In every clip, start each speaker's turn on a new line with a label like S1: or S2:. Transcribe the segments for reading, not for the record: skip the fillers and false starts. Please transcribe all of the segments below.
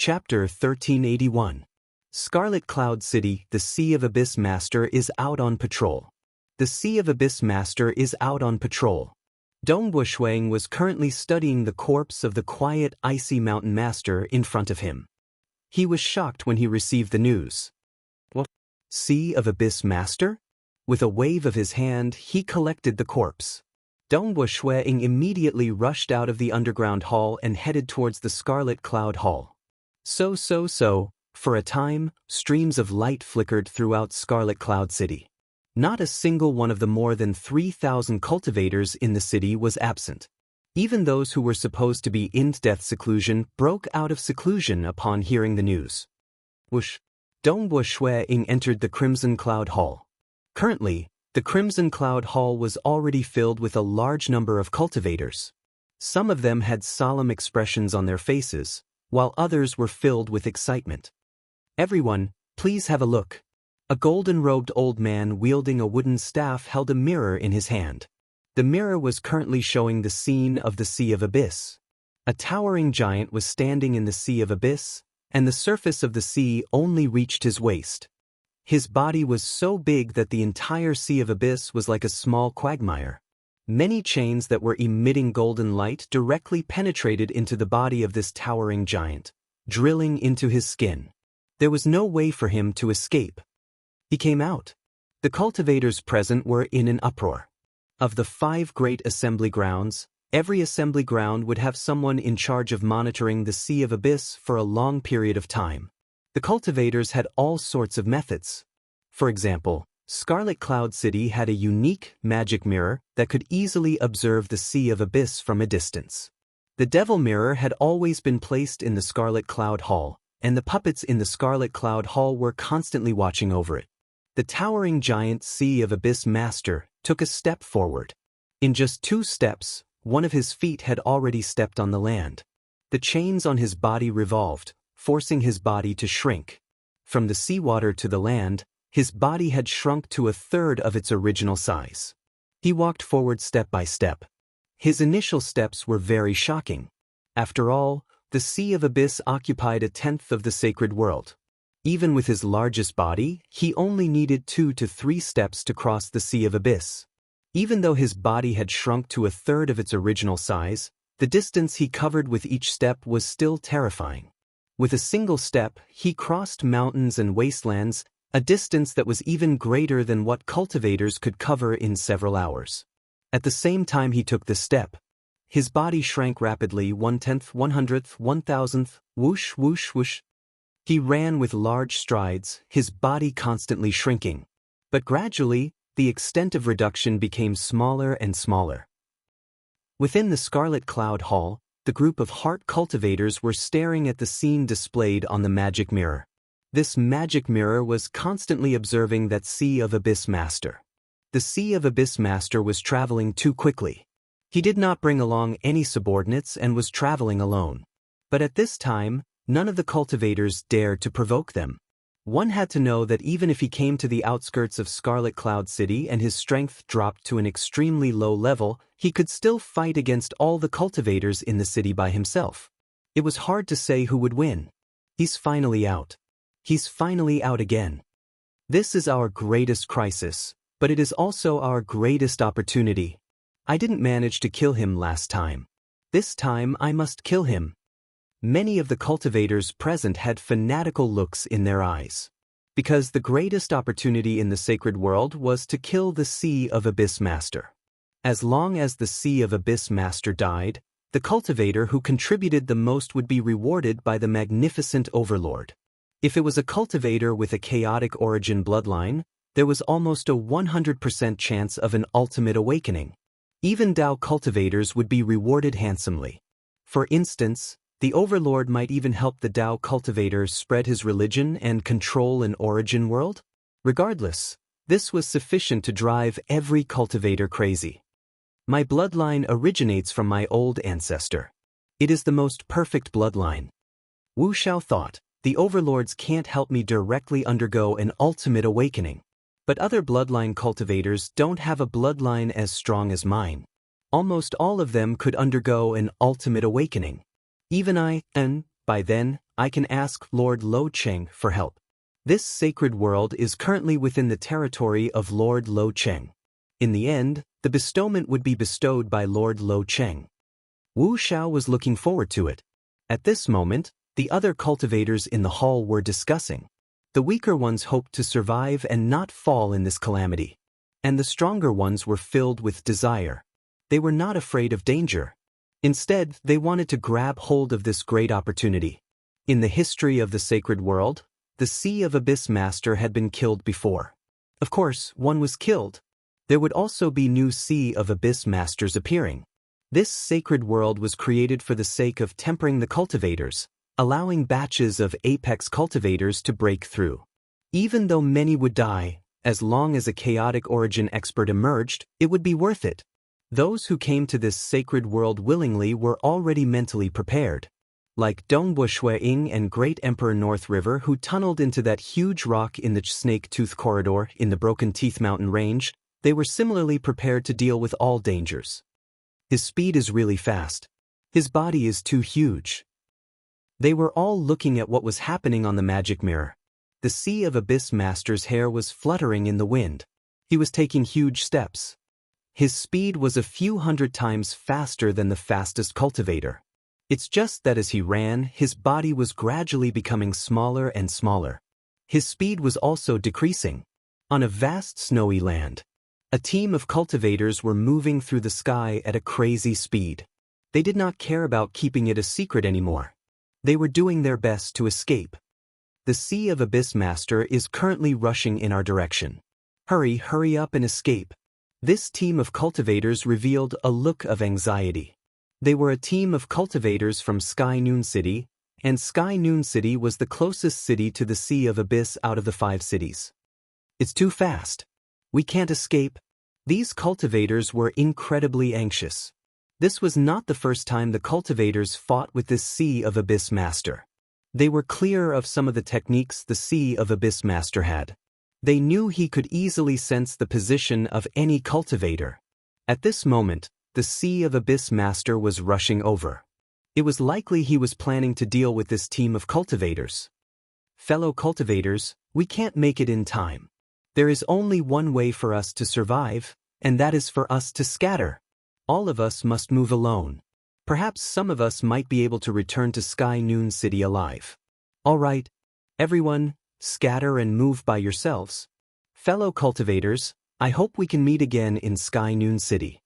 S1: Chapter 1381. Scarlet Cloud City. The Sea of Abyss Master is out on patrol. The Sea of Abyss Master is out on patrol. Dong Shuang was currently studying the corpse of the quiet, icy mountain master in front of him. He was shocked when he received the news. What? Sea of Abyss Master? With a wave of his hand, he collected the corpse. Dong Shuang immediately rushed out of the underground hall and headed towards the Scarlet Cloud Hall. For a time, streams of light flickered throughout Scarlet Cloud City. Not a single one of the more than 3,000 cultivators in the city was absent. Even those who were supposed to be in death seclusion broke out of seclusion upon hearing the news. Whoosh! Dong Shuang entered the Crimson Cloud Hall. Currently, the Crimson Cloud Hall was already filled with a large number of cultivators. Some of them had solemn expressions on their faces, while others were filled with excitement. Everyone, please have a look. A golden-robed old man wielding a wooden staff held a mirror in his hand. The mirror was currently showing the scene of the Sea of Abyss. A towering giant was standing in the Sea of Abyss, and the surface of the sea only reached his waist. His body was so big that the entire Sea of Abyss was like a small quagmire. Many chains that were emitting golden light directly penetrated into the body of this towering giant, drilling into his skin. There was no way for him to escape. He came out. The cultivators present were in an uproar. Of the 5 great assembly grounds, every assembly ground would have someone in charge of monitoring the Sea of Abyss for a long period of time. The cultivators had all sorts of methods. For example, Scarlet Cloud City had a unique magic mirror that could easily observe the Sea of Abyss from a distance. The Devil Mirror had always been placed in the Scarlet Cloud Hall, and the puppets in the Scarlet Cloud Hall were constantly watching over it. The towering giant Sea of Abyss Master took a step forward. In just 2 steps, one of his feet had already stepped on the land. The chains on his body revolved, forcing his body to shrink. From the seawater to the land, his body had shrunk to 1/3 of its original size. He walked forward step by step. His initial steps were very shocking. After all, the Sea of Abyss occupied 1/10 of the sacred world. Even with his largest body, he only needed 2 to 3 steps to cross the Sea of Abyss. Even though his body had shrunk to 1/3 of its original size, the distance he covered with each step was still terrifying. With a single step, he crossed mountains and wastelands, a distance that was even greater than what cultivators could cover in several hours. At the same time he took the step, his body shrank rapidly, 1/10, 100th, 1,000th, whoosh, whoosh, whoosh. He ran with large strides, his body constantly shrinking. But gradually, the extent of reduction became smaller and smaller. Within the Scarlet Cloud Hall, the group of heart cultivators were staring at the scene displayed on the magic mirror. This magic mirror was constantly observing that Sea of Abyss Master. The Sea of Abyss Master was traveling too quickly. He did not bring along any subordinates and was traveling alone. But at this time, none of the cultivators dared to provoke them. One had to know that even if he came to the outskirts of Scarlet Cloud City and his strength dropped to an extremely low level, he could still fight against all the cultivators in the city by himself. It was hard to say who would win. He's finally out. He's finally out again. This is our greatest crisis, but it is also our greatest opportunity. I didn't manage to kill him last time. This time I must kill him. Many of the cultivators present had fanatical looks in their eyes. Because the greatest opportunity in the sacred world was to kill the Sea of Abyss Master. As long as the Sea of Abyss Master died, the cultivator who contributed the most would be rewarded by the magnificent overlord. If it was a cultivator with a chaotic origin bloodline, there was almost a 100% chance of an ultimate awakening. Even Dao cultivators would be rewarded handsomely. For instance, the overlord might even help the Dao cultivator spread his religion and control an origin world. Regardless, this was sufficient to drive every cultivator crazy. My bloodline originates from my old ancestor. It is the most perfect bloodline. Wu Xiao thought, the overlords can't help me directly undergo an ultimate awakening. But other bloodline cultivators don't have a bloodline as strong as mine. Almost all of them could undergo an ultimate awakening. Even I, and by then, I can ask Lord Lo Cheng for help. This sacred world is currently within the territory of Lord Lo Cheng. In the end, the bestowment would be bestowed by Lord Lo Cheng. Wu Xiao was looking forward to it. At this moment, the other cultivators in the hall were discussing. The weaker ones hoped to survive and not fall in this calamity. And the stronger ones were filled with desire. They were not afraid of danger. Instead, they wanted to grab hold of this great opportunity. In the history of the sacred world, the Sea of Abyss Master had been killed before. Of course, one was killed. There would also be new Sea of Abyss Masters appearing. This sacred world was created for the sake of tempering the cultivators, allowing batches of apex cultivators to break through. Even though many would die, as long as a chaotic origin expert emerged, it would be worth it. Those who came to this sacred world willingly were already mentally prepared. Like Dongbu Ying and Great Emperor North River, who tunneled into that huge rock in the Snake Tooth Corridor in the Broken Teeth Mountain Range, they were similarly prepared to deal with all dangers. His speed is really fast. His body is too huge. They were all looking at what was happening on the magic mirror. The Sea of Abyss Master's hair was fluttering in the wind. He was taking huge steps. His speed was a few hundred times faster than the fastest cultivator. It's just that as he ran, his body was gradually becoming smaller and smaller. His speed was also decreasing. On a vast snowy land, a team of cultivators were moving through the sky at a crazy speed. They did not care about keeping it a secret anymore. They were doing their best to escape. The Sea of Abyss Master is currently rushing in our direction. Hurry up and escape. This team of cultivators revealed a look of anxiety. They were a team of cultivators from Sky Noon City, and Sky Noon City was the closest city to the Sea of Abyss out of the 5 cities. It's too fast. We can't escape. These cultivators were incredibly anxious. This was not the first time the cultivators fought with this Sea of Abyss Master. They were clear of some of the techniques the Sea of Abyss Master had. They knew he could easily sense the position of any cultivator. At this moment, the Sea of Abyss Master was rushing over. It was likely he was planning to deal with this team of cultivators. Fellow cultivators, we can't make it in time. There is only one way for us to survive, and that is for us to scatter. All of us must move alone. Perhaps some of us might be able to return to Sky Noon City alive. All right, everyone, scatter and move by yourselves. Fellow cultivators, I hope we can meet again in Sky Noon City.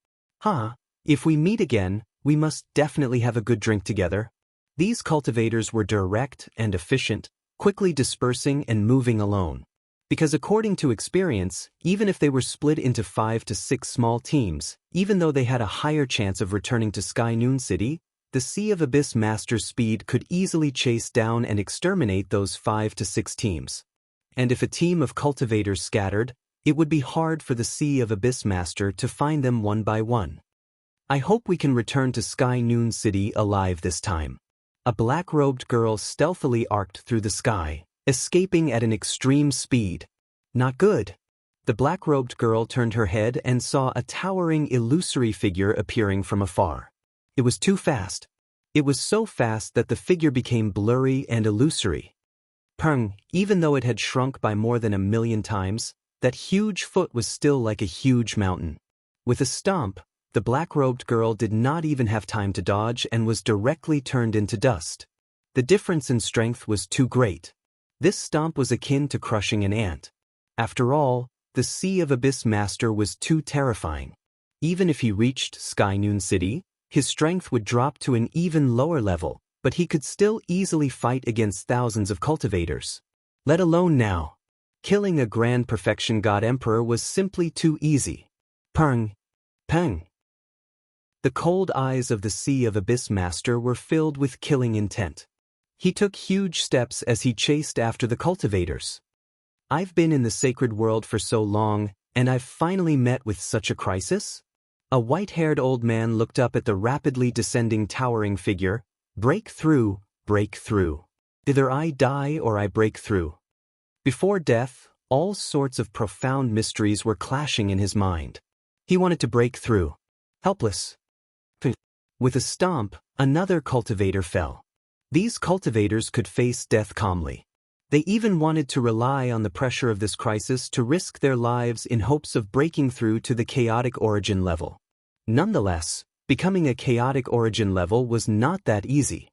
S1: If we meet again, we must definitely have a good drink together. These cultivators were direct and efficient, quickly dispersing and moving alone. Because according to experience, even if they were split into 5 to 6 small teams, even though they had a higher chance of returning to Sky Noon City, the Sea of Abyss Master's speed could easily chase down and exterminate those 5 to 6 teams. And if a team of cultivators scattered, it would be hard for the Sea of Abyss Master to find them one by one. I hope we can return to Sky Noon City alive this time. A black-robed girl stealthily arced through the sky, escaping at an extreme speed. Not good. The black-robed girl turned her head and saw a towering illusory figure appearing from afar. It was too fast. It was so fast that the figure became blurry and illusory. Even though it had shrunk by more than 1,000,000 times, that huge foot was still like a huge mountain. With a stomp, the black-robed girl did not even have time to dodge and was directly turned into dust. The difference in strength was too great. This stomp was akin to crushing an ant. After all, the Sea of Abyss Master was too terrifying. Even if he reached Sky Noon City, his strength would drop to an even lower level, but he could still easily fight against thousands of cultivators. Let alone now. Killing a Grand Perfection God Emperor was simply too easy. Peng. The cold eyes of the Sea of Abyss Master were filled with killing intent. He took huge steps as he chased after the cultivators. I've been in the sacred world for so long, and I've finally met with such a crisis? A white-haired old man looked up at the rapidly descending towering figure. Break through. Either I die or I break through. Before death, all sorts of profound mysteries were clashing in his mind. He wanted to break through. Helpless. With a stomp, another cultivator fell. These cultivators could face death calmly. They even wanted to rely on the pressure of this crisis to risk their lives in hopes of breaking through to the chaotic origin level. Nonetheless, becoming a chaotic origin level was not that easy.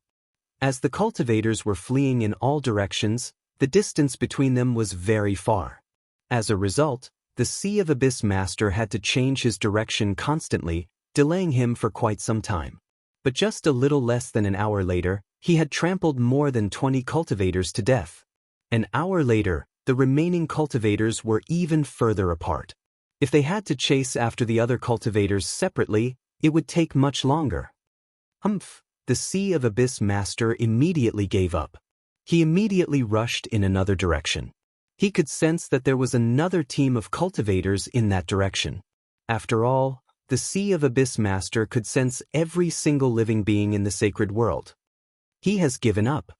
S1: As the cultivators were fleeing in all directions, the distance between them was very far. As a result, the Sea of Abyss Master had to change his direction constantly, delaying him for quite some time. But just a little less than an hour later, he had trampled more than 20 cultivators to death. An hour later, the remaining cultivators were even further apart. If they had to chase after the other cultivators separately, it would take much longer. The Sea of Abyss Master immediately gave up. He immediately rushed in another direction. He could sense that there was another team of cultivators in that direction. After all, the Sea of Abyss Master could sense every single living being in the sacred world. He has given up.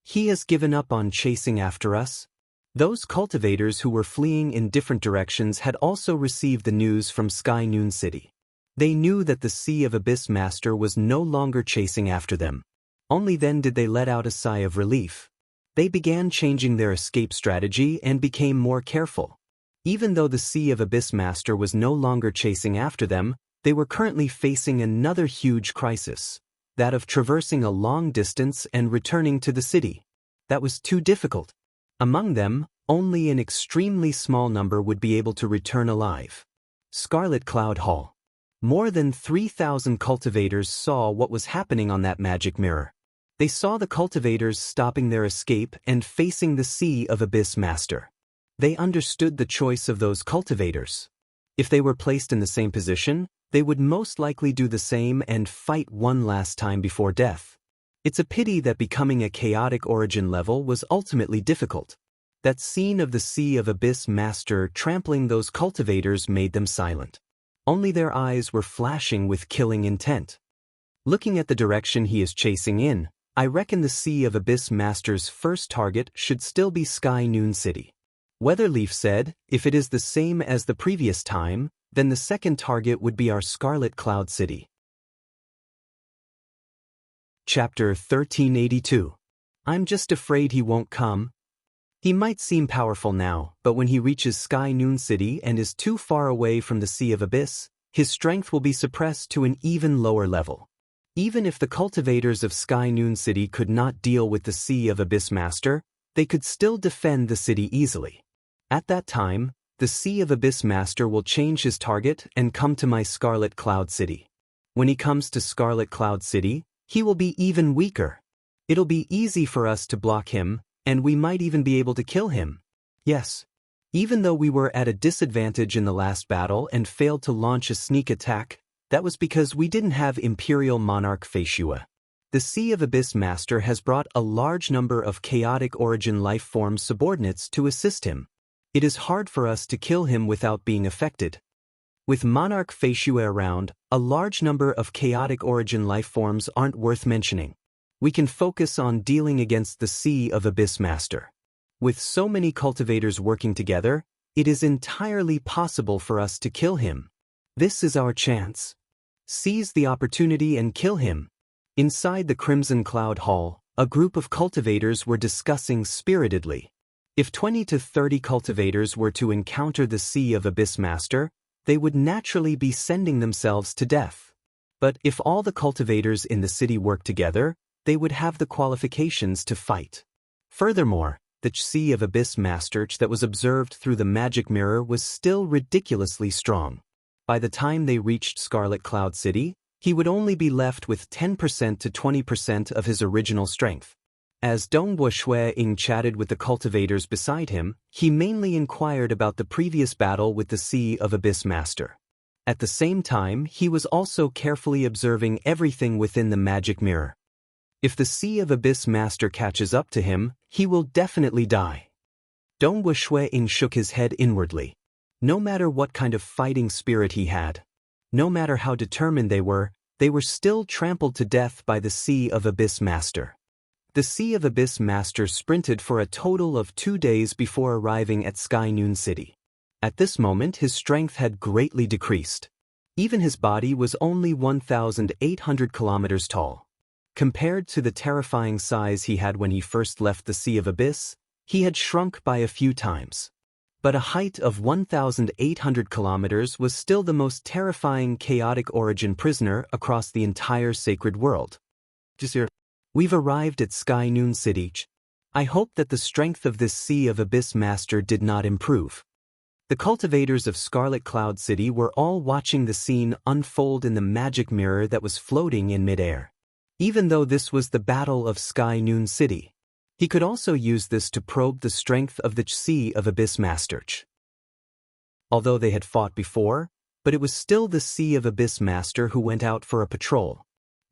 S1: He has given up on chasing after us. Those cultivators who were fleeing in different directions had also received the news from Sky Noon City. They knew that the Sea of Abyss Master was no longer chasing after them. Only then did they let out a sigh of relief. They began changing their escape strategy and became more careful. Even though the Sea of Abyss Master was no longer chasing after them, they were currently facing another huge crisis. That of traversing a long distance and returning to the city. That was too difficult. Among them, only an extremely small number would be able to return alive. Scarlet Cloud Hall. More than 3,000 cultivators saw what was happening on that magic mirror. They saw the cultivators stopping their escape and facing the Sea of Abyss Master. They understood the choice of those cultivators. If they were placed in the same position, they would most likely do the same and fight one last time before death. It's a pity that becoming a chaotic origin level was ultimately difficult. That scene of the Sea of Abyss Master trampling those cultivators made them silent. Only their eyes were flashing with killing intent. Looking at the direction he is chasing in, I reckon the Sea of Abyss Master's first target should still be Sky Noon City. Weatherleaf said, if it is the same as the previous time, then the second target would be our Scarlet Cloud City. Chapter 1382. I'm just afraid he won't come. He might seem powerful now, but when he reaches Sky Noon City and is too far away from the Sea of Abyss, his strength will be suppressed to an even lower level. Even if the cultivators of Sky Noon City could not deal with the Sea of Abyss Master, they could still defend the city easily. At that time, the Sea of Abyss Master will change his target and come to my Scarlet Cloud City. When he comes to Scarlet Cloud City, he will be even weaker. It'll be easy for us to block him, and we might even be able to kill him. Yes. Even though we were at a disadvantage in the last battle and failed to launch a sneak attack, that was because we didn't have Imperial Monarch Feishua. The Sea of Abyss Master has brought a large number of chaotic origin life form subordinates to assist him. It is hard for us to kill him without being affected. With Monarch Feishua around, a large number of chaotic origin life forms aren't worth mentioning. We can focus on dealing against the Sea of Abyss Master. With so many cultivators working together, it is entirely possible for us to kill him. This is our chance. Seize the opportunity and kill him. Inside the Crimson Cloud Hall, a group of cultivators were discussing spiritedly. If 20 to 30 cultivators were to encounter the Sea of Abyss Master, they would naturally be sending themselves to death. But if all the cultivators in the city worked together, they would have the qualifications to fight. Furthermore, the Sea of Abyss Master that was observed through the magic mirror was still ridiculously strong. By the time they reached Scarlet Cloud City, he would only be left with 10% to 20% of his original strength. As Donghua Shui Ying chatted with the cultivators beside him, he mainly inquired about the previous battle with the Sea of Abyss Master. At the same time, he was also carefully observing everything within the magic mirror. If the Sea of Abyss Master catches up to him, he will definitely die. Donghua Shui Ying shook his head inwardly. No matter what kind of fighting spirit he had, no matter how determined they were still trampled to death by the Sea of Abyss Master. The Sea of Abyss Master sprinted for a total of 2 days before arriving at Sky Noon City. At this moment his strength had greatly decreased. Even his body was only 1,800 kilometers tall. Compared to the terrifying size he had when he first left the Sea of Abyss, he had shrunk by a few times. But a height of 1,800 kilometers was still the most terrifying chaotic origin prisoner across the entire sacred world. We've arrived at Sky Noon City. I hope that the strength of this Sea of Abyss Master did not improve. The cultivators of Scarlet Cloud City were all watching the scene unfold in the magic mirror that was floating in midair. Even though this was the Battle of Sky Noon City, he could also use this to probe the strength of the Sea of Abyss Master. Although they had fought before, but it was still the Sea of Abyss Master who went out for a patrol.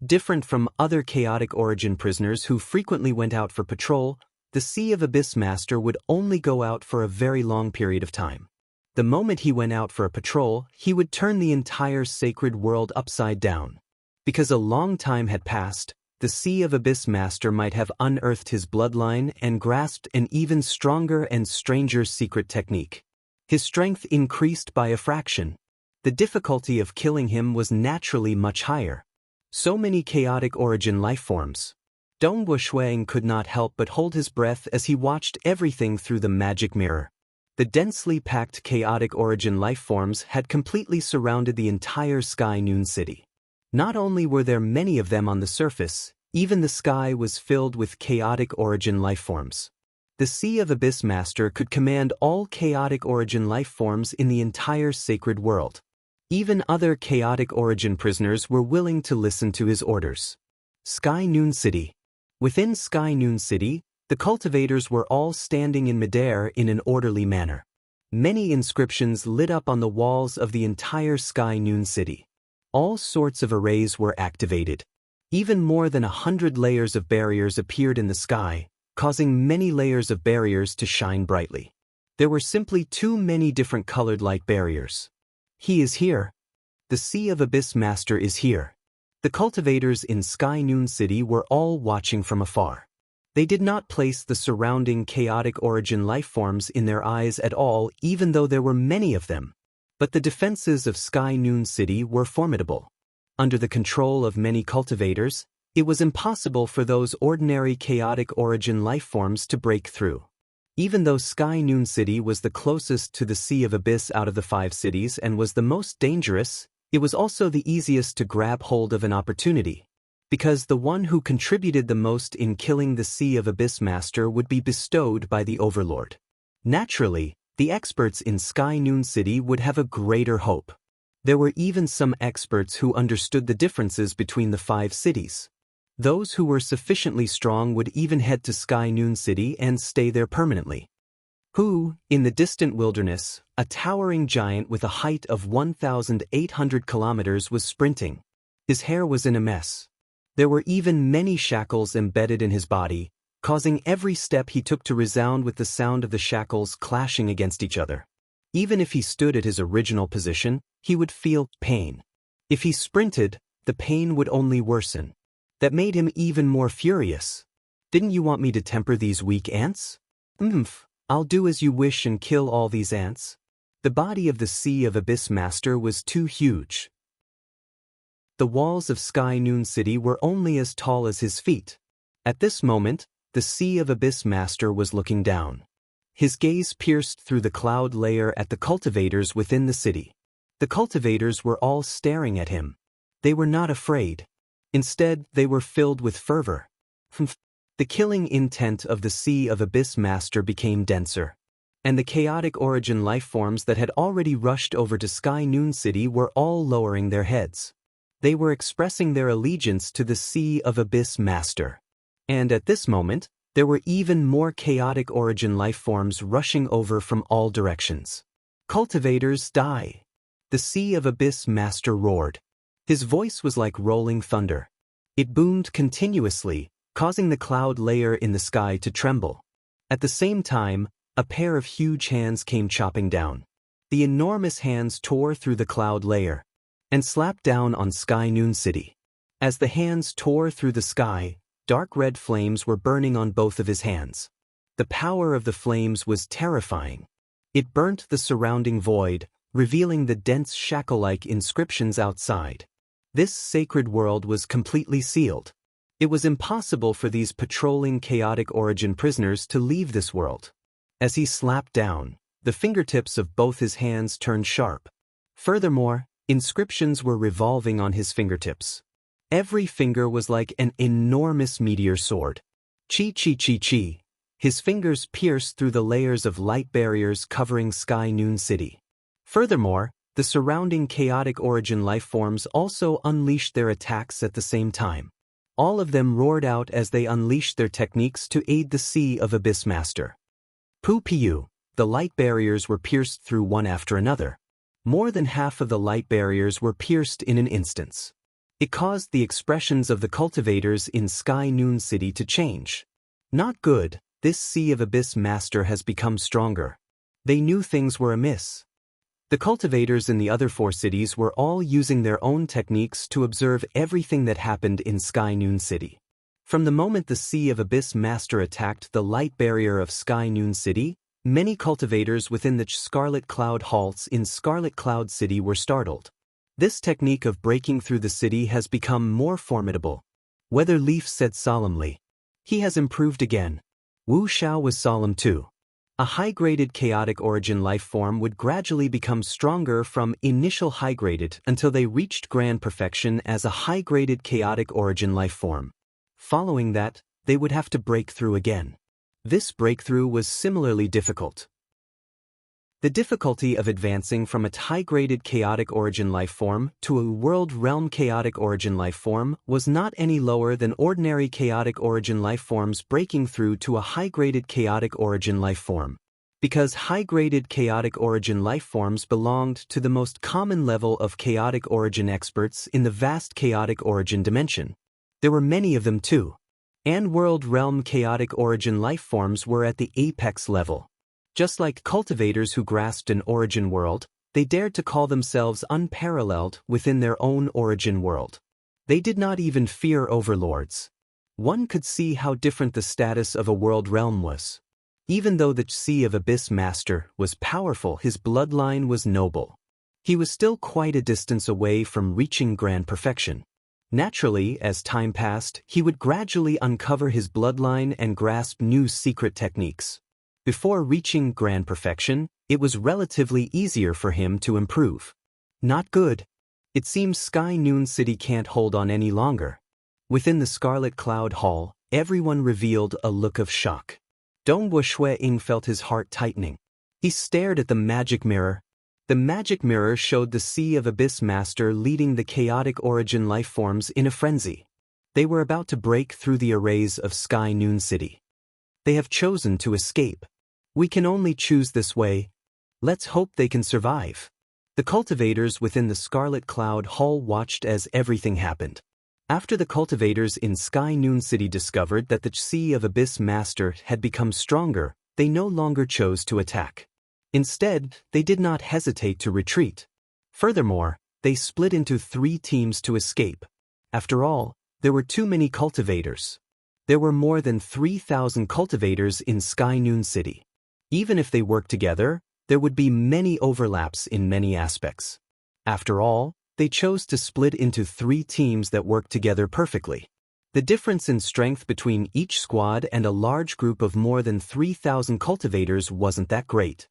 S1: Different from other chaotic origin prisoners who frequently went out for patrol, the Sea of Abyss Master would only go out for a very long period of time. The moment he went out for a patrol, he would turn the entire sacred world upside down. Because a long time had passed, the Sea of Abyss Master might have unearthed his bloodline and grasped an even stronger and stranger secret technique. His strength increased by a fraction. The difficulty of killing him was naturally much higher. So many chaotic origin lifeforms. Dong Wuxuang could not help but hold his breath as he watched everything through the magic mirror. The densely packed chaotic origin lifeforms had completely surrounded the entire Sky Noon City. Not only were there many of them on the surface, even the sky was filled with chaotic origin lifeforms. The Sea of Abyss Master could command all chaotic origin lifeforms in the entire sacred world. Even other chaotic origin prisoners were willing to listen to his orders. Sky Noon City. Within Sky Noon City, the cultivators were all standing in midair in an orderly manner. Many inscriptions lit up on the walls of the entire Sky Noon City. All sorts of arrays were activated. Even more than 100 layers of barriers appeared in the sky, causing many layers of barriers to shine brightly. There were simply too many different colored light barriers. He is here. The Sea of Abyss Master is here. The cultivators in Sky Noon City were all watching from afar. They did not place the surrounding chaotic origin lifeforms in their eyes at all, even though there were many of them. But the defenses of Sky Noon City were formidable. Under the control of many cultivators, it was impossible for those ordinary chaotic origin lifeforms to break through. Even though Sky Noon City was the closest to the Sea of Abyss out of the 5 cities and was the most dangerous, it was also the easiest to grab hold of an opportunity. Because the one who contributed the most in killing the Sea of Abyss Master would be bestowed by the Overlord. Naturally, the experts in Sky Noon City would have a greater hope. There were even some experts who understood the differences between the 5 cities. Those who were sufficiently strong would even head to Sky Noon City and stay there permanently. In the distant wilderness, a towering giant with a height of 1,800 kilometers was sprinting. His hair was in a mess. There were even many shackles embedded in his body, causing every step he took to resound with the sound of the shackles clashing against each other. Even if he stood at his original position, he would feel pain. If he sprinted, the pain would only worsen. That made him even more furious. Didn't you want me to temper these weak ants? I'll do as you wish and kill all these ants. The body of the Sea of Abyss Master was too huge. The walls of Sky Noon City were only as tall as his feet. At this moment, the Sea of Abyss Master was looking down. His gaze pierced through the cloud layer at the cultivators within the city. The cultivators were all staring at him. They were not afraid. Instead, they were filled with fervor. The killing intent of the Sea of Abyss Master became denser. And the chaotic origin lifeforms that had already rushed over to Sky Noon City were all lowering their heads. They were expressing their allegiance to the Sea of Abyss Master. And at this moment, there were even more chaotic origin lifeforms rushing over from all directions. Cultivators, die! The Sea of Abyss Master roared. His voice was like rolling thunder. It boomed continuously, causing the cloud layer in the sky to tremble. At the same time, a pair of huge hands came chopping down. The enormous hands tore through the cloud layer and slapped down on Sky Noon City. As the hands tore through the sky, dark red flames were burning on both of his hands. The power of the flames was terrifying. It burnt the surrounding void, revealing the dense shackle-like inscriptions outside. This sacred world was completely sealed. It was impossible for these patrolling chaotic origin prisoners to leave this world. As he slapped down, the fingertips of both his hands turned sharp. Furthermore, inscriptions were revolving on his fingertips. Every finger was like an enormous meteor sword. Chi chi chi chi. His fingers pierced through the layers of light barriers covering Sky Noon City. Furthermore, the surrounding chaotic origin lifeforms also unleashed their attacks at the same time. All of them roared out as they unleashed their techniques to aid the Sea of Abyss Master. Poo-pee-oo, the light barriers were pierced through one after another. More than half of the light barriers were pierced in an instant. It caused the expressions of the cultivators in Sky Noon City to change. Not good, this Sea of Abyss Master has become stronger. They knew things were amiss. The cultivators in the other 4 cities were all using their own techniques to observe everything that happened in Sky Noon City. From the moment the Sea of Abyss Master attacked the light barrier of Sky Noon City, many cultivators within the Scarlet Cloud halls in Scarlet Cloud City were startled. This technique of breaking through the city has become more formidable. Weatherleaf said solemnly. He has improved again. Wu Xiao was solemn too. A high-graded chaotic origin life form would gradually become stronger from initial high-graded until they reached grand perfection as a high-graded chaotic origin life form. Following that, they would have to break through again. This breakthrough was similarly difficult. The difficulty of advancing from a high-graded chaotic origin life form to a world realm chaotic origin life form was not any lower than ordinary chaotic origin life forms breaking through to a high-graded chaotic origin life form. Because high-graded chaotic origin life forms belonged to the most common level of chaotic origin experts in the vast chaotic origin dimension. There were many of them too. And world realm chaotic origin life forms were at the apex level. Just like cultivators who grasped an origin world, they dared to call themselves unparalleled within their own origin world. They did not even fear overlords. One could see how different the status of a world realm was. Even though the Sea of Abyss Master was powerful, his bloodline was noble. He was still quite a distance away from reaching grand perfection. Naturally, as time passed, he would gradually uncover his bloodline and grasp new secret techniques. Before reaching grand perfection, it was relatively easier for him to improve. Not good. It seems Sky Noon City can't hold on any longer. Within the Scarlet Cloud Hall, everyone revealed a look of shock. Dongbo Ying felt his heart tightening. He stared at the magic mirror. The magic mirror showed the Sea of Abyss Master leading the chaotic origin life forms in a frenzy. They were about to break through the arrays of Sky Noon City. They have chosen to escape. We can only choose this way. Let's hope they can survive. The cultivators within the Scarlet Cloud Hall watched as everything happened. After the cultivators in Sky Noon City discovered that the Sea of Abyss Master had become stronger, they no longer chose to attack. Instead, they did not hesitate to retreat. Furthermore, they split into 3 teams to escape. After all, there were too many cultivators. There were more than 3,000 cultivators in Sky Noon City. Even if they worked together, there would be many overlaps in many aspects. After all, they chose to split into 3 teams that worked together perfectly. The difference in strength between each squad and a large group of more than 3,000 cultivators wasn't that great.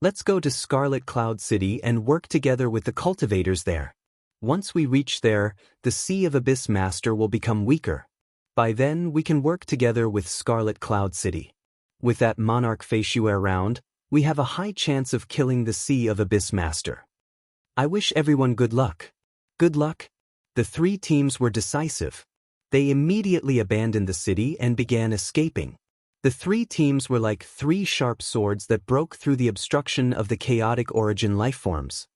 S1: Let's go to Scarlet Cloud City and work together with the cultivators there. Once we reach there, the Sea of Abyss Master will become weaker. By then, we can work together with Scarlet Cloud City. With that monarch Feishu around, we have a high chance of killing the Sea of Abyss Master. I wish everyone good luck. Good luck? The 3 teams were decisive. They immediately abandoned the city and began escaping. The 3 teams were like 3 sharp swords that broke through the obstruction of the chaotic origin lifeforms.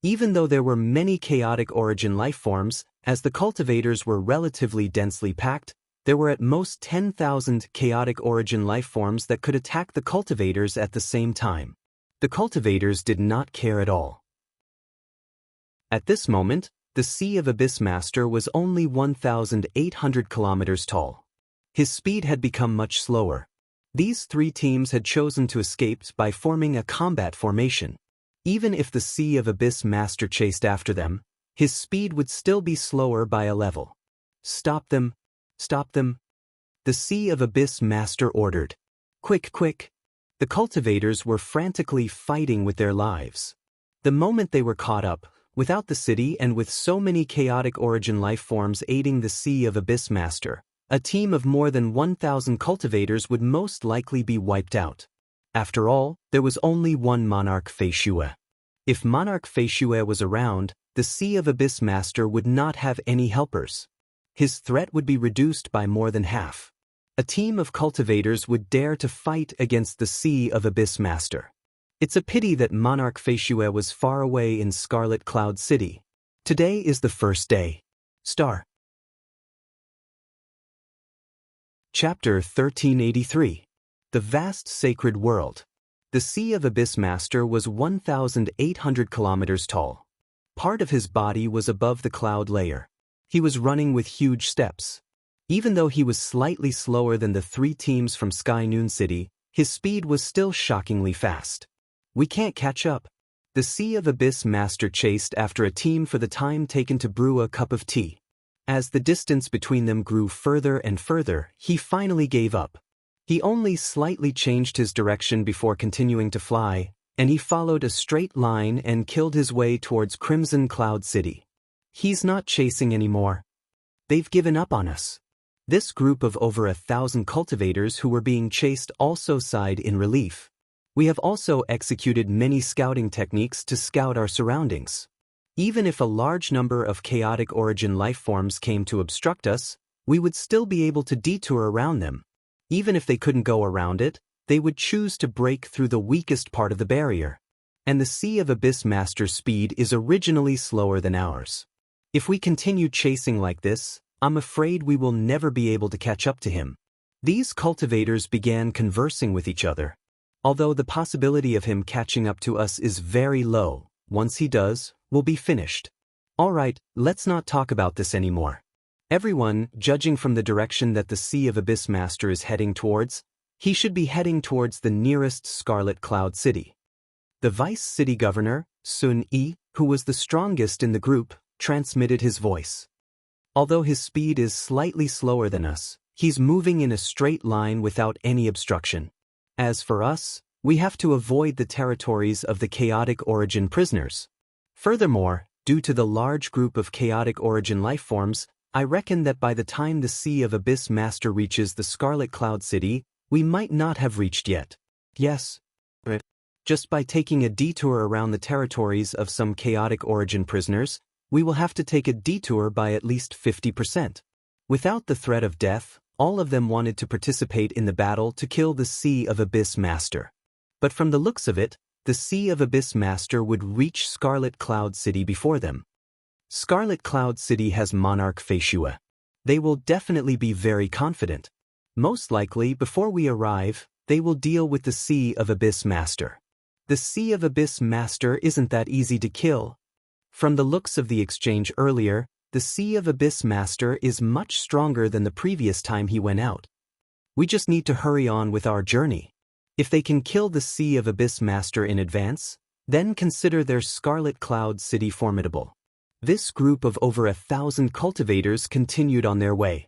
S1: Even though there were many chaotic origin lifeforms, as the cultivators were relatively densely packed, there were at most 10,000 chaotic origin lifeforms that could attack the cultivators at the same time. The cultivators did not care at all. At this moment, the Sea of Abyss Master was only 1,800 kilometers tall. His speed had become much slower. These 3 teams had chosen to escape by forming a combat formation. Even if the Sea of Abyss Master chased after them, his speed would still be slower by a level. Stop them. Stop them. The Sea of Abyss Master ordered. Quick, quick. The cultivators were frantically fighting with their lives. The moment they were caught up, without the city and with so many chaotic origin life forms aiding the Sea of Abyss Master, a team of more than 1,000 cultivators would most likely be wiped out. After all, there was only one Monarch Feishue. If Monarch Feishue was around, the Sea of Abyss Master would not have any helpers. His threat would be reduced by more than half. A team of cultivators would dare to fight against the Sea of Abyss Master. It's a pity that Monarch Feishue was far away in Scarlet Cloud City. Today is the first day. Star. Chapter 1383. The Vast Sacred World. The Sea of Abyss Master was 1,800 kilometers tall. Part of his body was above the cloud layer. He was running with huge steps. Even though he was slightly slower than the 3 teams from Sky Noon City, his speed was still shockingly fast. We can't catch up. The Sea of Abyss Master chased after a team for the time taken to brew a cup of tea. As the distance between them grew further and further, he finally gave up. He only slightly changed his direction before continuing to fly, and he followed a straight line and killed his way towards Crimson Cloud City. He's not chasing anymore. They've given up on us. This group of over 1,000 cultivators who were being chased also sighed in relief. We have also executed many scouting techniques to scout our surroundings. Even if a large number of chaotic origin life forms came to obstruct us, we would still be able to detour around them. Even if they couldn't go around it, they would choose to break through the weakest part of the barrier. And the Sea of Abyss Master's speed is originally slower than ours. If we continue chasing like this, I'm afraid we will never be able to catch up to him. These cultivators began conversing with each other. Although the possibility of him catching up to us is very low, once he does, we'll be finished. Alright, let's not talk about this anymore. Everyone, judging from the direction that the Sea of Abyss Master is heading towards, he should be heading towards the nearest Scarlet Cloud City. The Vice City Governor, Sun Yi, who was the strongest in the group, transmitted his voice. Although his speed is slightly slower than us, he's moving in a straight line without any obstruction. As for us, we have to avoid the territories of the chaotic origin prisoners. Furthermore, due to the large group of chaotic origin life forms, I reckon that by the time the Sea of Abyss Master reaches the Scarlet Cloud City, we might not have reached yet. Yes. Just by taking a detour around the territories of some chaotic origin prisoners, we will have to take a detour by at least 50%. Without the threat of death, all of them wanted to participate in the battle to kill the Sea of Abyss Master. But from the looks of it, the Sea of Abyss Master would reach Scarlet Cloud City before them. Scarlet Cloud City has Monarch Feishue. They will definitely be very confident. Most likely, before we arrive, they will deal with the Sea of Abyss Master. The Sea of Abyss Master isn't that easy to kill. From the looks of the exchange earlier, the Sea of Abyss Master is much stronger than the previous time he went out. We just need to hurry on with our journey. If they can kill the Sea of Abyss Master in advance, then consider their Scarlet Cloud City formidable. This group of over 1,000 cultivators continued on their way.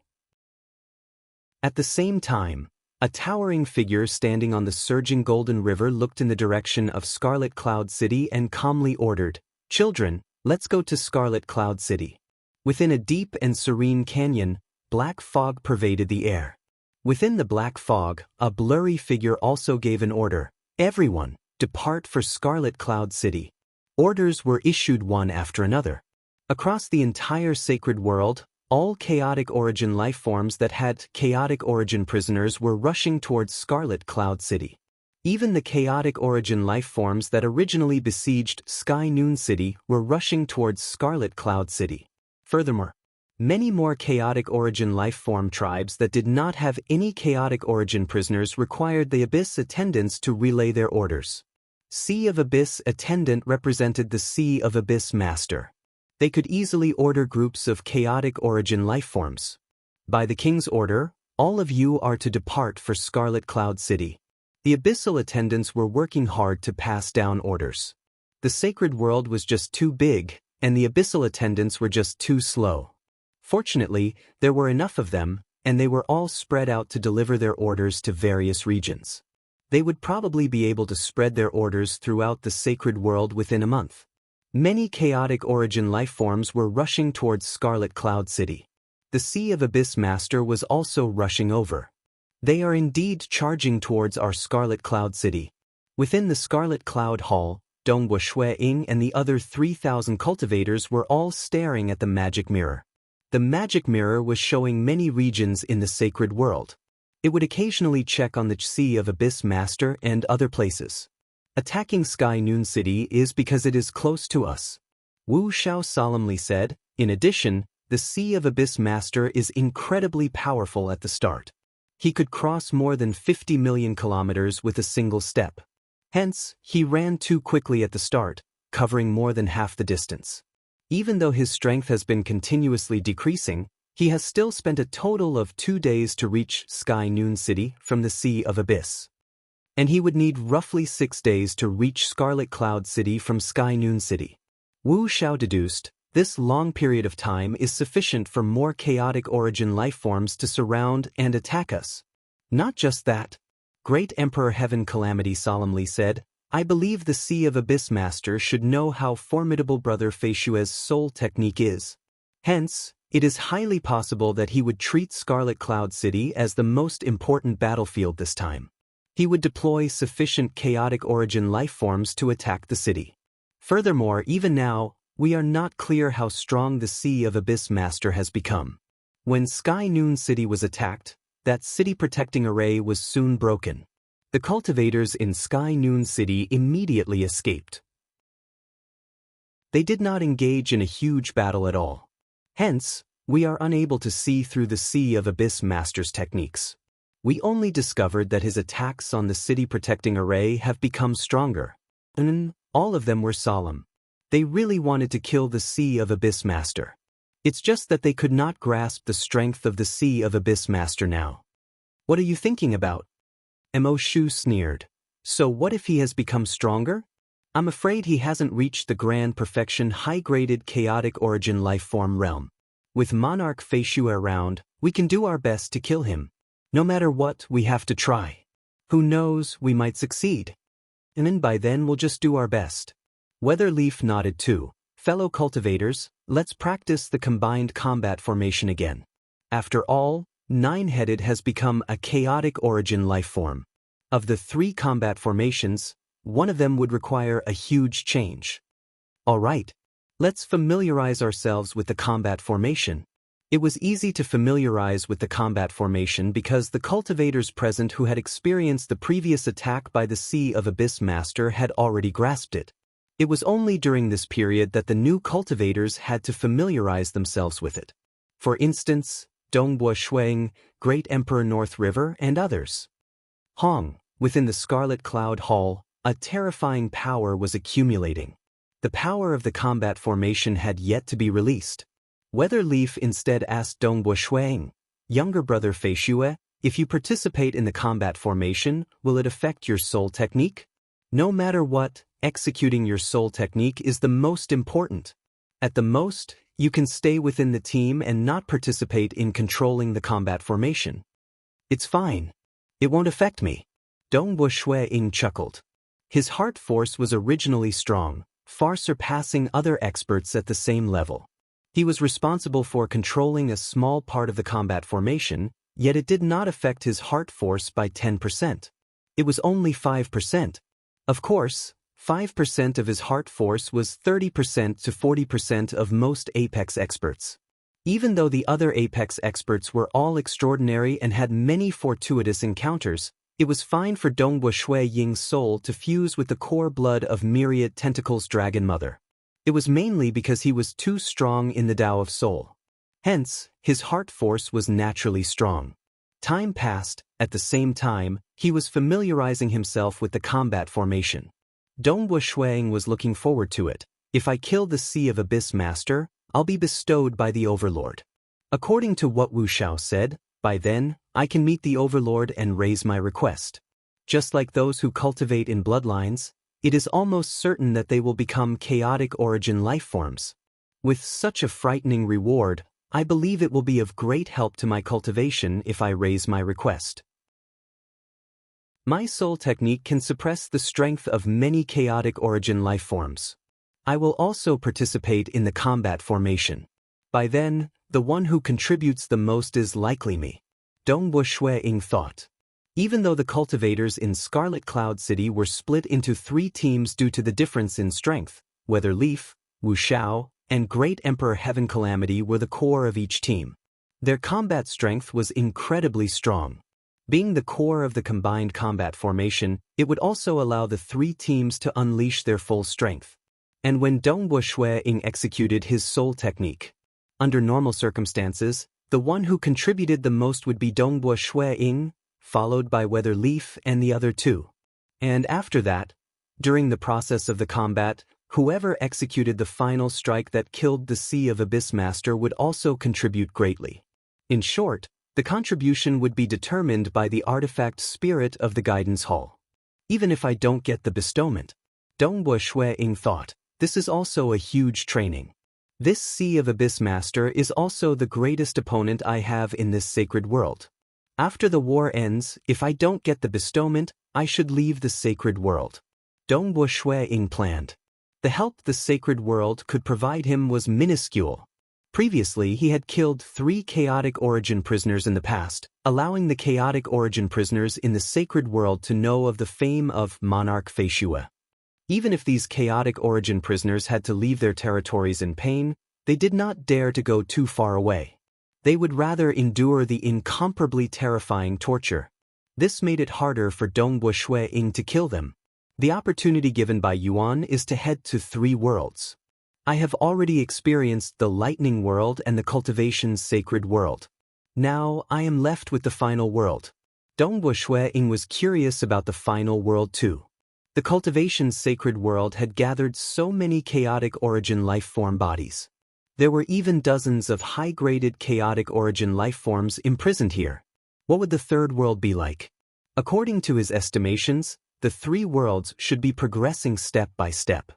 S1: At the same time, a towering figure standing on the surging Golden River looked in the direction of Scarlet Cloud City and calmly ordered, "Children, let's go to Scarlet Cloud City." Within a deep and serene canyon, black fog pervaded the air. Within the black fog, a blurry figure also gave an order, "Everyone, depart for Scarlet Cloud City." Orders were issued one after another. Across the entire sacred world, all chaotic origin life forms that had chaotic origin prisoners were rushing towards Scarlet Cloud City. Even the chaotic origin life forms that originally besieged Sky Noon City were rushing towards Scarlet Cloud City. Furthermore, many more chaotic origin life form tribes that did not have any chaotic origin prisoners required the Abyss attendants to relay their orders. Sea of Abyss attendant represented the Sea of Abyss Master. They could easily order groups of chaotic origin life forms. By the king's order, all of you are to depart for Scarlet Cloud City. The abyssal attendants were working hard to pass down orders. The sacred world was just too big, and the abyssal attendants were just too slow. Fortunately, there were enough of them, and they were all spread out to deliver their orders to various regions. They would probably be able to spread their orders throughout the sacred world within a month. Many chaotic origin lifeforms were rushing towards Scarlet Cloud City. The Sea of Abyss Master was also rushing over. They are indeed charging towards our Scarlet Cloud City. Within the Scarlet Cloud Hall, Donghua Shui Ying and the other 3,000 cultivators were all staring at the magic mirror. The magic mirror was showing many regions in the sacred world. It would occasionally check on the Sea of Abyss Master and other places. Attacking Sky Noon City is because it is close to us. Wu Xiao solemnly said. In addition, the Sea of Abyss Master is incredibly powerful at the start. He could cross more than 50 million kilometers with a single step. Hence, he ran too quickly at the start, covering more than half the distance. Even though his strength has been continuously decreasing, he has still spent a total of 2 days to reach Sky Noon City from the Sea of Abyss. And he would need roughly 6 days to reach Scarlet Cloud City from Sky Noon City. Wu Xiao deduced, this long period of time is sufficient for more chaotic origin lifeforms to surround and attack us. Not just that. Great Emperor Heaven Calamity solemnly said, I believe the Sea of Abyss Master should know how formidable Brother Feishue's soul technique is. Hence, it is highly possible that he would treat Scarlet Cloud City as the most important battlefield this time. He would deploy sufficient chaotic origin lifeforms to attack the city. Furthermore, even now, we are not clear how strong the Sea of Abyss Master has become. When Sky Noon City was attacked, that city protecting array was soon broken. The cultivators in Sky Noon City immediately escaped. They did not engage in a huge battle at all. Hence, we are unable to see through the Sea of Abyss Master's techniques. We only discovered that his attacks on the city protecting array have become stronger. And all of them were solemn. They really wanted to kill the Sea of Abyss Master. It's just that they could not grasp the strength of the Sea of Abyss Master now. What are you thinking about? Mo Shu sneered. So what if he has become stronger? I'm afraid he hasn't reached the grand perfection high-graded chaotic origin lifeform realm. With Monarch Feishue around, we can do our best to kill him. No matter what, we have to try. Who knows, we might succeed. And then by then we'll just do our best. Weatherleaf nodded too. Fellow cultivators, let's practice the combined combat formation again. After all, Nine-Headed has become a chaotic origin lifeform. Of the 3 combat formations, one of them would require a huge change. All right, let's familiarize ourselves with the combat formation. It was easy to familiarize with the combat formation because the cultivators present who had experienced the previous attack by the Sea of Abyss Master had already grasped it. It was only during this period that the new cultivators had to familiarize themselves with it. For instance, Donghua Shuang, Great Emperor North River, and others. Hong, within the Scarlet Cloud Hall, a terrifying power was accumulating. The power of the combat formation had yet to be released. Weatherleaf instead asked Donghua Shuang, younger brother Feishue, if you participate in the combat formation, will it affect your soul technique? No matter what, executing your soul technique is the most important. At the most, you can stay within the team and not participate in controlling the combat formation. It's fine. It won't affect me. Donghua Shui Ying chuckled. His heart force was originally strong, far surpassing other experts at the same level. He was responsible for controlling a small part of the combat formation, yet it did not affect his heart force by 10%. It was only 5%. Of course, 5% of his heart force was 30% to 40% of most Apex experts. Even though the other Apex experts were all extraordinary and had many fortuitous encounters, it was fine for Donghua Shui Ying's soul to fuse with the core blood of Myriad Tentacles Dragon Mother. It was mainly because he was too strong in the Tao of Soul. Hence, his heart force was naturally strong. Time passed, at the same time, he was familiarizing himself with the combat formation. Donghua Shuang was looking forward to it. If I kill the Sea of Abyss Master, I'll be bestowed by the Overlord. According to what Wu Xiao said, by then, I can meet the Overlord and raise my request. Just like those who cultivate in bloodlines, it is almost certain that they will become chaotic origin lifeforms. With such a frightening reward, I believe it will be of great help to my cultivation if I raise my request. My soul technique can suppress the strength of many chaotic origin life forms. I will also participate in the combat formation. By then, the one who contributes the most is likely me. Dongbo Shui-ing thought. Even though the cultivators in Scarlet Cloud City were split into 3 teams due to the difference in strength, Weather Leaf, Wu Xiao, and Great Emperor Heaven Calamity were the core of each team. Their combat strength was incredibly strong. Being the core of the combined combat formation, it would also allow the 3 teams to unleash their full strength. And when Dongbo Shui-ing executed his soul technique, under normal circumstances, the one who contributed the most would be Dongbo Shui-ing, followed by Weather Leaf and the other 2. And after that, during the process of the combat, whoever executed the final strike that killed the Sea of Abyss Master would also contribute greatly. In short, the contribution would be determined by the artifact spirit of the guidance hall. Even if I don't get the bestowment, Dongbo Shui-ing thought, this is also a huge training. This Sea of Abyss Master is also the greatest opponent I have in this sacred world. After the war ends, if I don't get the bestowment, I should leave the sacred world. Dongbo Shui-ing planned. The help the sacred world could provide him was minuscule. Previously, he had killed 3 chaotic origin prisoners in the past, allowing the chaotic origin prisoners in the sacred world to know of the fame of Monarch Feishua. Even if these chaotic origin prisoners had to leave their territories in pain, they did not dare to go too far away. They would rather endure the incomparably terrifying torture. This made it harder for Dongbo Shui-ing to kill them. The opportunity given by Yuan is to head to 3 worlds. I have already experienced the lightning world and the cultivation's sacred world. Now I am left with the final world. Dongbo Shui-ing was curious about the final world too. The cultivation's sacred world had gathered so many chaotic origin life form bodies. There were even dozens of high-graded chaotic origin life forms imprisoned here. What would the 3rd world be like? According to his estimations, the 3 worlds should be progressing step by step.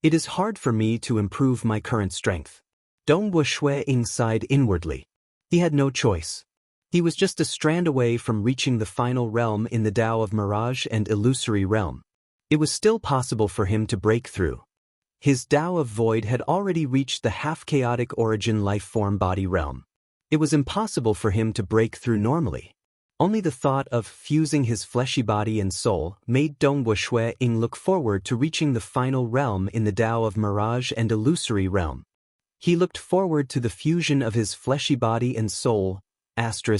S1: It is hard for me to improve my current strength. Dongbo Shui-ing sighed inwardly. He had no choice. He was just a strand away from reaching the final realm in the Tao of Mirage and Illusory Realm. It was still possible for him to break through. His Tao of Void had already reached the half-chaotic origin life form body realm. It was impossible for him to break through normally. Only the thought of fusing his fleshy body and soul made Dongbo Shui-ing look forward to reaching the final realm in the Tao of Mirage and Illusory Realm. He looked forward to the fusion of his fleshy body and soul, ***. Chapter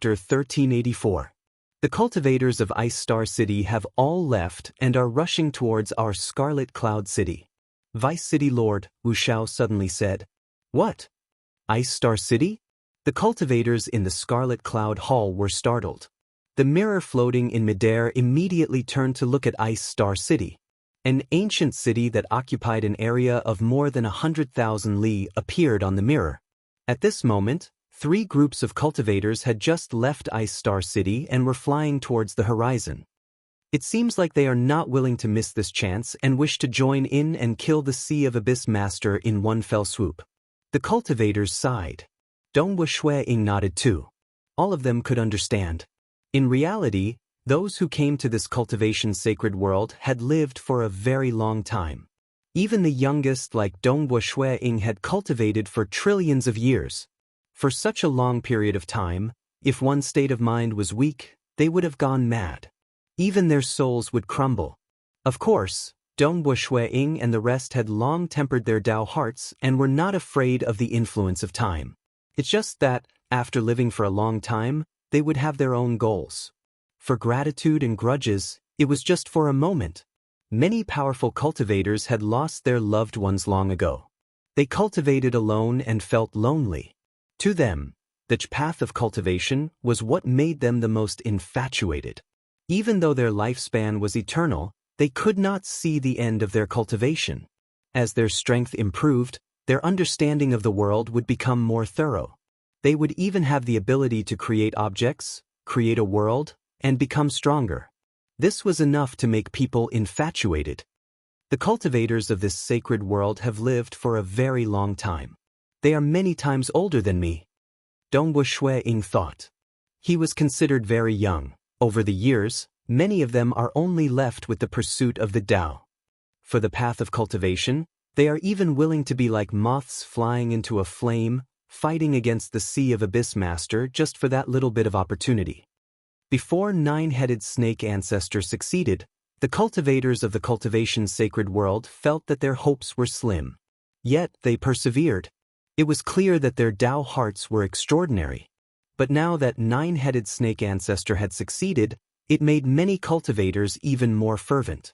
S1: 1384. The cultivators of Ice Star City have all left and are rushing towards our Scarlet Cloud City. Vice City Lord, Wu Xiao suddenly said. What? Ice Star City? The cultivators in the Scarlet Cloud Hall were startled. The mirror floating in midair immediately turned to look at Ice Star City. An ancient city that occupied an area of more than 100,000 li appeared on the mirror. At this moment, 3 groups of cultivators had just left Ice Star City and were flying towards the horizon. It seems like they are not willing to miss this chance and wish to join in and kill the Sea of Abyss Master in one fell swoop. The cultivators sighed. Dongbo Shui-ing nodded too. All of them could understand. In reality, those who came to this cultivation sacred world had lived for a very long time. Even the youngest like Dongbo Shui-ing had cultivated for trillions of years. For such a long period of time, if one's state of mind was weak, they would have gone mad. Even their souls would crumble. Of course, Dongbo Shui-ing and the rest had long tempered their Tao hearts and were not afraid of the influence of time. It's just that, after living for a long time, they would have their own goals. For gratitude and grudges, it was just for a moment. Many powerful cultivators had lost their loved ones long ago. They cultivated alone and felt lonely. To them, the path of cultivation was what made them the most infatuated. Even though their lifespan was eternal, they could not see the end of their cultivation. As their strength improved, their understanding of the world would become more thorough. They would even have the ability to create objects, create a world, and become stronger. This was enough to make people infatuated. The cultivators of this sacred world have lived for a very long time. They are many times older than me. Dongwu Shui-ing thought. He was considered very young. Over the years, many of them are only left with the pursuit of the Tao. For the path of cultivation, they are even willing to be like moths flying into a flame, fighting against the Sea of Abyss Master just for that little bit of opportunity. Before nine-headed snake ancestor succeeded, the cultivators of the cultivation sacred world felt that their hopes were slim. Yet they persevered. It was clear that their Tao hearts were extraordinary. But now that nine-headed snake ancestor had succeeded, it made many cultivators even more fervent.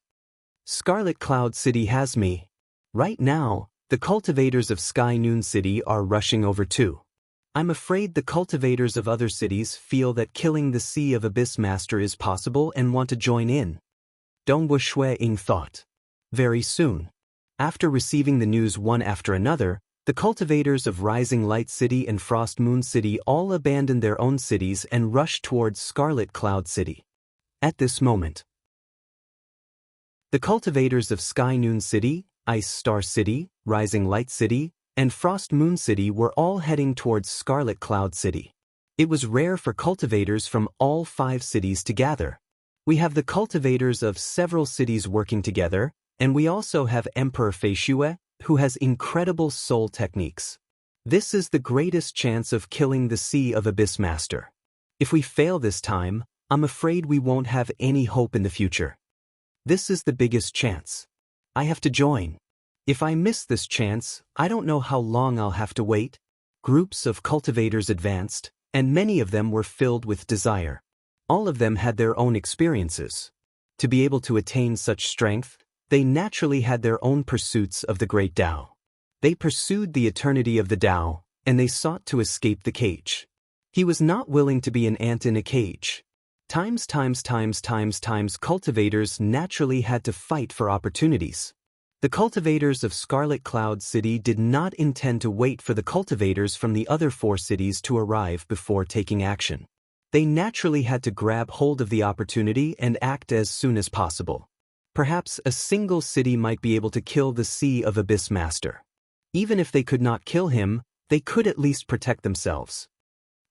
S1: Scarlet Cloud City has me. Right now, the cultivators of Sky Noon City are rushing over too. I'm afraid the cultivators of other cities feel that killing the Sea of Abyss Master is possible and want to join in. Dongwu Shui-ing thought. Very soon. After receiving the news one after another, the cultivators of Rising Light City and Frost Moon City all abandoned their own cities and rushed towards Scarlet Cloud City. At this moment, the cultivators of Sky Noon City, Ice Star City, Rising Light City, and Frost Moon City were all heading towards Scarlet Cloud City. It was rare for cultivators from all 5 cities to gather. We have the cultivators of several cities working together, and we also have Emperor Feishue, who has incredible soul techniques. This is the greatest chance of killing the Sea of Abyss Master. If we fail this time, I'm afraid we won't have any hope in the future. This is the biggest chance. I have to join. If I miss this chance, I don't know how long I'll have to wait. Groups of cultivators advanced, and many of them were filled with desire. All of them had their own experiences. To be able to attain such strength, they naturally had their own pursuits of the great Tao. They pursued the eternity of the Tao, and they sought to escape the cage. He was not willing to be an ant in a cage. Times cultivators naturally had to fight for opportunities. The cultivators of Scarlet Cloud City did not intend to wait for the cultivators from the other 4 cities to arrive before taking action. They naturally had to grab hold of the opportunity and act as soon as possible. Perhaps a single city might be able to kill the Sea of Abyss Master. Even if they could not kill him, they could at least protect themselves.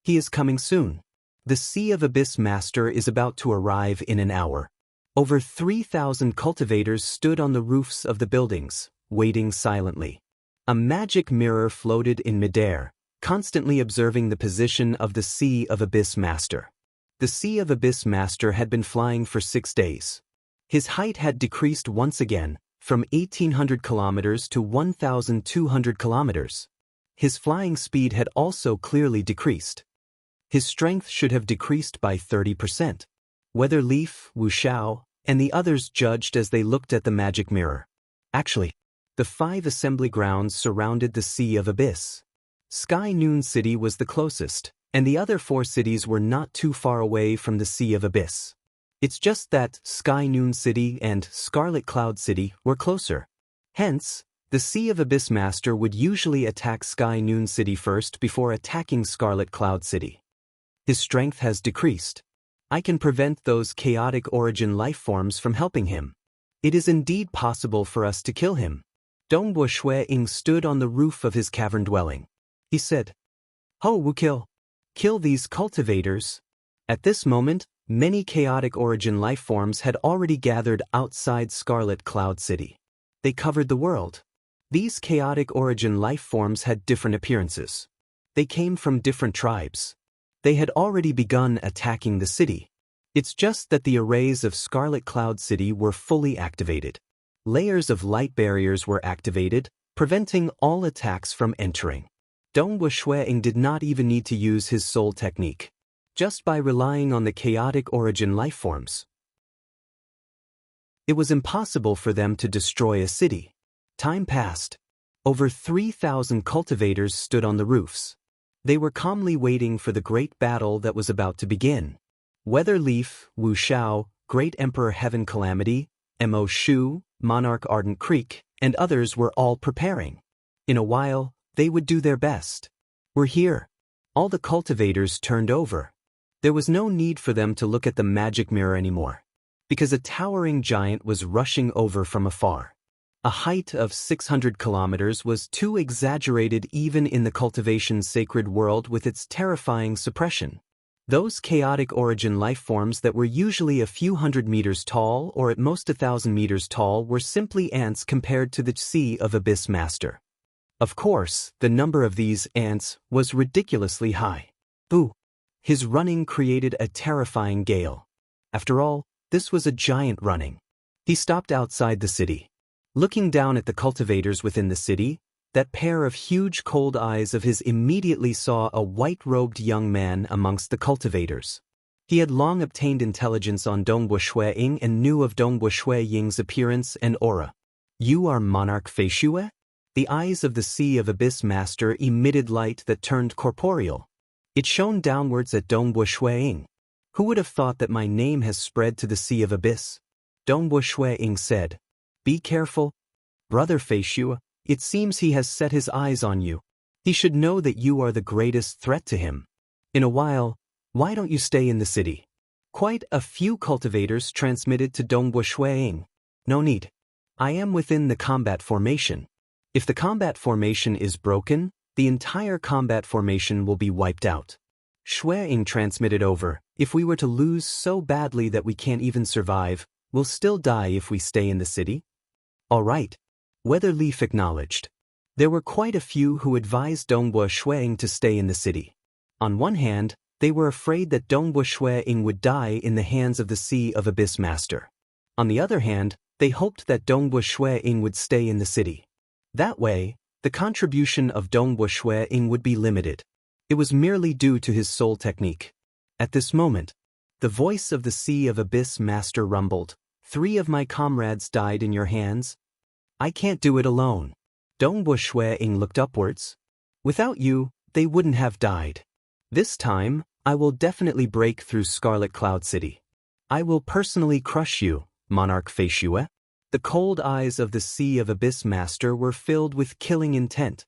S1: He is coming soon. The Sea of Abyss Master is about to arrive in an hour. Over 3,000 cultivators stood on the roofs of the buildings, waiting silently. A magic mirror floated in midair, constantly observing the position of the Sea of Abyss Master. The Sea of Abyss Master had been flying for 6 days. His height had decreased once again, from 1,800 kilometers to 1,200 kilometers. His flying speed had also clearly decreased. His strength should have decreased by 30%. Weather Leaf, Wu Xiao, and the others judged as they looked at the magic mirror. Actually, the 5 assembly grounds surrounded the Sea of Abyss. Sky Noon City was the closest, and the other 4 cities were not too far away from the Sea of Abyss. It's just that Sky Noon City and Scarlet Cloud City were closer. Hence, the Sea of Abyss Master would usually attack Sky Noon City first before attacking Scarlet Cloud City. His strength has decreased. I can prevent those chaotic origin life forms from helping him. It is indeed possible for us to kill him. Dongwu Shui-ing stood on the roof of his cavern dwelling. He said, "Ho Wu kill these cultivators." At this moment, many chaotic origin life forms had already gathered outside Scarlet Cloud City. They covered the world. These chaotic origin life forms had different appearances. They came from different tribes. They had already begun attacking the city. It's just that the arrays of Scarlet Cloud City were fully activated. Layers of light barriers were activated, preventing all attacks from entering. Dongwu Shui-ing did not even need to use his soul technique. Just by relying on the chaotic origin life forms, it was impossible for them to destroy a city. Time passed. Over 3,000 cultivators stood on the roofs. They were calmly waiting for the great battle that was about to begin. Weather Leaf, Wu Xiao, Great Emperor Heaven Calamity, Mo Shu, Monarch Ardent Creek, and others were all preparing. In a while, they would do their best. We're here. All the cultivators turned over. There was no need for them to look at the magic mirror anymore, because a towering giant was rushing over from afar. A height of 600 kilometers was too exaggerated even in the cultivation's sacred world with its terrifying suppression. Those chaotic origin lifeforms that were usually a few hundred meters tall or at most 1,000 meters tall were simply ants compared to the Sea of Abyss Master. Of course, the number of these ants was ridiculously high. Boo! His running created a terrifying gale. After all, this was a giant running. He stopped outside the city. Looking down at the cultivators within the city, that pair of huge cold eyes of his immediately saw a white-robed young man amongst the cultivators. He had long obtained intelligence on Dongbu Shuiying and knew of Dongbu Shuiying's appearance and aura. You are Monarch Feishue? The eyes of the Sea of Abyss Master emitted light that turned corporeal. It shone downwards at Dongbu Shuiying. Who would have thought that my name has spread to the Sea of Abyss? Dongbu Shuiying said. Be careful, Brother Feishue. It seems he has set his eyes on you. He should know that you are the greatest threat to him. In a while, why don't you stay in the city? Quite a few cultivators transmitted to Dongbu Shuiying. No need. I am within the combat formation. If the combat formation is broken, the entire combat formation will be wiped out. Shuiying transmitted over. If we were to lose so badly that we can't even survive, we'll still die if we stay in the city? All right. Weatherleaf acknowledged. There were quite a few who advised Dongbu Shuiying to stay in the city. On one hand, they were afraid that Dongbu Shuiying would die in the hands of the Sea of Abyss Master. On the other hand, they hoped that Dongbu Shuiying would stay in the city. That way, the contribution of Dongbu Shuiying would be limited. It was merely due to his soul technique. At this moment, the voice of the Sea of Abyss Master rumbled. 3 of my comrades died in your hands. I can't do it alone. Dongbu Shuiying looked upwards. Without you, they wouldn't have died. This time, I will definitely break through Scarlet Cloud City. I will personally crush you, Monarch Feishue. The cold eyes of the Sea of Abyss Master were filled with killing intent.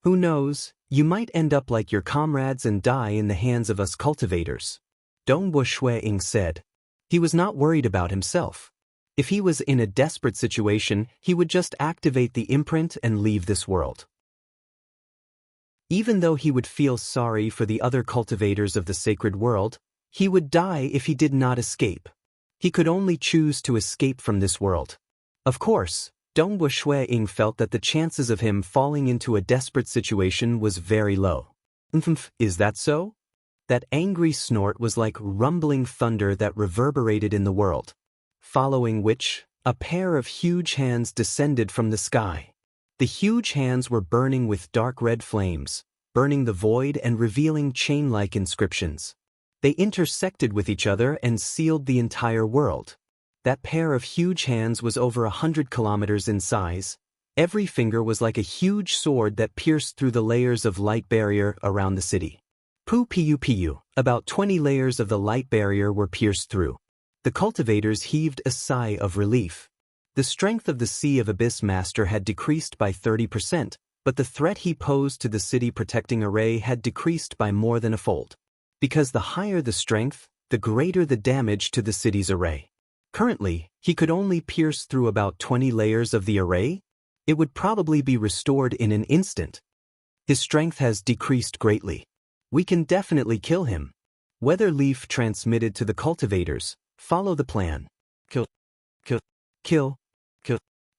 S1: Who knows, you might end up like your comrades and die in the hands of us cultivators. Dongbu Shuiying said. He was not worried about himself. If he was in a desperate situation, he would just activate the imprint and leave this world. Even though he would feel sorry for the other cultivators of the sacred world, he would die if he did not escape. He could only choose to escape from this world. Of course, Dongbu Shuiying felt that the chances of him falling into a desperate situation was very low. Is that so? That angry snort was like rumbling thunder that reverberated in the world. Following which, a pair of huge hands descended from the sky. The huge hands were burning with dark red flames, burning the void and revealing chain-like inscriptions. They intersected with each other and sealed the entire world. That pair of huge hands was over 100 kilometers in size. Every finger was like a huge sword that pierced through the layers of light barrier around the city. Pu, about 20 layers of the light barrier were pierced through. The cultivators heaved a sigh of relief. The strength of the Sea of Abyss Master had decreased by 30%, but the threat he posed to the city protecting array had decreased by more than a fold. Because the higher the strength, the greater the damage to the city's array. Currently, he could only pierce through about 20 layers of the array. It would probably be restored in an instant. His strength has decreased greatly. We can definitely kill him. Weatherleaf transmitted to the cultivators. Follow the plan. Kill.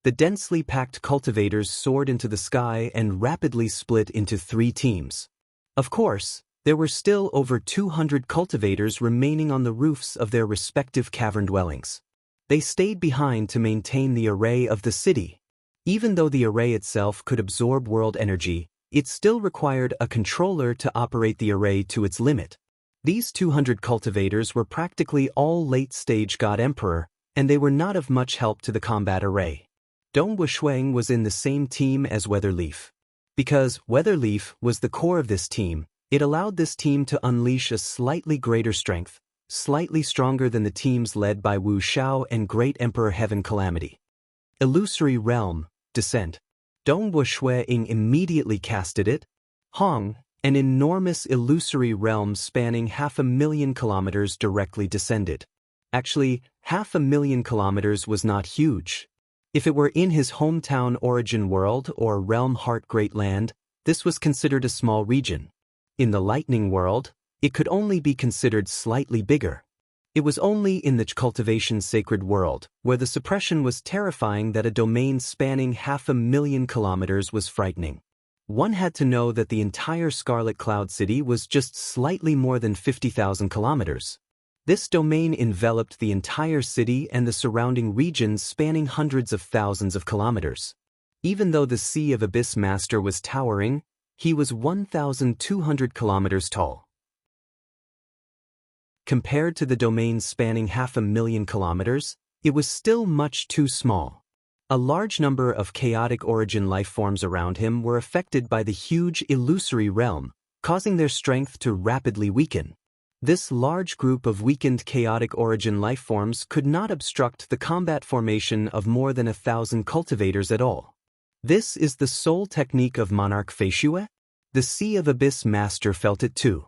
S1: The densely packed cultivators soared into the sky and rapidly split into 3 teams. Of course, there were still over 200 cultivators remaining on the roofs of their respective cavern dwellings. They stayed behind to maintain the array of the city. Even though the array itself could absorb world energy, it still required a controller to operate the array to its limit. These 200 cultivators were practically all late-stage God Emperor, and they were not of much help to the combat array. Dongbu Shuiying was in the same team as Weatherleaf. Because Weatherleaf was the core of this team, it allowed this team to unleash a slightly greater strength, slightly stronger than the teams led by Wu Xiao and Great Emperor Heaven Calamity. Illusory Realm, Descent. Dongbu Shuiying immediately casted it. Hong, an enormous illusory realm spanning 500,000 kilometers directly descended. Actually, 500,000 kilometers was not huge. If it were in his hometown origin world or realm Heart Great Land, this was considered a small region. In the Lightning world, it could only be considered slightly bigger. It was only in the cultivation sacred world, where the suppression was terrifying, that a domain spanning 500,000 kilometers was frightening. One had to know that the entire Scarlet Cloud City was just slightly more than 50,000 kilometers. This domain enveloped the entire city and the surrounding regions spanning hundreds of thousands of kilometers. Even though the Sea of Abyss Master was towering, he was 1,200 kilometers tall. Compared to the domain spanning 500,000 kilometers, it was still much too small. A large number of chaotic origin life forms around him were affected by the huge illusory realm, causing their strength to rapidly weaken. This large group of weakened chaotic origin life forms could not obstruct the combat formation of more than 1,000 cultivators at all. This is the sole technique of Monarch Feishue? The Sea of Abyss Master felt it too.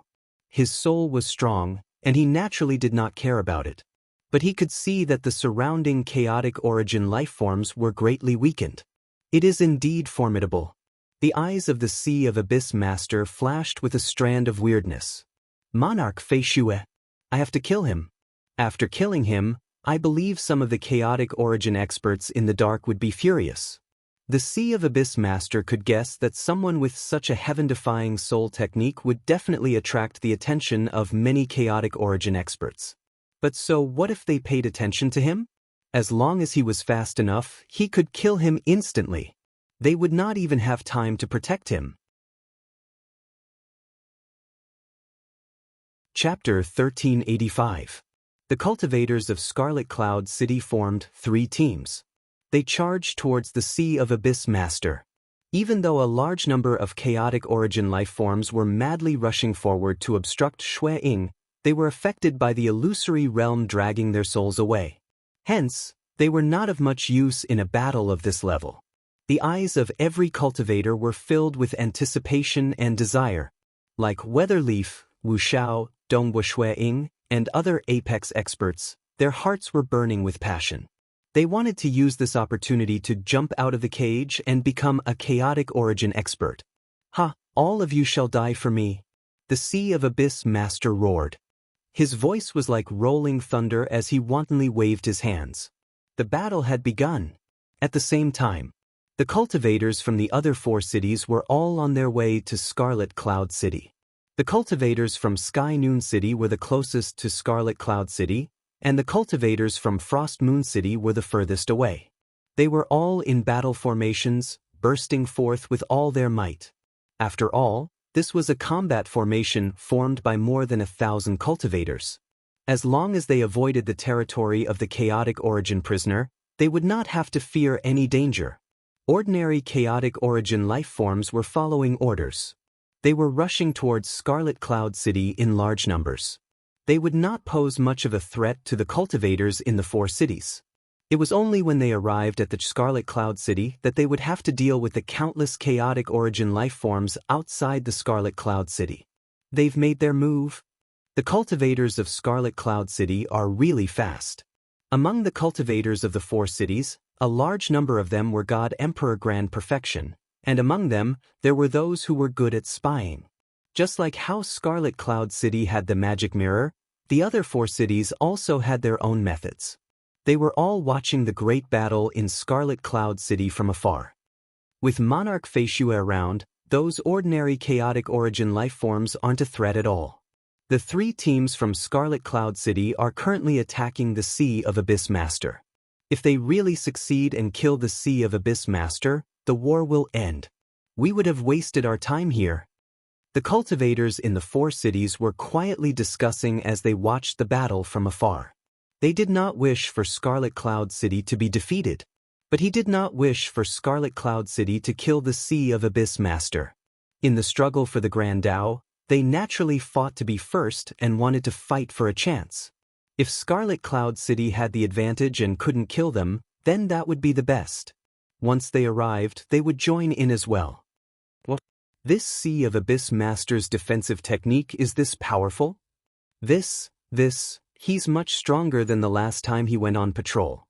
S1: His soul was strong, and he naturally did not care about it. But he could see that the surrounding chaotic origin life forms were greatly weakened. It is indeed formidable. The eyes of the Sea of Abyss Master flashed with a strand of weirdness. Monarch Feishue. I have to kill him. After killing him, I believe some of the chaotic origin experts in the dark would be furious. The Sea of Abyss Master could guess that someone with such a heaven-defying soul technique would definitely attract the attention of many chaotic origin experts. But so what if they paid attention to him? As long as he was fast enough, he could kill him instantly. They would not even have time to protect him. Chapter 1385. The cultivators of Scarlet Cloud City formed 3 teams. They charged towards the Sea of Abyss Master. Even though a large number of chaotic origin life forms were madly rushing forward to obstruct Ying, they were affected by the illusory realm dragging their souls away. Hence, they were not of much use in a battle of this level. The eyes of every cultivator were filled with anticipation and desire. Like Weatherleaf, Wu Xiao, Ying, and other apex experts, their hearts were burning with passion. They wanted to use this opportunity to jump out of the cage and become a chaotic origin expert. Ha! All of you shall die for me. The Sea of Abyss Master roared. His voice was like rolling thunder as he wantonly waved his hands. The battle had begun. At the same time, the cultivators from the other 4 cities were all on their way to Scarlet Cloud City. The cultivators from Sky Noon City were the closest to Scarlet Cloud City, and the cultivators from Frost Moon City were the furthest away. They were all in battle formations, bursting forth with all their might. After all, this was a combat formation formed by more than 1,000 cultivators. As long as they avoided the territory of the chaotic origin prisoner, they would not have to fear any danger. Ordinary chaotic origin life forms were following orders. They were rushing towards Scarlet Cloud City in large numbers. They would not pose much of a threat to the cultivators in the 4 cities. It was only when they arrived at the Scarlet Cloud City that they would have to deal with the countless chaotic origin life forms outside the Scarlet Cloud City. They've made their move. The cultivators of Scarlet Cloud City are really fast. Among the cultivators of the 4 cities, a large number of them were God Emperor Grand Perfection, and among them, there were those who were good at spying. Just like how Scarlet Cloud City had the magic mirror, the other 4 cities also had their own methods. They were all watching the great battle in Scarlet Cloud City from afar. With Monarch Feishue around, those ordinary chaotic origin life forms aren't a threat at all. The 3 teams from Scarlet Cloud City are currently attacking the Sea of Abyss Master. If they really succeed and kill the Sea of Abyss Master, the war will end. We would have wasted our time here. The cultivators in the 4 cities were quietly discussing as they watched the battle from afar. They did not wish for Scarlet Cloud City to be defeated, but he did not wish for Scarlet Cloud City to kill the Sea of Abyss Master. In the struggle for the Grand Dao, they naturally fought to be first and wanted to fight for a chance. If Scarlet Cloud City had the advantage and couldn't kill them, then that would be the best. Once they arrived, they would join in as well. What? This Sea of Abyss Master's defensive technique is this powerful? He's much stronger than the last time he went on patrol.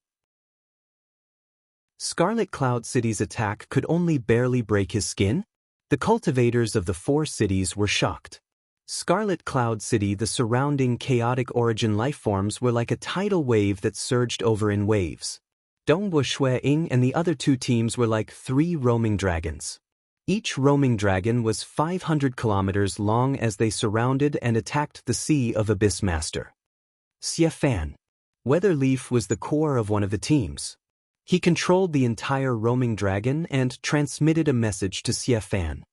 S1: Scarlet Cloud City's attack could only barely break his skin? The cultivators of the 4 cities were shocked. Scarlet Cloud City, the surrounding chaotic origin lifeforms were like a tidal wave that surged over in waves. Dongbo Shui Ying and the other 2 teams were like 3 roaming dragons. Each roaming dragon was 500 kilometers long as they surrounded and attacked the Sea of Abyss Master. Xie Fan. Weatherleaf was the core of one of the teams. He controlled the entire roaming dragon and transmitted a message to Xie Fan.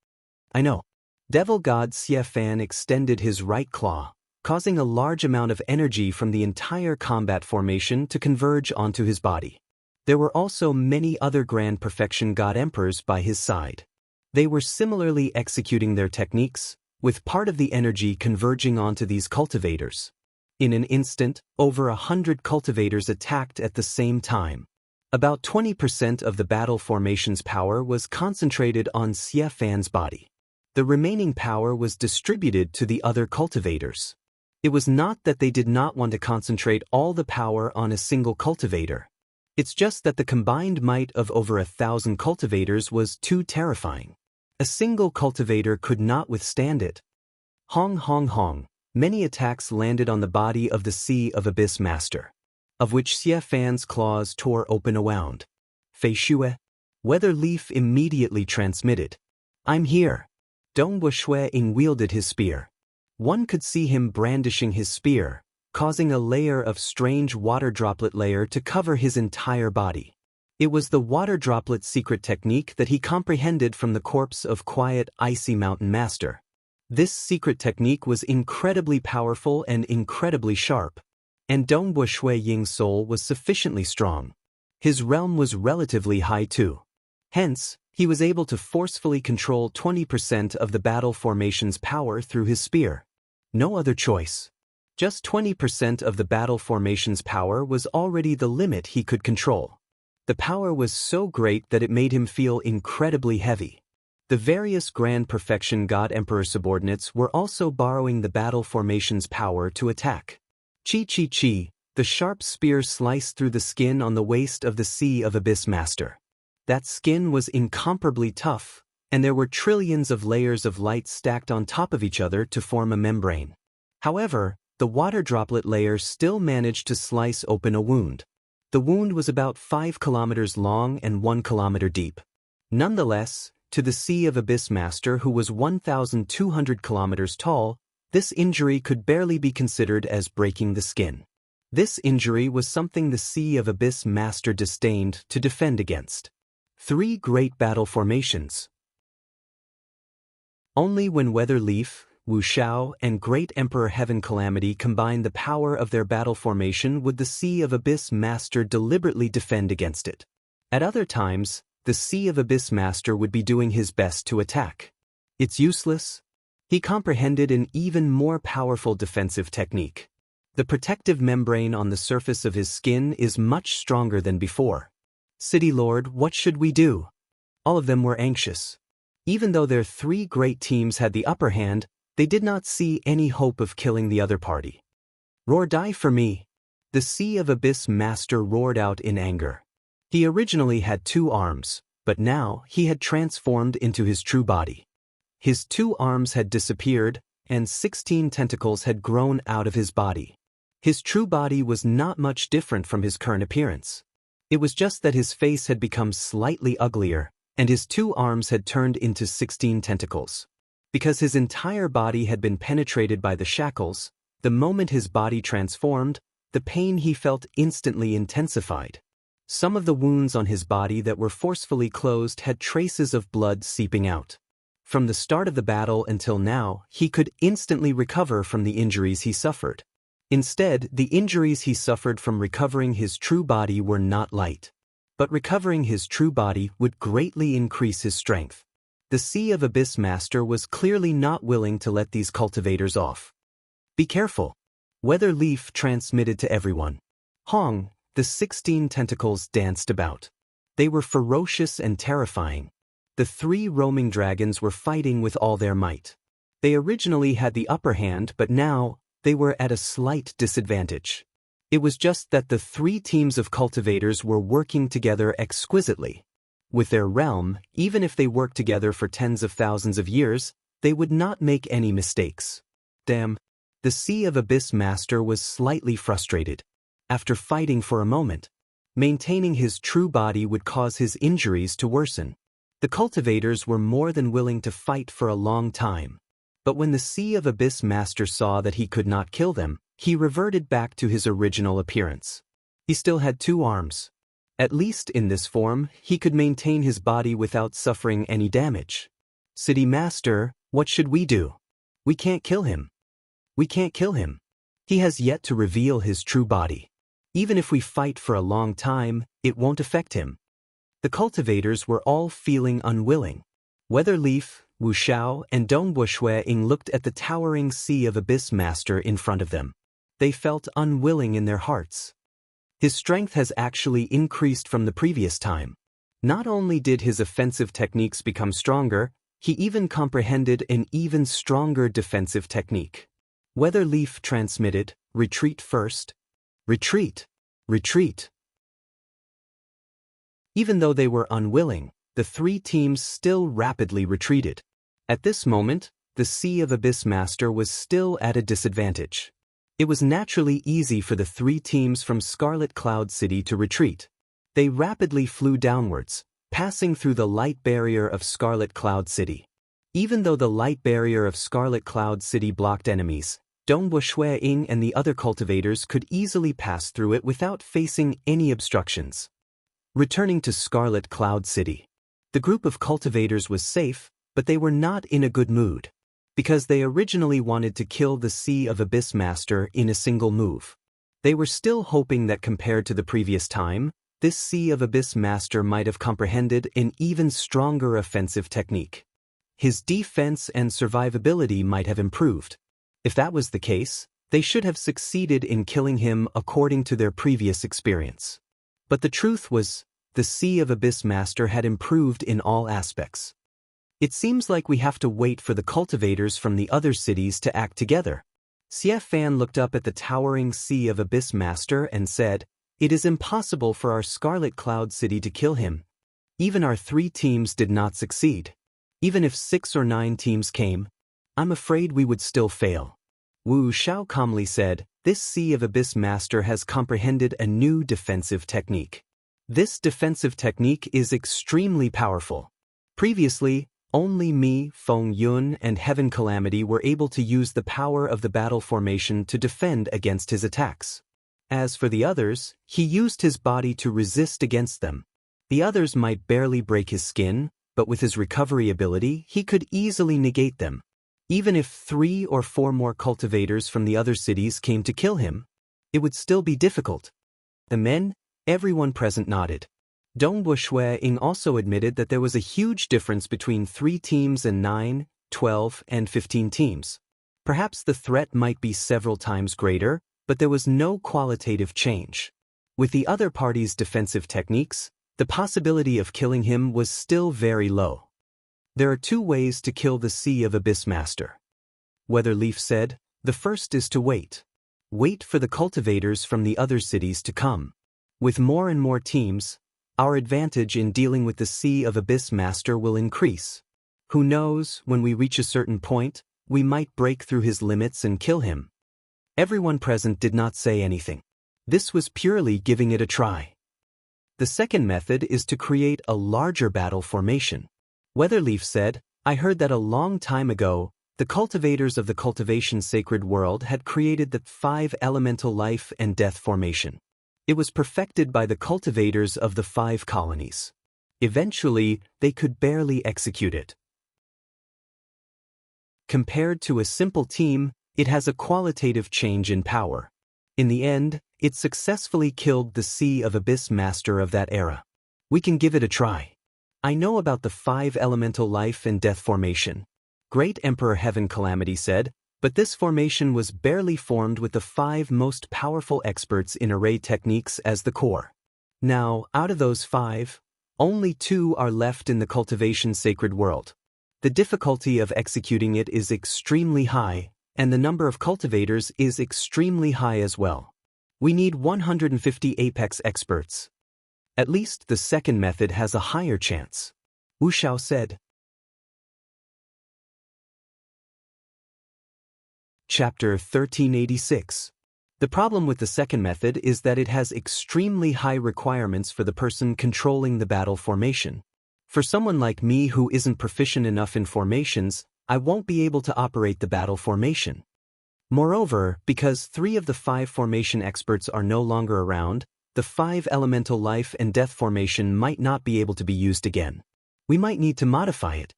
S1: I know. Devil God Xie Fan extended his right claw, causing a large amount of energy from the entire combat formation to converge onto his body. There were also many other Grand Perfection God Emperors by his side. They were similarly executing their techniques, with part of the energy converging onto these cultivators. In an instant, over 100 cultivators attacked at the same time. About 20% of the battle formation's power was concentrated on Xie Fan's body. The remaining power was distributed to the other cultivators. It was not that they did not want to concentrate all the power on a single cultivator. It's just that the combined might of over 1,000 cultivators was too terrifying. A single cultivator could not withstand it. Hong hong hong, many attacks landed on the body of the Sea of Abyss Master, of which Xie Fan's claws tore open a wound. Fei Shue. Weatherleaf immediately transmitted. I'm here. Dongbo Shui Ying wielded his spear. One could see him brandishing his spear, causing a layer of strange water droplet layer to cover his entire body. It was the water droplet secret technique that he comprehended from the corpse of quiet, icy mountain master. This secret technique was incredibly powerful and incredibly sharp. And Dongbo Shui Ying's soul was sufficiently strong. His realm was relatively high too. Hence, he was able to forcefully control 20% of the battle formation's power through his spear. No other choice. Just 20% of the battle formation's power was already the limit he could control. The power was so great that it made him feel incredibly heavy. The various Grand Perfection God Emperor subordinates were also borrowing the battle formation's power to attack. Chi chi chi, the sharp spear sliced through the skin on the waist of the Sea of Abyss Master. That skin was incomparably tough, and there were trillions of layers of light stacked on top of each other to form a membrane. However, the water droplet layer still managed to slice open a wound. The wound was about 5 kilometers long and 1 kilometer deep. Nonetheless, to the Sea of Abyss Master, who was 1,200 kilometers tall, this injury could barely be considered as breaking the skin. This injury was something the Sea of Abyss Master disdained to defend against. 3 great battle formations. Only when Weatherleaf, Wu Shao, and Great Emperor Heaven Calamity combined the power of their battle formation would the Sea of Abyss Master deliberately defend against it. At other times, the Sea of Abyss Master would be doing his best to attack. It's useless. He comprehended an even more powerful defensive technique. The protective membrane on the surface of his skin is much stronger than before. City Lord, what should we do? All of them were anxious. Even though their 3 great teams had the upper hand, they did not see any hope of killing the other party. Roar, die for me! The Sea of Abyss Master roared out in anger. He originally had 2 arms, but now he had transformed into his true body. His 2 arms had disappeared, and 16 tentacles had grown out of his body. His true body was not much different from his current appearance. It was just that his face had become slightly uglier, and his 2 arms had turned into 16 tentacles. Because his entire body had been penetrated by the shackles, the moment his body transformed, the pain he felt instantly intensified. Some of the wounds on his body that were forcefully closed had traces of blood seeping out. From the start of the battle until now, he could instantly recover from the injuries he suffered. Instead, the injuries he suffered from recovering his true body were not light. But recovering his true body would greatly increase his strength. The Sea of Abyss Master was clearly not willing to let these cultivators off. Be careful. Weatherleaf transmitted to everyone. Hong, the 16 tentacles danced about. They were ferocious and terrifying. The 3 roaming dragons were fighting with all their might. They originally had the upper hand, but now, they were at a slight disadvantage. It was just that the three teams of cultivators were working together exquisitely. With their realm, even if they worked together for tens of thousands of years, they would not make any mistakes. Damn. The Sea of Abyss Master was slightly frustrated. After fighting for a moment, maintaining his true body would cause his injuries to worsen. The cultivators were more than willing to fight for a long time. But when the Sea of Abyss Master saw that he could not kill them, he reverted back to his original appearance. He still had 2 arms. At least in this form, he could maintain his body without suffering any damage. City Master, what should we do? We can't kill him. We can't kill him. He has yet to reveal his true body. Even if we fight for a long time, it won't affect him. The cultivators were all feeling unwilling. Weatherleaf, Wu Xiao, and Ying looked at the towering Sea of Abyss Master in front of them. They felt unwilling in their hearts. His strength has actually increased from the previous time. Not only did his offensive techniques become stronger, he even comprehended an even stronger defensive technique. Weatherleaf transmitted, "Retreat first. Retreat. Retreat." Even though they were unwilling, the 3 teams still rapidly retreated. At this moment, the Sea of Abyss Master was still at a disadvantage. It was naturally easy for the 3 teams from Scarlet Cloud City to retreat. They rapidly flew downwards, passing through the light barrier of Scarlet Cloud City. Even though the light barrier of Scarlet Cloud City blocked enemies, Ying and the other cultivators could easily pass through it without facing any obstructions. Returning to Scarlet Cloud City, the group of cultivators was safe, but they were not in a good mood, because they originally wanted to kill the Sea of Abyss Master in a single move. They were still hoping that compared to the previous time, this Sea of Abyss Master might have comprehended an even stronger offensive technique. His defense and survivability might have improved. If that was the case, they should have succeeded in killing him according to their previous experience. But the truth was, the Sea of Abyss Master had improved in all aspects. It seems like we have to wait for the cultivators from the other cities to act together. Xie Fan looked up at the towering Sea of Abyss Master and said, "It is impossible for our Scarlet Cloud City to kill him. Even our 3 teams did not succeed. Even if 6 or 9 teams came, I'm afraid we would still fail." Wu Xiao calmly said, "This Sea of Abyss Master has comprehended a new defensive technique. This defensive technique is extremely powerful. Previously, only me, Feng Yun, and Heaven Calamity were able to use the power of the battle formation to defend against his attacks. As for the others, he used his body to resist against them. The others might barely break his skin, but with his recovery ability, he could easily negate them. Even if 3 or 4 more cultivators from the other cities came to kill him, it would still be difficult." The men, everyone present nodded. Ying also admitted that there was a huge difference between 3 teams and 9, 12, and 15 teams. Perhaps the threat might be several times greater, but there was no qualitative change. With the other party's defensive techniques, the possibility of killing him was still very low. "There are 2 ways to kill the Sea of Abyss Master," Weatherleaf said. "The first is to wait. Wait for the cultivators from the other cities to come. With more and more teams, our advantage in dealing with the Sea of Abyss Master will increase. Who knows, when we reach a certain point, we might break through his limits and kill him." Everyone present did not say anything. This was purely giving it a try. The second method is to create a larger battle formation. Weatherleaf said, "I heard that a long time ago, the cultivators of the cultivation sacred world had created the 5 elemental life and death formation. It was perfected by the cultivators of the 5 colonies. Eventually, they could barely execute it. Compared to a simple team, it has a qualitative change in power. In the end, it successfully killed the Sea of Abyss Master of that era. We can give it a try. I know about the 5 elemental life and death formation," Great Emperor Heaven Calamity said, "but this formation was barely formed with the 5 most powerful experts in array techniques as the core. Now, out of those 5, only 2 are left in the cultivation sacred world. The difficulty of executing it is extremely high, and the number of cultivators is extremely high as well. We need 150 Apex experts. At least the second method has a higher chance, Wu Xiao said. Chapter 1386. The problem with the second method is that it has extremely high requirements for the person controlling the battle formation. For someone like me who isn't proficient enough in formations, I won't be able to operate the battle formation. Moreover, because 3 of the 5 formation experts are no longer around, the 5 elemental life and death formation might not be able to be used again. We might need to modify it.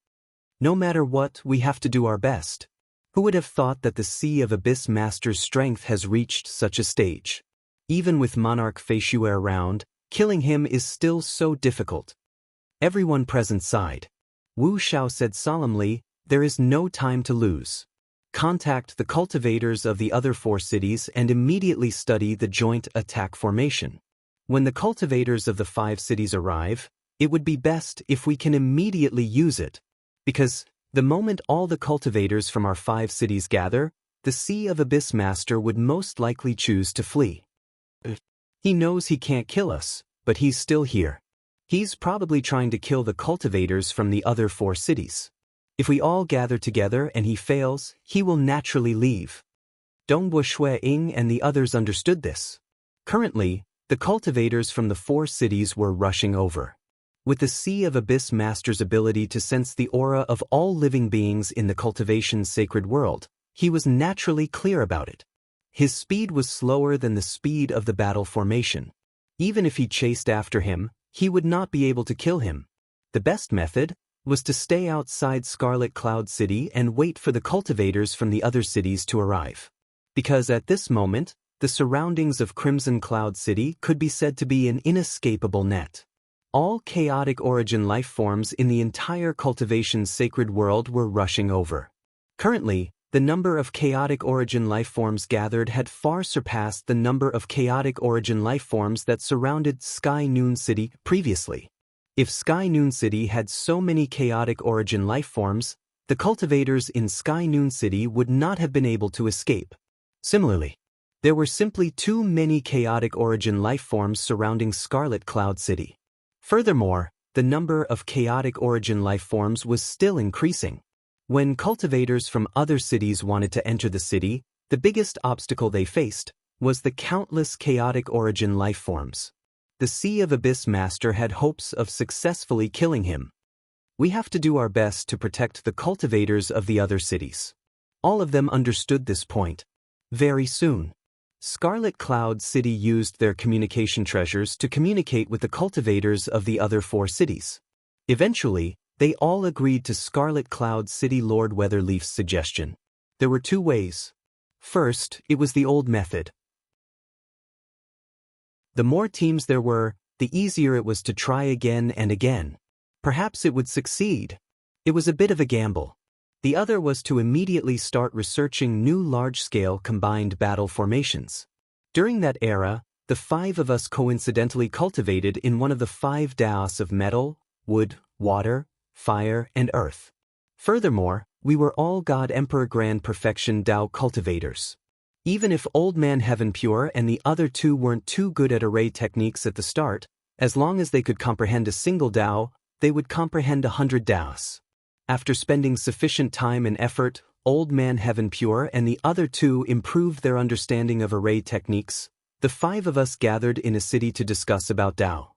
S1: No matter what, we have to do our best. Who would have thought that the Sea of Abyss Master's strength has reached such a stage? Even with Monarch Feishue around, killing him is still so difficult. Everyone present sighed. Wu Xiao said solemnly, "There is no time to lose. Contact the cultivators of the other 4 cities and immediately study the joint attack formation. When the cultivators of the 5 cities arrive, it would be best if we can immediately use it, because the moment all the cultivators from our 5 cities gather, the Sea of Abyss Master would most likely choose to flee. He knows he can't kill us, but he's still here. He's probably trying to kill the cultivators from the other 4 cities. If we all gather together and he fails, he will naturally leave." Dongbushui Ying and the others understood this. Currently, the cultivators from the 4 cities were rushing over. With the Sea of Abyss Master's ability to sense the aura of all living beings in the cultivation's sacred world, he was naturally clear about it. His speed was slower than the speed of the battle formation. Even if he chased after him, he would not be able to kill him. The best method was to stay outside Scarlet Cloud City and wait for the cultivators from the other cities to arrive. Because at this moment, the surroundings of Crimson Cloud City could be said to be an inescapable net. All chaotic origin life forms in the entire cultivation's sacred world were rushing over. Currently, the number of chaotic origin life forms gathered had far surpassed the number of chaotic origin life forms that surrounded Sky Noon City previously. If Sky Noon City had so many chaotic origin life forms, the cultivators in Sky Noon City would not have been able to escape. Similarly, there were simply too many chaotic origin life forms surrounding Scarlet Cloud City. Furthermore, the number of chaotic origin life forms was still increasing. When cultivators from other cities wanted to enter the city, the biggest obstacle they faced was the countless chaotic origin life forms. The Sea of Abyss Master had hopes of successfully killing him. We have to do our best to protect the cultivators of the other cities. All of them understood this point. Very soon, Scarlet Cloud City used their communication treasures to communicate with the cultivators of the other 4 cities. Eventually, they all agreed to Scarlet Cloud City Lord Weatherleaf's suggestion. There were 2 ways. First, it was the old method. The more teams there were, the easier it was to try again and again. Perhaps it would succeed. It was a bit of a gamble. The other was to immediately start researching new large-scale combined battle formations. During that era, the 5 of us coincidentally cultivated in one of the 5 Daos of metal, wood, water, fire, and earth. Furthermore, we were all God Emperor Grand Perfection Dao cultivators. Even if Old Man Heaven Pure and the other 2 weren't too good at array techniques at the start, as long as they could comprehend a single Dao, they would comprehend 100 Daos. After spending sufficient time and effort, Old Man Heaven Pure and the other 2 improved their understanding of array techniques. The 5 of us gathered in a city to discuss about Dao.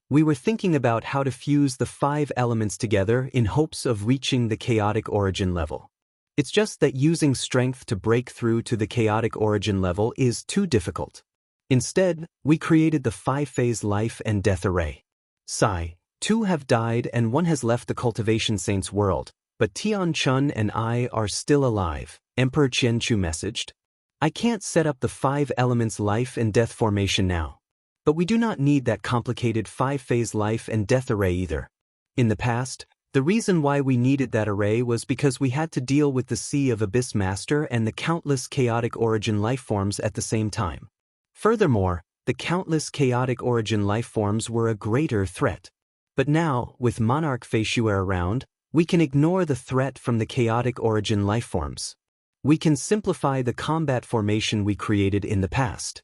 S1: We were thinking about how to fuse the 5 elements together in hopes of reaching the chaotic origin level. It's just that using strength to break through to the chaotic origin level is too difficult. Instead, we created the 5-phase life and death array. Sigh. 2 have died and 1 has left the Cultivation Saint's world, but Tian Chun and I are still alive, Emperor Qianchu messaged. I can't set up the 5 elements life and death formation now. But we do not need that complicated 5-phase life and death array either. In the past, the reason why we needed that array was because we had to deal with the Sea of Abyss Master and the countless chaotic origin life forms at the same time. Furthermore, the countless chaotic origin life forms were a greater threat. But now, with Monarch Feishue around, we can ignore the threat from the chaotic origin life forms. We can simplify the combat formation we created in the past.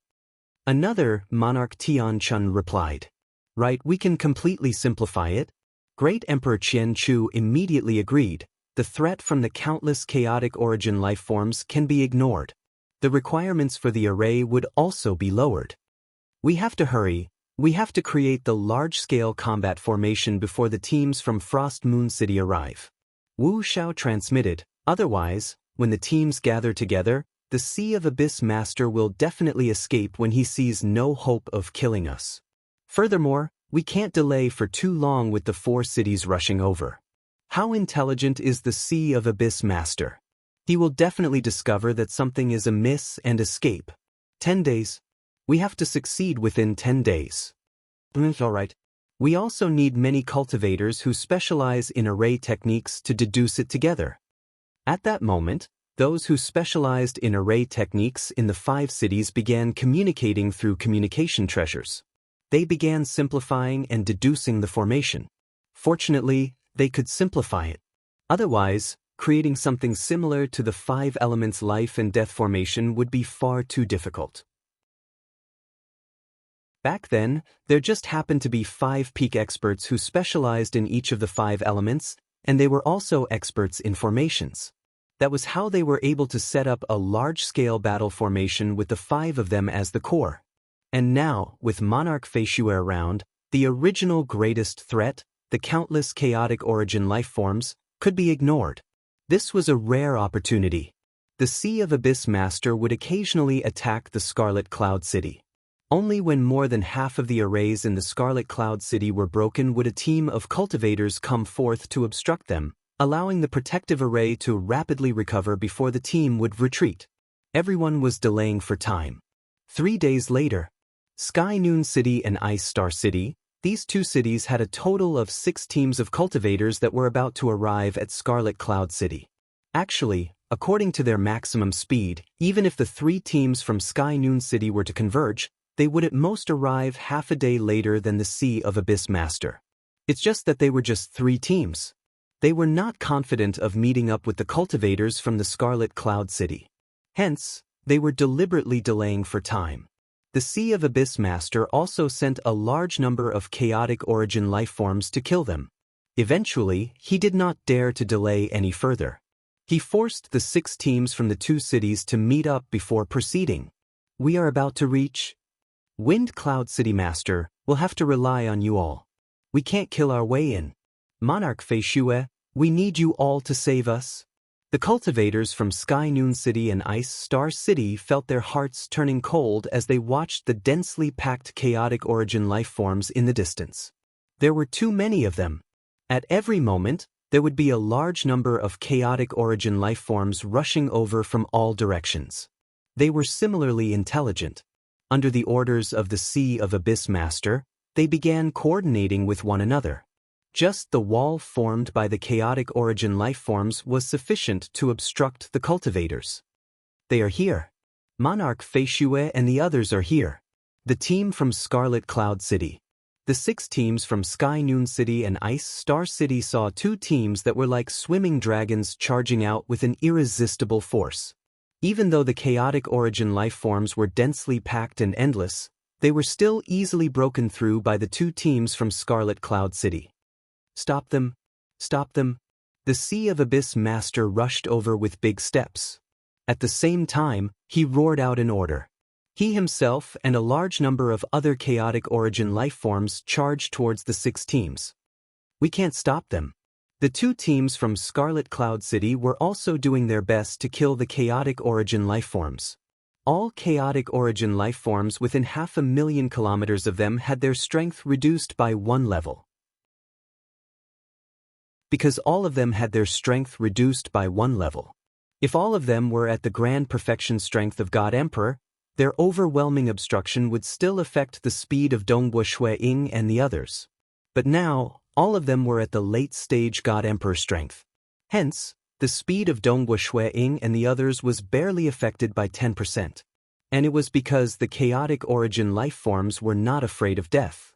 S1: Another, Monarch Tian Chun, replied. Right, we can completely simplify it. Great Emperor Qian Chu immediately agreed. The threat from the countless chaotic origin lifeforms can be ignored. The requirements for the array would also be lowered. We have to hurry. We have to create the large-scale combat formation before the teams from Frost Moon City arrive. Wu Xiao transmitted. Otherwise, when the teams gather together, the Sea of Abyss Master will definitely escape when he sees no hope of killing us. Furthermore, we can't delay for too long with the 4 cities rushing over. How intelligent is the Sea of Abyss Master? He will definitely discover that something is amiss and escape. 10 days. We have to succeed within 10 days. Alright. We also need many cultivators who specialize in array techniques to deduce it together. At that moment, those who specialized in array techniques in the 5 cities began communicating through communication treasures. They began simplifying and deducing the formation. Fortunately, they could simplify it. Otherwise, creating something similar to the 5 elements life and death formation would be far too difficult. Back then, there just happened to be 5 peak experts who specialized in each of the 5 elements, and they were also experts in formations. That was how they were able to set up a large-scale battle formation with the 5 of them as the core. And now, with Monarch Feishue around, the original greatest threat, the countless chaotic origin lifeforms, could be ignored. This was a rare opportunity. The Sea of Abyss Master would occasionally attack the Scarlet Cloud City. Only when more than half of the arrays in the Scarlet Cloud City were broken would a team of cultivators come forth to obstruct them, allowing the protective array to rapidly recover before the team would retreat. Everyone was delaying for time. 3 days later, Sky Noon City and Ice Star City, these 2 cities had a total of 6 teams of cultivators that were about to arrive at Scarlet Cloud City. Actually, according to their maximum speed, even if the 3 teams from Sky Noon City were to converge, they would at most arrive half a day later than the Sea of Abyss Master. It's just that they were just 3 teams. They were not confident of meeting up with the cultivators from the Scarlet Cloud City. Hence, they were deliberately delaying for time. The Sea of Abyss Master also sent a large number of chaotic origin lifeforms to kill them. Eventually, he did not dare to delay any further. He forced the 6 teams from the 2 cities to meet up before proceeding. We are about to reach Wind Cloud City Master. We'll have to rely on you all. We can't kill our way in. Monarch Feishue, we need you all to save us. The cultivators from Sky Noon City and Ice Star City felt their hearts turning cold as they watched the densely packed chaotic origin lifeforms in the distance. There were too many of them. At every moment, there would be a large number of chaotic origin lifeforms rushing over from all directions. They were similarly intelligent. Under the orders of the Sea of Abyss Master, they began coordinating with one another. Just the wall formed by the chaotic origin lifeforms was sufficient to obstruct the cultivators. They are here. Monarch Feishue and the others are here. The team from Scarlet Cloud City. The 6 teams from Sky Noon City and Ice Star City saw 2 teams that were like swimming dragons charging out with an irresistible force. Even though the chaotic origin lifeforms were densely packed and endless, they were still easily broken through by the 2 teams from Scarlet Cloud City. Stop them! Stop them! The Sea of Abyss Master rushed over with big steps. At the same time, he roared out an order. He himself and a large number of other chaotic origin lifeforms charged towards the 6 teams. We can't stop them. The 2 teams from Scarlet Cloud City were also doing their best to kill the chaotic origin lifeforms. All chaotic origin lifeforms within 500,000 kilometers of them had their strength reduced by 1 level. Because all of them had their strength reduced by 1 level. If all of them were at the grand perfection strength of God Emperor, their overwhelming obstruction would still affect the speed of Dongbo Shui Ying and the others. But now, all of them were at the late-stage God Emperor strength. Hence, the speed of Dongbo Shui Ying and the others was barely affected by 10%. And it was because the chaotic origin lifeforms were not afraid of death.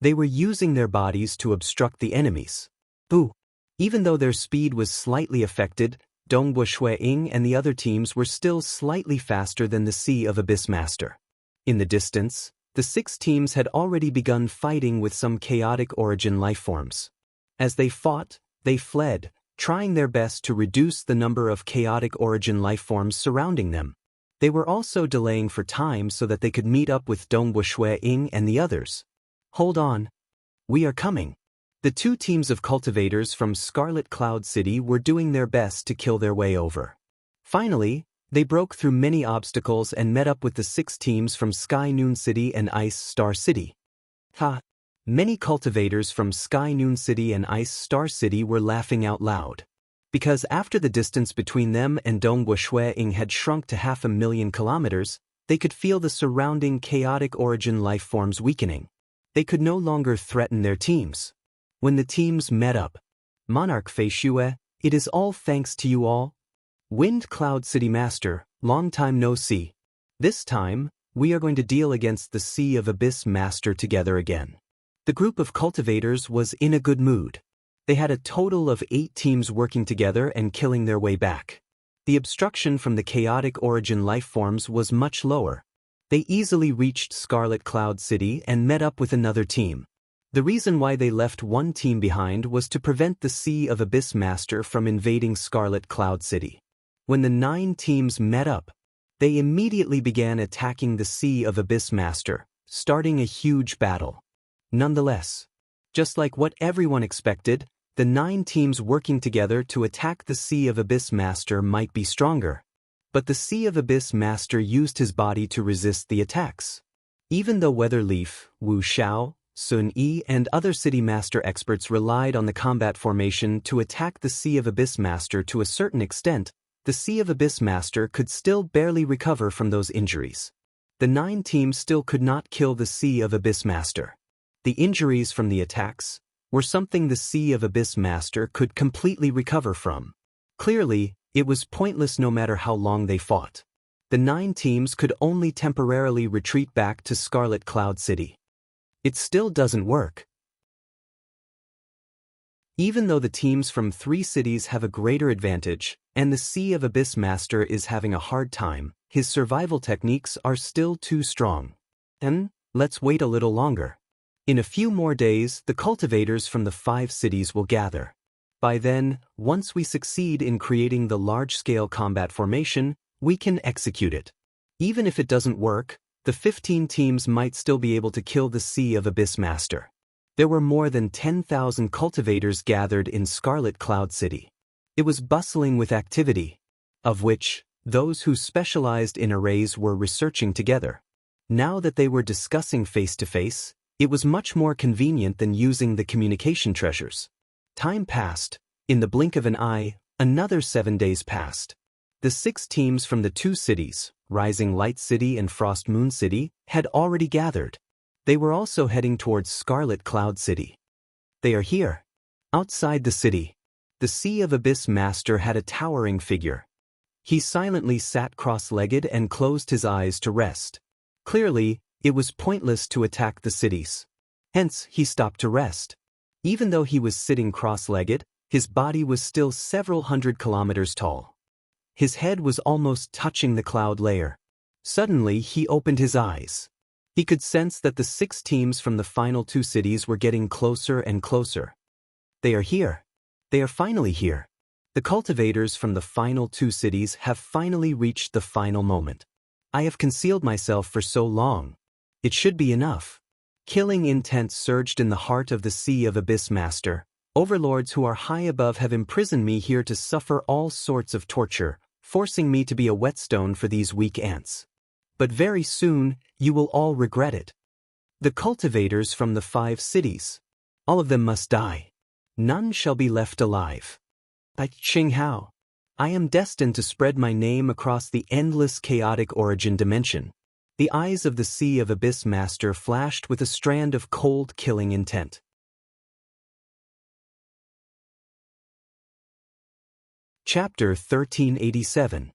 S1: They were using their bodies to obstruct the enemies. Boo! Even though their speed was slightly affected, Dongbo Shui Ying and the other teams were still slightly faster than the Sea of Abyss Master. In the distance, the 6 teams had already begun fighting with some chaotic origin lifeforms. As they fought, they fled, trying their best to reduce the number of chaotic origin lifeforms surrounding them. They were also delaying for time so that they could meet up with Dongbushui, Ying, and the others. Hold on. We are coming. The 2 teams of cultivators from Scarlet Cloud City were doing their best to kill their way over. Finally, they broke through many obstacles and met up with the 6 teams from Sky Noon City and Ice Star City. Many cultivators from Sky Noon City and Ice Star City were laughing out loud. Because after the distance between them and Dongbushui Ying had shrunk to 500,000 kilometers, they could feel the surrounding chaotic origin lifeforms weakening. They could no longer threaten their teams. When the teams met up, Monarch Feishue, it is all thanks to you all. Wind Cloud City Master, long time no see. This time, we are going to deal against the Sea of Abyss Master together again. The group of cultivators was in a good mood. They had a total of 8 teams working together and killing their way back. The obstruction from the chaotic origin lifeforms was much lower. They easily reached Scarlet Cloud City and met up with another team. The reason why they left one team behind was to prevent the Sea of Abyss Master from invading Scarlet Cloud City. When the 9 teams met up, they immediately began attacking the Sea of Abyss Master, starting a huge battle. Nonetheless, just like what everyone expected, the 9 teams working together to attack the Sea of Abyss Master might be stronger. But the Sea of Abyss Master used his body to resist the attacks. Even though Weatherleaf, Wu Xiao, Sun Yi, and other City Master experts relied on the combat formation to attack the Sea of Abyss Master to a certain extent, the Sea of Abyss Master could still barely recover from those injuries. The 9 teams still could not kill the Sea of Abyss Master. The injuries from the attacks were something the Sea of Abyss Master could completely recover from. Clearly, it was pointless no matter how long they fought. The 9 teams could only temporarily retreat back to Scarlet Cloud City. It still doesn't work. Even though the teams from 3 cities have a greater advantage, and the Sea of Abyss Master is having a hard time, his survival techniques are still too strong. Then, let's wait a little longer. In a few more days, the cultivators from the 5 cities will gather. By then, once we succeed in creating the large-scale combat formation, we can execute it. Even if it doesn't work, the 15 teams might still be able to kill the Sea of Abyss Master. There were more than 10,000 cultivators gathered in Scarlet Cloud City. It was bustling with activity, of which those who specialized in arrays were researching together. Now that they were discussing face-to-face, it was much more convenient than using the communication treasures. Time passed. In the blink of an eye, another 7 days passed. The 6 teams from the 2 cities, Rising Light City and Frost Moon City, had already gathered. They were also heading towards Scarlet Cloud City. They are here. Outside the city, the Sea of Abyss Master had a towering figure. He silently sat cross-legged and closed his eyes to rest. Clearly, it was pointless to attack the cities. Hence, he stopped to rest. Even though he was sitting cross-legged, his body was still several hundred kilometers tall. His head was almost touching the cloud layer. Suddenly, he opened his eyes. He could sense that the 6 teams from the final 2 cities were getting closer and closer. They are here. They are finally here. The cultivators from the final 2 cities have finally reached the final moment. I have concealed myself for so long. It should be enough. Killing intent surged in the heart of the Sea of Abyss Master. Overlords who are high above have imprisoned me here to suffer all sorts of torture, forcing me to be a whetstone for these weak ants. But very soon, you will all regret it. The cultivators from the 5 cities. All of them must die. None shall be left alive. By Qinghao, I am destined to spread my name across the endless chaotic origin dimension. The eyes of the Sea of Abyss Master flashed with a strand of cold killing intent. Chapter 1387.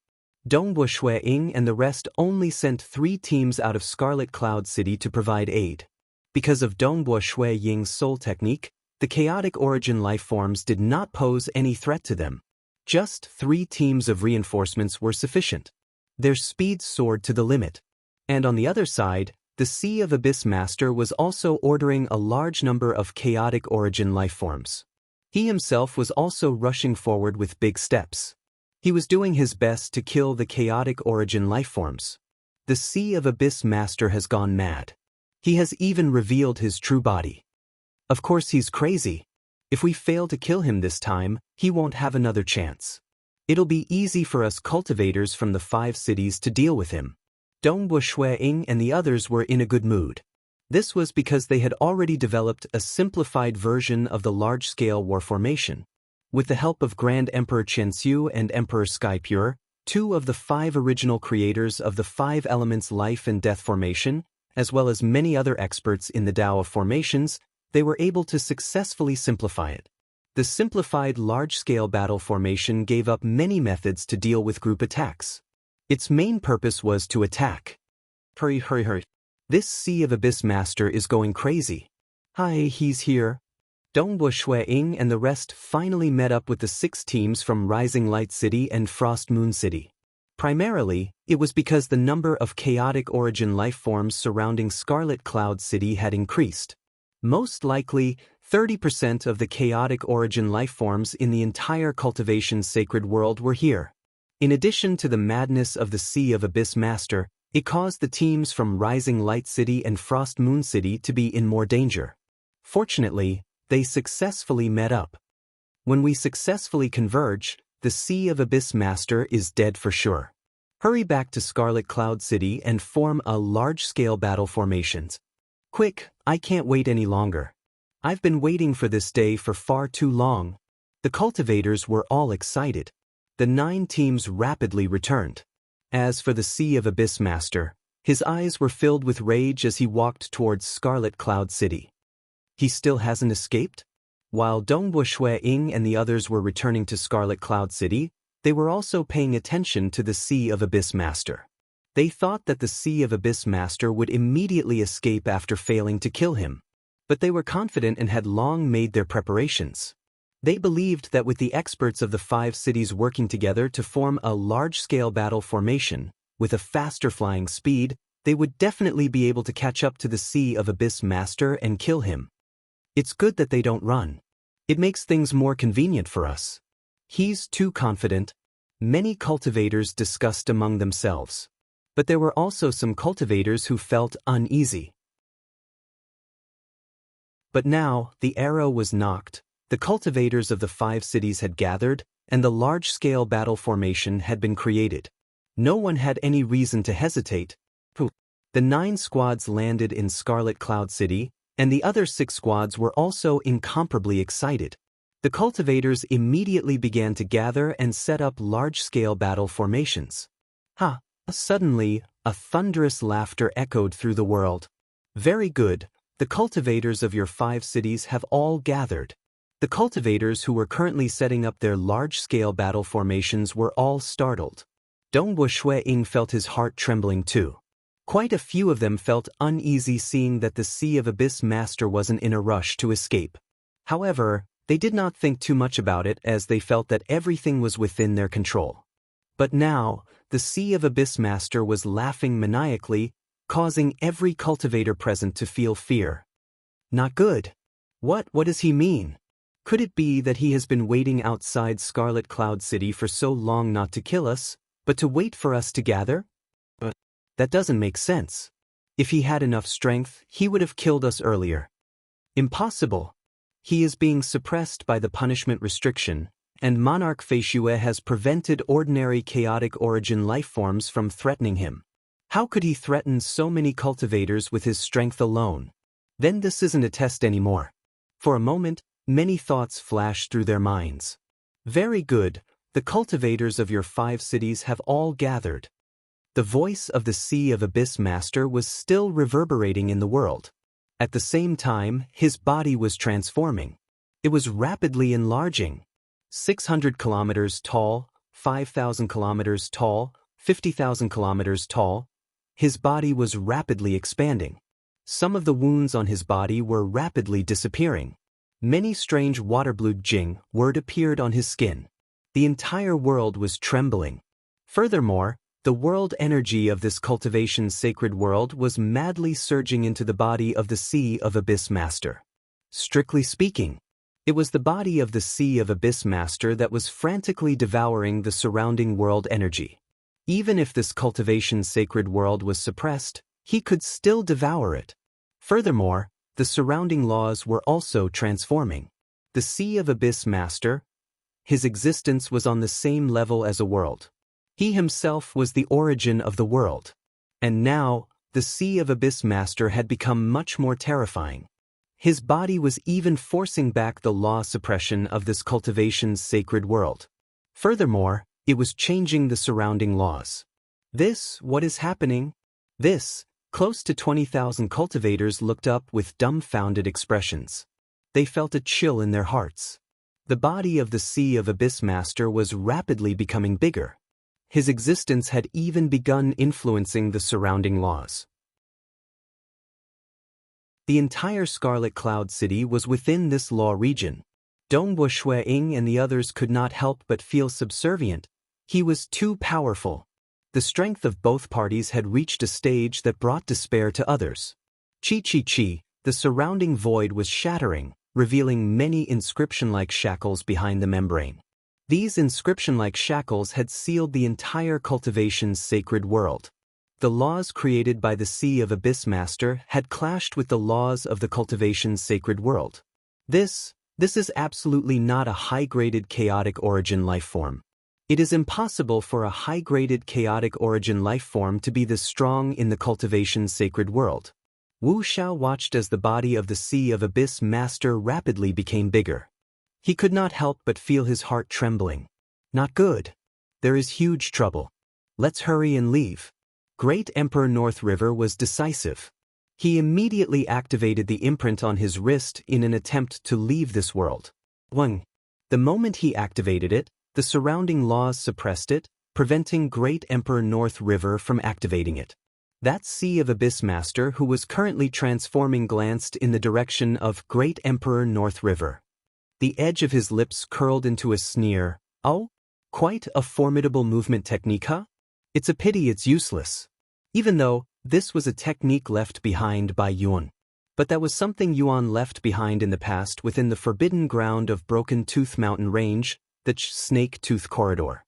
S1: Dongbushui Ying and the rest only sent 3 teams out of Scarlet Cloud City to provide aid. Because of Dongbushui Ying's soul technique, the chaotic origin lifeforms did not pose any threat to them. Just 3 teams of reinforcements were sufficient. Their speed soared to the limit. And on the other side, the Sea of Abyss Master was also ordering a large number of chaotic origin lifeforms. He himself was also rushing forward with big steps. He was doing his best to kill the chaotic origin lifeforms. The Sea of Abyss Master has gone mad. He has even revealed his true body. Of course he's crazy. If we fail to kill him this time, he won't have another chance. It'll be easy for us cultivators from the 5 cities to deal with him. Dongwu Shuiying and the others were in a good mood. This was because they had already developed a simplified version of the large-scale war formation. With the help of Grand Emperor Qianxiu and Emperor Skypure, 2 of the 5 original creators of the 5 elements life and death formation, as well as many other experts in the Tao of formations, they were able to successfully simplify it. The simplified large-scale battle formation gave up many methods to deal with group attacks. Its main purpose was to attack. Hurry. This Sea of Abyss Master is going crazy. Hi, he's here. Dongwu Shuiying and the rest finally met up with the 6 teams from Rising Light City and Frost Moon City. Primarily, it was because the number of chaotic origin lifeforms surrounding Scarlet Cloud City had increased. Most likely, 30% of the chaotic origin lifeforms in the entire cultivation sacred world were here. In addition to the madness of the Sea of Abyss Master, it caused the teams from Rising Light City and Frost Moon City to be in more danger. Fortunately, they successfully met up. When we successfully converge, the Sea of Abyss Master is dead for sure. Hurry back to Scarlet Cloud City and form a large-scale battle formations. Quick, I can't wait any longer. I've been waiting for this day for far too long. The cultivators were all excited. The 9 teams rapidly returned. As for the Sea of Abyss Master, his eyes were filled with rage as he walked towards Scarlet Cloud City. He still hasn't escaped? While Dongwu Shuiying and the others were returning to Scarlet Cloud City, they were also paying attention to the Sea of Abyss Master. They thought that the Sea of Abyss Master would immediately escape after failing to kill him. But they were confident and had long made their preparations. They believed that with the experts of the 5 cities working together to form a large-scale battle formation, with a faster flying speed, they would definitely be able to catch up to the Sea of Abyss Master and kill him. It's good that they don't run. It makes things more convenient for us. He's too confident. Many cultivators discussed among themselves. But there were also some cultivators who felt uneasy. But now, the arrow was knocked, the cultivators of the 5 cities had gathered, and the large-scale battle formation had been created. No one had any reason to hesitate. The 9 squads landed in Scarlet Cloud City, and the other 6 squads were also incomparably excited. The cultivators immediately began to gather and set up large-scale battle formations. Suddenly, a thunderous laughter echoed through the world. Very good, the cultivators of your 5 cities have all gathered. The cultivators who were currently setting up their large-scale battle formations were all startled. Dongwu Shuiying felt his heart trembling too. Quite a few of them felt uneasy seeing that the Sea of Abyss Master wasn't in a rush to escape. However, they did not think too much about it as they felt that everything was within their control. But now, the Sea of Abyss Master was laughing maniacally, causing every cultivator present to feel fear. Not good. What does he mean? Could it be that he has been waiting outside Scarlet Cloud City for so long not to kill us, but to wait for us to gather? But that doesn't make sense. If he had enough strength, he would have killed us earlier. Impossible. He is being suppressed by the punishment restriction, and Monarch Feishue has prevented ordinary chaotic origin lifeforms from threatening him. How could he threaten so many cultivators with his strength alone? Then this isn't a test anymore. For a moment, many thoughts flashed through their minds. Very good, the cultivators of your 5 cities have all gathered. The voice of the Sea of Abyss Master was still reverberating in the world. At the same time, his body was transforming. It was rapidly enlarging. 600 kilometers tall, 5,000 kilometers tall, 50,000 kilometers tall. His body was rapidly expanding. Some of the wounds on his body were rapidly disappearing. Many strange water-blue Jing word appeared on his skin. The entire world was trembling. Furthermore, The world energy of this cultivation's sacred world was madly surging into the body of the Sea of Abyss Master. Strictly speaking, it was the body of the Sea of Abyss Master that was frantically devouring the surrounding world energy. Even if this cultivation's sacred world was suppressed, he could still devour it. Furthermore, the surrounding laws were also transforming. The Sea of Abyss Master, his existence was on the same level as a world. He himself was the origin of the world. And now, the Sea of Abyss Master had become much more terrifying. His body was even forcing back the law suppression of this cultivation's sacred world. Furthermore, it was changing the surrounding laws. What is happening? Close to 20,000 cultivators looked up with dumbfounded expressions. They felt a chill in their hearts. The body of the Sea of Abyss Master was rapidly becoming bigger. His existence had even begun influencing the surrounding laws. The entire Scarlet Cloud City was within this law region. Ying and the others could not help but feel subservient. He was too powerful. The strength of both parties had reached a stage that brought despair to others. Chi, the surrounding void was shattering, revealing many inscription-like shackles behind the membrane. These inscription-like shackles had sealed the entire cultivation's sacred world. The laws created by the Sea of Abyss Master had clashed with the laws of the cultivation's sacred world. This is absolutely not a high-graded chaotic origin life form. It is impossible for a high-graded chaotic origin life form to be this strong in the cultivation's sacred world. Wu Xiao watched as the body of the Sea of Abyss Master rapidly became bigger. He could not help but feel his heart trembling. Not good. There is huge trouble. Let's hurry and leave. Great Emperor North River was decisive. He immediately activated the imprint on his wrist in an attempt to leave this world. The moment he activated it, the surrounding laws suppressed it, preventing Great Emperor North River from activating it. That Sea of Abyss Master who was currently transforming glanced in the direction of Great Emperor North River. The edge of his lips curled into a sneer. Oh? Quite a formidable movement technique, huh? It's a pity it's useless. Even though, this was a technique left behind by Yuan. But that was something Yuan left behind in the past within the forbidden ground of Broken Tooth Mountain Range, the Snake Tooth Corridor.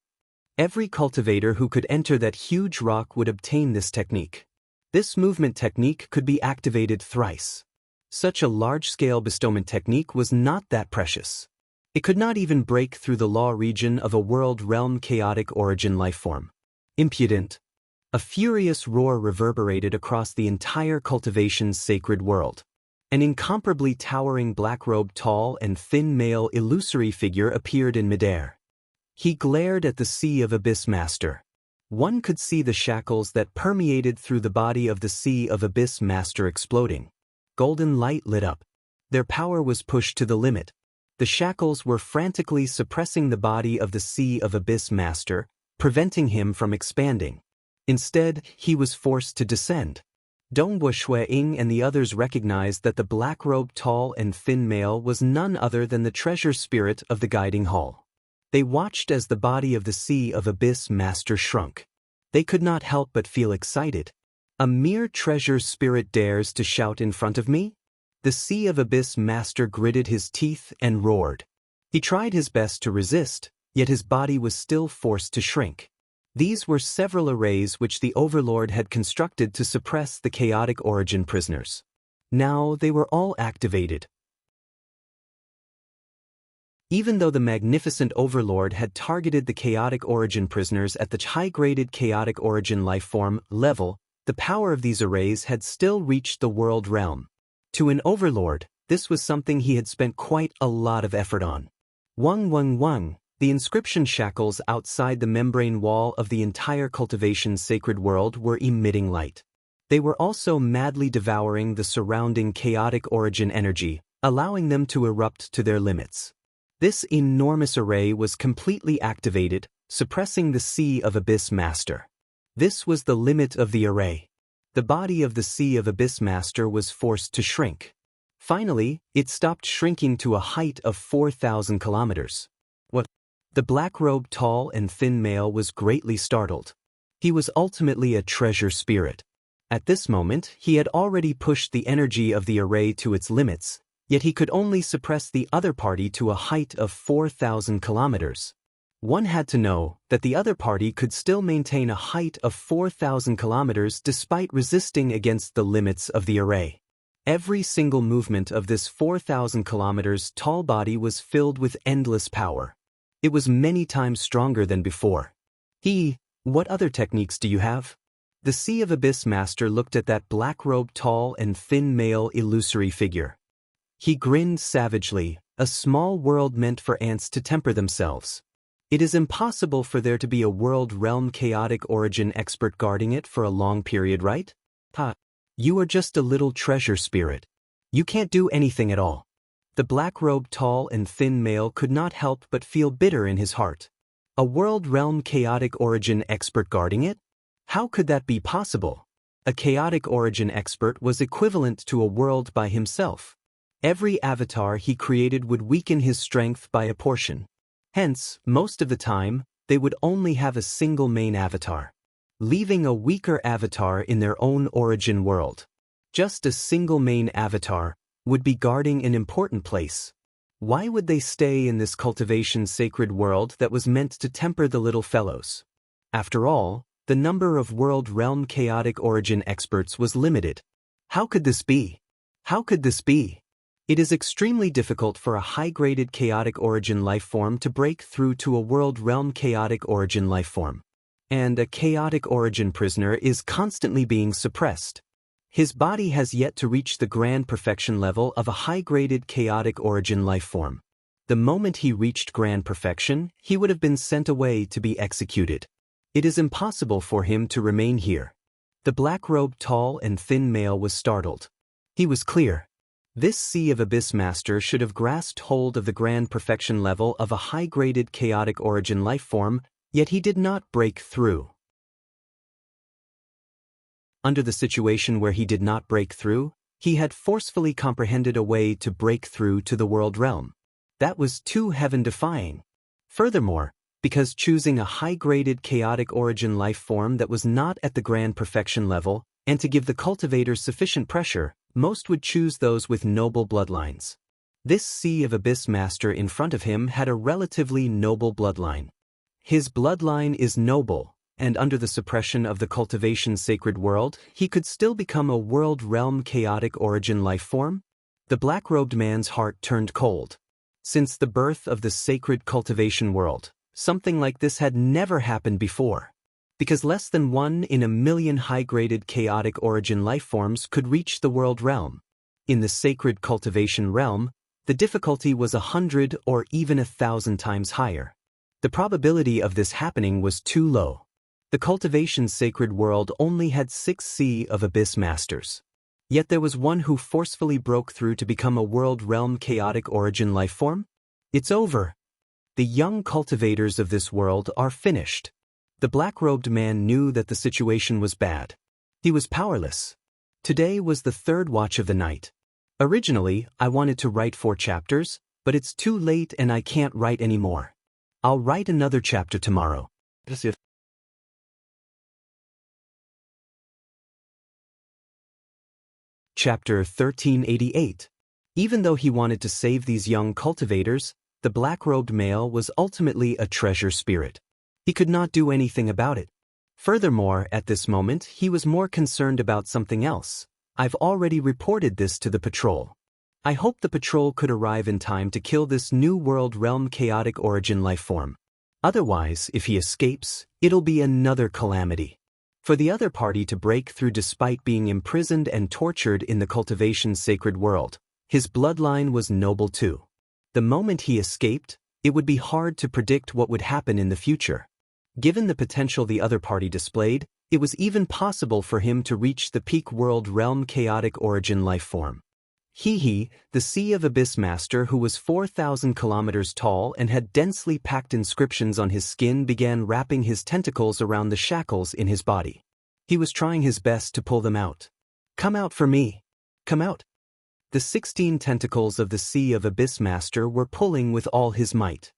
S1: Every cultivator who could enter that huge rock would obtain this technique. This movement technique could be activated thrice. Such a large-scale bestowment technique was not that precious. It could not even break through the law region of a world realm chaotic origin lifeform. Impudent. A furious roar reverberated across the entire cultivation's sacred world. An incomparably towering black-robed tall and thin male illusory figure appeared in midair. He glared at the Sea of Abyss Master. One could see the shackles that permeated through the body of the Sea of Abyss Master exploding. Golden light lit up. Their power was pushed to the limit. The shackles were frantically suppressing the body of the Sea of Abyss Master, preventing him from expanding. Instead, he was forced to descend. Ying and the others recognized that the black-robed tall and thin male was none other than the treasure spirit of the guiding hall. They watched as the body of the Sea of Abyss Master shrunk. They could not help but feel excited. A mere treasure spirit dares to shout in front of me? The Sea of Abyss Master gritted his teeth and roared. He tried his best to resist, yet his body was still forced to shrink. These were several arrays which the Overlord had constructed to suppress the chaotic origin prisoners. Now they were all activated. Even though the magnificent Overlord had targeted the chaotic origin prisoners at the high-graded chaotic origin lifeform level, the power of these arrays had still reached the world realm. To an Overlord, this was something he had spent quite a lot of effort on. The inscription shackles outside the membrane wall of the entire cultivation's sacred world were emitting light. They were also madly devouring the surrounding chaotic origin energy, allowing them to erupt to their limits. This enormous array was completely activated, suppressing the Sea of Abyss Master. This was the limit of the array. The body of the Sea of Abyss Master was forced to shrink. Finally, it stopped shrinking to a height of 4,000 kilometers. What? The black-robed tall and thin male was greatly startled. He was ultimately a treasure spirit. At this moment, he had already pushed the energy of the array to its limits, yet he could only suppress the other party to a height of 4,000 kilometers. One had to know that the other party could still maintain a height of 4,000 kilometers despite resisting against the limits of the array. Every single movement of this 4,000 kilometers tall body was filled with endless power. It was many times stronger than before. What other techniques do you have? The Sea of Abyss Master looked at that black-robed tall and thin male illusory figure. He grinned savagely, a small world meant for ants to temper themselves. It is impossible for there to be a world realm chaotic origin expert guarding it for a long period, right? You are just a little treasure spirit. You can't do anything at all. The black-robed tall and thin male could not help but feel bitter in his heart. A world realm chaotic origin expert guarding it? How could that be possible? A chaotic origin expert was equivalent to a world by himself. Every avatar he created would weaken his strength by a portion. Hence, most of the time, they would only have a single main avatar, leaving a weaker avatar in their own origin world. Just a single main avatar would be guarding an important place. Why would they stay in this cultivation sacred world that was meant to temper the little fellows? After all, the number of world realm chaotic origin experts was limited. How could this be? How could this be? It is extremely difficult for a high-graded chaotic origin lifeform to break through to a world realm chaotic origin lifeform. And a chaotic origin prisoner is constantly being suppressed. His body has yet to reach the grand perfection level of a high-graded chaotic origin lifeform. The moment he reached grand perfection, he would have been sent away to be executed. It is impossible for him to remain here. The black-robed tall and thin male was startled. He was clear. This Sea of Abyss Master should have grasped hold of the grand perfection level of a high-graded chaotic origin lifeform, yet he did not break through. Under the situation where he did not break through, he had forcefully comprehended a way to break through to the world realm. That was too heaven-defying. Furthermore, because choosing a high-graded chaotic origin life form that was not at the grand perfection level, and to give the cultivators sufficient pressure, most would choose those with noble bloodlines. This Sea of Abyss Master in front of him had a relatively noble bloodline. His bloodline is noble, and under the suppression of the cultivation sacred world, he could still become a world realm chaotic origin life form? The black-robed man's heart turned cold. Since the birth of the sacred cultivation world, something like this had never happened before. Because less than 1 in a million high-graded chaotic origin lifeforms could reach the world realm. In the sacred cultivation realm, the difficulty was 100 or even 1,000 times higher. The probability of this happening was too low. The cultivation sacred world only had 6 Sea of Abyss Masters. Yet there was one who forcefully broke through to become a world realm chaotic origin lifeform? It's over. The young cultivators of this world are finished. The black-robed man knew that the situation was bad. He was powerless. Today was the 3rd watch of the night. Originally, I wanted to write 4 chapters, but it's too late and I can't write anymore. I'll write another chapter tomorrow. Chapter 1388. Even though he wanted to save these young cultivators, the black-robed male was ultimately a treasure spirit. He could not do anything about it. Furthermore, at this moment, he was more concerned about something else. I've already reported this to the patrol. I hope the patrol could arrive in time to kill this new world realm chaotic origin lifeform. Otherwise, if he escapes, it'll be another calamity. For the other party to break through despite being imprisoned and tortured in the cultivation sacred world, his bloodline was noble too. The moment he escaped, it would be hard to predict what would happen in the future. Given the potential the other party displayed, it was even possible for him to reach the peak world realm chaotic origin lifeform. The Sea of Abyss Master, who was 4,000 kilometers tall and had densely packed inscriptions on his skin, began wrapping his tentacles around the shackles in his body. He was trying his best to pull them out. Come out for me. Come out. The 16 tentacles of the Sea of Abyss Master were pulling with all his might.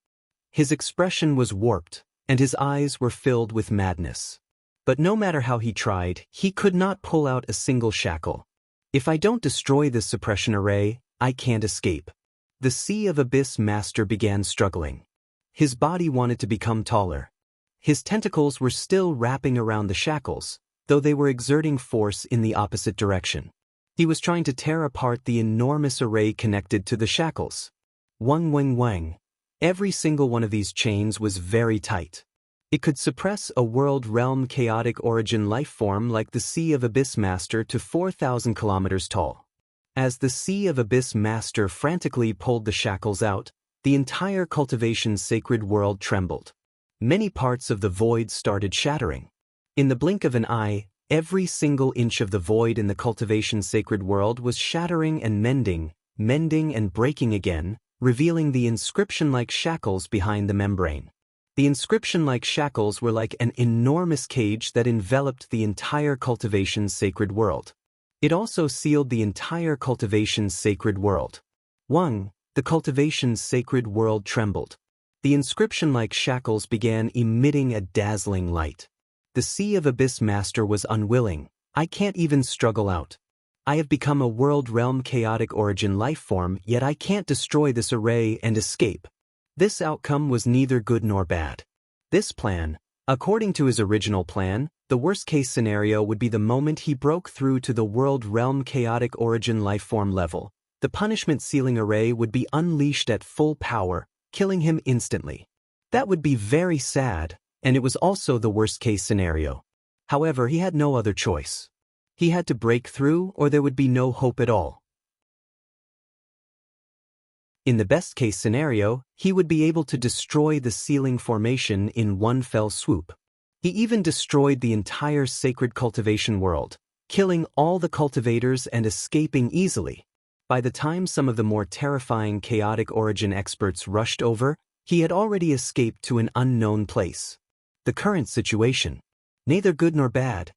S1: His expression was warped, and his eyes were filled with madness. But no matter how he tried, he could not pull out a single shackle. If I don't destroy this suppression array, I can't escape. The Sea of Abyss Master began struggling. His body wanted to become taller. His tentacles were still wrapping around the shackles, though they were exerting force in the opposite direction. He was trying to tear apart the enormous array connected to the shackles. Wang wang wang. Every single one of these chains was very tight. It could suppress a world realm chaotic origin life form like the Sea of Abyss Master to 4,000 kilometers tall. As the Sea of Abyss Master frantically pulled the shackles out, the entire cultivation sacred world trembled. Many parts of the void started shattering. In the blink of an eye, every single inch of the void in the cultivation sacred world was shattering and mending and breaking again, revealing the inscription-like shackles behind the membrane. The inscription-like shackles were like an enormous cage that enveloped the entire cultivation's sacred world. It also sealed the entire cultivation's sacred world. The cultivation's sacred world trembled. The inscription-like shackles began emitting a dazzling light. The Sea of Abyss Master was unwilling. I can't even struggle out. I have become a world realm chaotic origin life form, yet I can't destroy this array and escape. This outcome was neither good nor bad. This plan, according to his original plan, the worst-case scenario would be the moment he broke through to the world realm chaotic origin lifeform level. The punishment sealing array would be unleashed at full power, killing him instantly. That would be very sad, and it was also the worst-case scenario. However, he had no other choice. He had to break through or there would be no hope at all. In the best-case scenario, he would be able to destroy the sealing formation in one fell swoop. He even destroyed the entire sacred cultivation world, killing all the cultivators and escaping easily. By the time some of the more terrifying chaotic origin experts rushed over, he had already escaped to an unknown place. The current situation, neither good nor bad.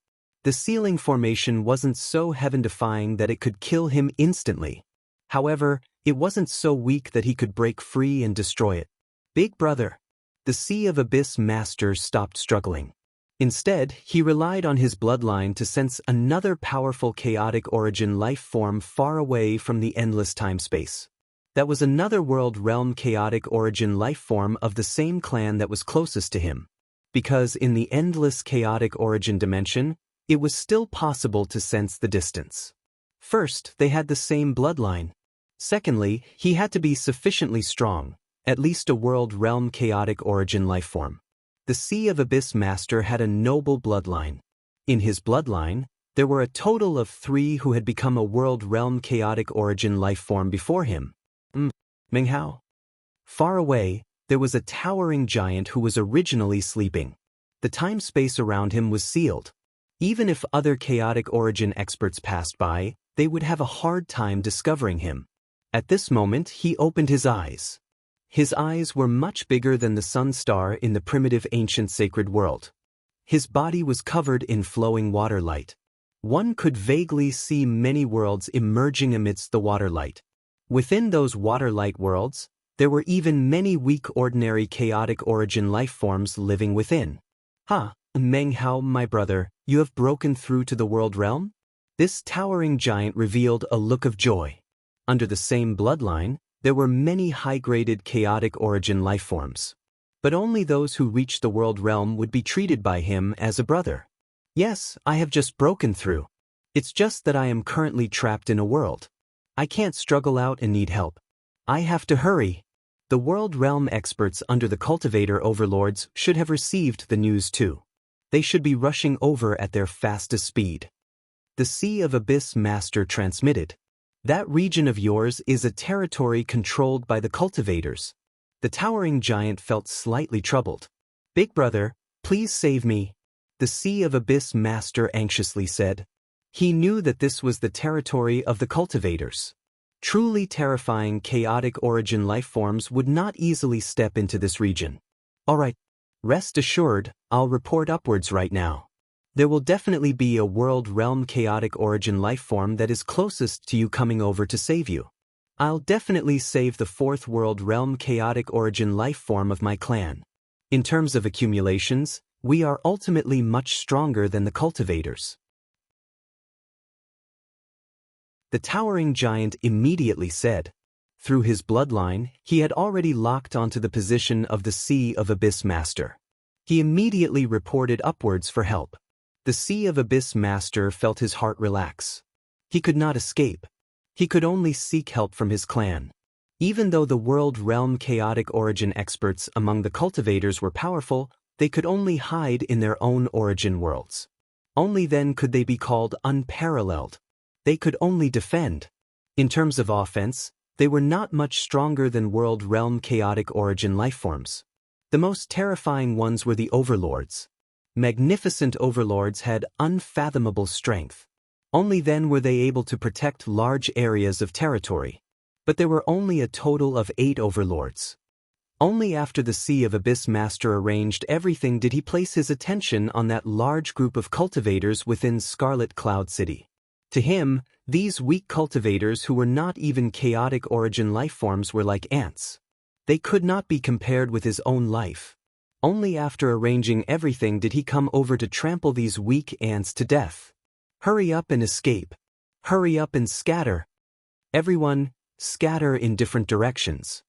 S1: The sealing formation wasn't so heaven-defying that it could kill him instantly. However, it wasn't so weak that he could break free and destroy it. Big brother. The Sea of Abyss Master stopped struggling. Instead, he relied on his bloodline to sense another powerful chaotic origin life form far away from the endless time-space. That was another world realm chaotic origin life form of the same clan that was closest to him. Because in the endless chaotic origin dimension, it was still possible to sense the distance. First, they had the same bloodline. Secondly, he had to be sufficiently strong, at least a world realm chaotic origin lifeform. The Sea of Abyss Master had a noble bloodline. In his bloodline, there were a total of 3 who had become a world realm chaotic origin lifeform before him. Meng Hao. Far away, there was a towering giant who was originally sleeping. The time-space around him was sealed. Even if other chaotic origin experts passed by, they would have a hard time discovering him. At this moment, he opened his eyes. His eyes were much bigger than the sun star in the primitive ancient sacred world. His body was covered in flowing water light. One could vaguely see many worlds emerging amidst the water light. Within those water light worlds, there were even many weak ordinary chaotic origin life forms living within. Meng Hao, my brother, you have broken through to the world realm? This towering giant revealed a look of joy. Under the same bloodline, there were many high-graded chaotic origin lifeforms. But only those who reached the world realm would be treated by him as a brother. Yes, I have just broken through. It's just that I am currently trapped in a world. I can't struggle out and need help. I have to hurry. The world realm experts under the cultivator overlords should have received the news too. They should be rushing over at their fastest speed. The Sea of Abyss Master transmitted. That region of yours is a territory controlled by the cultivators. The towering giant felt slightly troubled. Big brother, please save me. The Sea of Abyss Master anxiously said. He knew that this was the territory of the cultivators. Truly terrifying chaotic origin lifeforms would not easily step into this region. Alright, rest assured, I'll report upwards right now. There will definitely be a world realm chaotic origin lifeform that is closest to you coming over to save you. I'll definitely save the 4th world realm chaotic origin lifeform of my clan. In terms of accumulations, We are ultimately much stronger than the cultivators. The towering giant immediately said. Through his bloodline, he had already locked onto the position of the Sea of Abyss Master. He immediately reported upwards for help. The Sea of Abyss Master felt his heart relax. He could not escape. He could only seek help from his clan. Even though the world realm chaotic origin experts among the cultivators were powerful, they could only hide in their own origin worlds. Only then could they be called unparalleled. They could only defend. In terms of offense, they were not much stronger than world realm chaotic origin lifeforms. The most terrifying ones were the overlords. Magnificent overlords had unfathomable strength. Only then were they able to protect large areas of territory. But there were only a total of 8 overlords. Only after the Sea of Abyss Master arranged everything did he place his attention on that large group of cultivators within Scarlet Cloud City. To him, these weak cultivators who were not even chaotic origin lifeforms were like ants. They could not be compared with his own life. Only after arranging everything did he come over to trample these weak ants to death. Hurry up and escape. Hurry up and scatter. Everyone, scatter in different directions.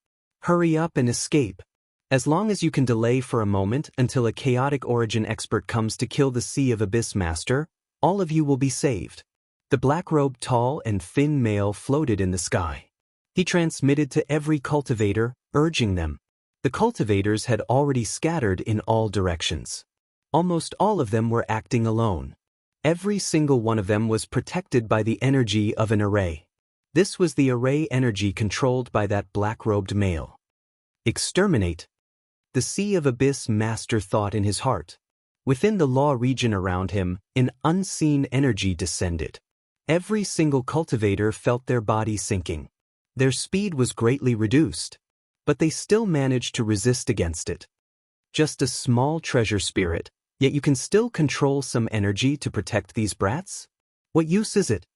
S1: Hurry up and escape. As long as you can delay for a moment until a chaotic origin expert comes to kill the Sea of Abyss Master, all of you will be saved. The black-robed tall and thin male floated in the sky. He transmitted to every cultivator, urging them. The cultivators had already scattered in all directions. Almost all of them were acting alone. Every single one of them was protected by the energy of an array. This was the array energy controlled by that black-robed male. Exterminate. The Sea of Abyss Master thought in his heart. Within the law region around him, an unseen energy descended. Every single cultivator felt their body sinking. Their speed was greatly reduced, but they still managed to resist against it. Just a small treasure spirit, yet you can still control some energy to protect these brats? What use is it?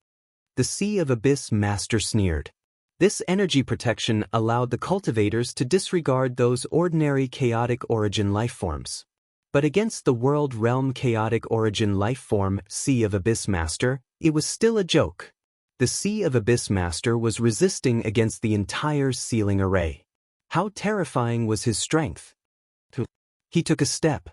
S1: The Sea of Abyss Master sneered. This energy protection allowed the cultivators to disregard those ordinary chaotic origin lifeforms. But against the world realm chaotic origin lifeform Sea of Abyss Master, it was still a joke. The Sea of Abyss Master was resisting against the entire sealing array. How terrifying was his strength? He took a step.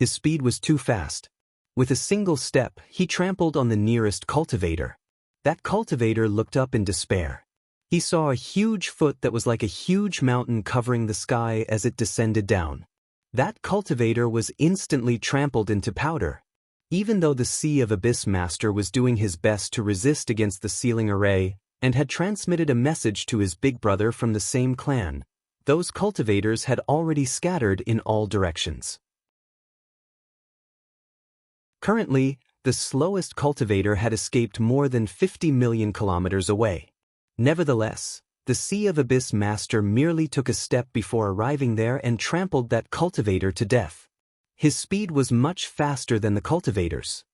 S1: His speed was too fast. With a single step, he trampled on the nearest cultivator. That cultivator looked up in despair. He saw a huge foot that was like a huge mountain covering the sky as it descended down. That cultivator was instantly trampled into powder. Even though the Sea of Abyss Master was doing his best to resist against the sealing array, and had transmitted a message to his big brother from the same clan, those cultivators had already scattered in all directions. Currently, the slowest cultivator had escaped more than 50 million kilometers away. Nevertheless, the Sea of Abyss Master merely took a step before arriving there and trampled that cultivator to death. His speed was much faster than the cultivators.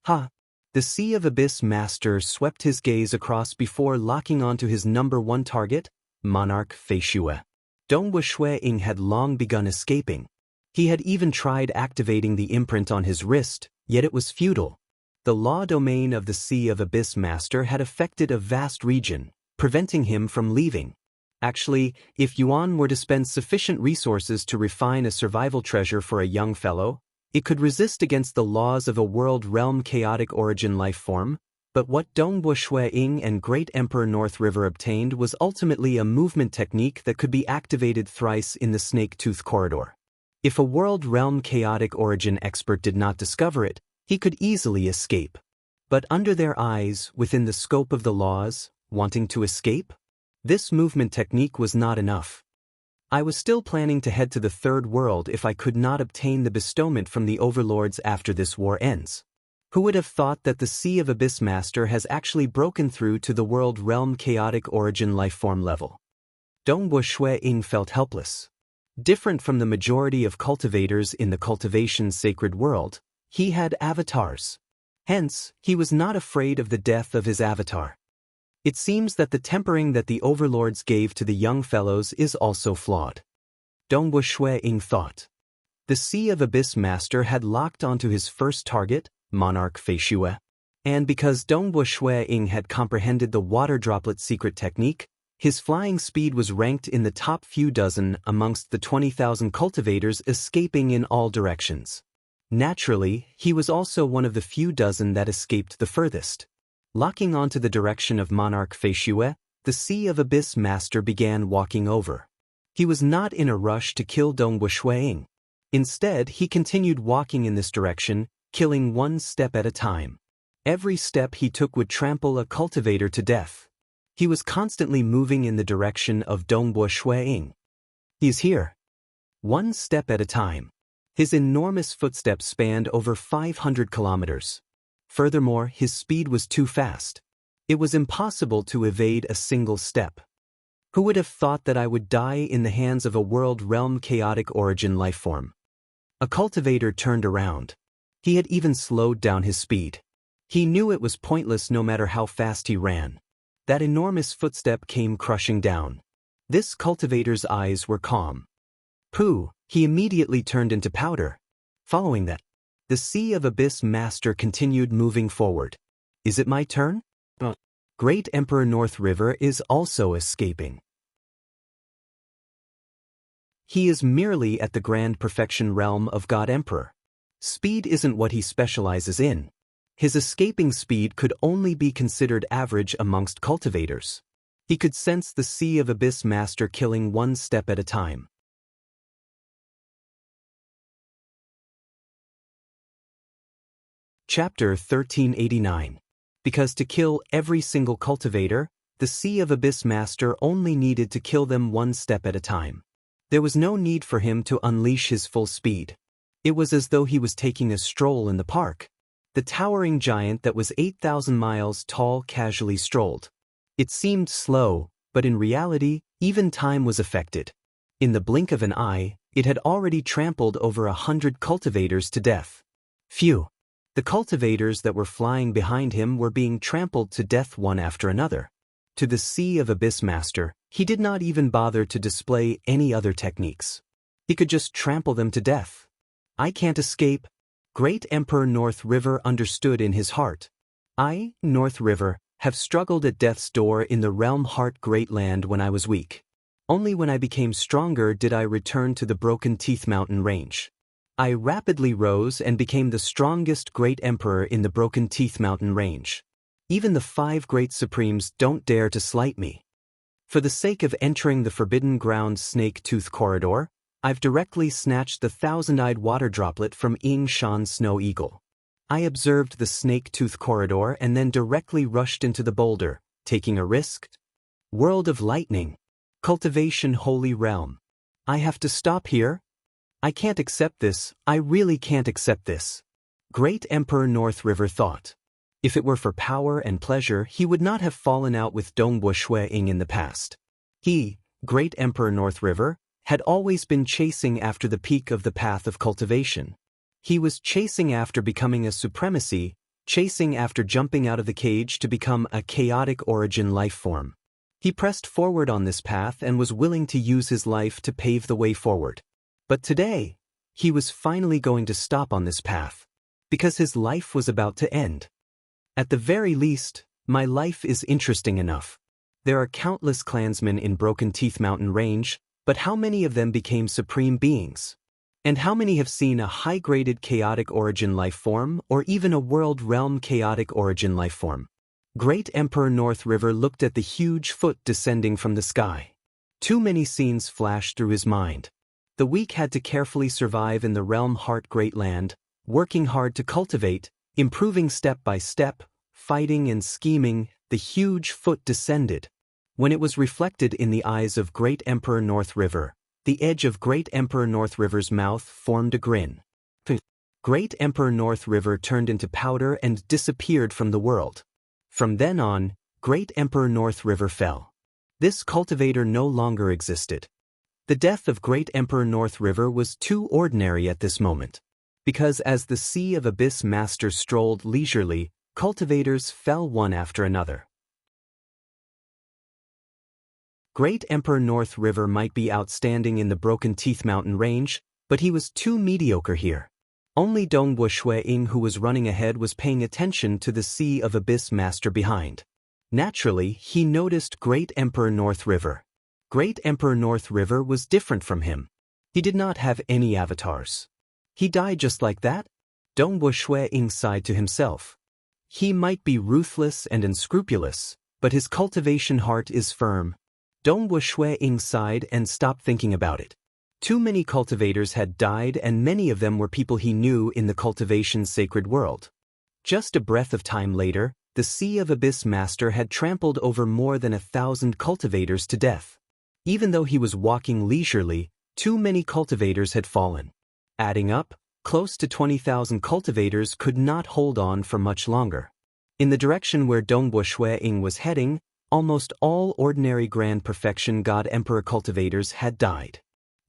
S1: The Sea of Abyss Master swept his gaze across before locking onto his #1 target, Monarch Feishue. Dongbushui Ying had long begun escaping. He had even tried activating the imprint on his wrist, yet it was futile. The law domain of the Sea of Abyss Master had affected a vast region, preventing him from leaving. Actually, if Yuan were to spend sufficient resources to refine a survival treasure for a young fellow, it could resist against the laws of a world realm chaotic origin life form, but what Dongbushui Ying and Great Emperor North River obtained was ultimately a movement technique that could be activated thrice in the Snake Tooth Corridor. If a world realm chaotic origin expert did not discover it, he could easily escape. But under their eyes, within the scope of the laws, wanting to escape? This movement technique was not enough. I was still planning to head to the Third World if I could not obtain the bestowment from the overlords after this war ends. Who would have thought that the Sea of Abyss Master has actually broken through to the world realm chaotic origin lifeform level? Dongbushui Ying felt helpless. Different from the majority of cultivators in the cultivation sacred world, he had avatars. Hence, he was not afraid of the death of his avatar. It seems that the tempering that the overlords gave to the young fellows is also flawed. Dongbushui Ying thought. The Sea of Abyss Master had locked onto his first target, Monarch Feishue. And because Dongbo Shui Ying had comprehended the water droplet secret technique, his flying speed was ranked in the top few dozen amongst the 20,000 cultivators escaping in all directions. Naturally, he was also one of the few dozen that escaped the furthest. Locking onto the direction of Monarch Feishue, the Sea of Abyss Master began walking over. He was not in a rush to kill Dongbo Shui Ying. Instead, he continued walking in this direction, killing one step at a time. Every step he took would trample a cultivator to death. He was constantly moving in the direction of Dongbo Shui Ying. He's here. One step at a time. His enormous footsteps spanned over 500 kilometers. Furthermore, his speed was too fast. It was impossible to evade a single step. Who would have thought that I would die in the hands of a world realm chaotic origin lifeform? A cultivator turned around. He had even slowed down his speed. He knew it was pointless no matter how fast he ran. That enormous footstep came crushing down. This cultivator's eyes were calm. Pooh, he immediately turned into powder. Following that, the Sea of Abyss Master continued moving forward. Is it my turn? Great Emperor North River is also escaping. He is merely at the grand perfection realm of God Emperor. Speed isn't what he specializes in. His escaping speed could only be considered average amongst cultivators. He could sense the Sea of Abyss Master killing one step at a time. Chapter 1389. Because to kill every single cultivator, the Sea of Abyss Master only needed to kill them one step at a time. There was no need for him to unleash his full speed. It was as though he was taking a stroll in the park. The towering giant that was 8,000 miles tall casually strolled. It seemed slow, but in reality, even time was affected. In the blink of an eye, it had already trampled over 100 cultivators to death. Phew! The cultivators that were flying behind him were being trampled to death one after another. To the Sea of Abyss Master, he did not even bother to display any other techniques. He could just trample them to death. I can't escape. Great Emperor North River understood in his heart. I, North River, have struggled at death's door in the realm heart Great Land when I was weak. Only when I became stronger did I return to the Broken Teeth Mountain Range. I rapidly rose and became the strongest Great Emperor in the Broken Teeth Mountain Range. Even the 5 Great Supremes don't dare to slight me. For the sake of entering the Forbidden Ground Snake Tooth Corridor, I've directly snatched the 1,000-eyed water droplet from Ying Shan's Snow Eagle. I observed the Snake Tooth Corridor and then directly rushed into the boulder, taking a risk. World of Lightning. Cultivation Holy Realm. I have to stop here? I can't accept this, I really can't accept this. Great Emperor North River thought. If it were for power and pleasure, he would not have fallen out with Dongbo Shui Ying in the past. He, Great Emperor North River, had always been chasing after the peak of the path of cultivation. He was chasing after becoming a supremacy, chasing after jumping out of the cage to become a chaotic origin life form. He pressed forward on this path and was willing to use his life to pave the way forward. But today, he was finally going to stop on this path, because his life was about to end. At the very least, my life is interesting enough. There are countless clansmen in Broken Teeth Mountain Range, but how many of them became supreme beings? And how many have seen a high-graded chaotic origin life form or even a world realm chaotic origin life form? Great Emperor North River looked at the huge foot descending from the sky. Too many scenes flashed through his mind. The weak had to carefully survive in the realm heart Great Land, working hard to cultivate, improving step by step, fighting and scheming. The huge foot descended. When it was reflected in the eyes of Great Emperor North River, the edge of Great Emperor North River's mouth formed a grin. Great Emperor North River turned into powder and disappeared from the world. From then on, Great Emperor North River fell. This cultivator no longer existed. The death of Great Emperor North River was too ordinary at this moment. Because as the Sea of Abyss Master strolled leisurely, cultivators fell one after another. Great Emperor North River might be outstanding in the Broken Teeth Mountain Range, But he was too mediocre here. Only Ying, who was running ahead, was paying attention to the Sea of Abyss Master behind. Naturally, he noticed Great Emperor North River. Great Emperor North River was different from him. He did not have any avatars. He died just like that? Ying sighed to himself. He might be ruthless and unscrupulous, but his cultivation heart is firm. Ying sighed and stopped thinking about it. Too many cultivators had died, and many of them were people he knew in the cultivation sacred world. Just a breath of time later, the Sea of Abyss Master had trampled over more than 1,000 cultivators to death. Even though he was walking leisurely, too many cultivators had fallen. Adding up, close to 20,000 cultivators could not hold on for much longer. In the direction where Ying was heading, almost all ordinary Grand Perfection God Emperor cultivators had died.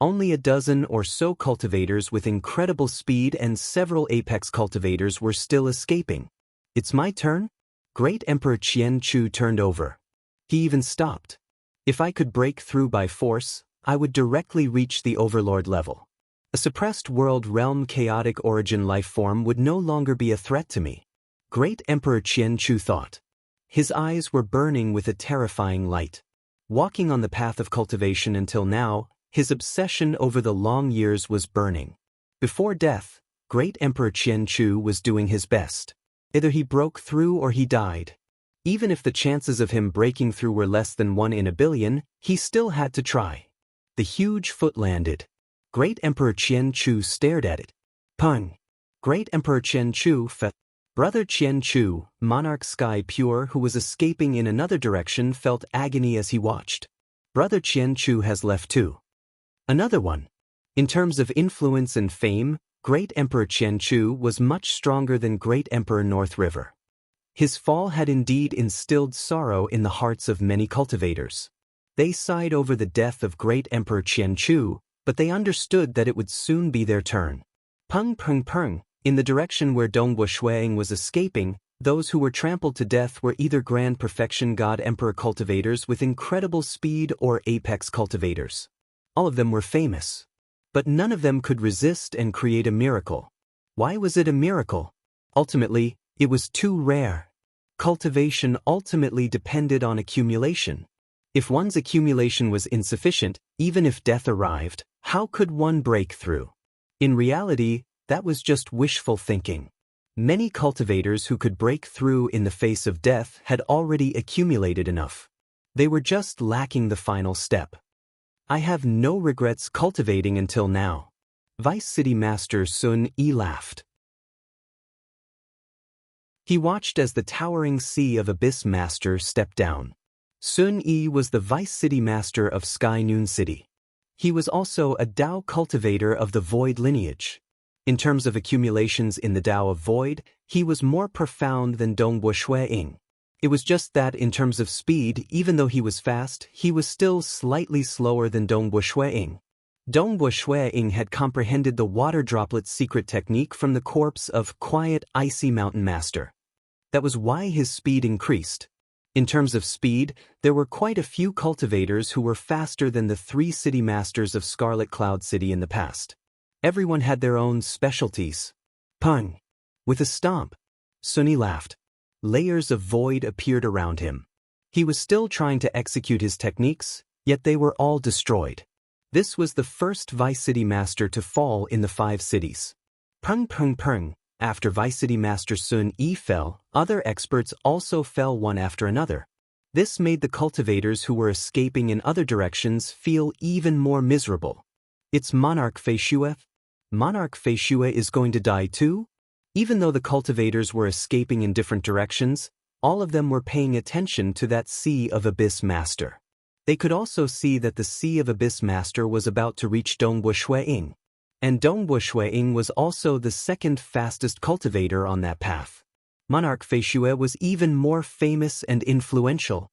S1: Only a dozen or so cultivators with incredible speed and several apex cultivators were still escaping. It's my turn? Great Emperor Qian Chu turned over. He even stopped. If I could break through by force, I would directly reach the Overlord level. A suppressed world realm chaotic origin life form would no longer be a threat to me. Great Emperor Qian Chu thought. His eyes were burning with a terrifying light. Walking on the path of cultivation until now, his obsession over the long years was burning. Before death, Great Emperor Qian Chu was doing his best. Either he broke through or he died. Even if the chances of him breaking through were less than 1 in a billion, he still had to try. The huge foot landed. Great Emperor Qian Chu stared at it. Pung! Great Emperor Qian Chu fell. Brother Qian Chu, Monarch Sky Pure, who was escaping in another direction, felt agony as he watched. Brother Qian Chu has left too. Another one. In terms of influence and fame, Great Emperor Qian Chu was much stronger than Great Emperor North River. His fall had indeed instilled sorrow in the hearts of many cultivators. They sighed over the death of Great Emperor Qian Chu, but they understood that it would soon be their turn. Pung pung pung, in the direction where Ying was escaping, those who were trampled to death were either Grand Perfection God Emperor cultivators with incredible speed or apex cultivators. All of them were famous. But none of them could resist and create a miracle. Why was it a miracle? Ultimately, it was too rare. Cultivation ultimately depended on accumulation. If one's accumulation was insufficient, even if death arrived, how could one break through? In reality, that was just wishful thinking. Many cultivators who could break through in the face of death had already accumulated enough. They were just lacking the final step. I have no regrets cultivating until now. Vice City Master Sun Yi laughed. He watched as the towering Sea of Abyss Master stepped down. Sun Yi was the Vice City Master of Sky Noon City. He was also a Dao cultivator of the Void lineage. In terms of accumulations in the Dao of Void, he was more profound than Ying. It was just that in terms of speed, even though he was fast, he was still slightly slower than Ying. Ying had comprehended the water droplet secret technique from the corpse of Quiet Icy Mountain Master. That was why his speed increased. In terms of speed, there were quite a few cultivators who were faster than the 3 city masters of Scarlet Cloud City in the past. Everyone had their own specialties. Pung! With a stomp, Sunny laughed. Layers of void appeared around him. He was still trying to execute his techniques, yet they were all destroyed. This was the first Vice City Master to fall in the 5 cities. Pung pung pung, after Vice City Master Sun Yi fell, other experts also fell one after another. This made the cultivators who were escaping in other directions feel even more miserable. It's Monarch Fei Shue. Monarch Fei Shue is going to die too? Even though the cultivators were escaping in different directions, all of them were paying attention to that Sea of Abyss Master. They could also see that the Sea of Abyss Master was about to reach Ying. And Ying was also the second fastest cultivator on that path. Monarch Fei Shue was even more famous and influential.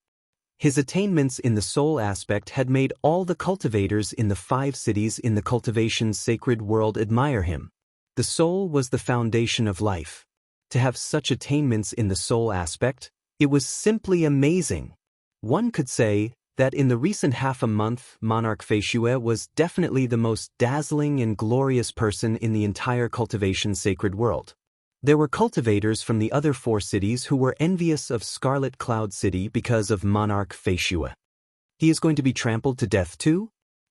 S1: His attainments in the soul aspect had made all the cultivators in the 5 cities in the cultivation's sacred world admire him. The soul was the foundation of life. To have such attainments in the soul aspect, it was simply amazing. One could say, that in the recent half a month, Monarch Feishue was definitely the most dazzling and glorious person in the entire cultivation sacred world. There were cultivators from the other 4 cities who were envious of Scarlet Cloud City because of Monarch Feishue. He is going to be trampled to death too?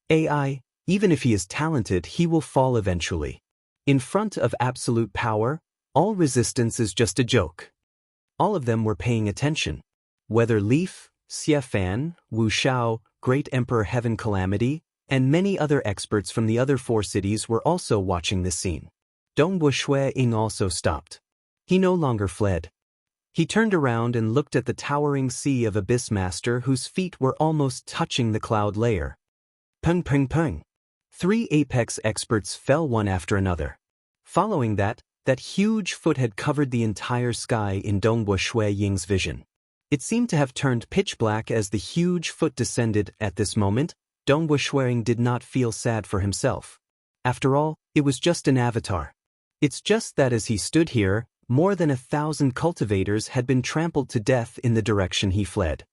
S1: AI, even if he is talented, he will fall eventually. In front of absolute power, all resistance is just a joke. All of them were paying attention. Whether Leaf, Xie Fan, Wu Shao, Great Emperor Heaven Calamity, and many other experts from the other 4 cities were also watching this scene. Dongwu Shui Ying also stopped. He no longer fled. He turned around and looked at the towering sea of Abyss Master whose feet were almost touching the cloud layer. Peng peng peng. 3 apex experts fell one after another. Following that huge foot had covered the entire sky in Dongwu Shui Ying's vision. It seemed to have turned pitch black as the huge foot descended. At this moment, Dongwu Shui Ying did not feel sad for himself. After all, it was just an avatar. It's just that as he stood here, more than 1,000 cultivators had been trampled to death in the direction he fled.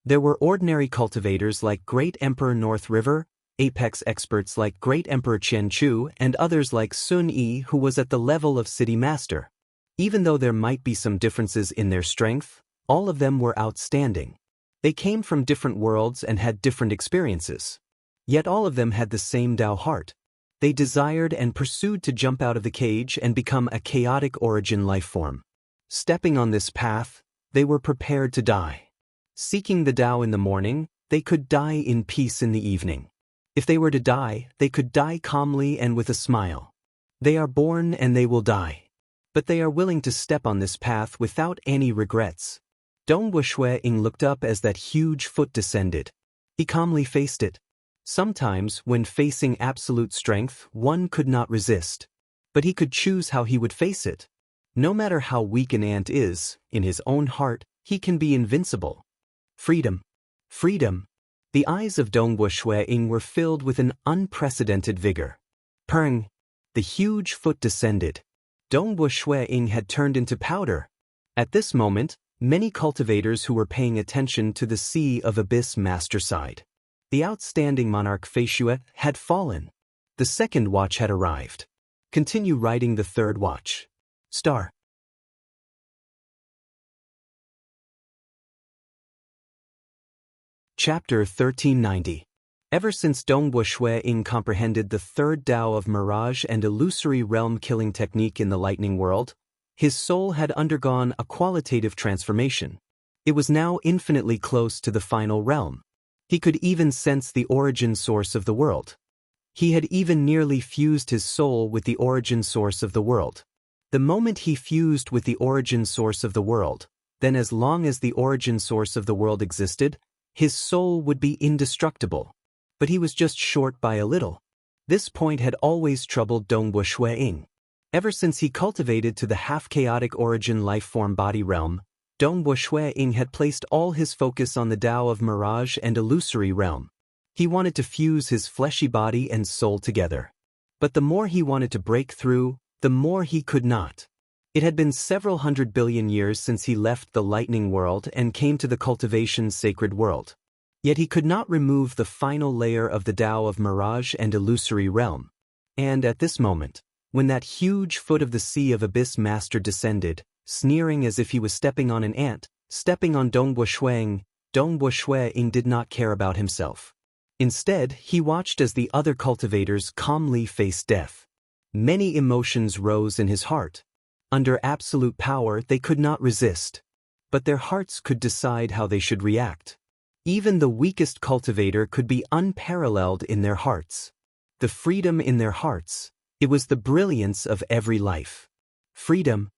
S1: There were ordinary cultivators like Great Emperor North River, apex experts like Great Emperor Qian Chu, and others like Sun Yi who was at the level of City Master. Even though there might be some differences in their strength, all of them were outstanding. They came from different worlds and had different experiences. Yet all of them had the same Tao heart. They desired and pursued to jump out of the cage and become a chaotic origin life form. Stepping on this path, they were prepared to die. Seeking the Tao in the morning, they could die in peace in the evening. If they were to die, they could die calmly and with a smile. They are born and they will die. But they are willing to step on this path without any regrets. Dongwu Shui Ying looked up as that huge foot descended. He calmly faced it. Sometimes, when facing absolute strength, one could not resist. But he could choose how he would face it. No matter how weak an ant is, in his own heart, he can be invincible. Freedom. Freedom. The eyes of Dongwu Shui Ying were filled with an unprecedented vigor. Peng. The huge foot descended. Dongwu Shui Ying had turned into powder. At this moment, many cultivators who were paying attention to the Sea of Abyss Master side. The outstanding Monarch Feishue had fallen. The second watch had arrived. Continue writing the third watch. Star. Chapter 1390. Ever since Dongwu Shui Ying comprehended the third Tao of mirage and illusory realm killing technique in the lightning world, his soul had undergone a qualitative transformation. It was now infinitely close to the final realm. He could even sense the origin source of the world. He had even nearly fused his soul with the origin source of the world. The moment he fused with the origin source of the world, then as long as the origin source of the world existed, his soul would be indestructible. But he was just short by a little. This point had always troubled Dongwu Shui Ying. Ever since he cultivated to the half-chaotic origin life-form body realm, Dongwu Shui Ying had placed all his focus on the Tao of mirage and illusory realm. He wanted to fuse his fleshy body and soul together. But the more he wanted to break through, the more he could not. It had been several 100 billion years since he left the lightning world and came to the cultivation's sacred world. Yet he could not remove the final layer of the Tao of mirage and illusory realm. And at this moment, when that huge foot of the Sea of Abyss Master descended, sneering as if he was stepping on an ant, stepping on Dongwu Shui Ying, Dongwu Shui Ying did not care about himself. Instead, he watched as the other cultivators calmly faced death. Many emotions rose in his heart. Under absolute power, they could not resist. But their hearts could decide how they should react. Even the weakest cultivator could be unparalleled in their hearts. The freedom in their hearts, it was the brilliance of every life. Freedom.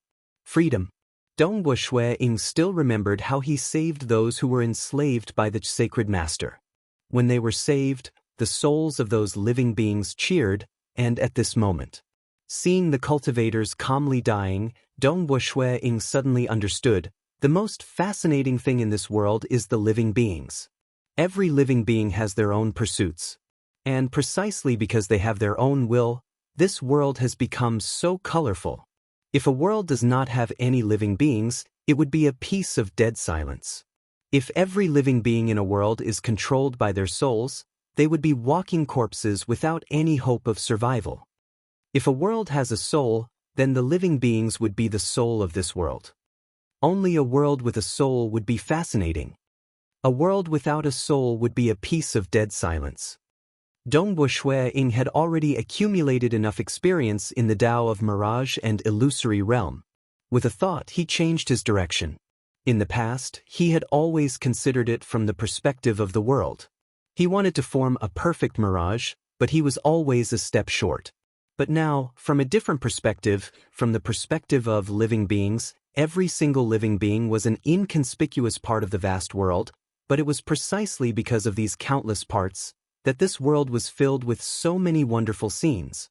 S1: Freedom. Dongwu Shui Ying still remembered how he saved those who were enslaved by the sacred master. When they were saved, the souls of those living beings cheered, and at this moment, seeing the cultivators calmly dying, Dongwu Shui Ying suddenly understood, the most fascinating thing in this world is the living beings. Every living being has their own pursuits. And precisely because they have their own will, this world has become so colorful. If a world does not have any living beings, it would be a piece of dead silence. If every living being in a world is controlled by their souls, they would be walking corpses without any hope of survival. If a world has a soul, then the living beings would be the soul of this world. Only a world with a soul would be fascinating. A world without a soul would be a piece of dead silence. Ying had already accumulated enough experience in the Tao of mirage and illusory realm. With a thought, he changed his direction. In the past, he had always considered it from the perspective of the world. He wanted to form a perfect mirage, but he was always a step short. But now, from a different perspective, from the perspective of living beings, every single living being was an inconspicuous part of the vast world, but it was precisely because of these countless parts that this world was filled with so many wonderful scenes.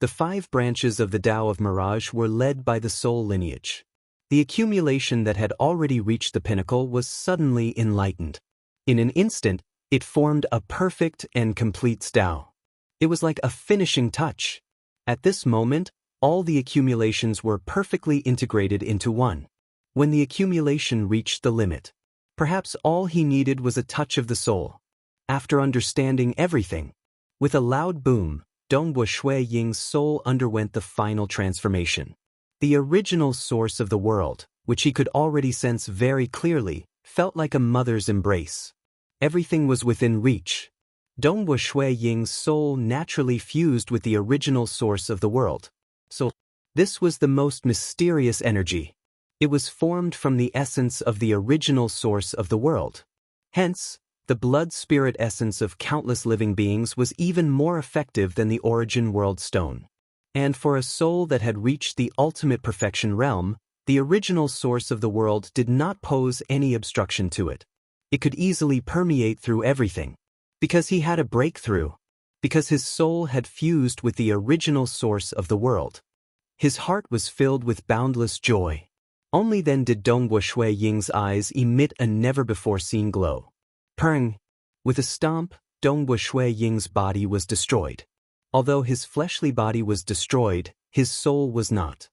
S1: The 5 branches of the Tao of mirage were led by the soul lineage. The accumulation that had already reached the pinnacle was suddenly enlightened. In an instant, it formed a perfect and complete Tao. It was like a finishing touch. At this moment, all the accumulations were perfectly integrated into one. When the accumulation reached the limit, perhaps all he needed was a touch of the soul. After understanding everything, with a loud boom, Ying's soul underwent the final transformation. The original source of the world, which he could already sense very clearly, felt like a mother's embrace. Everything was within reach. Ying's soul naturally fused with the original source of the world. So, this was the most mysterious energy. It was formed from the essence of the original source of the world. Hence, the blood-spirit essence of countless living beings was even more effective than the origin world stone. And for a soul that had reached the ultimate perfection realm, the original source of the world did not pose any obstruction to it. It could easily permeate through everything. Because he had a breakthrough. Because his soul had fused with the original source of the world. His heart was filled with boundless joy. Only then did Ying's eyes emit a never-before-seen glow. Purring. With a stomp, Ying's body was destroyed. Although his fleshly body was destroyed, his soul was not.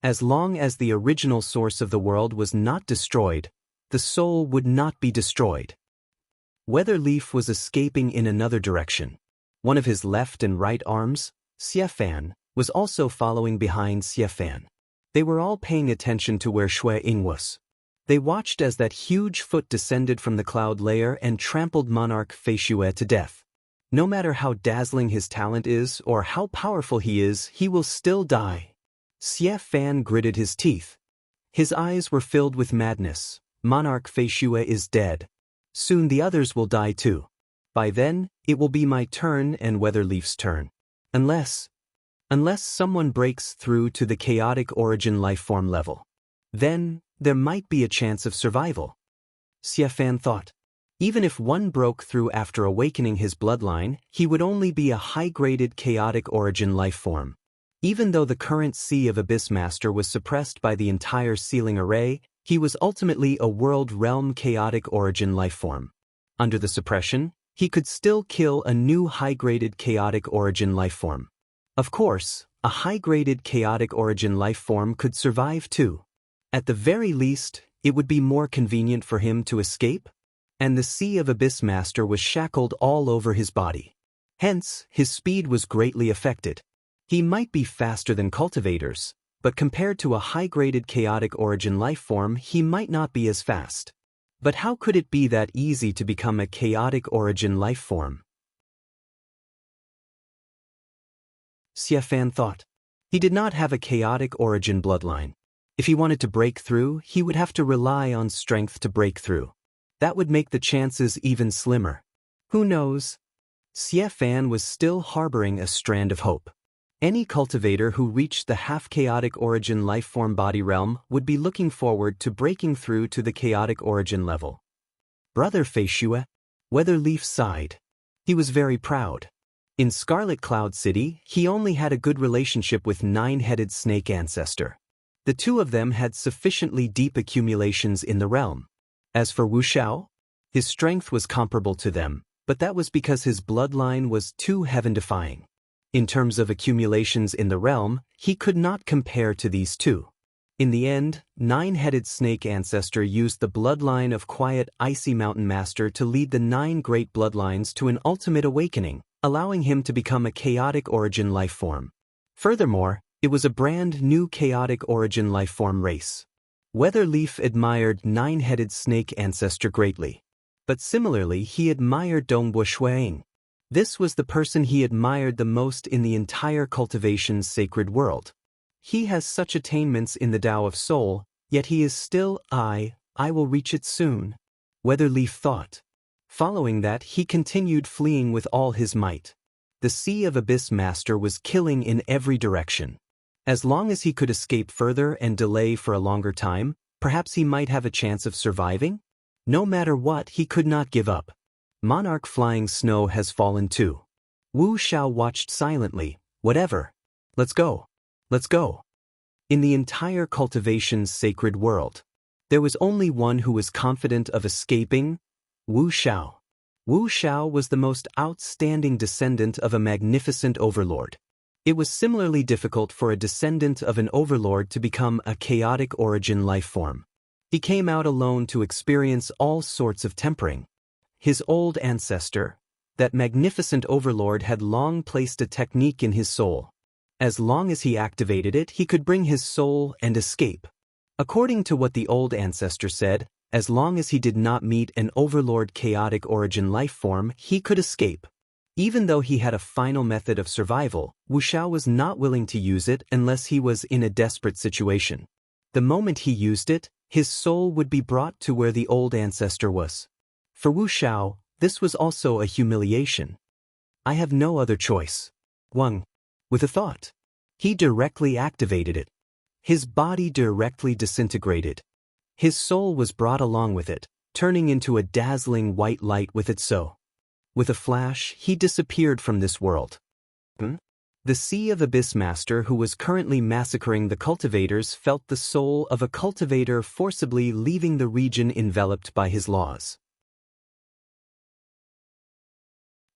S1: As long as the original source of the world was not destroyed, the soul would not be destroyed. Weatherleaf was escaping in another direction. One of his left and right arms, Xiefan, was also following behind Xiefan. They were all paying attention to where Ying was. They watched as that huge foot descended from the cloud layer and trampled Monarch Feishue to death. No matter how dazzling his talent is or how powerful he is, he will still die. Xiefan gritted his teeth. His eyes were filled with madness. Monarch Feishue is dead. Soon the others will die too. By then, it will be my turn and Weatherleaf's turn. Unless someone breaks through to the chaotic origin lifeform level. Then, there might be a chance of survival. Xiefan thought. Even if one broke through after awakening his bloodline, he would only be a high-graded chaotic origin lifeform. Even though the current Sea of Abyss Master was suppressed by the entire sealing array, he was ultimately a world realm chaotic origin lifeform. Under the suppression, he could still kill a new high-graded chaotic origin lifeform. Of course, a high-graded chaotic origin lifeform could survive too. At the very least, it would be more convenient for him to escape, and the Sea of Abyss Master was shackled all over his body. Hence, his speed was greatly affected. He might be faster than cultivators, but compared to a high-graded chaotic origin lifeform, he might not be as fast. But how could it be that easy to become a chaotic origin lifeform? Xiefan thought. He did not have a chaotic origin bloodline. If he wanted to break through, he would have to rely on strength to break through. That would make the chances even slimmer. Who knows? Xiefan was still harboring a strand of hope. Any cultivator who reached the half-chaotic origin lifeform body realm would be looking forward to breaking through to the chaotic origin level. Brother Feishue, Weatherleaf sighed. He was very proud. In Scarlet Cloud City, he only had a good relationship with Nine-Headed Snake Ancestor. The two of them had sufficiently deep accumulations in the realm. As for Wu Xiao, his strength was comparable to them, but that was because his bloodline was too heaven-defying. In terms of accumulations in the realm, he could not compare to these two. In the end, nine-headed snake ancestor used the bloodline of quiet, icy mountain master to lead the 9 great bloodlines to an ultimate awakening, allowing him to become a chaotic origin life form. Furthermore, it was a brand new chaotic origin life form race. Weatherleaf admired nine-headed snake ancestor greatly. But similarly he admired Dongbuo. This was the person he admired the most in the entire cultivation's sacred world. He has such attainments in the Tao of Soul, yet he is still I will reach it soon, Weatherleaf thought. Following that he continued fleeing with all his might. The Sea of Abyss Master was killing in every direction. As long as he could escape further and delay for a longer time, perhaps he might have a chance of surviving? No matter what, he could not give up. Monarch Flying Snow has fallen too. Wu Xiao watched silently. Whatever. Let's go. Let's go. In the entire cultivation's sacred world, there was only one who was confident of escaping, Wu Xiao. Wu Xiao was the most outstanding descendant of a magnificent overlord. It was similarly difficult for a descendant of an overlord to become a chaotic origin life form. He came out alone to experience all sorts of tempering. His old ancestor, that magnificent overlord, had long placed a technique in his soul. As long as he activated it, he could bring his soul and escape. According to what the old ancestor said, as long as he did not meet an overlord chaotic origin life form, he could escape. Even though he had a final method of survival, Wu Xiao was not willing to use it unless he was in a desperate situation. The moment he used it, his soul would be brought to where the old ancestor was. For Wu Xiao, this was also a humiliation. I have no other choice. Wang. With a thought. He directly activated it. His body directly disintegrated. His soul was brought along with it, turning into a dazzling white light with it so. With a flash, he disappeared from this world. The Sea of Abyss Master, who was currently massacring the cultivators, felt the soul of a cultivator forcibly leaving the region enveloped by his laws.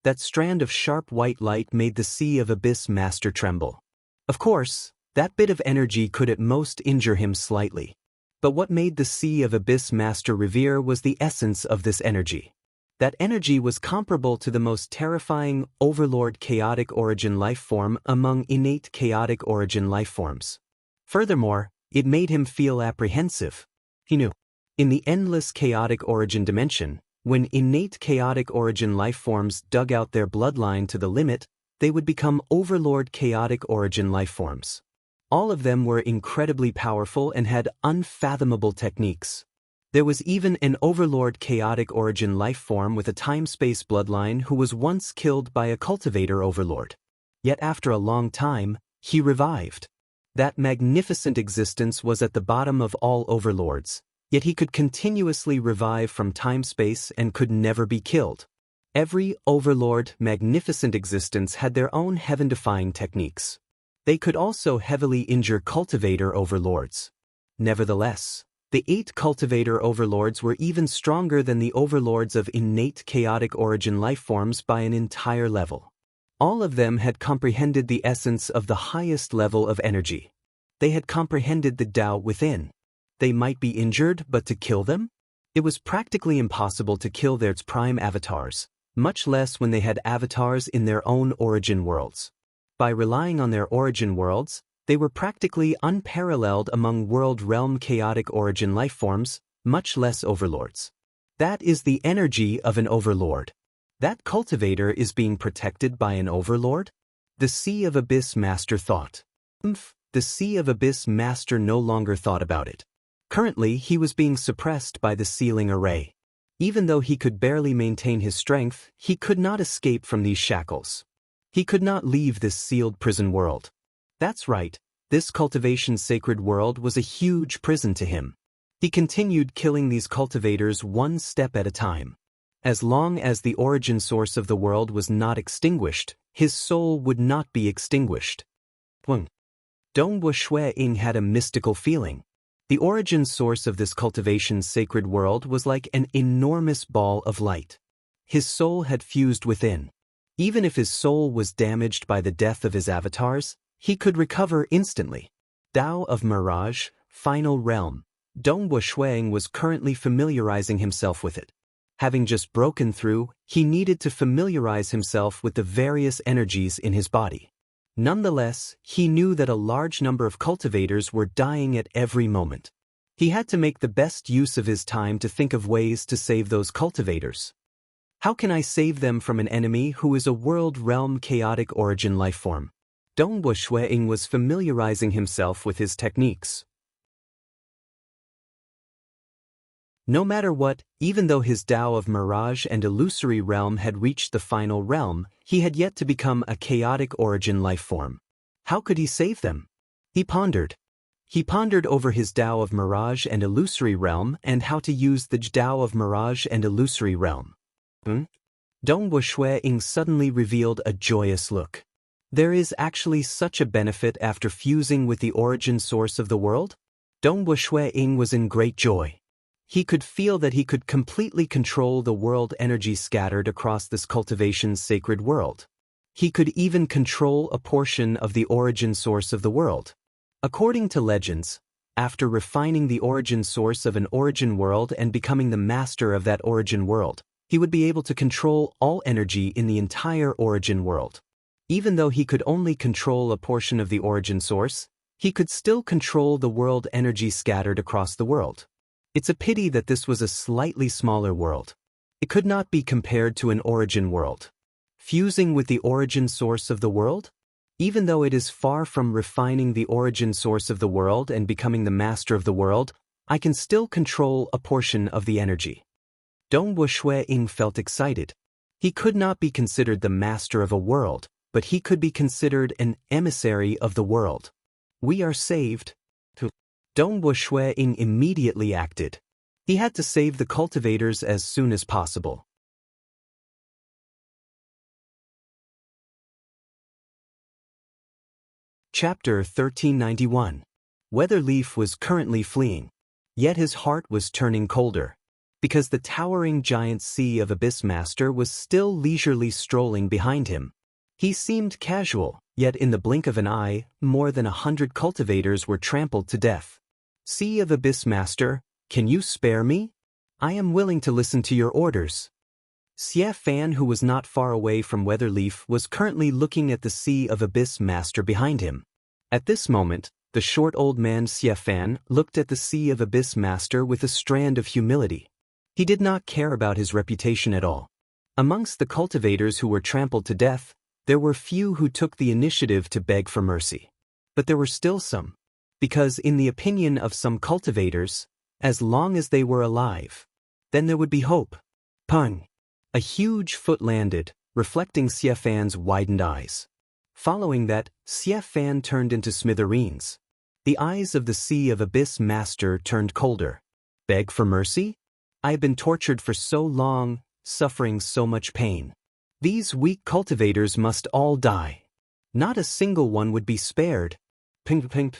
S1: That strand of sharp white light made the Sea of Abyss Master tremble. Of course, that bit of energy could at most injure him slightly. But what made the Sea of Abyss Master revere was the essence of this energy. That energy was comparable to the most terrifying overlord chaotic origin life form among innate chaotic origin life forms. Furthermore, it made him feel apprehensive. He knew. In the endless chaotic origin dimension, when innate chaotic origin life forms dug out their bloodline to the limit, they would become overlord chaotic origin life forms. All of them were incredibly powerful and had unfathomable techniques. There was even an overlord chaotic origin life form with a time-space bloodline who was once killed by a cultivator overlord. Yet after a long time, he revived. That magnificent existence was at the bottom of all overlords, yet he could continuously revive from time-space and could never be killed. Every overlord magnificent existence had their own heaven-defying techniques. They could also heavily injure cultivator overlords. Nevertheless, the 8 cultivator overlords were even stronger than the overlords of innate chaotic origin life forms by an entire level. All of them had comprehended the essence of the highest level of energy. They had comprehended the Tao within. They might be injured, but to kill them? It was practically impossible to kill their prime avatars, much less when they had avatars in their own origin worlds. By relying on their origin worlds, they were practically unparalleled among world realm chaotic origin life forms, much less overlords. That is the energy of an overlord. That cultivator is being protected by an overlord? The Sea of Abyss Master thought. The Sea of Abyss Master no longer thought about it. Currently, he was being suppressed by the sealing array. Even though he could barely maintain his strength, he could not escape from these shackles. He could not leave this sealed prison world. That's right, this cultivation's sacred world was a huge prison to him. He continued killing these cultivators one step at a time. As long as the origin source of the world was not extinguished, his soul would not be extinguished. Dongbuo had a mystical feeling. The origin source of this cultivation's sacred world was like an enormous ball of light. His soul had fused within. Even if his soul was damaged by the death of his avatars, he could recover instantly. Tao of Mirage, Final realm. Dongwu Shuang was currently familiarizing himself with it. Having just broken through, he needed to familiarize himself with the various energies in his body. Nonetheless, he knew that a large number of cultivators were dying at every moment. He had to make the best use of his time to think of ways to save those cultivators. How can I save them from an enemy who is a world realm chaotic origin lifeform? Dongwu Shuang was familiarizing himself with his techniques. No matter what, even though his Tao of mirage and illusory realm had reached the final realm, he had yet to become a chaotic origin lifeform. How could he save them? He pondered. He pondered over his Tao of mirage and illusory realm and how to use the Tao of mirage and illusory realm. Dongwu Shuang suddenly revealed a joyous look. There is actually such a benefit after fusing with the origin source of the world? Dongwu Shuang was in great joy. He could feel that he could completely control the world energy scattered across this cultivation's sacred world. He could even control a portion of the origin source of the world. According to legends, after refining the origin source of an origin world and becoming the master of that origin world, he would be able to control all energy in the entire origin world. Even though he could only control a portion of the origin source, he could still control the world energy scattered across the world. It's a pity that this was a slightly smaller world. It could not be compared to an origin world. Fusing with the origin source of the world? Even though it is far from refining the origin source of the world and becoming the master of the world, I can still control a portion of the energy. Dongwu Shuang felt excited. He could not be considered the master of a world, but he could be considered an emissary of the world. We are saved. Dongwu Shuang immediately acted. He had to save the cultivators as soon as possible. Chapter 1391. Weatherleaf was currently fleeing, yet his heart was turning colder, because the towering giant sea of Abyss Master was still leisurely strolling behind him. He seemed casual, yet in the blink of an eye, more than 100 cultivators were trampled to death. Sea of Abyss Master, can you spare me? I am willing to listen to your orders. Xie Fan, who was not far away from Weatherleaf, was currently looking at the Sea of Abyss Master behind him. At this moment, the short old man Xie Fan looked at the Sea of Abyss Master with a strand of humility. He did not care about his reputation at all. Amongst the cultivators who were trampled to death, there were few who took the initiative to beg for mercy. But there were still some. Because in the opinion of some cultivators, as long as they were alive, then there would be hope. Pung! A huge foot landed, reflecting Xie Fan's widened eyes. Following that, Xie Fan turned into smithereens. The eyes of the Sea of Abyss Master turned colder. Beg for mercy? I have been tortured for so long, suffering so much pain. These weak cultivators must all die. Not a single one would be spared. Ping ping.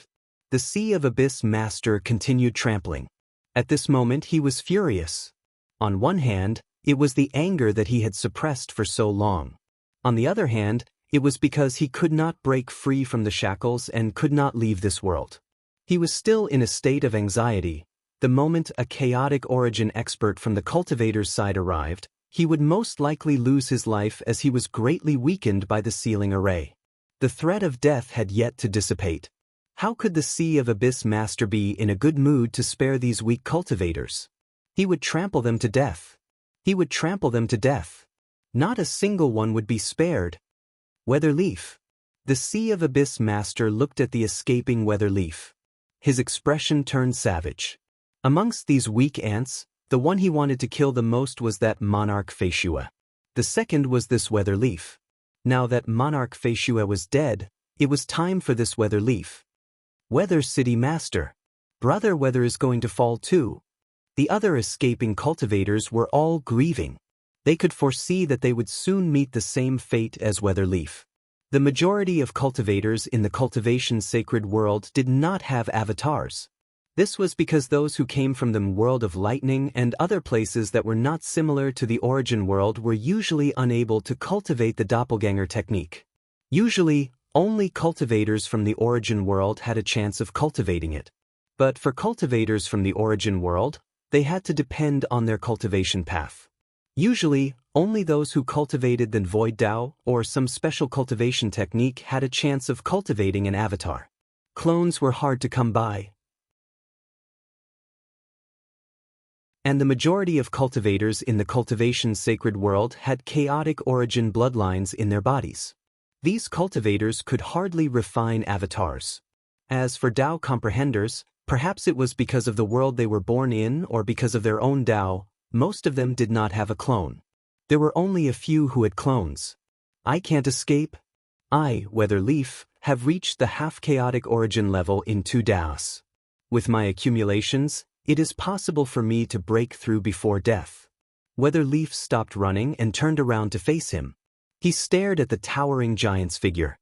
S1: The Sea of Abyss Master continued trampling. At this moment he was furious. On one hand, it was the anger that he had suppressed for so long. On the other hand, it was because he could not break free from the shackles and could not leave this world. He was still in a state of anxiety. The moment a chaotic origin expert from the cultivator's side arrived, he would most likely lose his life as he was greatly weakened by the sealing array. The threat of death had yet to dissipate. How could the Sea of Abyss Master be in a good mood to spare these weak cultivators? He would trample them to death. He would trample them to death. Not a single one would be spared. Weatherleaf. The Sea of Abyss Master looked at the escaping Weatherleaf. His expression turned savage. Amongst these weak ants, the one he wanted to kill the most was that Monarch Feishue. The second was this Weatherleaf. Now that Monarch Feishue was dead, it was time for this Weatherleaf. Weather City Master. Brother Weather is going to fall too. The other escaping cultivators were all grieving. They could foresee that they would soon meet the same fate as Weatherleaf. The majority of cultivators in the cultivation sacred world did not have avatars. This was because those who came from the world of lightning and other places that were not similar to the origin world were usually unable to cultivate the doppelganger technique. Usually, only cultivators from the origin world had a chance of cultivating it. But for cultivators from the origin world, they had to depend on their cultivation path. Usually, only those who cultivated the Void Dao or some special cultivation technique had a chance of cultivating an avatar. Clones were hard to come by, and the majority of cultivators in the cultivation sacred world had chaotic origin bloodlines in their bodies. These cultivators could hardly refine avatars. As for Dao comprehenders, perhaps it was because of the world they were born in or because of their own Dao, most of them did not have a clone. There were only a few who had clones. I can't escape. I, Weatherleaf, have reached the half-chaotic origin level in 2 Daos. With my accumulations, it is possible for me to break through before death. Weatherleaf stopped running and turned around to face him. He stared at the towering giant's figure.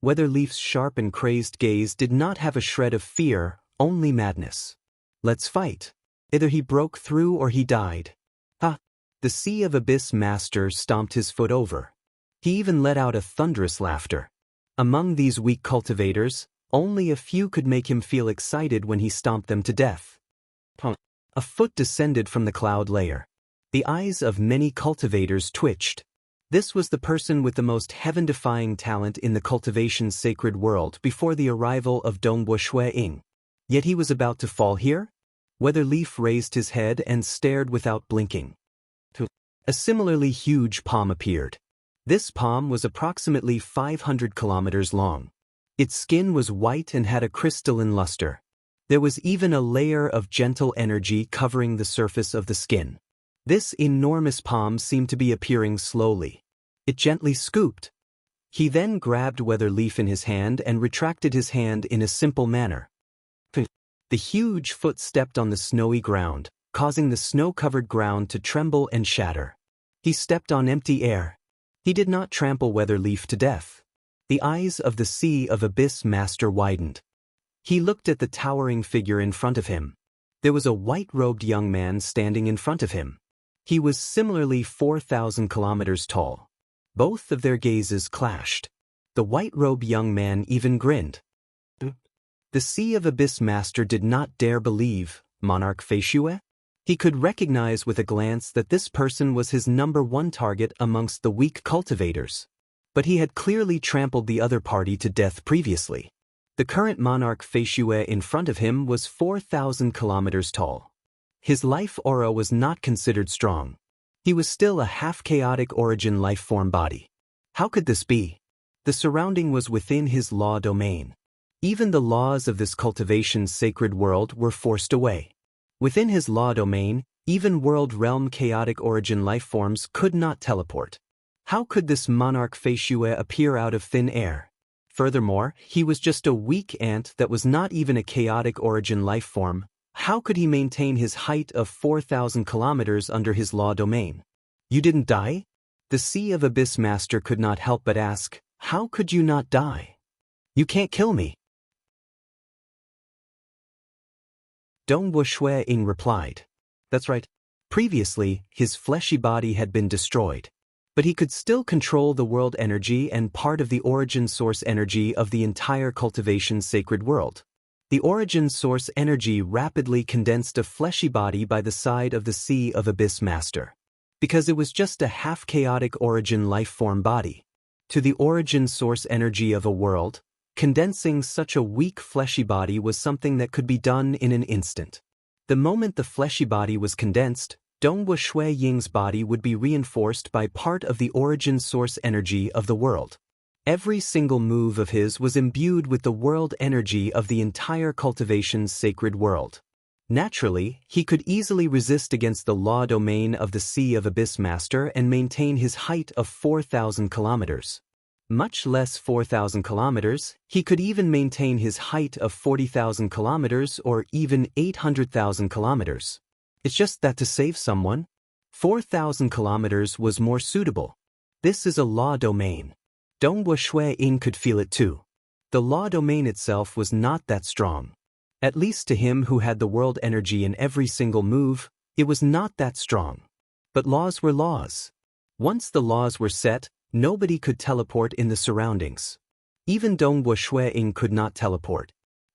S1: Weatherleaf's sharp and crazed gaze did not have a shred of fear, only madness. Let's fight. Either he broke through or he died. Ha! The Sea of Abyss Master stomped his foot over. He even let out a thunderous laughter. Among these weak cultivators, only a few could make him feel excited when he stomped them to death. A foot descended from the cloud layer. The eyes of many cultivators twitched. This was the person with the most heaven-defying talent in the cultivation's sacred world before the arrival of Dongbushui Ying. Yet he was about to fall here? Weatherleaf raised his head and stared without blinking. A similarly huge palm appeared. This palm was approximately 500 kilometers long. Its skin was white and had a crystalline luster. There was even a layer of gentle energy covering the surface of the skin. This enormous palm seemed to be appearing slowly. It gently scooped. He then grabbed Weatherleaf in his hand and retracted his hand in a simple manner. The huge foot stepped on the snowy ground, causing the snow-covered ground to tremble and shatter. He stepped on empty air. He did not trample Weatherleaf to death. The eyes of the Sea of Abyss Master widened. He looked at the towering figure in front of him. There was a white-robed young man standing in front of him. He was similarly 4,000 kilometers tall. Both of their gazes clashed. The white-robed young man even grinned. The Sea of Abyss Master did not dare believe, Monarch Feishue? He could recognize with a glance that this person was his #1 target amongst the weak cultivators. But he had clearly trampled the other party to death previously. The current Monarch Feishue in front of him was 4,000 kilometers tall. His life aura was not considered strong. He was still a half-chaotic origin life-form body. How could this be? The surrounding was within his law domain. Even the laws of this cultivation's sacred world were forced away. Within his law domain, even world realm chaotic origin lifeforms could not teleport. How could this Monarch Feishue appear out of thin air? Furthermore, he was just a weak ant that was not even a chaotic origin lifeform. How could he maintain his height of 4,000 kilometers under his law domain? You didn't die? The Sea of Abyss Master could not help but ask, how could you not die? You can't kill me. Dongbushui Ying replied. That's right. Previously, his fleshy body had been destroyed. But he could still control the world energy and part of the origin source energy of the entire cultivation sacred world. The origin source energy rapidly condensed a fleshy body by the side of the Sea of Abyss Master. Because it was just a half-chaotic origin life-form body. To the origin source energy of a world, condensing such a weak fleshy body was something that could be done in an instant. The moment the fleshy body was condensed, Dongbushui Ying's body would be reinforced by part of the origin source energy of the world. Every single move of his was imbued with the world energy of the entire cultivation's sacred world. Naturally, he could easily resist against the law domain of the Sea of Abyss Master and maintain his height of 4,000 kilometers. Much less 4,000 kilometers, he could even maintain his height of 40,000 kilometers or even 800,000 kilometers. It's just that to save someone, 4,000 kilometers was more suitable. This is a law domain. Dongbushui Ying could feel it too. The law domain itself was not that strong. At least to him who had the world energy in every single move, it was not that strong. But laws were laws. Once the laws were set, nobody could teleport in the surroundings. Even Dongbushui Ying could not teleport.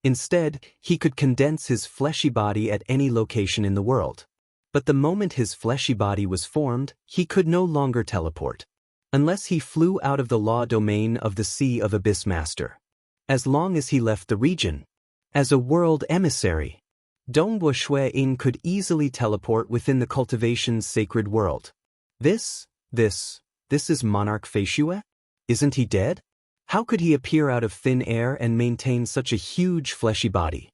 S1: Instead, he could condense his fleshy body at any location in the world. But the moment his fleshy body was formed, he could no longer teleport. Unless he flew out of the law domain of the Sea of Abyss Master. As long as he left the region. As a world emissary, Dongwu Shui Ying could easily teleport within the cultivation's sacred world. This is Monarch Feishue? Isn't he dead? How could he appear out of thin air and maintain such a huge fleshy body?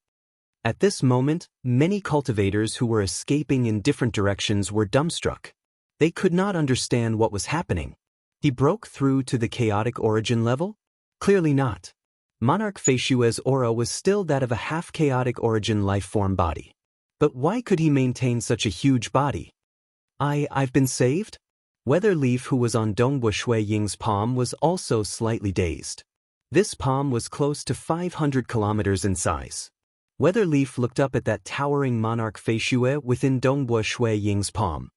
S1: At this moment, many cultivators who were escaping in different directions were dumbstruck. They could not understand what was happening. He broke through to the chaotic origin level? Clearly not. Monarch Feishue's aura was still that of a half-chaotic origin life-form body. But why could he maintain such a huge body? I've been saved? Weatherleaf, who was on Dongwu Shui Ying's palm, was also slightly dazed. This palm was close to 500 kilometers in size. Weatherleaf looked up at that towering Monarch Feishue within Dongwu Shui Ying's palm.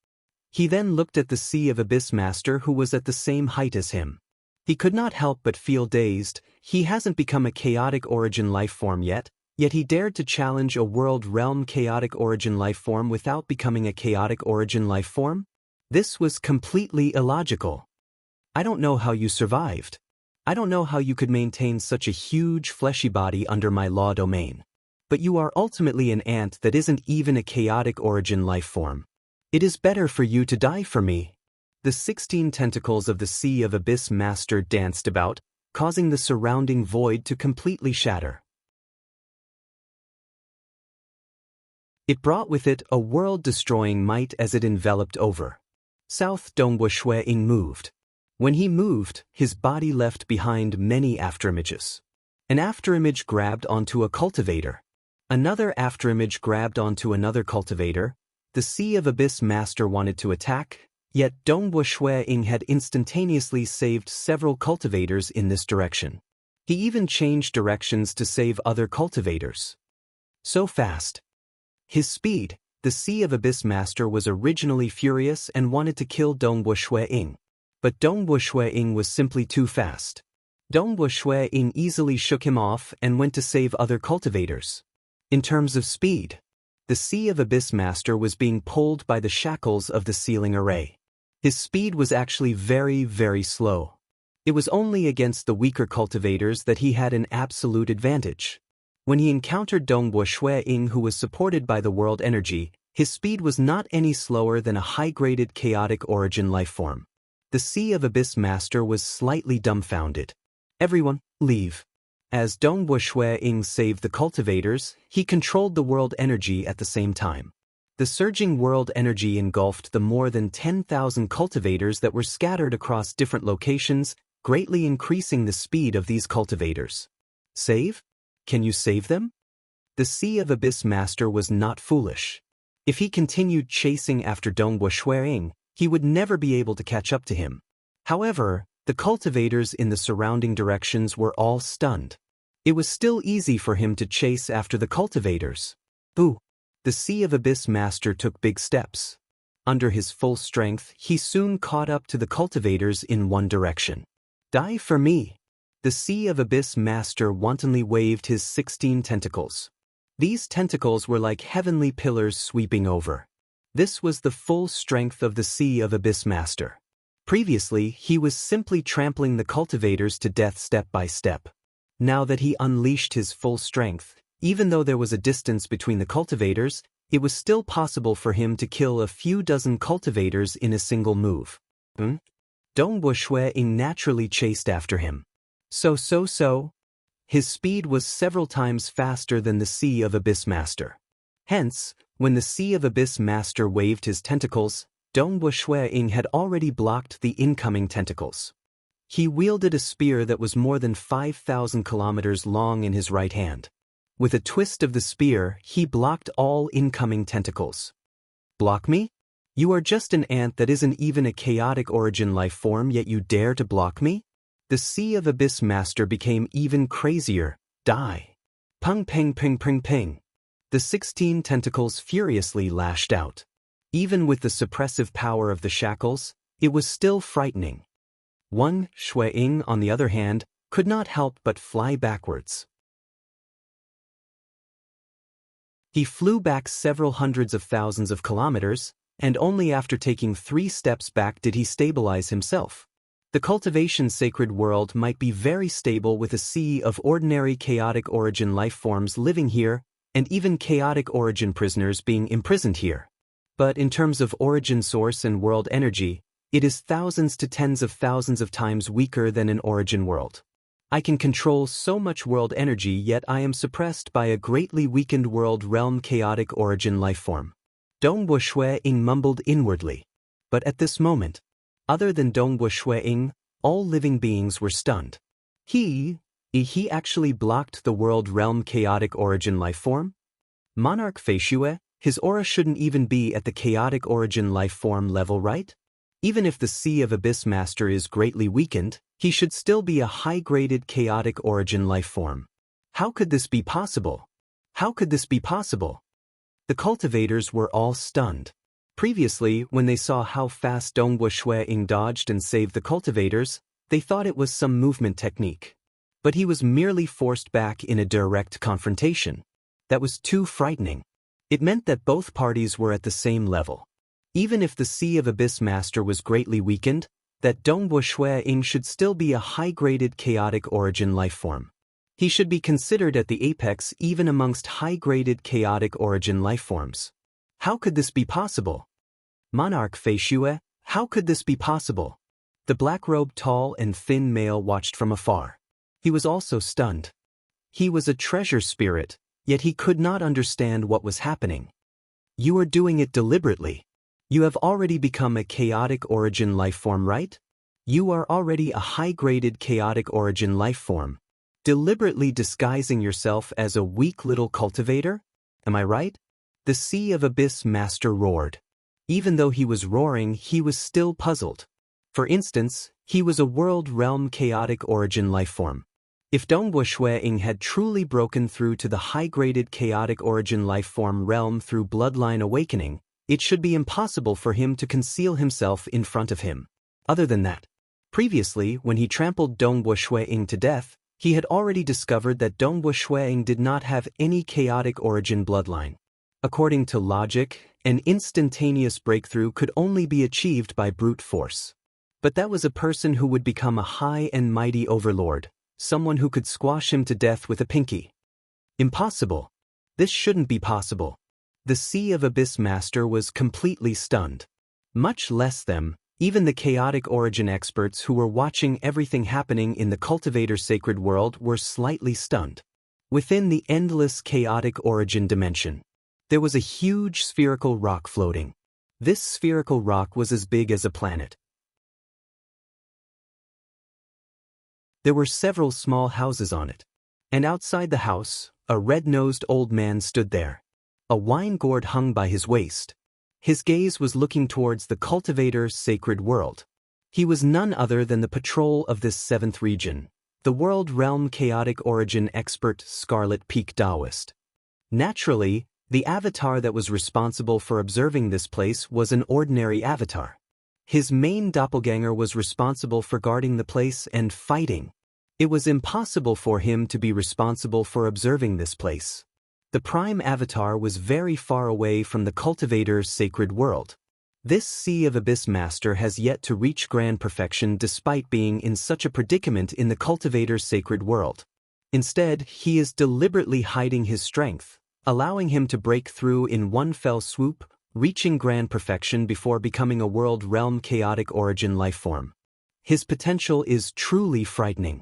S1: He then looked at the Sea of Abyss Master, who was at the same height as him. He could not help but feel dazed. He hasn't become a chaotic origin life form yet he dared to challenge a world realm chaotic origin life form without becoming a chaotic origin life form? This was completely illogical. I don't know how you survived. I don't know how you could maintain such a huge fleshy body under my law domain. But you are ultimately an ant that isn't even a chaotic origin life form. It is better for you to die for me. The 16 tentacles of the Sea of Abyss Master danced about, causing the surrounding void to completely shatter. It brought with it a world-destroying might as it enveloped over. South Dongwu Shui Ying moved. When he moved, his body left behind many afterimages. An afterimage grabbed onto a cultivator. Another afterimage grabbed onto another cultivator. The Sea of Abyss Master wanted to attack, yet Dongwu Shui Ying had instantaneously saved several cultivators in this direction. He even changed directions to save other cultivators. So fast. His speed, the Sea of Abyss Master was originally furious and wanted to kill Dongwu Shui Ying. But Dongwu Shui Ying was simply too fast. Dongwu Shui Ying easily shook him off and went to save other cultivators. In terms of speed, the Sea of Abyss Master was being pulled by the shackles of the sealing array. His speed was actually very, very slow. It was only against the weaker cultivators that he had an absolute advantage. When he encountered Dongwu Shui Ying, who was supported by the world energy, his speed was not any slower than a high-graded chaotic origin lifeform. The Sea of Abyss Master was slightly dumbfounded. Everyone, leave. As Dongwu Shui Ying saved the cultivators, he controlled the world energy at the same time. The surging world energy engulfed the more than 10,000 cultivators that were scattered across different locations, greatly increasing the speed of these cultivators. Save? Can you save them? The Sea of Abyss Master was not foolish. If he continued chasing after Dongwu Shui Ying, he would never be able to catch up to him. However, the cultivators in the surrounding directions were all stunned. It was still easy for him to chase after the cultivators. Boo! The Sea of Abyss Master took big steps. Under his full strength, he soon caught up to the cultivators in one direction. Die for me! The Sea of Abyss Master wantonly waved his 16 tentacles. These tentacles were like heavenly pillars sweeping over. This was the full strength of the Sea of Abyss Master. Previously, he was simply trampling the cultivators to death step by step. Now that he unleashed his full strength, even though there was a distance between the cultivators, it was still possible for him to kill a few dozen cultivators in a single move. Dongwu Shui Ying naturally chased after him. So. His speed was several times faster than the Sea of Abyss Master. Hence, when the Sea of Abyss Master waved his tentacles, Dongwu Shui Ying had already blocked the incoming tentacles. He wielded a spear that was more than 5,000 kilometers long in his right hand. With a twist of the spear, he blocked all incoming tentacles. Block me? You are just an ant that isn't even a chaotic origin life form, yet you dare to block me? The Sea of Abyss Master became even crazier. Die. Pung ping ping ping ping. The 16 tentacles furiously lashed out. Even with the suppressive power of the shackles, it was still frightening. Shui Ying, on the other hand, could not help but fly backwards. He flew back several hundreds of thousands of kilometers, and only after taking 3 steps back did he stabilize himself. The cultivation sacred world might be very stable with a sea of ordinary chaotic origin life forms living here, and even chaotic origin prisoners being imprisoned here. But in terms of origin source and world energy, it is thousands to tens of thousands of times weaker than an origin world. I can control so much world energy, yet I am suppressed by a greatly weakened world realm chaotic origin lifeform. Dongbo Shui-ing mumbled inwardly. But at this moment, other than Dongbo Shui-ing, all living beings were stunned. He actually blocked the world realm chaotic origin lifeform? Monarch Feishue, his aura shouldn't even be at the chaotic origin lifeform level, right? Even if the Sea of Abyss Master is greatly weakened, he should still be a high-graded chaotic origin lifeform. How could this be possible? How could this be possible? The cultivators were all stunned. Previously, when they saw how fast Dongbo Shui-ing dodged and saved the cultivators, they thought it was some movement technique. But he was merely forced back in a direct confrontation. That was too frightening. It meant that both parties were at the same level. Even if the Sea of Abyss Master was greatly weakened, that Dongbo Shui-ing should still be a high-graded chaotic origin lifeform. He should be considered at the apex even amongst high-graded chaotic origin lifeforms. How could this be possible? Monarch Feishue, how could this be possible? The black-robed tall and thin male watched from afar. He was also stunned. He was a treasure spirit, yet he could not understand what was happening. You are doing it deliberately. You have already become a chaotic origin lifeform, right? You are already a high-graded chaotic origin lifeform. Deliberately disguising yourself as a weak little cultivator? Am I right? The Sea of Abyss Master roared. Even though he was roaring, he was still puzzled. For instance, he was a world realm chaotic origin lifeform. If Dongbo Shui-ing had truly broken through to the high-graded chaotic origin lifeform realm through bloodline awakening, it should be impossible for him to conceal himself in front of him. Other than that, previously, when he trampled Dongbo Shui-ing to death, he had already discovered that Dongbo Shui-ing did not have any chaotic origin bloodline. According to logic, an instantaneous breakthrough could only be achieved by brute force. But that was a person who would become a high and mighty overlord, someone who could squash him to death with a pinky. Impossible. This shouldn't be possible. The Sea of Abyss Master was completely stunned. Much less them, even the chaotic origin experts who were watching everything happening in the cultivator sacred world were slightly stunned. Within the endless chaotic origin dimension, there was a huge spherical rock floating. This spherical rock was as big as a planet. There were several small houses on it. And outside the house, a red-nosed old man stood there. A wine gourd hung by his waist. His gaze was looking towards the cultivator's sacred world. He was none other than the patrol of this 7th region, the world realm chaotic origin expert Scarlet Peak Taoist. Naturally, the avatar that was responsible for observing this place was an ordinary avatar. His main doppelganger was responsible for guarding the place and fighting. It was impossible for him to be responsible for observing this place. The prime avatar was very far away from the cultivator's sacred world. This Sea of Abyss Master has yet to reach grand perfection despite being in such a predicament in the cultivator's sacred world. Instead, he is deliberately hiding his strength, allowing him to break through in one fell swoop, reaching grand perfection before becoming a world realm chaotic origin lifeform. His potential is truly frightening.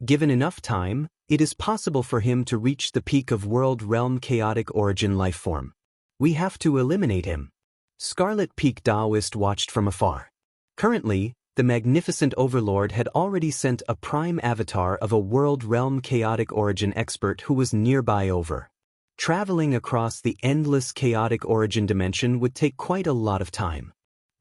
S1: Given enough time, it is possible for him to reach the peak of world realm chaotic origin lifeform. We have to eliminate him. Scarlet Peak Taoist watched from afar. Currently, the magnificent overlord had already sent a prime avatar of a world realm chaotic origin expert who was nearby over. Traveling across the endless chaotic origin dimension would take quite a lot of time.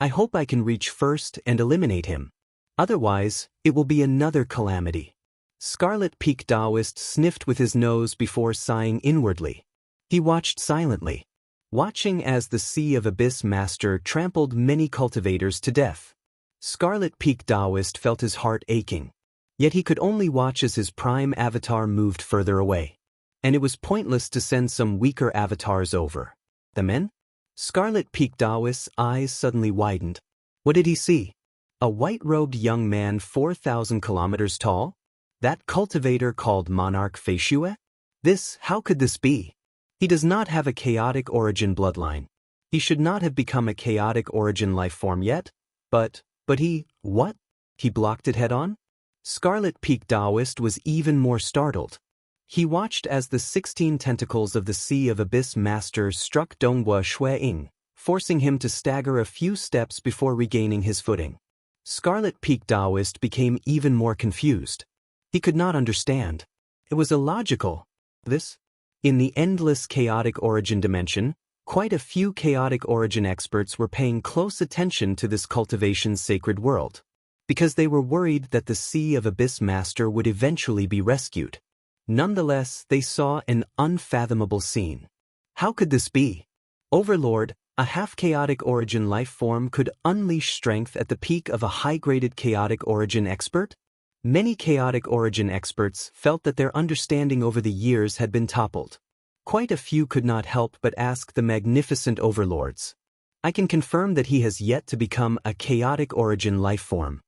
S1: I hope I can reach first and eliminate him. Otherwise, it will be another calamity. Scarlet Peak Taoist sniffed with his nose before sighing inwardly. He watched silently, watching as the Sea of Abyss Master trampled many cultivators to death. Scarlet Peak Taoist felt his heart aching, yet he could only watch as his prime avatar moved further away. and it was pointless to send some weaker avatars over. The men? Scarlet-Peaked Daoist's eyes suddenly widened. What did he see? A white-robed young man 4,000 kilometers tall? That cultivator called Monarch Feishue? How could this be? He does not have a chaotic origin bloodline. He should not have become a chaotic origin life form yet, but what? He blocked it head-on? Scarlet-Peaked Daoist was even more startled. He watched as the 16 tentacles of the Sea of Abyss Master struck Donghua Shui-Ying, forcing him to stagger a few steps before regaining his footing. Scarlet-Peaked Daoist became even more confused. He could not understand. It was illogical. In the endless chaotic origin dimension, quite a few chaotic origin experts were paying close attention to this cultivation's sacred world, because they were worried that the Sea of Abyss Master would eventually be rescued. Nonetheless, they saw an unfathomable scene. How could this be? Overlord, a half-chaotic origin life form, could unleash strength at the peak of a high-graded chaotic origin expert? Many chaotic origin experts felt that their understanding over the years had been toppled. Quite a few could not help but ask the magnificent overlords. I can confirm that he has yet to become a chaotic origin life form.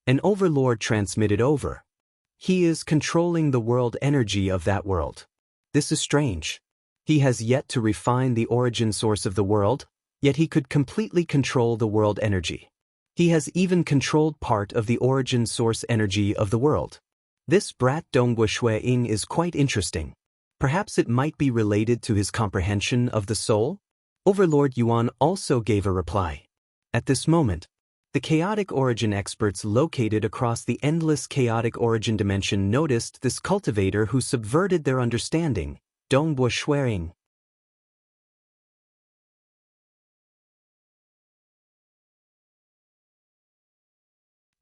S1: An overlord transmitted over. He is controlling the world energy of that world. This is strange. He has yet to refine the origin source of the world, yet he could completely control the world energy. He has even controlled part of the origin source energy of the world. This brat Donghua Shui-Ying is quite interesting. Perhaps it might be related to his comprehension of the soul? Overlord Yuan also gave a reply. At this moment, the chaotic origin experts located across the endless chaotic origin dimension noticed this cultivator who subverted their understanding, Donghua Shui-Ying.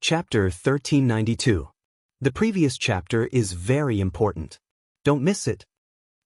S1: Chapter 1392. The previous chapter is very important. Don't miss it.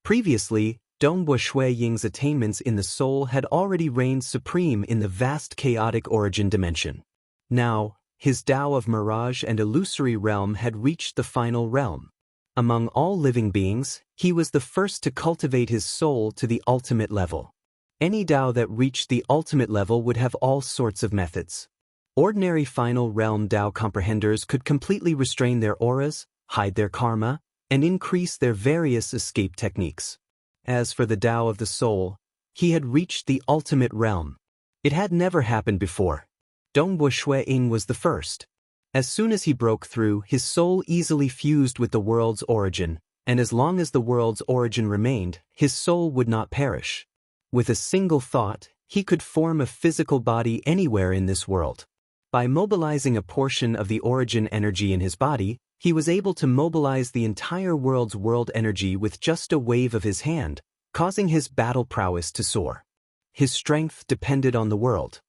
S1: Previously, Donghua Shui-Ying's attainments in the soul had already reigned supreme in the vast chaotic origin dimension. Now, his Tao of mirage and illusory realm had reached the final realm. Among all living beings, he was the first to cultivate his soul to the ultimate level. Any Tao that reached the ultimate level would have all sorts of methods. Ordinary final realm Tao comprehenders could completely restrain their auras, hide their karma, and increase their various escape techniques. As for the Tao of the soul, he had reached the ultimate realm. It had never happened before. Donghua Shui-Ying was the first. As soon as he broke through, his soul easily fused with the world's origin, and as long as the world's origin remained, his soul would not perish. With a single thought, he could form a physical body anywhere in this world. By mobilizing a portion of the origin energy in his body, he was able to mobilize the entire world's world energy with just a wave of his hand, causing his battle prowess to soar. His strength depended on the world.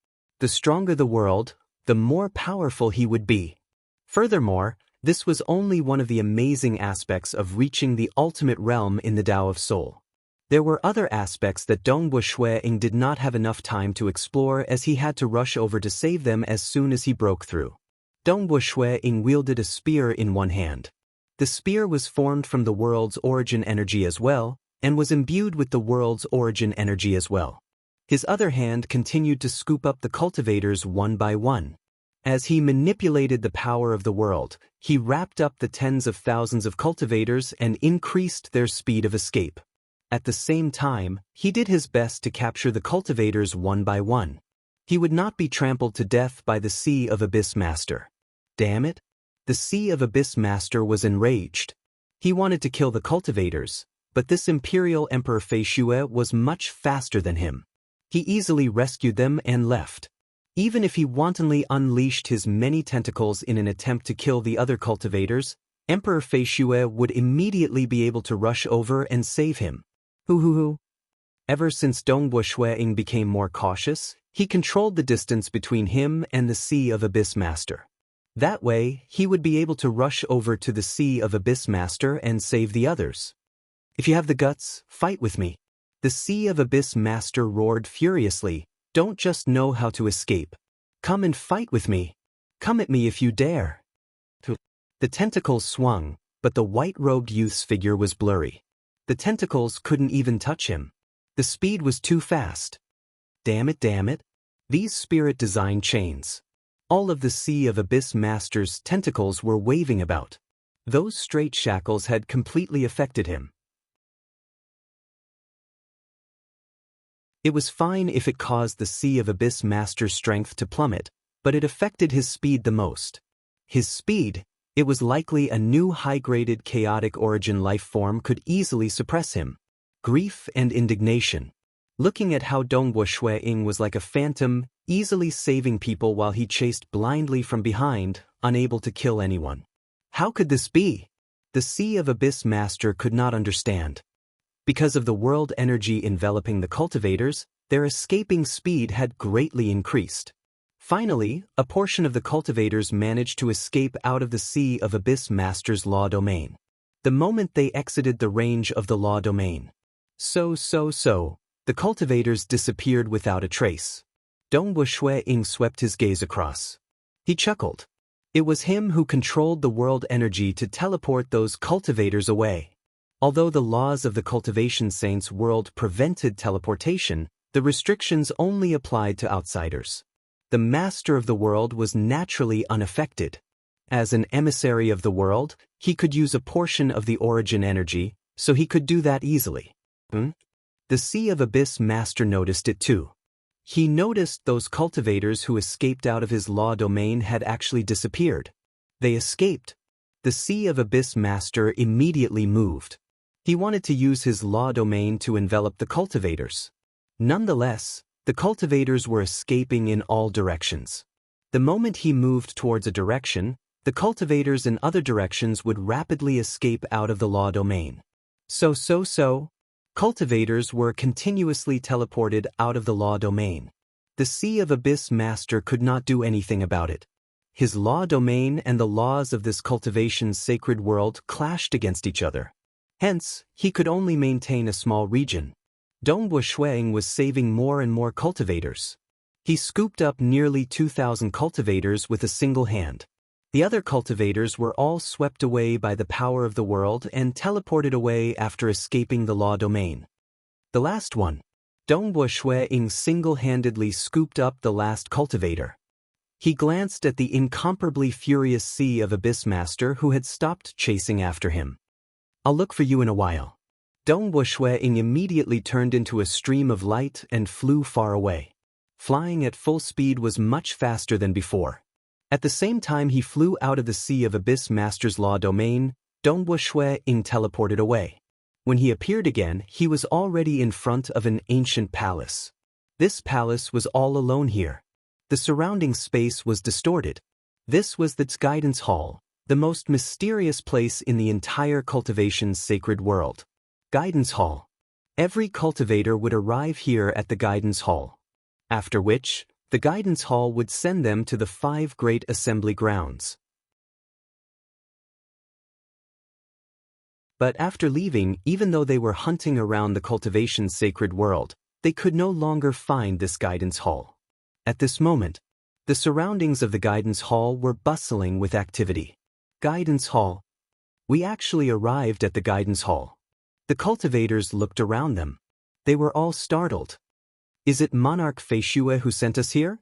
S1: The stronger the world, the more powerful he would be. Furthermore, this was only one of the amazing aspects of reaching the ultimate realm in the Tao of Soul. There were other aspects that Donghua Shui-Ying did not have enough time to explore, as he had to rush over to save them as soon as he broke through. Donghua Shui-Ying wielded a spear in one hand. The spear was formed from the world's origin energy as well, and was imbued with the world's origin energy as well. His other hand continued to scoop up the cultivators one by one. As he manipulated the power of the world, he wrapped up the tens of thousands of cultivators and increased their speed of escape. At the same time, he did his best to capture the cultivators one by one. He would not be trampled to death by the Sea of Abyss Master. Damn it! The Sea of Abyss Master was enraged. He wanted to kill the cultivators, but this Imperial Emperor Feishue was much faster than him. He easily rescued them and left. Even if he wantonly unleashed his many tentacles in an attempt to kill the other cultivators, Emperor Feishue would immediately be able to rush over and save him. Ever since Donghua Shui-Ying became more cautious, he controlled the distance between him and the Sea of Abyss Master. That way, he would be able to rush over to the Sea of Abyss Master and save the others. If you have the guts, fight with me. The Sea of Abyss Master roared furiously. Don't just know how to escape. Come and fight with me. Come at me if you dare. The tentacles swung, but the white-robed youth's figure was blurry. The tentacles couldn't even touch him. The speed was too fast. Damn it. These spirit-designed chains. All of the Sea of Abyss Master's tentacles were waving about. Those straight shackles had completely affected him. It was fine if it caused the Sea of Abyss Master's strength to plummet, but it affected his speed the most. His speed, it was likely a new high-graded chaotic origin life form could easily suppress him. Grief and indignation. Looking at how Dongbo Shui-Ying was like a phantom, easily saving people while he chased blindly from behind, unable to kill anyone. How could this be? The Sea of Abyss Master could not understand. Because of the world energy enveloping the cultivators, their escaping speed had greatly increased. Finally, a portion of the cultivators managed to escape out of the Sea of Abyss Master's law domain. The moment they exited the range of the law domain. The cultivators disappeared without a trace. Dongbo Shui-Ying swept his gaze across. He chuckled. It was him who controlled the world energy to teleport those cultivators away. Although the laws of the Cultivation Saints world prevented teleportation, the restrictions only applied to outsiders. The master of the world was naturally unaffected. As an emissary of the world, he could use a portion of the origin energy, so he could do that easily. The Sea of Abyss Master noticed it too. He noticed those cultivators who escaped out of his law domain had actually disappeared. They escaped. The Sea of Abyss Master immediately moved. He wanted to use his law domain to envelop the cultivators. Nonetheless, the cultivators were escaping in all directions. The moment he moved towards a direction, the cultivators in other directions would rapidly escape out of the law domain. Cultivators were continuously teleported out of the law domain. The Sea of Abyss Master could not do anything about it. His law domain and the laws of this cultivation's sacred world clashed against each other. Hence, he could only maintain a small region. Dongbo Shui-Ying was saving more and more cultivators. He scooped up nearly 2,000 cultivators with a single hand. The other cultivators were all swept away by the power of the world and teleported away after escaping the law domain. The last one. Dongbo Shui-Ying single-handedly scooped up the last cultivator. He glanced at the incomparably furious Sea of Abyss Master who had stopped chasing after him. "I'll look for you in a while." Dongbo Shui-Ying immediately turned into a stream of light and flew far away. Flying at full speed was much faster than before. At the same time he flew out of the Sea of Abyss Master's law domain, Dongbo Shui-Ying teleported away. When he appeared again, he was already in front of an ancient palace. This palace was all alone here. The surrounding space was distorted. This was the Guidance Hall, the most mysterious place in the entire cultivation's sacred world. Guidance Hall. Every cultivator would arrive here at the Guidance Hall. After which, the Guidance Hall would send them to the 5 great assembly grounds. But after leaving, even though they were hunting around the cultivation's sacred world, they could no longer find this Guidance Hall. At this moment, the surroundings of the Guidance Hall were bustling with activity. Guidance Hall. We actually arrived at the Guidance Hall. The cultivators looked around them. They were all startled. Is it Monarch Feishue who sent us here?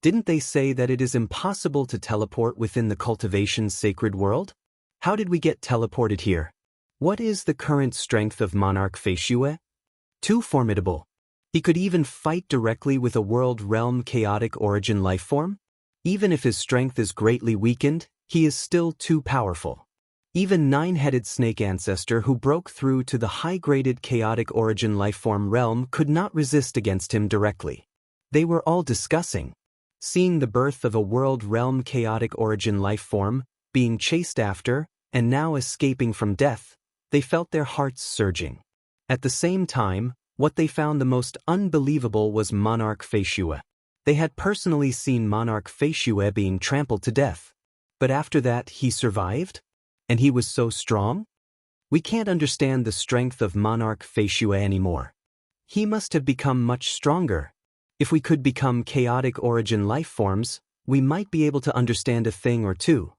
S1: Didn't they say that it is impossible to teleport within the cultivation's sacred world? How did we get teleported here? What is the current strength of Monarch Feishue? Too formidable. He could even fight directly with a world realm chaotic origin lifeform? Even if his strength is greatly weakened, he is still too powerful. Even Nine-Headed Snake Ancestor who broke through to the high-graded chaotic origin lifeform realm could not resist against him directly. They were all discussing. Seeing the birth of a world realm chaotic origin lifeform, being chased after, and now escaping from death, they felt their hearts surging. At the same time, what they found the most unbelievable was Monarch Feishue. They had personally seen Monarch Feishue being trampled to death. But after that he survived? And he was so strong? We can't understand the strength of Monarch Feishue anymore. He must have become much stronger. If we could become chaotic origin life forms, we might be able to understand a thing or two.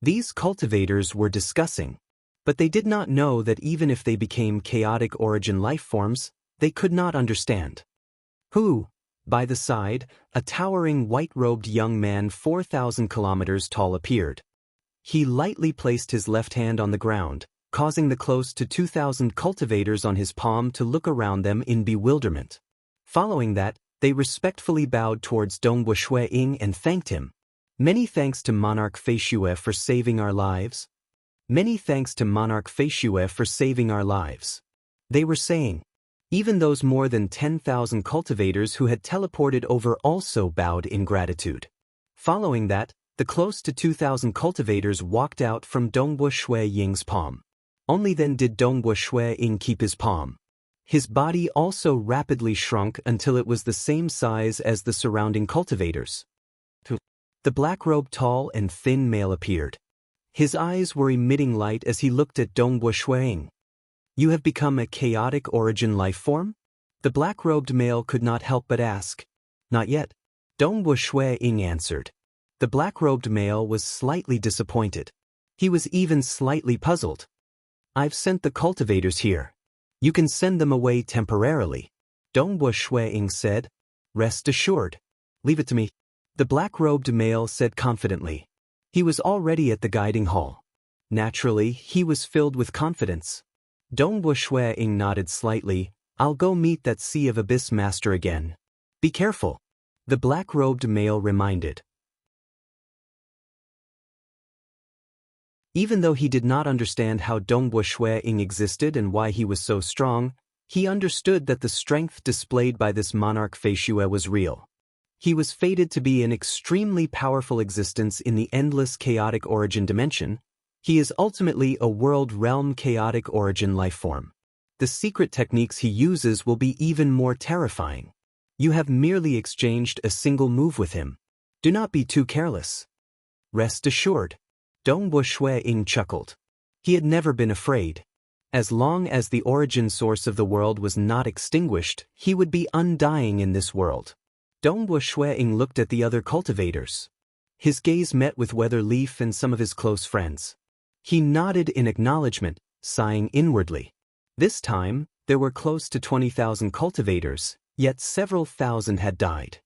S1: These cultivators were discussing. But they did not know that even if they became chaotic origin life forms, they could not understand. Who? By the side, a towering white-robed young man 4,000 kilometers tall appeared. He lightly placed his left hand on the ground, causing the close to 2,000 cultivators on his palm to look around them in bewilderment. Following that, they respectfully bowed towards Dongwu Shui Ying and thanked him. Many thanks to Monarch Feishue for saving our lives. Many thanks to Monarch Feishue for saving our lives. They were saying. Even those more than 10,000 cultivators who had teleported over also bowed in gratitude. Following that, the close to 2,000 cultivators walked out from Dongwu Shui Ying's palm. Only then did Dongwu Shui Ying keep his palm. His body also rapidly shrunk until it was the same size as the surrounding cultivators. The black-robed tall and thin male appeared. His eyes were emitting light as he looked at Dongwu Shui Ying. You have become a chaotic origin life form? The black-robed male could not help but ask. Not yet. Dongwu Shui Ying answered. The black-robed male was slightly disappointed. He was even slightly puzzled. I've sent the cultivators here. You can send them away temporarily. Dongwu Shui Ying said. Rest assured. Leave it to me. The black-robed male said confidently. He was already at the guiding hall. Naturally, he was filled with confidence. Dongwu Shui Ying nodded slightly. I'll go meet that Sea of Abyss master again. Be careful. The black-robed male reminded. Even though he did not understand how Dongwu Shui Ying existed and why he was so strong, he understood that the strength displayed by this monarch Feishue was real. He was fated to be an extremely powerful existence in the endless chaotic origin dimension. He is ultimately a world realm chaotic origin life form. The secret techniques he uses will be even more terrifying. You have merely exchanged a single move with him. Do not be too careless. Rest assured. Dongwu Shui Ying chuckled. He had never been afraid. As long as the origin source of the world was not extinguished, he would be undying in this world. Dongwu Shui Ying looked at the other cultivators. His gaze met with Weather Leaf and some of his close friends. He nodded in acknowledgement, sighing inwardly. This time, there were close to 20,000 cultivators, yet several thousand had died.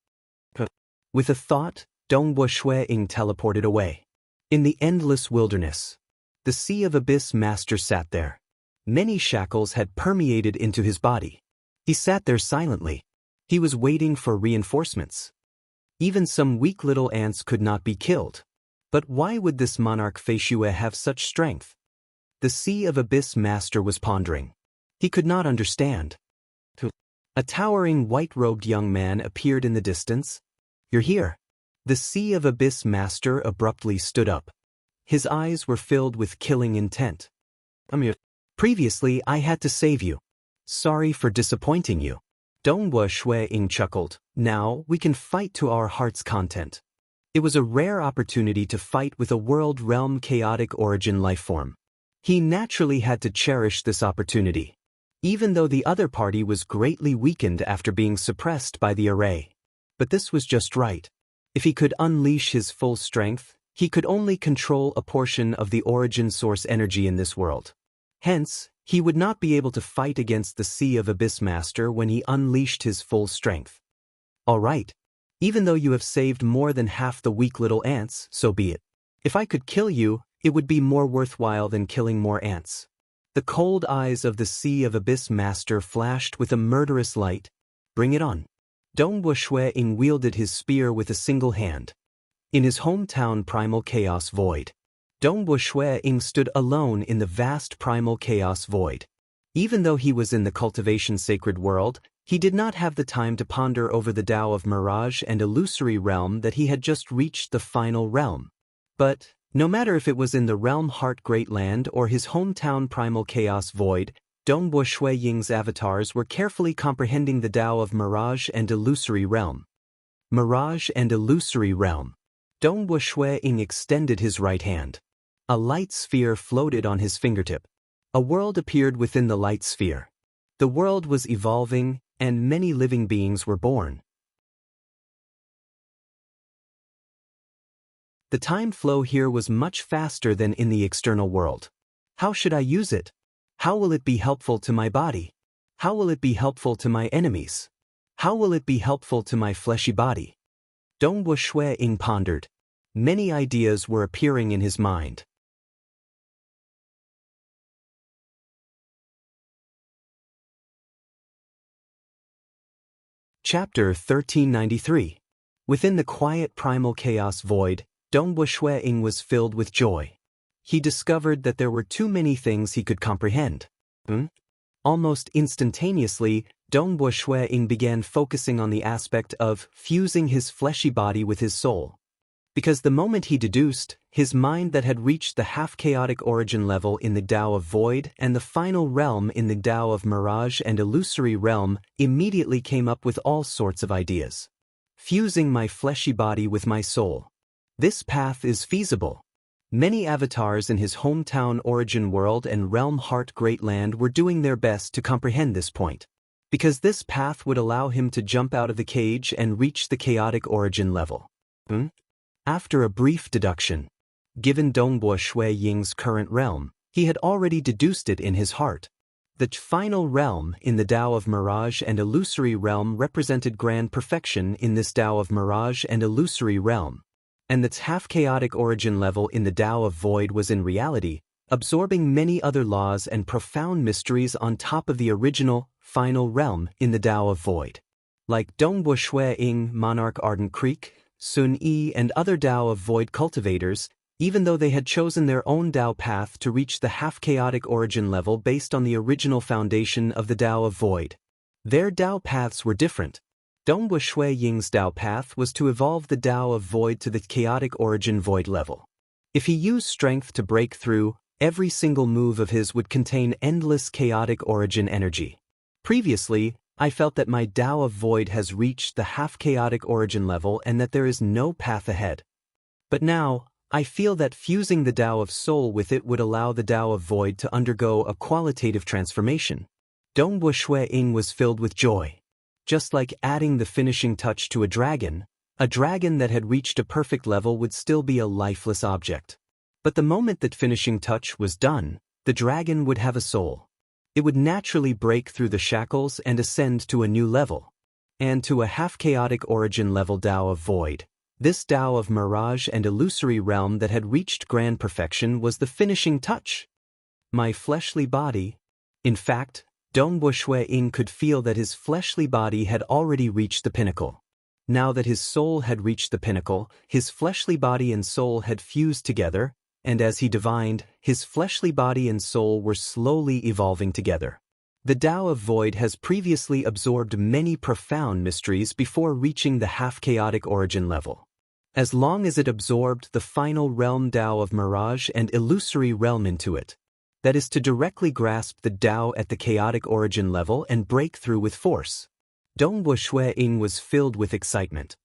S1: With a thought, Dongwu Shui Ying teleported away. In the endless wilderness, the Sea of Abyss master sat there. Many shackles had permeated into his body. He sat there silently. He was waiting for reinforcements. Even some weak little ants could not be killed. But why would this monarch Feishue have such strength? The Sea of Abyss master was pondering. He could not understand. A towering white-robed young man appeared in the distance. You're here. The Sea of Abyss master abruptly stood up. His eyes were filled with killing intent. Previously I had to save you. Sorry for disappointing you. Dongwu Shui Ying chuckled. Now we can fight to our heart's content. It was a rare opportunity to fight with a world realm chaotic origin life form. He naturally had to cherish this opportunity. Even though the other party was greatly weakened after being suppressed by the array. But this was just right. If he could unleash his full strength, he could only control a portion of the origin source energy in this world. Hence, he would not be able to fight against the Sea of Abyss Master when he unleashed his full strength. All right. Even though you have saved more than half the weak little ants, so be it. If I could kill you, it would be more worthwhile than killing more ants. The cold eyes of the Sea of Abyss Master flashed with a murderous light. Bring it on. Dongwu Shui Ying wielded his spear with a single hand. In his hometown Primal Chaos Void, Dongwu Shui Ying stood alone in the vast Primal Chaos Void. Even though he was in the cultivation sacred world, he did not have the time to ponder over the Tao of Mirage and Illusory Realm that he had just reached the final realm. But, no matter if it was in the Realm Heart Great Land or his hometown Primal Chaos Void, Dongwu Shui Ying's avatars were carefully comprehending the Tao of Mirage and Illusory Realm. Mirage and Illusory Realm. Dongwu Shui Ying extended his right hand. A light sphere floated on his fingertip. A world appeared within the light sphere. The world was evolving, and many living beings were born. The time flow here was much faster than in the external world. How should I use it? How will it be helpful to my body? How will it be helpful to my enemies? How will it be helpful to my fleshy body? Dongwu Shui-ing pondered. Many ideas were appearing in his mind. Chapter 1393. Within the quiet primal chaos void, Dongwu Shui-ing was filled with joy. He discovered that there were too many things he could comprehend. Almost instantaneously, Dongwu Shui-ing began focusing on the aspect of fusing his fleshy body with his soul. Because the moment he deduced, his mind that had reached the half-chaotic origin level in the Tao of Void and the final realm in the Tao of Mirage and Illusory realm immediately came up with all sorts of ideas. Fusing my fleshy body with my soul. This path is feasible. Many avatars in his hometown origin world and realm Heart Great Land were doing their best to comprehend this point. Because this path would allow him to jump out of the cage and reach the chaotic origin level. After a brief deduction, given Dongwu Shui-ing's current realm, he had already deduced it in his heart. The final realm in the Tao of Mirage and Illusory realm represented grand perfection in this Tao of Mirage and Illusory realm. And its half-chaotic origin level in the Tao of Void was in reality, absorbing many other laws and profound mysteries on top of the original, final realm in the Tao of Void. Like Dongwu Shui-ing, Monarch Ardent Creek, Sun Yi and other Tao of Void cultivators, even though they had chosen their own Tao path to reach the half-chaotic origin level based on the original foundation of the Tao of Void. Their Tao paths were different. Dongwu Shui-ing's Tao path was to evolve the Tao of Void to the chaotic origin Void level. If he used strength to break through, every single move of his would contain endless chaotic origin energy. Previously, I felt that my Tao of Void has reached the half-chaotic origin level and that there is no path ahead. But now, I feel that fusing the Tao of Soul with it would allow the Tao of Void to undergo a qualitative transformation. Dongwu Shui-ing was filled with joy. Just like adding the finishing touch to a dragon that had reached a perfect level would still be a lifeless object. But the moment that finishing touch was done, the dragon would have a soul. It would naturally break through the shackles and ascend to a new level. And to a half-chaotic origin level Tao of Void. This Tao of Mirage and Illusory realm that had reached grand perfection was the finishing touch. My fleshly body. In fact, Dongwu Shui-ing could feel that his fleshly body had already reached the pinnacle. Now that his soul had reached the pinnacle, his fleshly body and soul had fused together, and as he divined, his fleshly body and soul were slowly evolving together. The Tao of Void has previously absorbed many profound mysteries before reaching the half-chaotic origin level. As long as it absorbed the final realm Tao of Mirage and Illusory realm into it. That is to directly grasp the Tao at the chaotic origin level and break through with force. Dongwu Shui-ing was filled with excitement.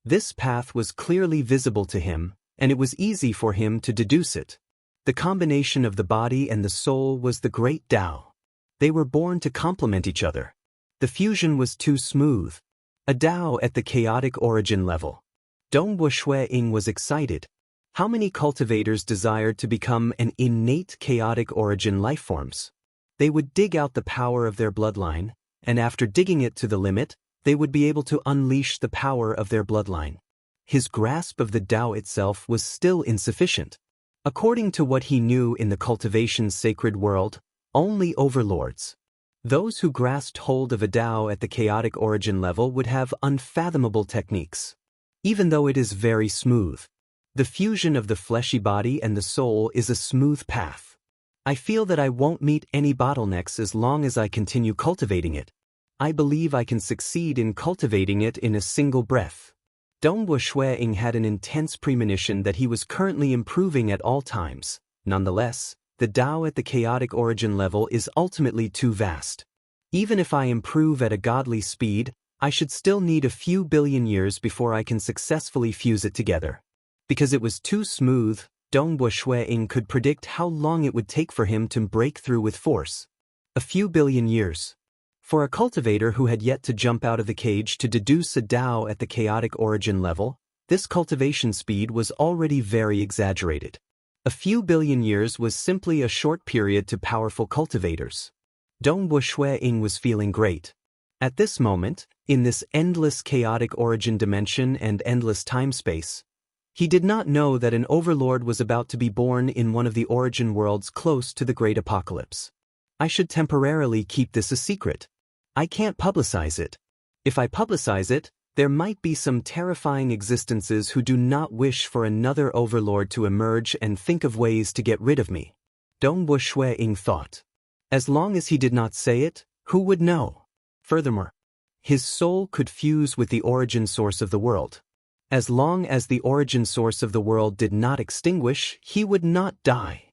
S1: This path was clearly visible to him, and it was easy for him to deduce it. The combination of the body and the soul was the great Tao. They were born to complement each other. The fusion was too smooth. A Tao at the chaotic origin level. Dongwu Shui-ing was excited. How many cultivators desired to become an innate chaotic origin lifeforms? They would dig out the power of their bloodline, and after digging it to the limit, they would be able to unleash the power of their bloodline. His grasp of the Tao itself was still insufficient. According to what he knew in the cultivation's sacred world, only overlords. Those who grasped hold of a Tao at the chaotic origin level would have unfathomable techniques. Even though it is very smooth. The fusion of the fleshy body and the soul is a smooth path. I feel that I won't meet any bottlenecks as long as I continue cultivating it. I believe I can succeed in cultivating it in a single breath. Dongwu Shui-ing had an intense premonition that he was currently improving at all times. Nonetheless, the Tao at the chaotic origin level is ultimately too vast. Even if I improve at a godly speed, I should still need a few billion years before I can successfully fuse it together. Because it was too smooth, Dongwu Shui-ing could predict how long it would take for him to break through with force. A few billion years. For a cultivator who had yet to jump out of the cage to deduce a Tao at the chaotic origin level, this cultivation speed was already very exaggerated. A few billion years was simply a short period to powerful cultivators. Dongwu Shui-ing was feeling great. At this moment, in this endless chaotic origin dimension and endless time-space, he did not know that an overlord was about to be born in one of the origin worlds close to the great apocalypse. I should temporarily keep this a secret. I can't publicize it. If I publicize it, there might be some terrifying existences who do not wish for another overlord to emerge and think of ways to get rid of me. Dongwu Shui-ing thought. As long as he did not say it, who would know? Furthermore, his soul could fuse with the origin source of the world. As long as the origin source of the world did not extinguish, he would not die.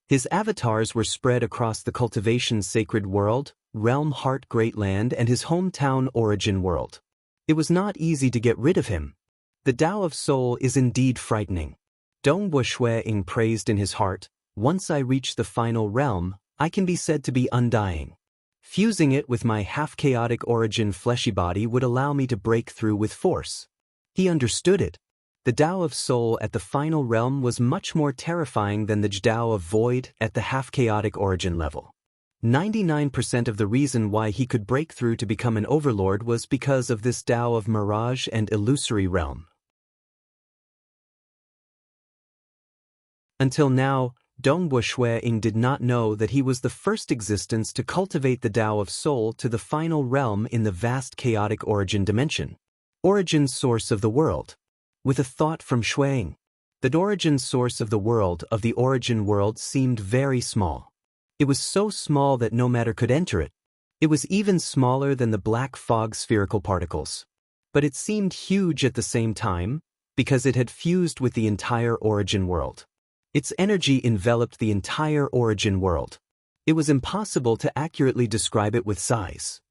S1: His avatars were spread across the cultivation sacred world, realm heart great land and his hometown origin world. It was not easy to get rid of him. The Tao of Soul is indeed frightening. Dongwu Shui-ing praised in his heart, once I reach the final realm, I can be said to be undying. Fusing it with my half-chaotic origin fleshy body would allow me to break through with force. He understood it. The Tao of Soul at the final realm was much more terrifying than the Tao of Void at the half-chaotic origin level. 99% of the reason why he could break through to become an overlord was because of this Tao of Mirage and Illusory realm. Until now, Dongwu Shui-ing did not know that he was the first existence to cultivate the Tao of Soul to the final realm in the vast chaotic origin dimension. Origin source of the world. With a thought from Shui-ing, the origin source of the origin world seemed very small. It was so small that no matter could enter it. It was even smaller than the black fog spherical particles. But it seemed huge at the same time, because it had fused with the entire origin world. Its energy enveloped the entire origin world. It was impossible to accurately describe it with size.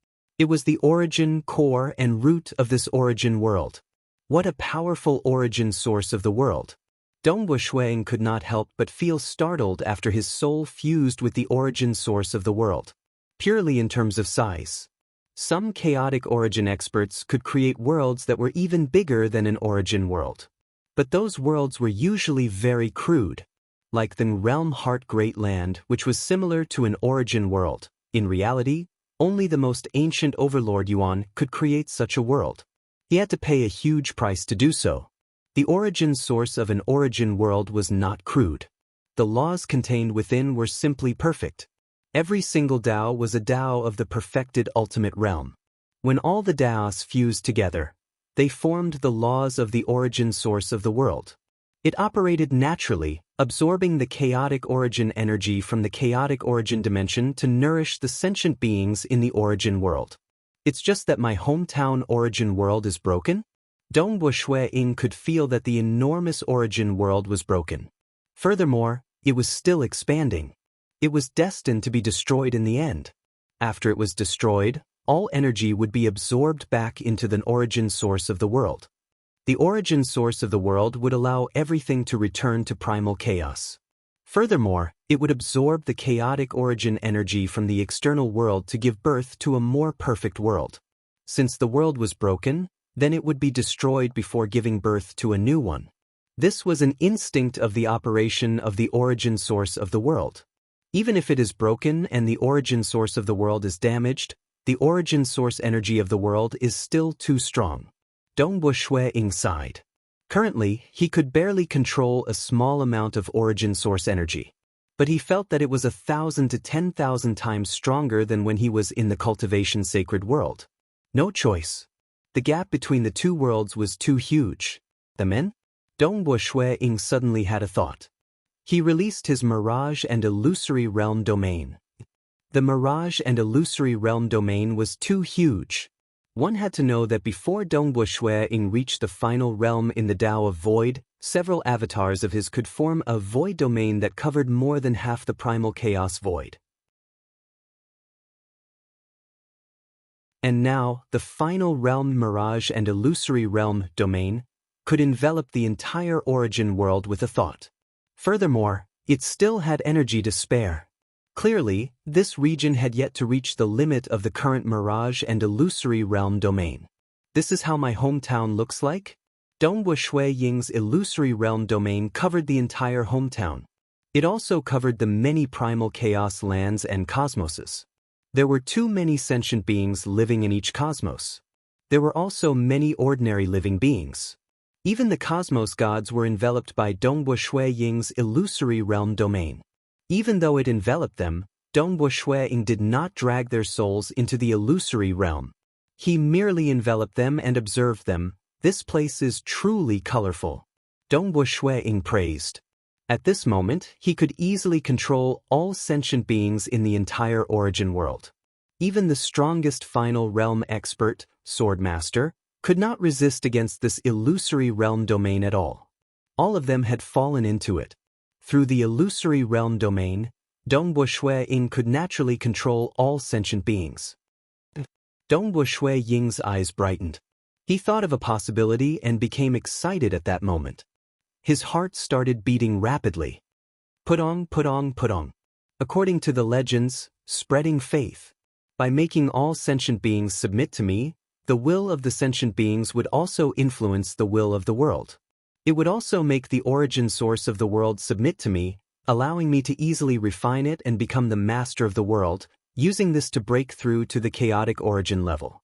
S1: It was the origin, core, and root of this origin world. What a powerful origin source of the world. Dongwu Shui-ing could not help but feel startled after his soul fused with the origin source of the world. Purely in terms of size. Some chaotic origin experts could create worlds that were even bigger than an origin world. But those worlds were usually very crude. Like the realm heart great land, which was similar to an origin world. In reality, only the most ancient overlord Yuan could create such a world. He had to pay a huge price to do so. The origin source of an origin world was not crude. The laws contained within were simply perfect. Every single Tao was a Tao of the perfected ultimate realm. When all the Taos fused together, they formed the laws of the origin source of the world. It operated naturally, absorbing the chaotic origin energy from the chaotic origin dimension to nourish the sentient beings in the origin world. It's just that my hometown origin world is broken? Dongwu Shui-ing could feel that the enormous origin world was broken. Furthermore, it was still expanding. It was destined to be destroyed in the end. After it was destroyed, all energy would be absorbed back into the origin source of the world. The origin source of the world would allow everything to return to primal chaos. Furthermore, it would absorb the chaotic origin energy from the external world to give birth to a more perfect world. Since the world was broken, then it would be destroyed before giving birth to a new one. This was an instinct of the operation of the origin source of the world. Even if it is broken and the origin source of the world is damaged, the origin source energy of the world is still too strong. Dongwu Shui-ing sighed. Currently, he could barely control a small amount of origin source energy. But he felt that it was 1,000 to 10,000 times stronger than when he was in the cultivation sacred world. No choice. The gap between the two worlds was too huge. The men? Dongwu Shui-ing suddenly had a thought. He released his Mirage and Illusory Realm domain. The Mirage and Illusory Realm domain was too huge. One had to know that before Dongwu Shui-ing reached the final realm in the Tao of Void, several avatars of his could form a void domain that covered more than half the primal chaos void. And now, the final realm Mirage and Illusory Realm domain could envelop the entire origin world with a thought. Furthermore, it still had energy to spare. Clearly, this region had yet to reach the limit of the current mirage and illusory realm domain. This is how my hometown looks like? Dongwu Shui Ying's illusory realm domain covered the entire hometown. It also covered the many primal chaos lands and cosmoses. There were too many sentient beings living in each cosmos. There were also many ordinary living beings. Even the cosmos gods were enveloped by Dongwu Shui Ying's illusory realm domain. Even though it enveloped them, Dongwu Shui Ying did not drag their souls into the illusory realm. He merely enveloped them and observed them. This place is truly colorful. Dongwu Shui Ying praised. At this moment, he could easily control all sentient beings in the entire origin world. Even the strongest final realm expert, Swordmaster, could not resist against this illusory realm domain at all. All of them had fallen into it. Through the illusory realm domain, Dongwu Shui Ying could naturally control all sentient beings. Dongwu Shui Ying's eyes brightened. He thought of a possibility and became excited at that moment. His heart started beating rapidly. Putong, putong, putong. According to the legends, spreading faith. By making all sentient beings submit to me, the will of the sentient beings would also influence the will of the world. It would also make the origin source of the world submit to me, allowing me to easily refine it and become the master of the world, using this to break through to the chaotic origin level.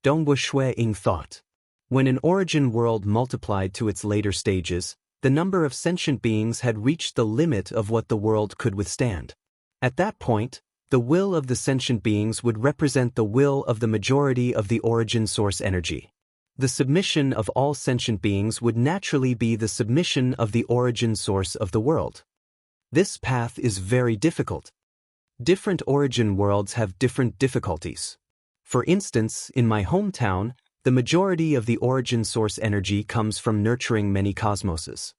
S1: Dongwu Shui Ying thought. When an origin world multiplied to its later stages, the number of sentient beings had reached the limit of what the world could withstand. At that point, the will of the sentient beings would represent the will of the majority of the origin source energy. The submission of all sentient beings would naturally be the submission of the origin source of the world. This path is very difficult. Different origin worlds have different difficulties. For instance, in my hometown, the majority of the origin source energy comes from nurturing many cosmoses.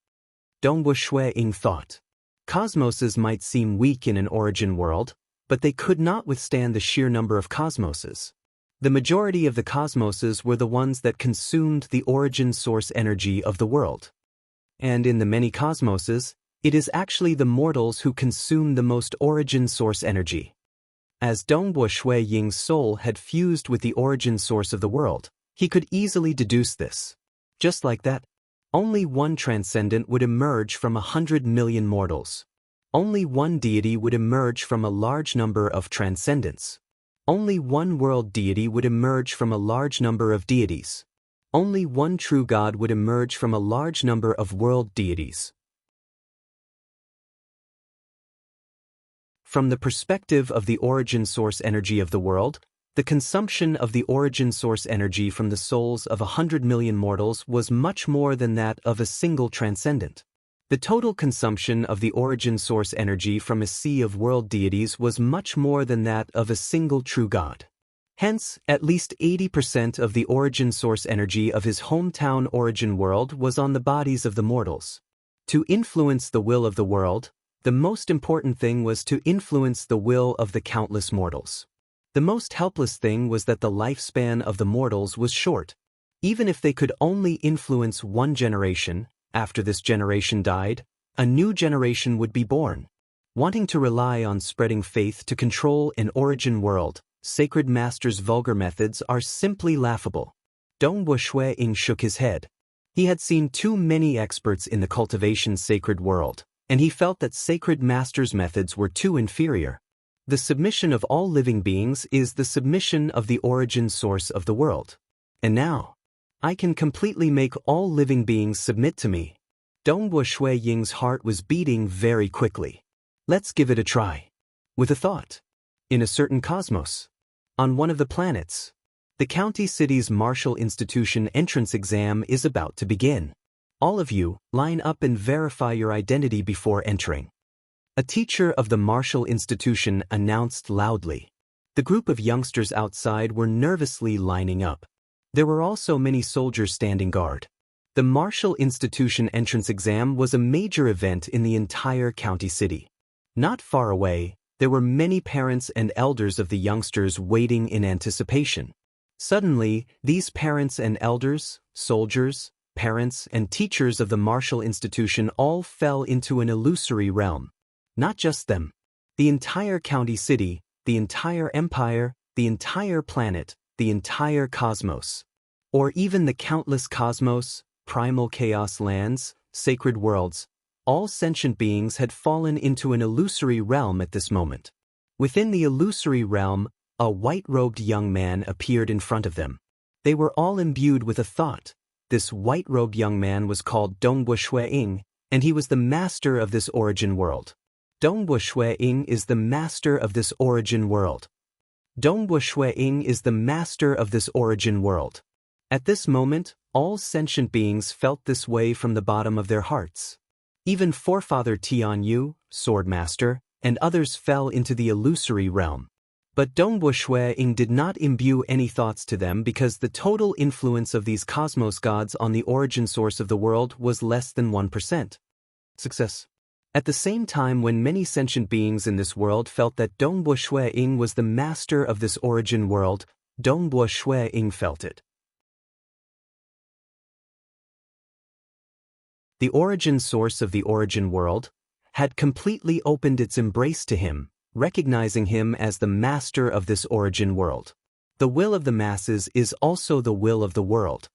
S1: Dongwu Shui Ying thought. Cosmoses might seem weak in an origin world, but they could not withstand the sheer number of cosmoses. The majority of the cosmoses were the ones that consumed the origin source energy of the world. And in the many cosmoses, it is actually the mortals who consume the most origin source energy. As Dongwu Shui Ying's soul had fused with the origin source of the world, he could easily deduce this. Just like that, only one transcendent would emerge from 100 million mortals. Only one deity would emerge from a large number of transcendents. Only one world deity would emerge from a large number of deities. Only one true God would emerge from a large number of world deities. From the perspective of the origin source energy of the world, the consumption of the origin source energy from the souls of 100 million mortals was much more than that of a single transcendent. The total consumption of the origin source energy from a sea of world deities was much more than that of a single true God. Hence, at least 80% of the origin source energy of his hometown origin world was on the bodies of the mortals. To influence the will of the world, the most important thing was to influence the will of the countless mortals. The most helpless thing was that the lifespan of the mortals was short. Even if they could only influence one generation, after this generation died, a new generation would be born. Wanting to rely on spreading faith to control an origin world, Sacred Master's vulgar methods are simply laughable. Dongwu Shui Ying shook his head. He had seen too many experts in the cultivation sacred world, and he felt that Sacred Master's methods were too inferior. The submission of all living beings is the submission of the origin source of the world. And now, I can completely make all living beings submit to me. Dongwu Shui Ying's heart was beating very quickly. Let's give it a try. With a thought. In a certain cosmos. On one of the planets. The county city's Martial Institution entrance exam is about to begin. All of you, line up and verify your identity before entering. A teacher of the Martial Institution announced loudly. The group of youngsters outside were nervously lining up. There were also many soldiers standing guard. The Martial Institution entrance exam was a major event in the entire county city. Not far away, there were many parents and elders of the youngsters waiting in anticipation. Suddenly, these parents and elders, soldiers, parents, and teachers of the Martial Institution all fell into an illusory realm. Not just them. The entire county city, the entire empire, the entire planet, the entire cosmos. Or even the countless cosmos, primal chaos lands, sacred worlds, all sentient beings had fallen into an illusory realm at this moment. Within the illusory realm, a white-robed young man appeared in front of them. They were all imbued with a thought. This white-robed young man was called Ying, and he was the master of this origin world. Ying is the master of this origin world. Ying is the master of this origin world. At this moment, all sentient beings felt this way from the bottom of their hearts. Even Forefather Tianyu, Swordmaster, and others fell into the illusory realm. But Ying did not imbue any thoughts to them because the total influence of these cosmos gods on the origin source of the world was less than 1%. Success. At the same time, when many sentient beings in this world felt that Ying was the master of this origin world, Ying felt it. The origin source of the origin world had completely opened its embrace to him, recognizing him as the master of this origin world. The will of the masses is also the will of the world.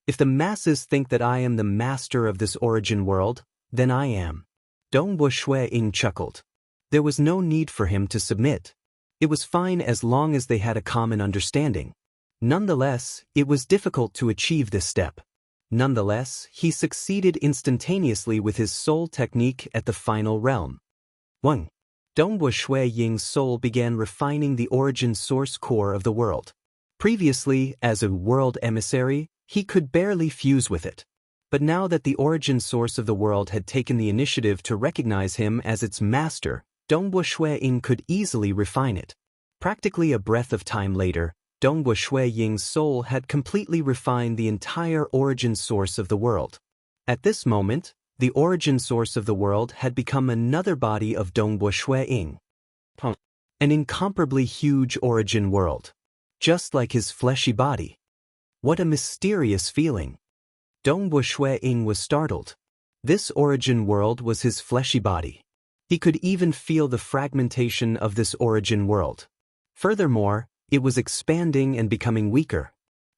S1: If the masses think that I am the master of this origin world, then I am. Ying chuckled. There was no need for him to submit. It was fine as long as they had a common understanding. Nonetheless, it was difficult to achieve this step. Nonetheless, he succeeded instantaneously with his soul technique at the final realm. 1. Ying's soul began refining the origin source core of the world. Previously, as a world emissary, he could barely fuse with it. But now that the origin source of the world had taken the initiative to recognize him as its master, Ying could easily refine it. Practically a breath of time later, Ying's soul had completely refined the entire origin source of the world. At this moment, the origin source of the world had become another body of Ying. An incomparably huge origin world. Just like his fleshy body. What a mysterious feeling. Ying was startled. This origin world was his fleshy body. He could even feel the fragmentation of this origin world. Furthermore, it was expanding and becoming weaker.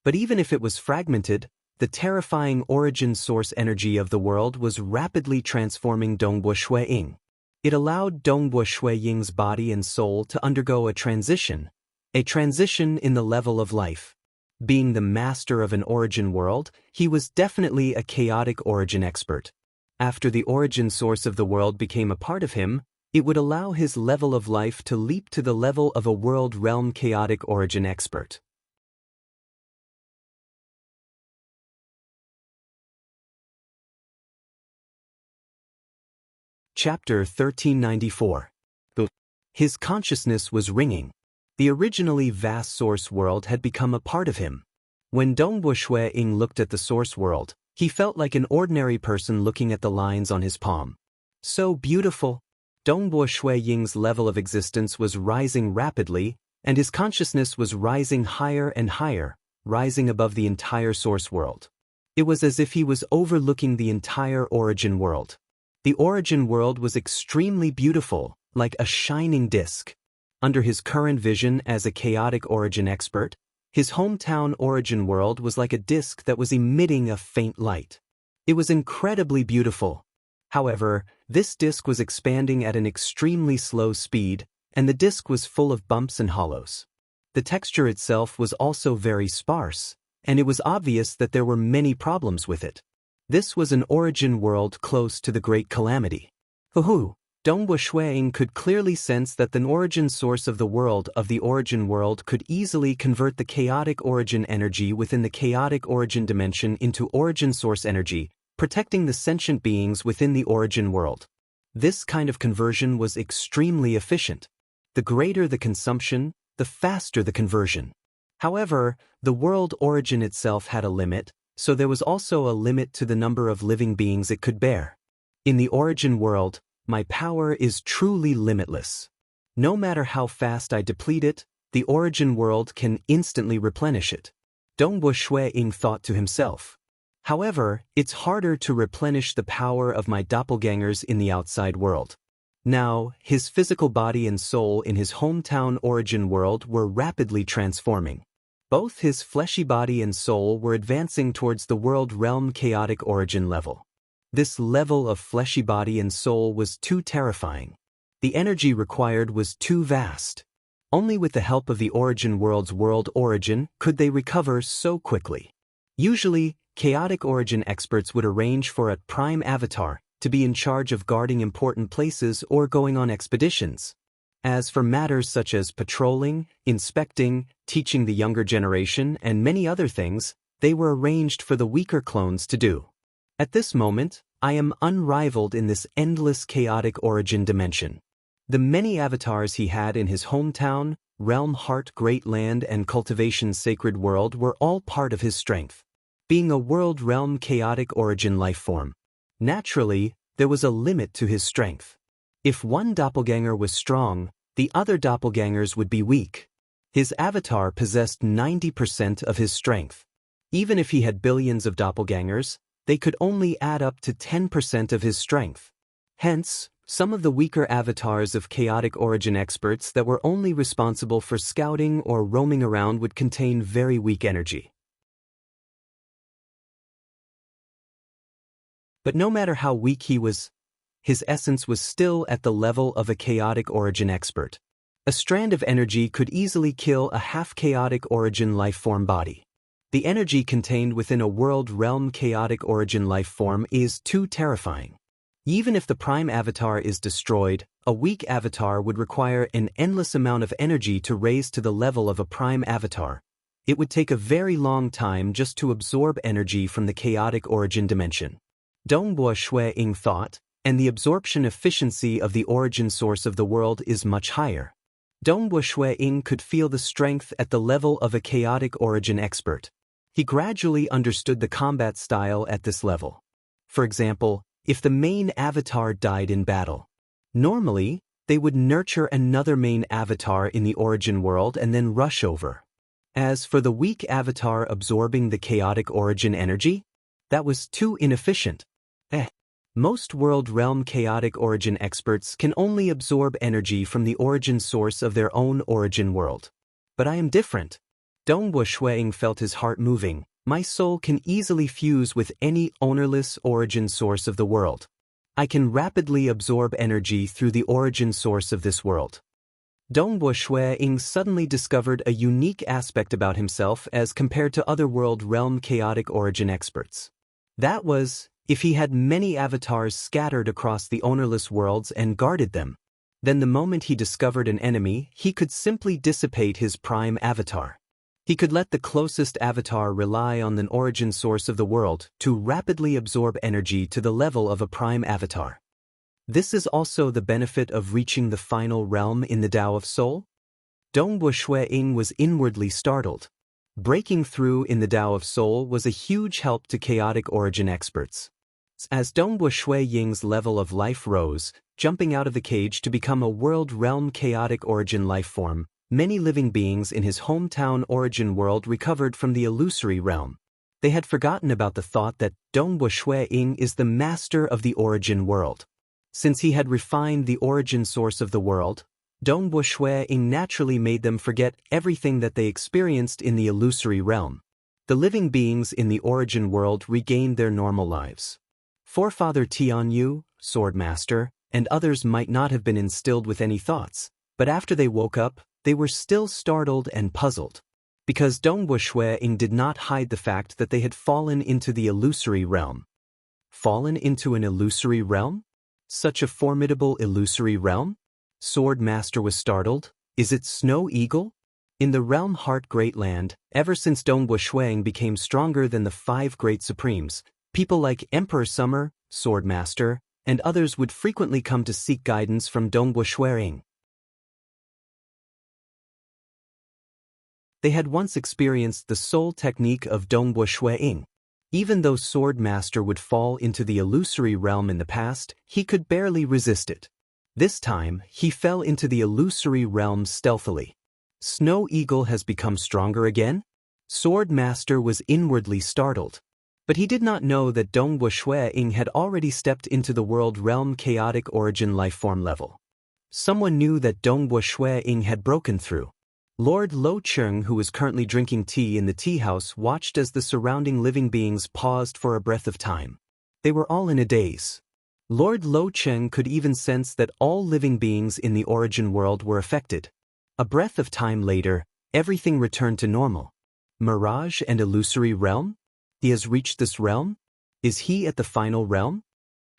S1: But even if it was fragmented, the terrifying origin source energy of the world was rapidly transforming Ying. It allowed Ying's body and soul to undergo a transition in the level of life. Being the master of an origin world, he was definitely a chaotic origin expert. After the origin source of the world became a part of him, it would allow his level of life to leap to the level of a world realm chaotic origin expert. Chapter 1394. His consciousness was ringing. The originally vast source world had become a part of him. When Ying looked at the source world, he felt like an ordinary person looking at the lines on his palm. So beautiful. Ying's level of existence was rising rapidly, and his consciousness was rising higher and higher, rising above the entire source world. It was as if he was overlooking the entire origin world. The origin world was extremely beautiful, like a shining disk. Under his current vision as a chaotic origin expert, his hometown origin world was like a disk that was emitting a faint light. It was incredibly beautiful. However, this disk was expanding at an extremely slow speed, and the disk was full of bumps and hollows. The texture itself was also very sparse, and it was obvious that there were many problems with it. This was an origin world close to the Great Calamity. Ying could clearly sense that the origin source of the origin world could easily convert the chaotic origin energy within the chaotic origin dimension into origin source energy, protecting the sentient beings within the origin world. This kind of conversion was extremely efficient. The greater the consumption, the faster the conversion. However, the world origin itself had a limit, so there was also a limit to the number of living beings it could bear. In the origin world, my power is truly limitless. No matter how fast I deplete it, the origin world can instantly replenish it. Ying thought to himself. However, it's harder to replenish the power of my doppelgangers in the outside world. Now, his physical body and soul in his hometown origin world were rapidly transforming. Both his fleshy body and soul were advancing towards the world realm chaotic origin level. This level of fleshy body and soul was too terrifying. The energy required was too vast. Only with the help of the origin world's world origin could they recover so quickly. Usually, chaotic origin experts would arrange for a prime avatar to be in charge of guarding important places or going on expeditions. As for matters such as patrolling, inspecting, teaching the younger generation, and many other things, they were arranged for the weaker clones to do. At this moment, I am unrivaled in this endless chaotic origin dimension. The many avatars he had in his hometown, realm heart great land and cultivation sacred world were all part of his strength. Being a world realm chaotic origin life form, naturally, there was a limit to his strength. If one doppelganger was strong, the other doppelgangers would be weak. His avatar possessed 90% of his strength. Even if he had billions of doppelgangers, they could only add up to 10% of his strength. Hence, some of the weaker avatars of chaotic origin experts that were only responsible for scouting or roaming around would contain very weak energy. But no matter how weak he was, his essence was still at the level of a chaotic origin expert. A strand of energy could easily kill a half-chaotic origin life form body. The energy contained within a world realm chaotic origin life form is too terrifying. Even if the prime avatar is destroyed, a weak avatar would require an endless amount of energy to raise to the level of a prime avatar. It would take a very long time just to absorb energy from the chaotic origin dimension. Dongbo Shui Ying thought, and the absorption efficiency of the origin source of the world is much higher. Dongbo Shui Ying could feel the strength at the level of a chaotic origin expert. He gradually understood the combat style at this level. For example, if the main avatar died in battle, normally, they would nurture another main avatar in the origin world and then rush over. As for the weak avatar absorbing the chaotic origin energy, that was too inefficient. Most world realm chaotic origin experts can only absorb energy from the origin source of their own origin world. But I am different. Dongbo Shui Ying felt his heart moving. My soul can easily fuse with any ownerless origin source of the world. I can rapidly absorb energy through the origin source of this world. Dongbo Shui Ying suddenly discovered a unique aspect about himself as compared to other world realm chaotic origin experts. That was, if he had many avatars scattered across the ownerless worlds and guarded them, then the moment he discovered an enemy, he could simply dissipate his prime avatar. He could let the closest avatar rely on the origin source of the world to rapidly absorb energy to the level of a prime avatar. This is also the benefit of reaching the final realm in the Tao of Soul. Dongbo Shui Ying was inwardly startled. Breaking through in the Tao of Soul was a huge help to chaotic origin experts. As Dongbo Shui Ying's level of life rose, jumping out of the cage to become a world realm chaotic origin life form, many living beings in his hometown origin world recovered from the illusory realm. They had forgotten about the thought that Dongbo Shui Ying is the master of the origin world. Since he had refined the origin source of the world, Dongbo Shui Ying naturally made them forget everything that they experienced in the illusory realm. The living beings in the origin world regained their normal lives. Forefather Tianyu, Swordmaster, and others might not have been instilled with any thoughts, but after they woke up, they were still startled and puzzled. Because Dongbo Shui Ying did not hide the fact that they had fallen into the illusory realm. Fallen into an illusory realm? Such a formidable illusory realm? Swordmaster was startled. Is it Snow Eagle? In the realm Heart Great Land, ever since Dongbo Shui Ying became stronger than the 5 Great Supremes, people like Emperor Summer, Swordmaster, and others would frequently come to seek guidance from Dongbo Shui Ying. They had once experienced the soul technique of Dongbo Shui Ying. Even though Swordmaster would fall into the illusory realm in the past, he could barely resist it. This time, he fell into the illusory realm stealthily. Snow Eagle has become stronger again? Swordmaster was inwardly startled. But he did not know that Dongbua Shui-Ying had already stepped into the world realm chaotic origin lifeform level. Someone knew that Dongbua Shui-Ying had broken through. Lord Lo Cheng, who was currently drinking tea in the tea house, watched as the surrounding living beings paused for a breath of time. They were all in a daze. Lord Lo Cheng could even sense that all living beings in the origin world were affected. A breath of time later, everything returned to normal. Mirage and illusory realm? He has reached this realm? Is he at the final realm?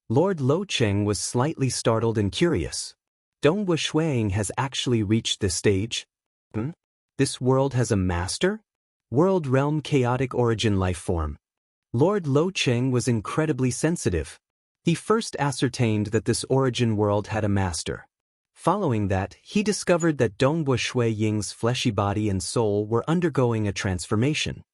S1: Lord Lo Cheng was slightly startled and curious. Dongbua Shui-Ying has actually reached this stage? This world has a master? World realm chaotic origin life form. Lord Lo Cheng was incredibly sensitive. He first ascertained that this origin world had a master. Following that, he discovered that Dongbua Shui-Ying's fleshy body and soul were undergoing a transformation.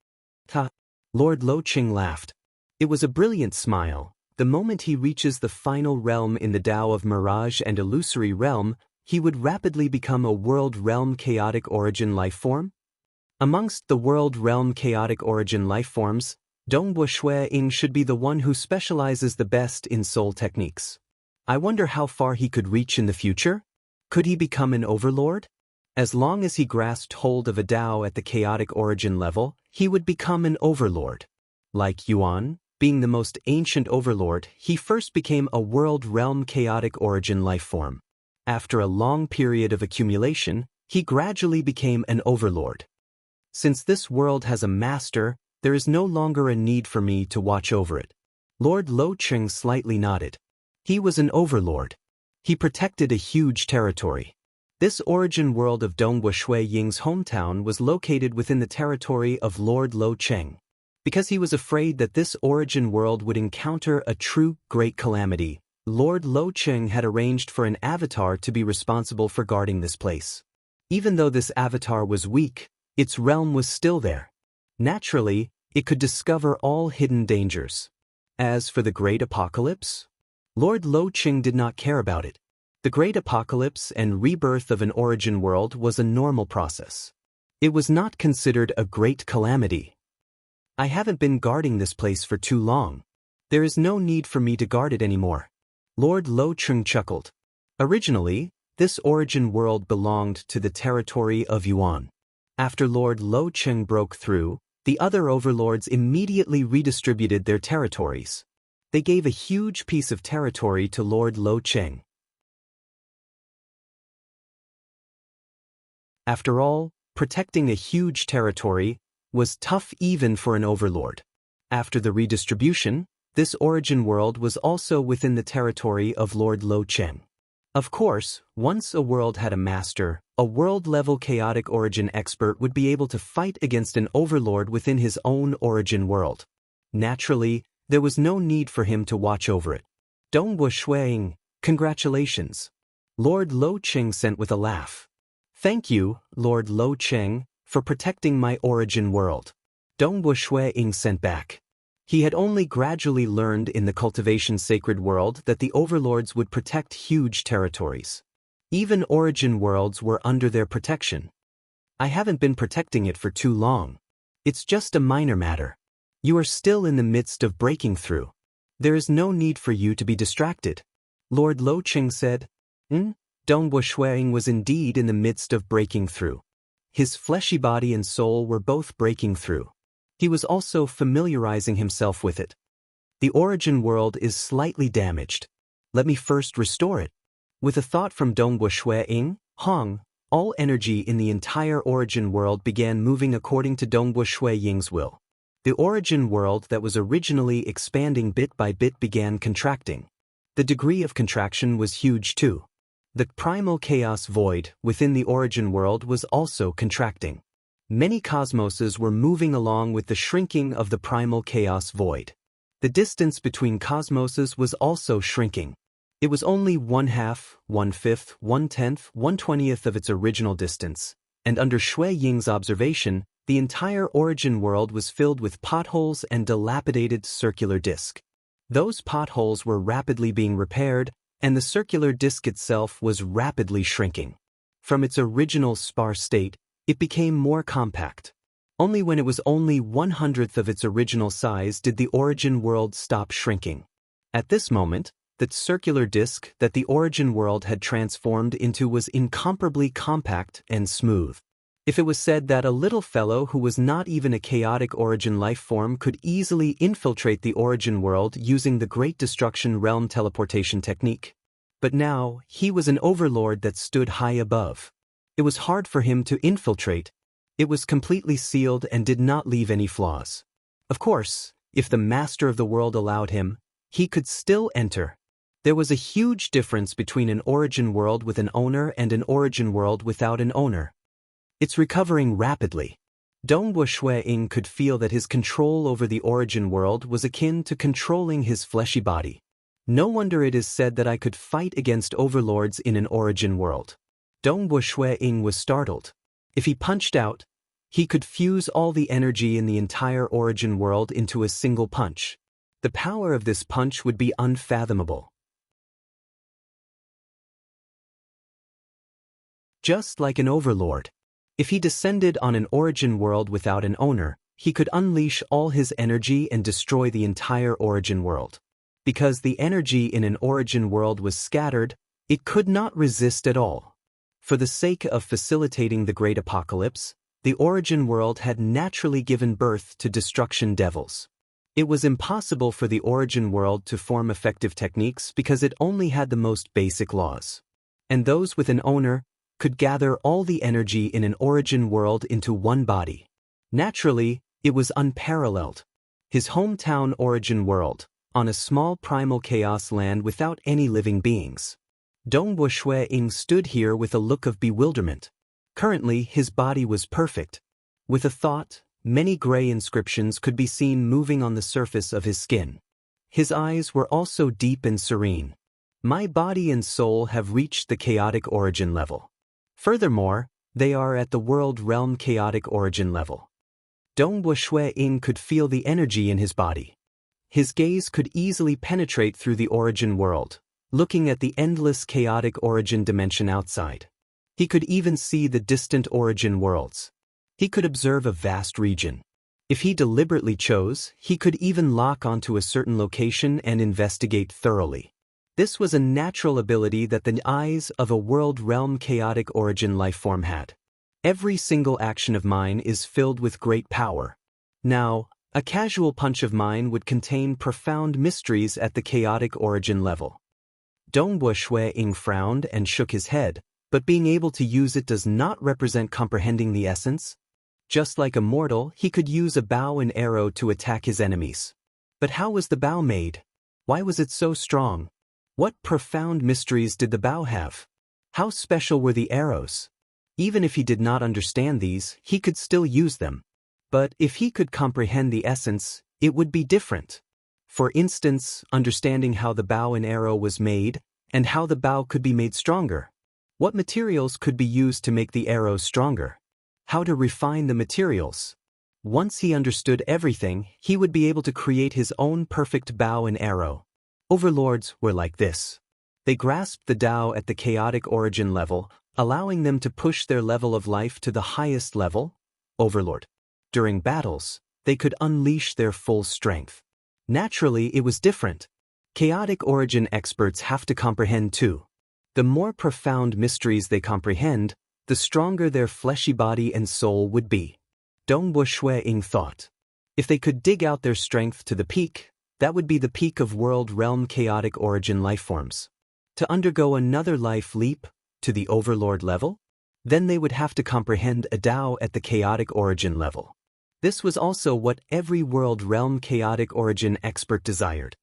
S1: Lord Lo Cheng laughed. It was a brilliant smile. The moment he reaches the final realm in the Tao of Mirage and Illusory Realm, he would rapidly become a world realm chaotic origin life form. Amongst the world realm chaotic origin life forms, Dongbua Shui-Ying should be the one who specializes the best in soul techniques. I wonder how far he could reach in the future? Could he become an overlord? As long as he grasped hold of a Tao at the chaotic origin level, he would become an overlord. Like Yuan, being the most ancient overlord, he first became a world realm chaotic origin life form. After a long period of accumulation, he gradually became an overlord. Since this world has a master, there is no longer a need for me to watch over it. Lord Lo Cheng slightly nodded. He was an overlord. He protected a huge territory. This origin world of Dongbua Shui-Ying's hometown was located within the territory of Lord Lo Cheng. Because he was afraid that this origin world would encounter a true great calamity, Lord Lo Cheng had arranged for an avatar to be responsible for guarding this place. Even though this avatar was weak, its realm was still there. Naturally, it could discover all hidden dangers. As for the Great Apocalypse, Lord Lo Cheng did not care about it. The Great Apocalypse and rebirth of an origin world was a normal process. It was not considered a great calamity. I haven't been guarding this place for too long. There is no need for me to guard it anymore. Lord Lo Cheng chuckled. Originally, this origin world belonged to the territory of Yuan. After Lord Lo Cheng broke through, the other overlords immediately redistributed their territories. They gave a huge piece of territory to Lord Lo Cheng. After all, protecting a huge territory was tough even for an overlord. After the redistribution, this origin world was also within the territory of Lord Lo Cheng. Of course, once a world had a master, a world-level chaotic origin expert would be able to fight against an overlord within his own origin world. Naturally, there was no need for him to watch over it. Dongbua Shui-Ying, congratulations. Lord Lo Cheng sent with a laugh. Thank you, Lord Lo Cheng, for protecting my origin world. Dongbua Shui-Ying sent back. He had only gradually learned in the cultivation sacred world that the overlords would protect huge territories. Even origin worlds were under their protection. I haven't been protecting it for too long. It's just a minor matter. You are still in the midst of breaking through. There is no need for you to be distracted. Lord Lo Cheng said. Dongbua Shui-Ying was indeed in the midst of breaking through. His fleshy body and soul were both breaking through. He was also familiarizing himself with it. The origin world is slightly damaged. Let me first restore it. With a thought from Dongbua Shui-Ying, all energy in the entire origin world began moving according to Dongbua Shui-Ying's will. The origin world that was originally expanding bit by bit began contracting. The degree of contraction was huge too. The primal chaos void within the origin world was also contracting. Many cosmoses were moving along with the shrinking of the primal chaos void. The distance between cosmoses was also shrinking. It was only 1/2, 1/5, 1/10, 1/20th of its original distance, and under Shui-Ying's observation, the entire origin world was filled with potholes and dilapidated circular disk. Those potholes were rapidly being repaired, and the circular disk itself was rapidly shrinking. From its original sparse state, it became more compact. Only when it was only 1/100th of its original size did the origin world stop shrinking. At this moment, the circular disk that the origin world had transformed into was incomparably compact and smooth. If it was said that a little fellow who was not even a chaotic origin life form could easily infiltrate the origin world using the Great Destruction Realm teleportation technique. But now, he was an overlord that stood high above. It was hard for him to infiltrate. It was completely sealed and did not leave any flaws. Of course, if the master of the world allowed him, he could still enter. There was a huge difference between an origin world with an owner and an origin world without an owner. It's recovering rapidly. Ying could feel that his control over the origin world was akin to controlling his fleshy body. No wonder it is said that I could fight against overlords in an origin world. Ying was startled. If he punched out, he could fuse all the energy in the entire origin world into a single punch. The power of this punch would be unfathomable. Just like an overlord. If he descended on an origin world without an owner, he could unleash all his energy and destroy the entire origin world. Because the energy in an origin world was scattered, it could not resist at all. For the sake of facilitating the Great Apocalypse, the origin world had naturally given birth to destruction devils. It was impossible for the origin world to form effective techniques because it only had the most basic laws. And those with an owner could gather all the energy in an origin world into one body. Naturally, it was unparalleled. His hometown origin world, on a small primal chaos land without any living beings. Ying stood here with a look of bewilderment. Currently, his body was perfect. With a thought, many gray inscriptions could be seen moving on the surface of his skin. His eyes were also deep and serene. My body and soul have reached the chaotic origin level. Furthermore, they are at the world realm chaotic origin level. Ying could feel the energy in his body. His gaze could easily penetrate through the origin world, looking at the endless chaotic origin dimension outside. He could even see the distant origin worlds. He could observe a vast region. If he deliberately chose, he could even lock onto a certain location and investigate thoroughly. This was a natural ability that the eyes of a world realm chaotic origin lifeform had. Every single action of mine is filled with great power. Now, a casual punch of mine would contain profound mysteries at the chaotic origin level. Ying frowned and shook his head, but being able to use it does not represent comprehending the essence. Just like a mortal, he could use a bow and arrow to attack his enemies. But how was the bow made? Why was it so strong? What profound mysteries did the bow have? How special were the arrows? Even if he did not understand these, he could still use them. But if he could comprehend the essence, it would be different. For instance, understanding how the bow and arrow was made, and how the bow could be made stronger. What materials could be used to make the arrows stronger? How to refine the materials? Once he understood everything, he would be able to create his own perfect bow and arrow. Overlords were like this. They grasped the Tao at the chaotic origin level, allowing them to push their level of life to the highest level, Overlord. During battles, they could unleash their full strength. Naturally, it was different. Chaotic origin experts have to comprehend too. The more profound mysteries they comprehend, the stronger their fleshy body and soul would be. Ying thought. If they could dig out their strength to the peak, that would be the peak of world realm chaotic origin lifeforms. To undergo another life leap, to the overlord level, then they would have to comprehend a Tao at the chaotic origin level. This was also what every world realm chaotic origin expert desired.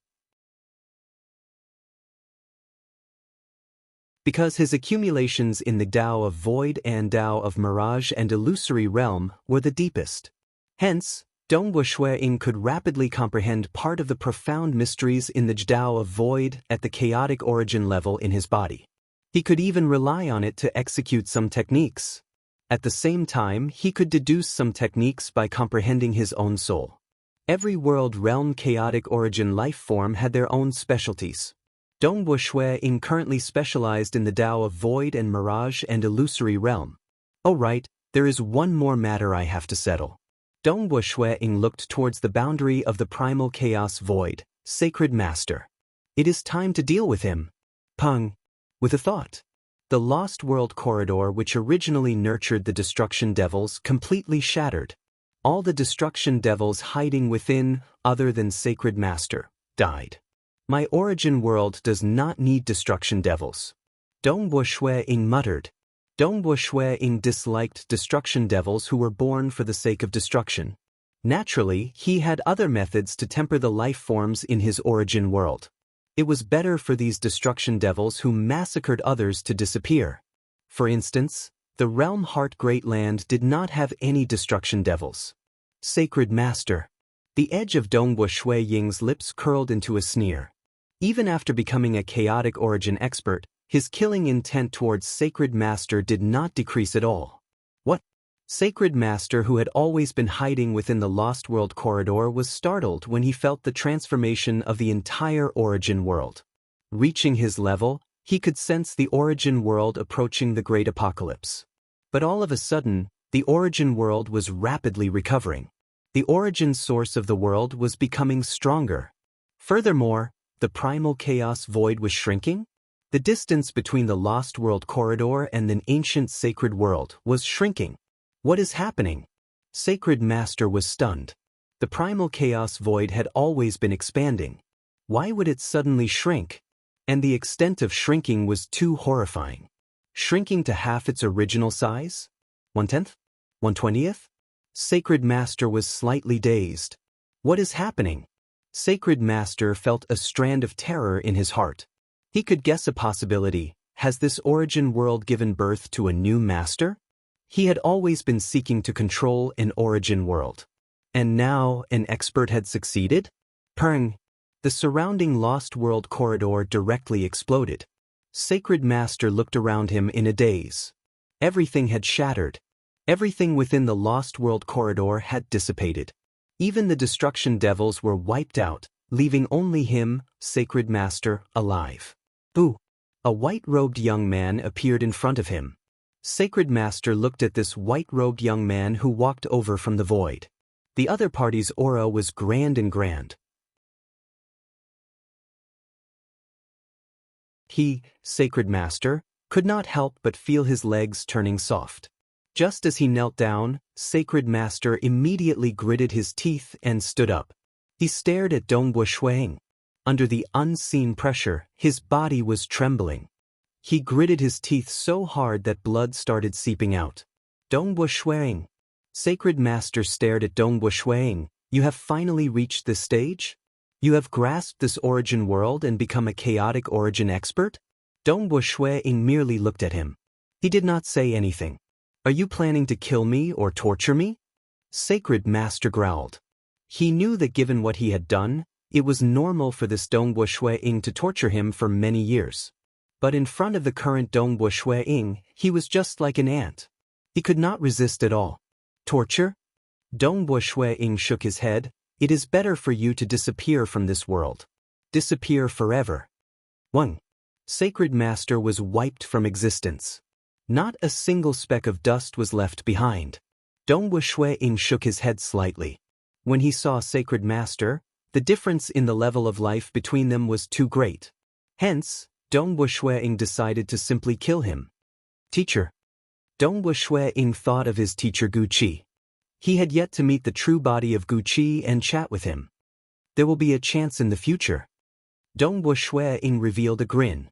S1: Because his accumulations in the Tao of Void and Tao of Mirage and Illusory Realm were the deepest. Hence, Ying could rapidly comprehend part of the profound mysteries in the Tao of Void at the chaotic origin level in his body. He could even rely on it to execute some techniques. At the same time, he could deduce some techniques by comprehending his own soul. Every world realm chaotic origin life form had their own specialties. Ying currently specialized in the Tao of Void and Mirage and Illusory Realm. Oh right, there is one more matter I have to settle. Dongwu Shuiying looked towards the boundary of the primal chaos void, Sacred Master. It is time to deal with him. Peng. With a thought. The Lost World corridor which originally nurtured the destruction devils completely shattered. All the destruction devils hiding within, other than Sacred Master, died. My origin world does not need destruction devils. Dongwu Shuiying muttered. Dongwu Shuiying disliked destruction devils who were born for the sake of destruction. Naturally, he had other methods to temper the life forms in his origin world. It was better for these destruction devils who massacred others to disappear. For instance, the Realm Heart Great Land did not have any destruction devils. Sacred Master. The edge of Dongwu Shuiying's lips curled into a sneer. Even after becoming a chaotic origin expert, his killing intent towards Sacred Master did not decrease at all. What? Sacred Master, who had always been hiding within the Lost World corridor, was startled when he felt the transformation of the entire origin world. Reaching his level, he could sense the origin world approaching the Great Apocalypse. But all of a sudden, the origin world was rapidly recovering. The origin source of the world was becoming stronger. Furthermore, the primal chaos void was shrinking. The distance between the Lost World corridor and the ancient sacred world was shrinking. What is happening? Sacred Master was stunned. The primal chaos void had always been expanding. Why would it suddenly shrink? And the extent of shrinking was too horrifying. Shrinking to half its original size? 1/10? 1/20th? Sacred Master was slightly dazed. What is happening? Sacred Master felt a strand of terror in his heart. He could guess a possibility. Has this origin world given birth to a new master? He had always been seeking to control an origin world. And now an expert had succeeded? Peng. The surrounding Lost World corridor directly exploded. Sacred Master looked around him in a daze. Everything had shattered. Everything within the Lost World corridor had dissipated. Even the destruction devils were wiped out, leaving only him, Sacred Master, alive. Ooh! A white-robed young man appeared in front of him. Sacred Master looked at this white-robed young man who walked over from the void. The other party's aura was grand and grand. He, Sacred Master, could not help but feel his legs turning soft. Just as he knelt down, Sacred Master immediately gritted his teeth and stood up. He stared at Dongwu Shuiying. Under the unseen pressure, his body was trembling. He gritted his teeth so hard that blood started seeping out. Dongwu Shuiying. Sacred Master stared at Dongwu Shuiying. You have finally reached this stage? You have grasped this origin world and become a chaotic origin expert? Dongwu Shuiying merely looked at him. He did not say anything. Are you planning to kill me or torture me? Sacred Master growled. He knew that given what he had done, it was normal for this Dongwu Shuiying to torture him for many years. But in front of the current Dongwu Shuiying, he was just like an ant. He could not resist at all. Torture? Dongwu Shuiying shook his head. It is better for you to disappear from this world. Disappear forever. 1. Sacred Master was wiped from existence. Not a single speck of dust was left behind. Dongwu Shuiying shook his head slightly. When he saw Sacred Master, the difference in the level of life between them was too great. Hence, Dongwu Shuiying decided to simply kill him. Teacher. Dongwu Shuiying thought of his teacher Guqi. He had yet to meet the true body of Guqi and chat with him. There will be a chance in the future. Dongwu Shuiying revealed a grin.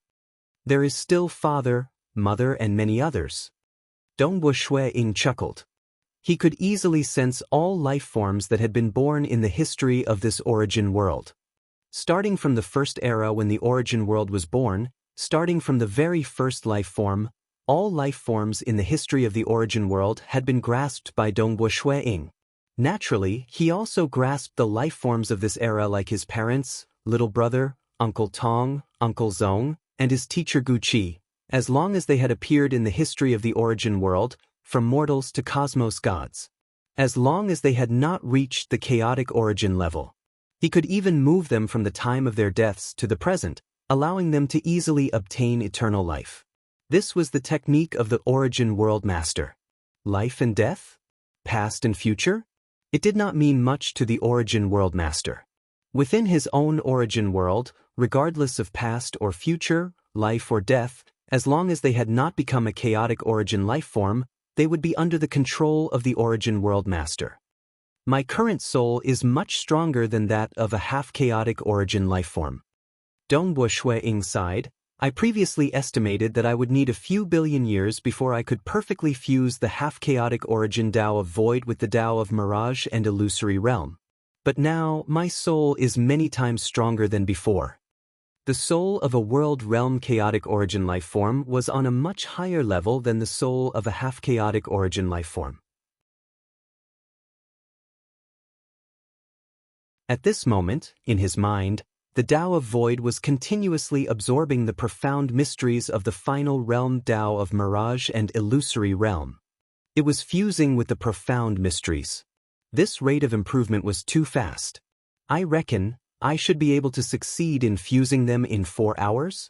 S1: There is still father, mother and many others. Dongwu Shuiying chuckled. He could easily sense all life forms that had been born in the history of this origin world. Starting from the first era when the origin world was born, starting from the very first life form, all life forms in the history of the origin world had been grasped by Dongwu Shuiying. Naturally, he also grasped the life forms of this era like his parents, little brother, Uncle Tong, Uncle Zong, and his teacher Guqi, as long as they had appeared in the history of the origin world, from mortals to cosmos gods. As long as they had not reached the chaotic origin level. He could even move them from the time of their deaths to the present, allowing them to easily obtain eternal life. This was the technique of the origin world master. Life and death? Past and future? It did not mean much to the Origin World Master. Within his own Origin World, regardless of past or future, life or death, as long as they had not become a chaotic Origin life form, they would be under the control of the Origin World Master. My current soul is much stronger than that of a half-chaotic Origin life form. Dongbo Shui-Ying sighed. I previously estimated that I would need a few billion years before I could perfectly fuse the half-chaotic Origin Tao of Void with the Tao of Mirage and Illusory Realm. But now, my soul is many times stronger than before. The soul of a world realm chaotic origin life form was on a much higher level than the soul of a half-chaotic origin life form. At this moment, in his mind, the Tao of Void was continuously absorbing the profound mysteries of the final realm Tao of Mirage and Illusory Realm. It was fusing with the profound mysteries. This rate of improvement was too fast. I reckon I should be able to succeed in fusing them in 4 hours?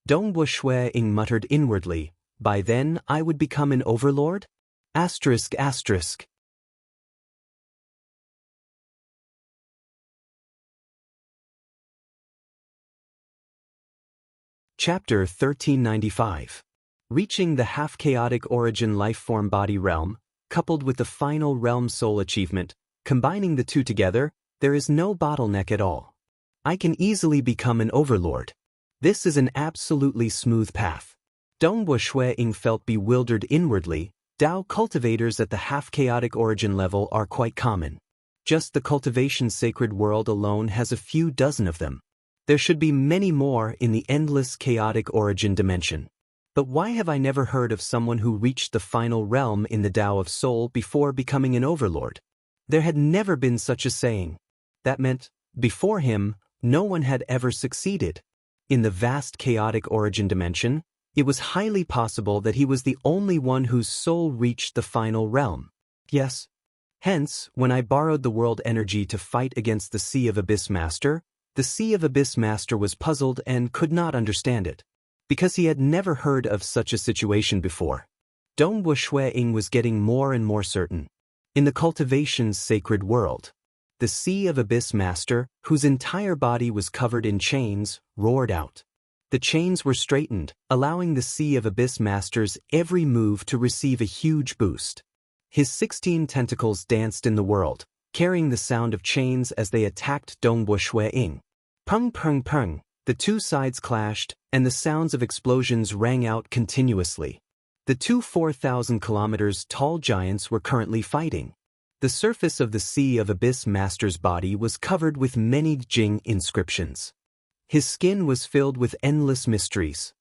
S1: Dongbo Shui-Ying muttered inwardly. By then I would become an overlord? Asterisk asterisk. Chapter 1395. Reaching the half-chaotic origin life-form body realm, coupled with the final realm soul achievement, combining the two together, there is no bottleneck at all. I can easily become an overlord. This is an absolutely smooth path. Dongbo Shui-Ying felt bewildered inwardly. Tao cultivators at the half-chaotic origin level are quite common. Just the cultivation sacred world alone has a few dozen of them. There should be many more in the endless chaotic origin dimension. But why have I never heard of someone who reached the final realm in the Tao of Soul before becoming an overlord? There had never been such a saying. That meant, before him, no one had ever succeeded. In the vast chaotic origin dimension, it was highly possible that he was the only one whose soul reached the final realm. Yes. Hence, when I borrowed the world energy to fight against the Sea of Abyss Master, the Sea of Abyss Master was puzzled and could not understand it, because he had never heard of such a situation before. Dongbo Shui-Ying was getting more and more certain. In the cultivation's sacred world, the Sea of Abyss Master, whose entire body was covered in chains, roared out. The chains were straightened, allowing the Sea of Abyss Master's every move to receive a huge boost. His 16 tentacles danced in the world, carrying the sound of chains as they attacked Dongbo Shui-Ying. Pung pung pung, the two sides clashed, and the sounds of explosions rang out continuously. The two 4,000 kilometers tall giants were currently fighting. The surface of the Sea of Abyss Master's body was covered with many Ying inscriptions. His skin was filled with endless mysteries.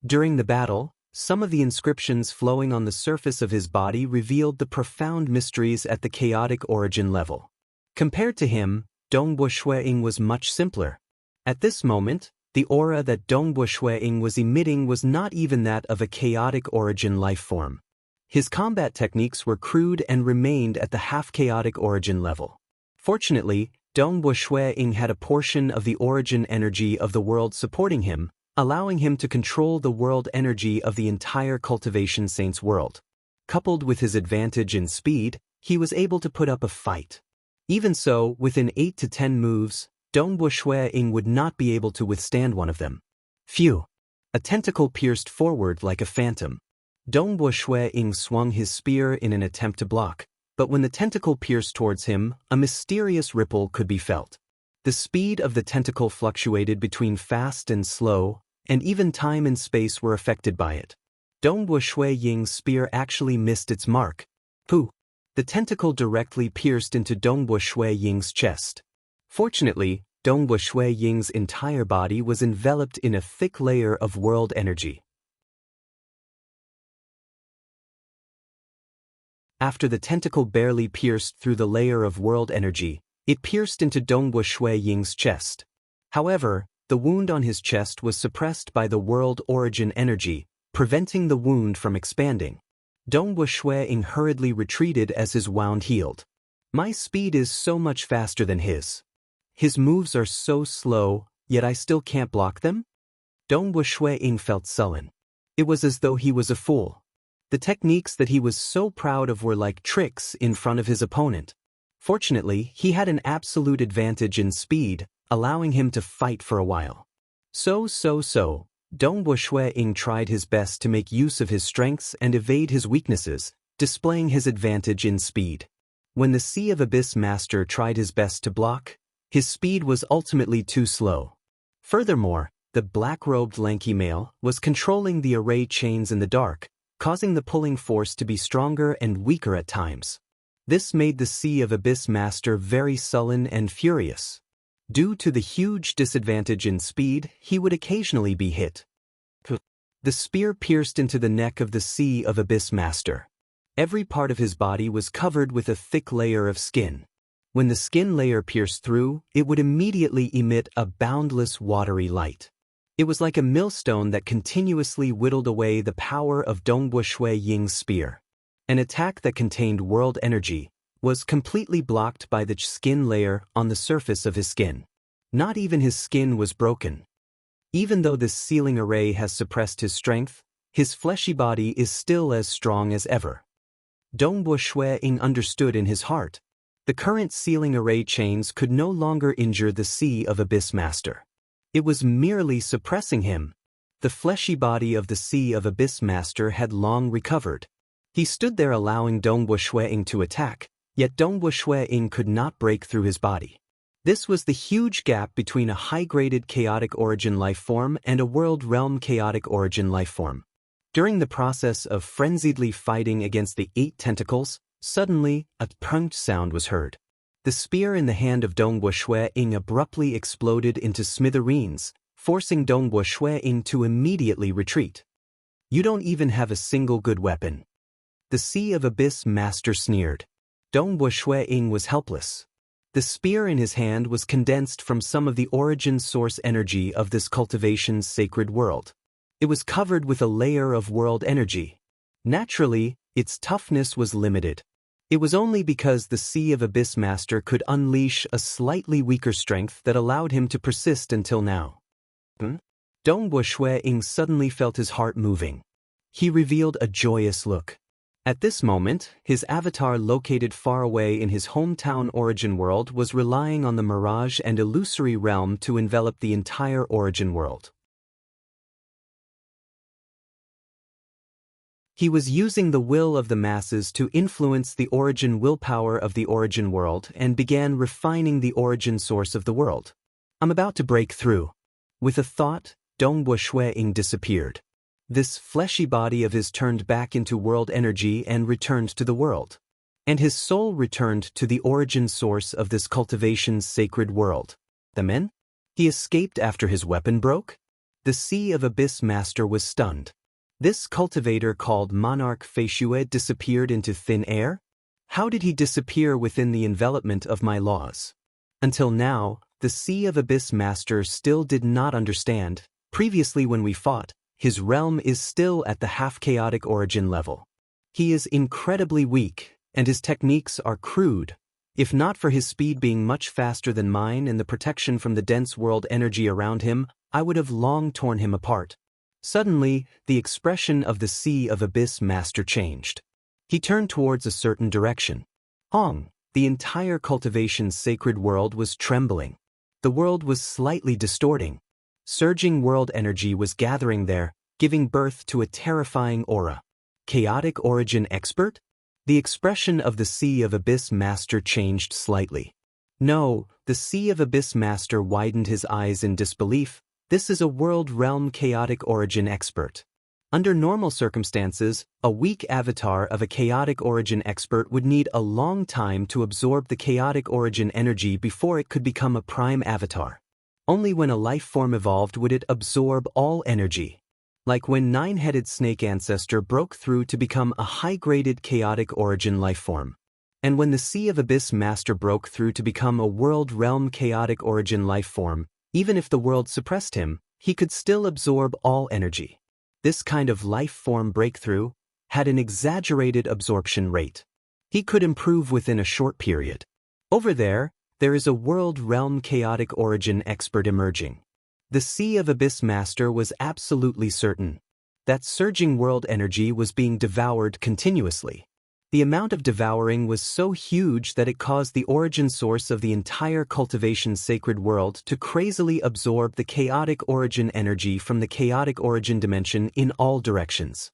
S1: During the battle, some of the inscriptions flowing on the surface of his body revealed the profound mysteries at the chaotic origin level. Compared to him, Dongbo Shui-Ying was much simpler. At this moment, the aura that Dongbo Shui-Ying was emitting was not even that of a chaotic origin life form. His combat techniques were crude and remained at the half-chaotic origin level. Fortunately, Dongbo Shui-Ying had a portion of the origin energy of the world supporting him, allowing him to control the world energy of the entire Cultivation Saints world. Coupled with his advantage in speed, he was able to put up a fight. Even so, within 8 to 10 moves, Dongbo Shui-Ying would not be able to withstand one of them. Phew! A tentacle pierced forward like a phantom. Dongbo Shui-Ying swung his spear in an attempt to block, but when the tentacle pierced towards him, a mysterious ripple could be felt. The speed of the tentacle fluctuated between fast and slow, and even time and space were affected by it. Dongbo Shui-Ying's spear actually missed its mark. Pooh! The tentacle directly pierced into Dongbo Shui-Ying's chest. Fortunately, Dongbo Shui-Ying's entire body was enveloped in a thick layer of world energy. After the tentacle barely pierced through the layer of world energy, it pierced into Dongbo Shui-Ying's chest. However, the wound on his chest was suppressed by the world origin energy, preventing the wound from expanding. Dongbo Shui-Ying hurriedly retreated as his wound healed. My speed is so much faster than his. His moves are so slow, yet I still can't block them? Dongbo Shui-Ying felt sullen. It was as though he was a fool. The techniques that he was so proud of were like tricks in front of his opponent. Fortunately, he had an absolute advantage in speed, allowing him to fight for a while. Dong Ying tried his best to make use of his strengths and evade his weaknesses, displaying his advantage in speed. When the Sea of Abyss Master tried his best to block, his speed was ultimately too slow. Furthermore, the black-robed lanky male was controlling the array chains in the dark, causing the pulling force to be stronger and weaker at times. This made the Sea of Abyss Master very sullen and furious. Due to the huge disadvantage in speed, he would occasionally be hit. The spear pierced into the neck of the Sea of Abyss Master. Every part of his body was covered with a thick layer of skin. When the skin layer pierced through, it would immediately emit a boundless watery light. It was like a millstone that continuously whittled away the power of Dong Ying's spear. An attack that contained world energy was completely blocked by the skin layer on the surface of his skin. Not even his skin was broken. Even though this sealing array has suppressed his strength, his fleshy body is still as strong as ever. Dong Ying understood in his heart. The current sealing array chains could no longer injure the Sea of Abyss Master. It was merely suppressing him. The fleshy body of the Sea of Abyss Master had long recovered. He stood there allowing Dong Ying to attack, yet Dong Ying could not break through his body. This was the huge gap between a high-graded chaotic origin life form and a world realm chaotic origin life form. During the process of frenziedly fighting against the 8 tentacles, suddenly, a punch sound was heard. The spear in the hand of Dong Ying abruptly exploded into smithereens, forcing Dong Ying to immediately retreat. You don't even have a single good weapon. The Sea of Abyss Master sneered. Dong Ying was helpless. The spear in his hand was condensed from some of the origin source energy of this cultivation's sacred world. It was covered with a layer of world energy. Naturally, its toughness was limited. It was only because the Sea of Abyss Master could unleash a slightly weaker strength that allowed him to persist until now. Dong Ying suddenly felt his heart moving. He revealed a joyous look. At this moment, his avatar located far away in his hometown origin world was relying on the mirage and illusory realm to envelop the entire origin world. He was using the will of the masses to influence the origin willpower of the origin world and began refining the origin source of the world. I'm about to break through. With a thought, Dong Ying disappeared. This fleshy body of his turned back into world energy and returned to the world. And his soul returned to the origin source of this cultivation's sacred world. The men? He escaped after his weapon broke? The Sea of Abyss Master was stunned. This cultivator called Monarch Feishue disappeared into thin air? How did he disappear within the envelopment of my laws? Until now, the Sea of Abyss Master still did not understand. Previously when we fought, his realm is still at the half-chaotic origin level. He is incredibly weak, and his techniques are crude. If not for his speed being much faster than mine and the protection from the dense world energy around him, I would have long torn him apart. Suddenly, the expression of the Sea of Abyss Master changed. He turned towards a certain direction. The entire cultivation's sacred world was trembling. The world was slightly distorting. Surging world energy was gathering there, giving birth to a terrifying aura. Chaotic origin expert? The expression of the Sea of Abyss Master changed slightly. No, the Sea of Abyss Master widened his eyes in disbelief. This is a world realm chaotic origin expert. Under normal circumstances, a weak avatar of a chaotic origin expert would need a long time to absorb the chaotic origin energy before it could become a prime avatar. Only when a life form evolved would it absorb all energy. Like when nine-headed snake ancestor broke through to become a high-graded chaotic origin life form. And when the Sea of Abyss Master broke through to become a world realm chaotic origin life form, even if the world suppressed him, he could still absorb all energy. This kind of life form breakthrough had an exaggerated absorption rate. He could improve within a short period. Over there is a world realm chaotic origin expert emerging. The Sea of Abyss Master was absolutely certain that surging world energy was being devoured continuously. The amount of devouring was so huge that it caused the origin source of the entire cultivation sacred world to crazily absorb the chaotic origin energy from the chaotic origin dimension in all directions.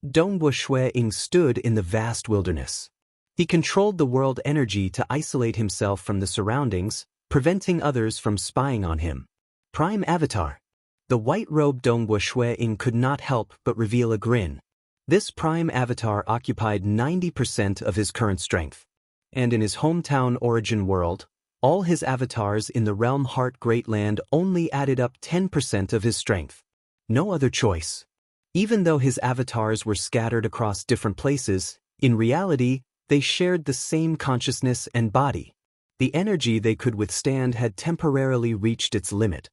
S1: Dongwu Shui-ing stood in the vast wilderness. He controlled the world energy to isolate himself from the surroundings, preventing others from spying on him. Prime Avatar. The white-robed Dongwu Shui-ing could not help but reveal a grin. This prime avatar occupied 90% of his current strength. And in his hometown origin world, all his avatars in the realm Heart Great Land only added up 10% of his strength. No other choice. Even though his avatars were scattered across different places, in reality, they shared the same consciousness and body. The energy they could withstand had temporarily reached its limit.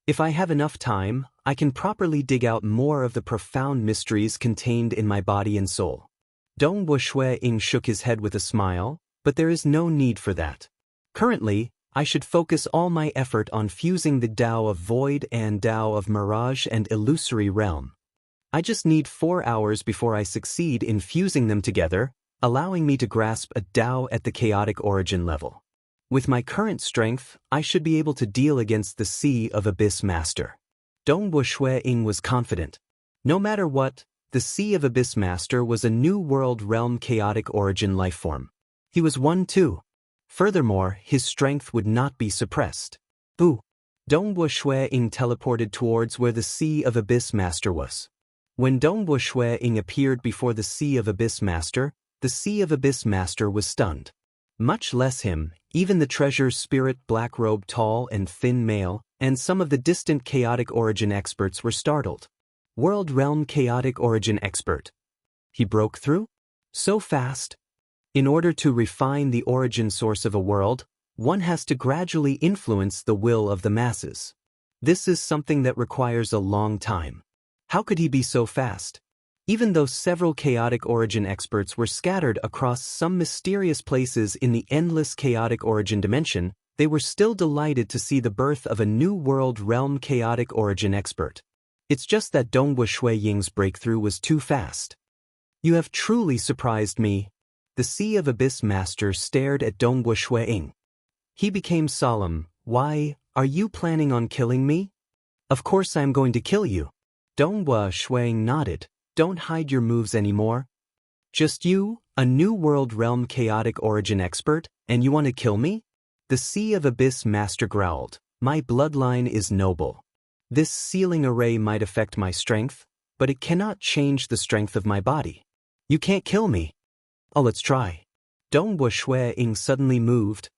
S1: If I have enough time, I can properly dig out more of the profound mysteries contained in my body and soul. Dongwu Shui-ing shook his head with a smile, but there is no need for that. Currently, I should focus all my effort on fusing the Tao of Void and Tao of Mirage and Illusory Realm. I just need 4 hours before I succeed in fusing them together, allowing me to grasp a Tao at the chaotic origin level. With my current strength, I should be able to deal against the Sea of Abyss Master. Dongwu Shui-ing was confident. No matter what, the Sea of Abyss Master was a new world realm chaotic origin lifeform. He was one too. Furthermore, his strength would not be suppressed. Boo! Dongwu Shui-ing teleported towards where the Sea of Abyss Master was. When Dongwu Shui-ing appeared before the Sea of Abyss Master, the Sea of Abyss Master was stunned. Much less him, even the treasure spirit black-robed tall and thin male, and some of the distant chaotic origin experts were startled. World Realm Chaotic Origin Expert. He broke through? So fast? In order to refine the origin source of a world, one has to gradually influence the will of the masses. This is something that requires a long time. How could he be so fast? Even though several chaotic origin experts were scattered across some mysterious places in the endless chaotic origin dimension, they were still delighted to see the birth of a new world realm chaotic origin expert. It's just that Dongwu Shui-ing's breakthrough was too fast. You have truly surprised me. The Sea of Abyss Master stared at Dongwu Shui-ing. He became solemn. Why, are you planning on killing me? Of course I am going to kill you. Dongwu Shui-ing nodded. Don't hide your moves anymore. Just you, a new world realm chaotic origin expert, and you want to kill me? The Sea of Abyss Master growled. My bloodline is noble. This sealing array might affect my strength, but it cannot change the strength of my body. You can't kill me. Oh, let's try. Dongwu Shui-ing suddenly moved.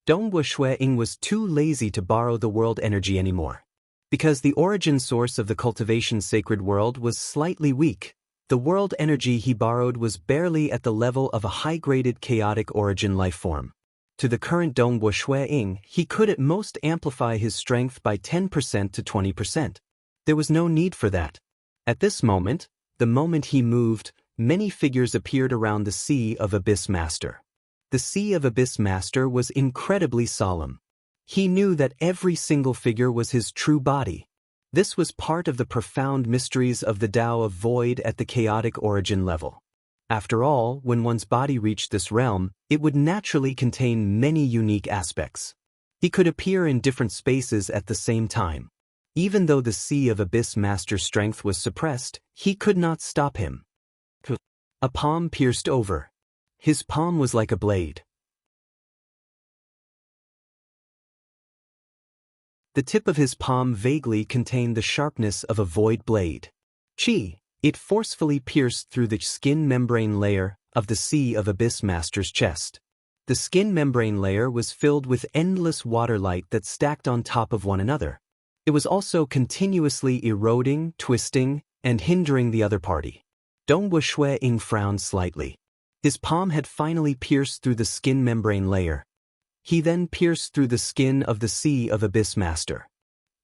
S1: Dongwu Shui-ing was too lazy to borrow the world energy anymore. Because the origin source of the cultivation sacred world was slightly weak, the world energy he borrowed was barely at the level of a high-graded chaotic origin lifeform. To the current Dongwu Shui-ing, he could at most amplify his strength by 10% to 20%. There was no need for that. At this moment, the moment he moved, many figures appeared around the Sea of Abyss Master. The Sea of Abyss Master was incredibly solemn. He knew that every single figure was his true body. This was part of the profound mysteries of the Tao of Void at the chaotic origin level. After all, when one's body reached this realm, it would naturally contain many unique aspects. He could appear in different spaces at the same time. Even though the Sea of Abyss Master's strength was suppressed, he could not stop him. A palm pierced over. His palm was like a blade. The tip of his palm vaguely contained the sharpness of a void blade. It forcefully pierced through the skin membrane layer of the Sea of Abyss Master's chest. The skin membrane layer was filled with endless water light that stacked on top of one another. It was also continuously eroding, twisting, and hindering the other party. Dongwu Shui-ing frowned slightly. His palm had finally pierced through the skin membrane layer. He then pierced through the skin of the Sea of Abyss Master.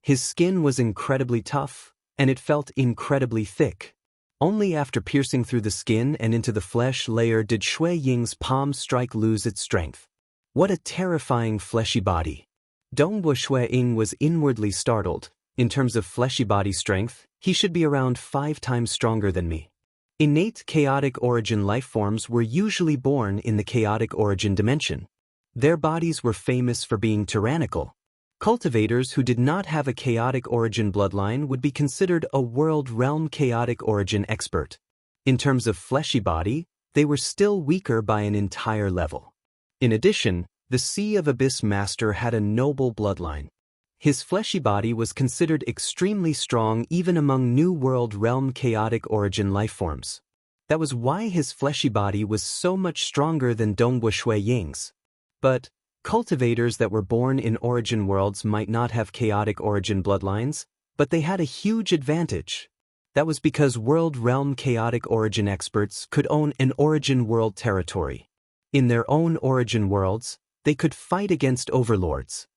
S1: His skin was incredibly tough, and it felt incredibly thick. Only after piercing through the skin and into the flesh layer did Shui-ing's palm strike lose its strength. What a terrifying fleshy body. Dongwu Shui-ing was inwardly startled. In terms of fleshy body strength, He should be around 5 times stronger than me. Innate chaotic origin lifeforms were usually born in the chaotic origin dimension. Their bodies were famous for being tyrannical. Cultivators who did not have a chaotic origin bloodline would be considered a world realm chaotic origin expert. In terms of fleshy body, they were still weaker by an entire level. In addition, the Sea of Abyss Master had a noble bloodline. His fleshy body was considered extremely strong even among New World Realm chaotic origin lifeforms. That was why his fleshy body was so much stronger than Dongwu Shui Ying's. But cultivators that were born in origin worlds might not have chaotic origin bloodlines, but they had a huge advantage. That was because World Realm chaotic origin experts could own an origin world territory. In their own origin worlds, they could fight against overlords.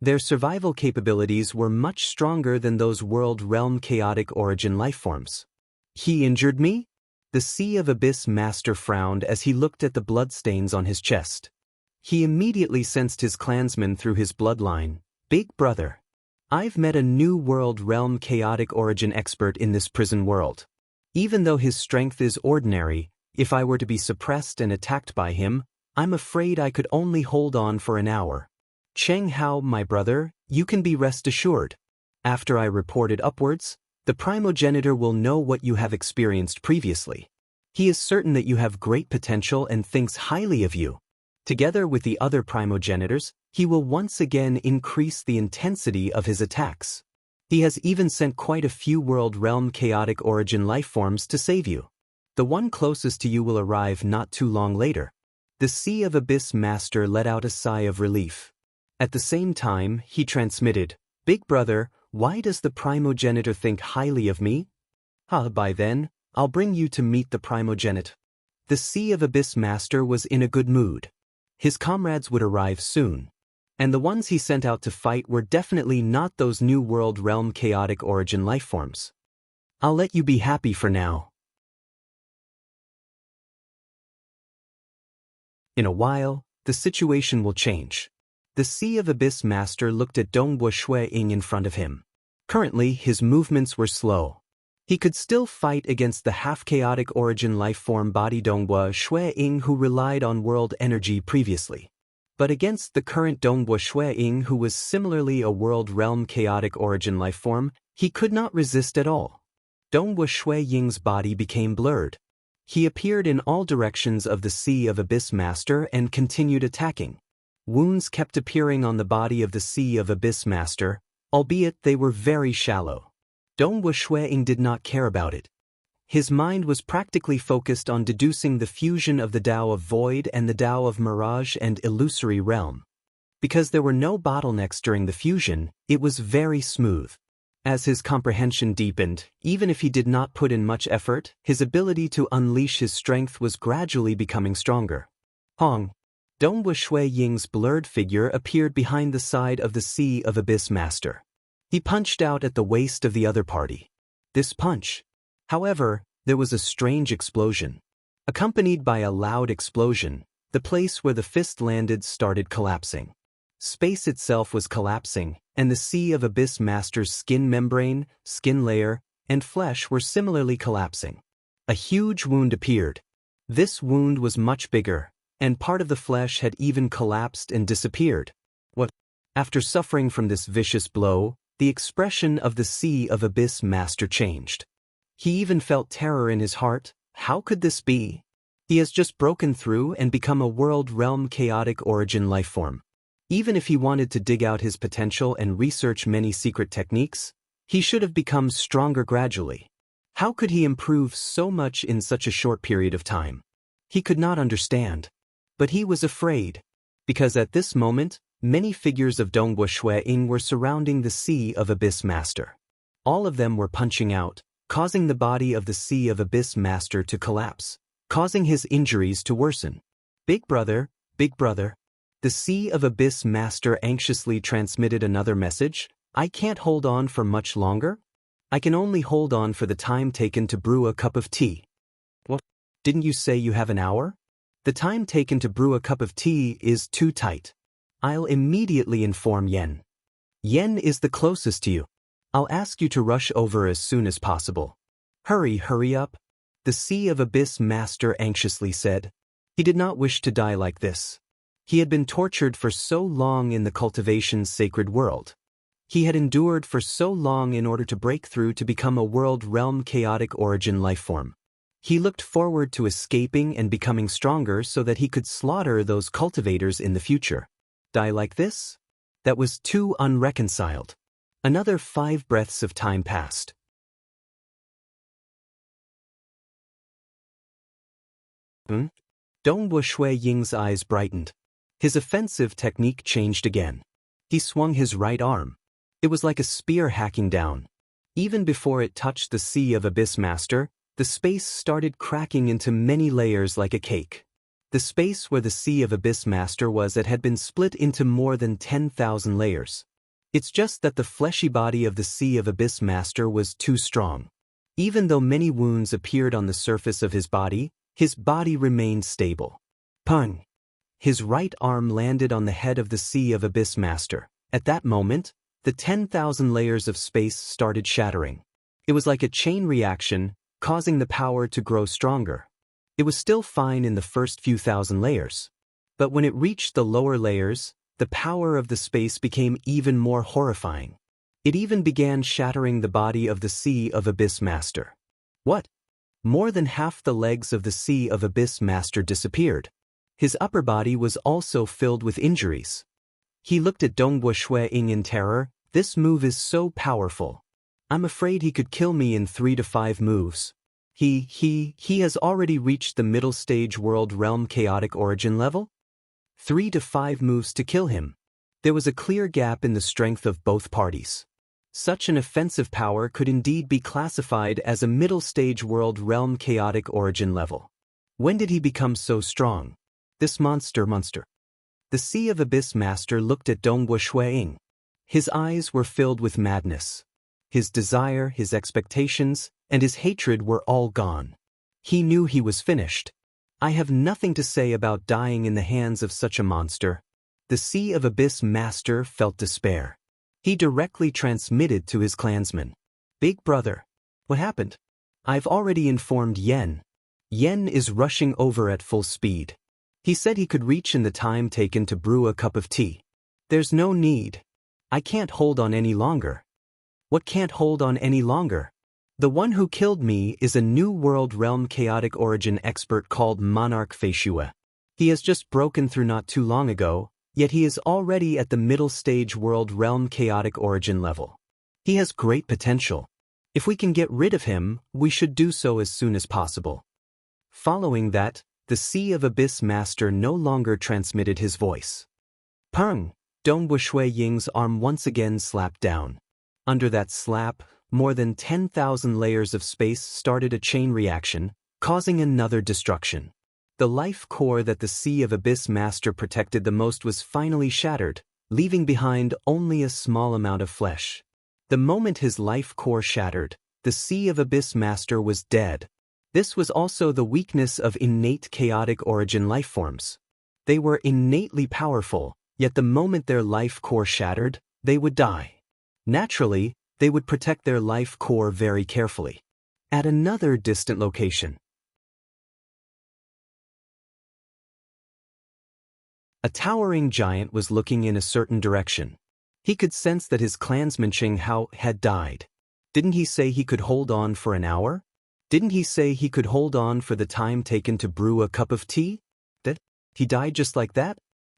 S1: Their survival capabilities were much stronger than those World Realm chaotic origin lifeforms. He injured me? The Sea of Abyss Master frowned as he looked at the bloodstains on his chest. He immediately sensed his clansman through his bloodline. Big brother. I've met a New World Realm chaotic origin expert in this prison world. Even though his strength is ordinary, if I were to be suppressed and attacked by him, I'm afraid I could only hold on for an hour. Cheng Hao, my brother, you can be rest assured. After I report it upwards, the primogenitor will know what you have experienced previously. He is certain that you have great potential and thinks highly of you. Together with the other primogenitors, he will once again increase the intensity of his attacks. He has even sent quite a few World Realm chaotic origin lifeforms to save you. The one closest to you will arrive not too long later. The Sea of Abyss Master let out a sigh of relief. At the same time, he transmitted, Big brother, why does the primogenitor think highly of me? By then, I'll bring you to meet the primogenite. The Sea of Abyss Master was in a good mood. His comrades would arrive soon. And the ones he sent out to fight were definitely not those New World Realm chaotic origin lifeforms. I'll let you be happy for now. In a while, the situation will change. The Sea of Abyss Master looked at Dongwu Shui Ying in front of him. Currently, his movements were slow. He could still fight against the half-chaotic origin lifeform body Dongwu Shui Ying who relied on world energy previously. But against the current Dongwu Shui Ying who was similarly a world realm chaotic origin lifeform, he could not resist at all. Dongwu Shui Ying's body became blurred. He appeared in all directions of the Sea of Abyss Master and continued attacking. Wounds kept appearing on the body of the Sea of Abyss Master, albeit they were very shallow. Dongwu Shui Ying did not care about it. His mind was practically focused on deducing the fusion of the Tao of Void and the Tao of Mirage and Illusory Realm. Because there were no bottlenecks during the fusion, it was very smooth. As his comprehension deepened, even if he did not put in much effort, his ability to unleash his strength was gradually becoming stronger. Hong. Dongwu Shui Ying's blurred figure appeared behind the side of the Sea of Abyss Master. He punched out at the waist of the other party. This punch. However, there was a strange explosion. Accompanied by a loud explosion, the place where the fist landed started collapsing. Space itself was collapsing, and the Sea of Abyss Master's skin membrane, skin layer, and flesh were similarly collapsing. A huge wound appeared. This wound was much bigger, and part of the flesh had even collapsed and disappeared. What? After suffering from this vicious blow, the expression of the Sea of Abyss Master changed. He even felt terror in his heart. How could this be? He has just broken through and become a world realm chaotic origin lifeform. Even if he wanted to dig out his potential and research many secret techniques, he should have become stronger gradually. How could he improve so much in such a short period of time? He could not understand. But he was afraid, because at this moment, many figures of Dongwu Shui Ying were surrounding the Sea of Abyss Master. All of them were punching out, causing the body of the Sea of Abyss Master to collapse, causing his injuries to worsen. Big brother, the Sea of Abyss Master anxiously transmitted another message. I can't hold on for much longer. I can only hold on for the time taken to brew a cup of tea. What? Didn't you say you have an hour? The time taken to brew a cup of tea is too tight. I'll immediately inform Yen. Yen is the closest to you. I'll ask you to rush over as soon as possible. Hurry up. The Sea of Abyss Master anxiously said. He did not wish to die like this. He had been tortured for so long in the cultivation's sacred world. He had endured for so long in order to break through to become a world realm chaotic origin lifeform. He looked forward to escaping and becoming stronger so that he could slaughter those cultivators in the future. Die like this? That was too unreconciled. Another 5 breaths of time passed. Dongwu Shui Ying's eyes brightened. His offensive technique changed again. He swung his right arm. It was like a spear hacking down. Even before it touched the Sea of Abyss Master, the space started cracking into many layers like a cake. The space where the Sea of Abyss Master was had been split into more than 10,000 layers. It's just that the fleshy body of the Sea of Abyss Master was too strong. Even though many wounds appeared on the surface of his body remained stable. Pung! His right arm landed on the head of the Sea of Abyss Master. At that moment, the 10,000 layers of space started shattering. It was like a chain reaction, causing the power to grow stronger. It was still fine in the first few thousand layers. But when it reached the lower layers, the power of the space became even more horrifying. It even began shattering the body of the Sea of Abyss Master. What? More than half the legs of the Sea of Abyss Master disappeared. His upper body was also filled with injuries. He looked at Dongwu Shui Ying in terror. This move is so powerful. I'm afraid he could kill me in 3 to 5 moves. He has already reached the middle stage world realm chaotic origin level? 3 to 5 moves to kill him. There was a clear gap in the strength of both parties. Such an offensive power could indeed be classified as a middle stage world realm chaotic origin level. When did he become so strong? This monster. The Sea of Abyss Master looked at Dongwu Shui Ying. His eyes were filled with madness. His desire, his expectations, and his hatred were all gone. He knew he was finished. I have nothing to say about dying in the hands of such a monster. The Sea of Abyss Master felt despair. He directly transmitted to his clansmen. Big brother, what happened? I've already informed Yen. Yen is rushing over at full speed. He said he could reach in the time taken to brew a cup of tea. There's no need. I can't hold on any longer. What can't hold on any longer? The one who killed me is a new world realm chaotic origin expert called Monarch Feishue. He has just broken through not too long ago, yet he is already at the middle stage world realm chaotic origin level. He has great potential. If we can get rid of him, we should do so as soon as possible. Following that, the Sea of Abyss Master no longer transmitted his voice. Pung! Dongwu Shui Ying's arm once again slapped down. Under that slap, more than 10,000 layers of space started a chain reaction, causing another destruction. The life core that the Sea of Abyss Master protected the most was finally shattered, leaving behind only a small amount of flesh. The moment his life core shattered, the Sea of Abyss Master was dead. This was also the weakness of innate chaotic origin lifeforms. They were innately powerful, yet the moment their life core shattered, they would die. Naturally, they would protect their life core very carefully. At another distant location, a towering giant was looking in a certain direction. He could sense that his clansman Ching Hao had died. Didn't he say he could hold on for an hour? Didn't he say he could hold on for the time taken to brew a cup of tea? That he died just like that?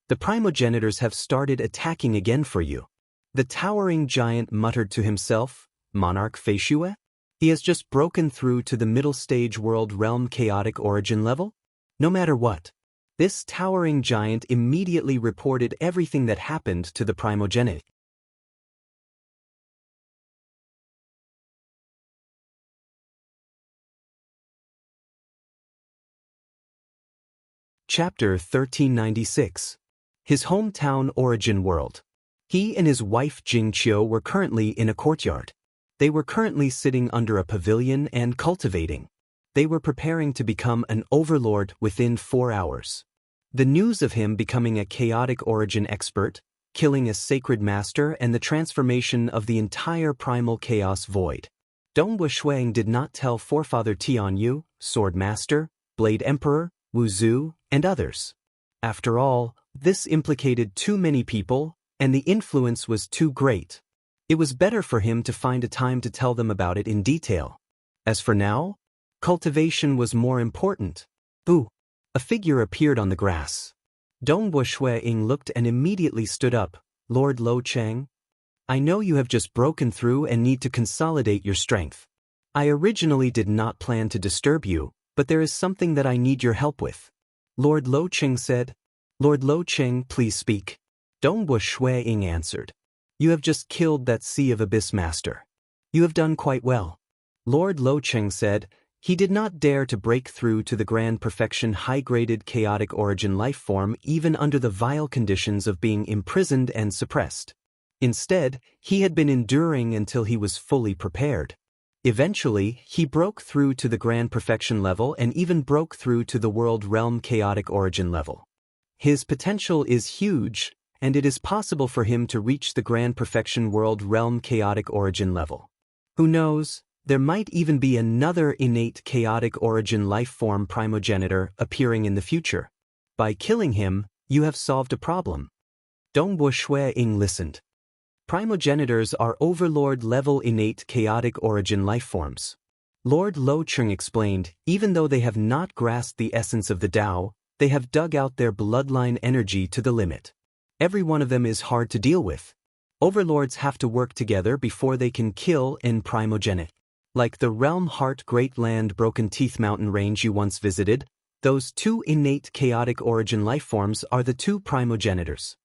S1: The primogenitors have started attacking again for you. The towering giant muttered to himself, Monarch Feishue? He has just broken through to the middle stage world realm chaotic origin level? No matter what. This towering giant immediately reported everything that happened to the primogenite. Chapter 1396. His hometown origin world. He and his wife Jingqiu were currently in a courtyard. They were currently sitting under a pavilion and cultivating. They were preparing to become an overlord within 4 hours. The news of him becoming a chaotic origin expert, killing a sacred master and the transformation of the entire primal chaos void. Dong Wuxuang did not tell forefather Tian Yu, Sword Master, Blade Emperor, Wu Zhu, and others. After all, this implicated too many people, and the influence was too great. It was better for him to find a time to tell them about it in detail. As for now, cultivation was more important. Boo! A figure appeared on the grass. Dong Wuxuang looked and immediately stood up. Lord Lo Cheng? I know you have just broken through and need to consolidate your strength. I originally did not plan to disturb you, but there is something that I need your help with. Lord Lo Cheng said. Lord Lo Cheng, please speak. Dong Wuxuang answered. You have just killed that Sea of Abyss Master. You have done quite well. Lord Lo Cheng said. He did not dare to break through to the grand perfection high-graded chaotic origin life form even under the vile conditions of being imprisoned and suppressed. Instead, he had been enduring until he was fully prepared. Eventually, he broke through to the grand perfection level and even broke through to the world realm chaotic origin level. His potential is huge, and it is possible for him to reach the grand perfection world realm chaotic origin level. Who knows? There might even be another innate chaotic origin life form primogenitor appearing in the future. By killing him, you have solved a problem. Dong Wuxuang listened. Primogenitors are overlord-level innate chaotic origin life forms. Lord Lo Cheng explained, even though they have not grasped the essence of the Tao, they have dug out their bloodline energy to the limit. Every one of them is hard to deal with. Overlords have to work together before they can kill in primogenite. Like the Realm Heart Great Land Broken Teeth Mountain Range you once visited, those two innate chaotic origin life forms are the two primogenitors.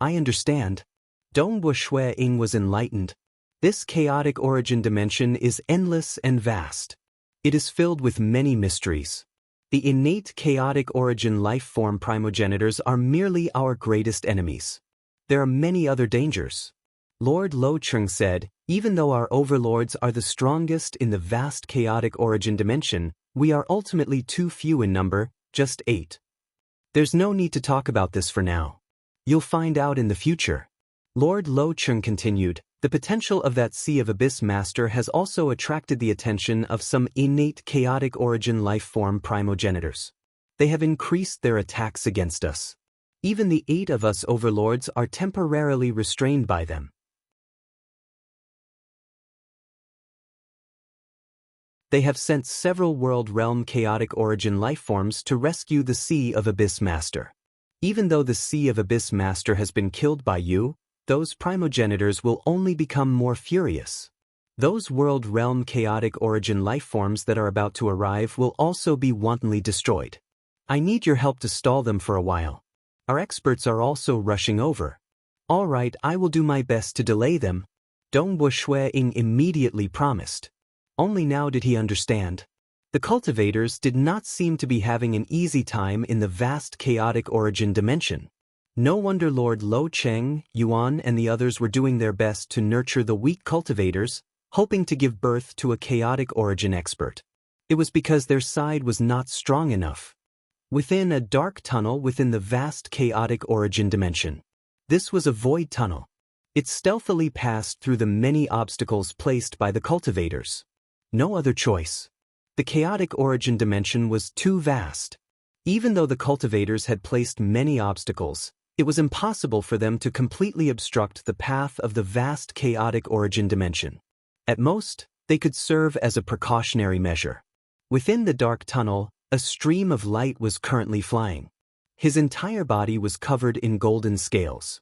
S1: I understand. Dong Wuxuang was enlightened. This chaotic origin dimension is endless and vast. It is filled with many mysteries. The innate chaotic origin life form primogenitors are merely our greatest enemies. There are many other dangers. Lord Lo Cheng said, even though our overlords are the strongest in the vast chaotic origin dimension, we are ultimately too few in number, just 8. There's no need to talk about this for now. You'll find out in the future. Lord Lo Cheng continued, the potential of that Sea of Abyss Master has also attracted the attention of some innate chaotic origin life form primogenitors. They have increased their attacks against us. Even the 8 of us overlords are temporarily restrained by them. They have sent several world realm chaotic origin life forms to rescue the Sea of Abyss Master. Even though the Sea of Abyss Master has been killed by you, those primogenitors will only become more furious. Those world realm chaotic origin life forms that are about to arrive will also be wantonly destroyed. I need your help to stall them for a while. Our experts are also rushing over. All right, I will do my best to delay them. Dong Wuxuang immediately promised. Only now did he understand. The cultivators did not seem to be having an easy time in the vast chaotic origin dimension. No wonder Lord Lo Cheng, Yuan and the others were doing their best to nurture the weak cultivators, hoping to give birth to a chaotic origin expert. It was because their side was not strong enough. Within a dark tunnel within the vast chaotic origin dimension. This was a void tunnel. It stealthily passed through the many obstacles placed by the cultivators. No other choice. The chaotic origin dimension was too vast. Even though the cultivators had placed many obstacles, it was impossible for them to completely obstruct the path of the vast chaotic origin dimension. At most, they could serve as a precautionary measure. Within the dark tunnel, a stream of light was currently flying. His entire body was covered in golden scales.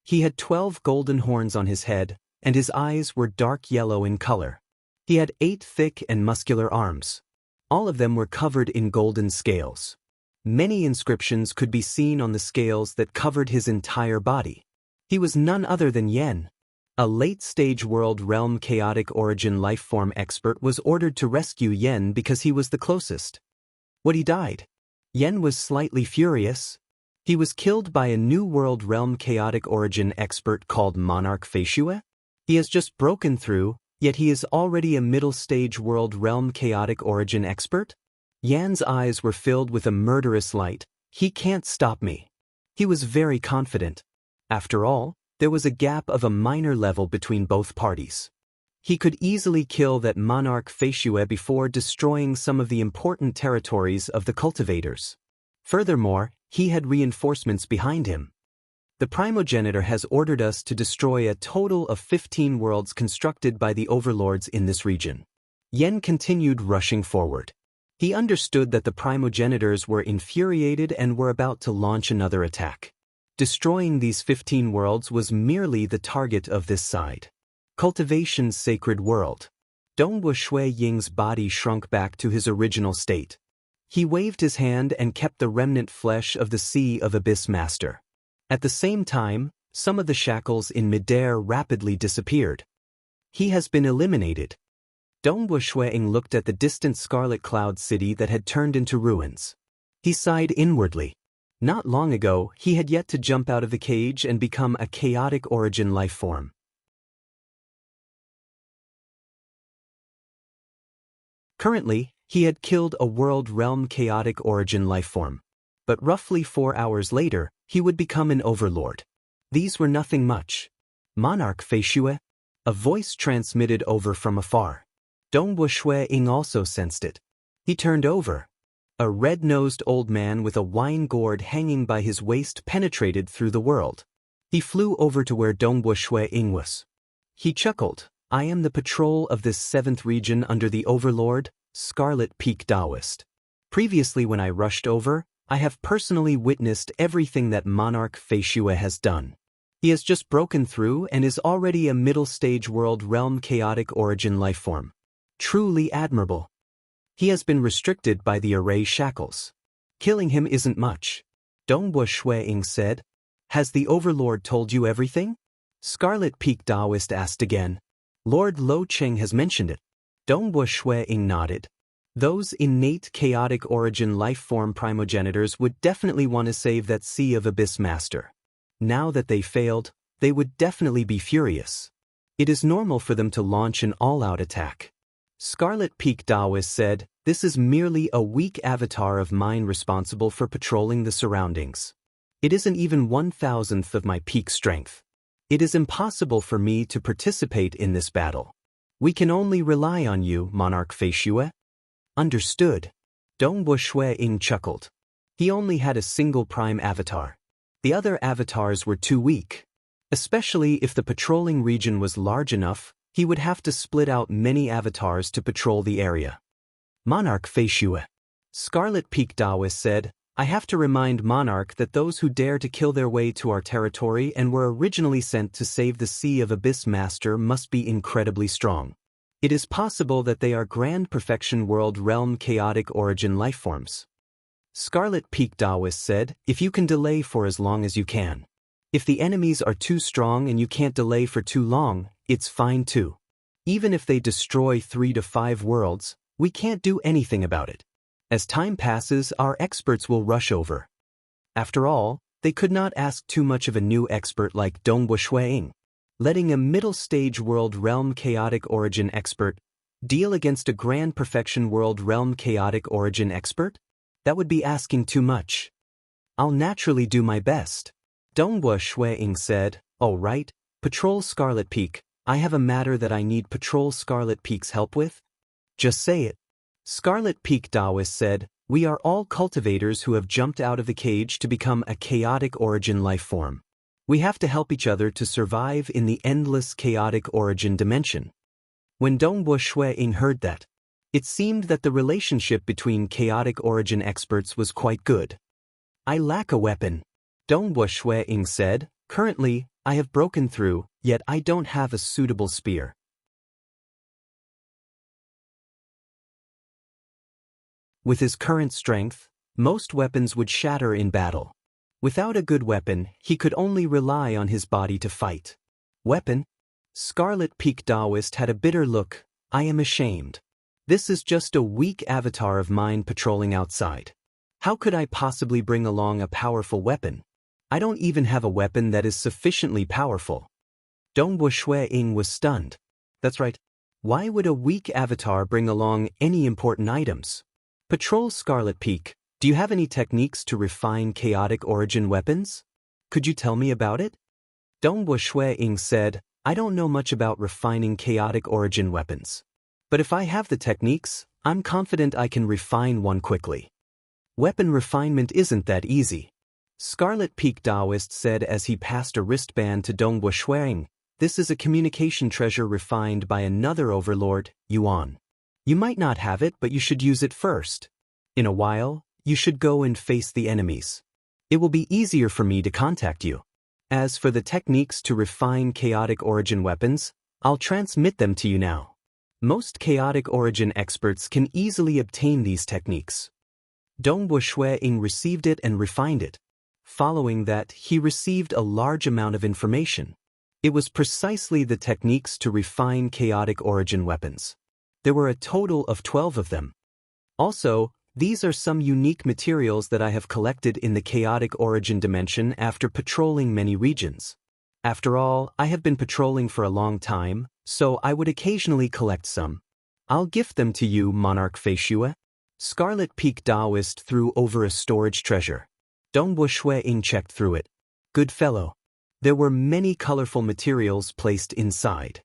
S1: He had 12 golden horns on his head, and his eyes were dark yellow in color. He had 8 thick and muscular arms. All of them were covered in golden scales. Many inscriptions could be seen on the scales that covered his entire body. He was none other than Yen. A late-stage world realm chaotic origin life form expert was ordered to rescue Yen because he was the closest. When he died, Yen was slightly furious. He was killed by a new world realm chaotic origin expert called Monarch Feishue. He has just broken through, yet he is already a middle-stage world realm chaotic origin expert? Yan's eyes were filled with a murderous light. He can't stop me. He was very confident. After all, there was a gap of a minor level between both parties. He could easily kill that monarch Feishue before destroying some of the important territories of the cultivators. Furthermore, he had reinforcements behind him. The primogenitor has ordered us to destroy a total of 15 worlds constructed by the overlords in this region. Yen continued rushing forward. He understood that the primogenitors were infuriated and were about to launch another attack. Destroying these 15 worlds was merely the target of this side. Cultivation's sacred world. Dongwu Shui Ying's body shrunk back to his original state. He waved his hand and kept the remnant flesh of the Sea of Abyss Master. At the same time, some of the shackles in midair rapidly disappeared. He has been eliminated. Dongwu Shuiying looked at the distant Scarlet Cloud City that had turned into ruins. He sighed inwardly. Not long ago, he had yet to jump out of the cage and become a chaotic origin life form. Currently, he had killed a world realm chaotic origin life form. But roughly 4 hours later, he would become an overlord. These were nothing much. Monarch Feishue? A voice transmitted over from afar. Dongwu Shuiying also sensed it. He turned over. A red-nosed old man with a wine gourd hanging by his waist penetrated through the world. He flew over to where Dongwu Shuiying was. He chuckled. I am the patrol of this 7th region under the overlord, Scarlet Peak Taoist. Previously when I rushed over, I have personally witnessed everything that Monarch Feishue has done. He has just broken through and is already a middle-stage world realm chaotic origin lifeform. Truly admirable. He has been restricted by the array shackles. Killing him isn't much. Dongwu Shuiying said. Has the overlord told you everything? Scarlet Peak Taoist asked again. Lord Lo Cheng has mentioned it. Dongwu Shuiying nodded. Those innate chaotic origin life-form primogenitors would definitely want to save that Sea of Abyss Master. Now that they failed, they would definitely be furious. It is normal for them to launch an all-out attack. Scarlet Peak Taoist said, this is merely a weak avatar of mine responsible for patrolling the surroundings. It isn't even 1,000th of my peak strength. It is impossible for me to participate in this battle. We can only rely on you, Monarch Feishue. Understood. Dongwu Shuiying chuckled. He only had a single prime avatar. The other avatars were too weak. Especially if the patrolling region was large enough, he would have to split out many avatars to patrol the area. Monarch Feishue. Scarlet Peak Taoist said, I have to remind Monarch that those who dare to kill their way to our territory and were originally sent to save the Sea of Abyss Master must be incredibly strong. It is possible that they are Grand Perfection World Realm Chaotic Origin lifeforms. Scarlet Peak Taoist said, if you can delay for as long as you can. If the enemies are too strong and you can't delay for too long, it's fine too. Even if they destroy 3 to 5 worlds, we can't do anything about it. As time passes, our experts will rush over. After all, they could not ask too much of a new expert like Dongwu Shuiying. Letting a middle-stage world realm chaotic origin expert deal against a Grand Perfection World Realm Chaotic Origin expert? That would be asking too much. I'll naturally do my best. Dongwu Shuiying said, all right, Patrol Scarlet Peak, I have a matter that I need Patrol Scarlet Peak's help with. Just say it. Scarlet Peak Taoist said, we are all cultivators who have jumped out of the cage to become a chaotic origin life form. We have to help each other to survive in the endless chaotic origin dimension. When Dongwu Shuiying heard that, it seemed that the relationship between chaotic origin experts was quite good. I lack a weapon. Dongwu Shuiying said, currently, I have broken through, yet I don't have a suitable spear. With his current strength, most weapons would shatter in battle. Without a good weapon, he could only rely on his body to fight. Weapon? Scarlet Peak Taoist had a bitter look. I am ashamed. This is just a weak avatar of mine patrolling outside. How could I possibly bring along a powerful weapon? I don't even have a weapon that is sufficiently powerful. Dongwu Shuiying was stunned. That's right. Why would a weak avatar bring along any important items? Patrol Scarlet Peak, do you have any techniques to refine chaotic origin weapons? Could you tell me about it? Dongbo Shui-ing said, I don't know much about refining chaotic origin weapons. But if I have the techniques, I'm confident I can refine one quickly. Weapon refinement isn't that easy. Scarlet Peak Taoist said as he passed a wristband to Dongbo Shui-ing, this is a communication treasure refined by another overlord, Yuan. You might not have it, but you should use it first. In a while, you should go and face the enemies. It will be easier for me to contact you. As for the techniques to refine chaotic origin weapons, I'll transmit them to you now. Most chaotic origin experts can easily obtain these techniques. Dongbo Shui-ing received it and refined it. Following that, he received a large amount of information. It was precisely the techniques to refine chaotic origin weapons. There were a total of 12 of them. Also, these are some unique materials that I have collected in the chaotic origin dimension after patrolling many regions. After all, I have been patrolling for a long time, so I would occasionally collect some. I'll gift them to you, Monarch Feishue. Scarlet Peak Taoist threw over a storage treasure. Dongbo Shui-ing checked through it. Good fellow. There were many colorful materials placed inside.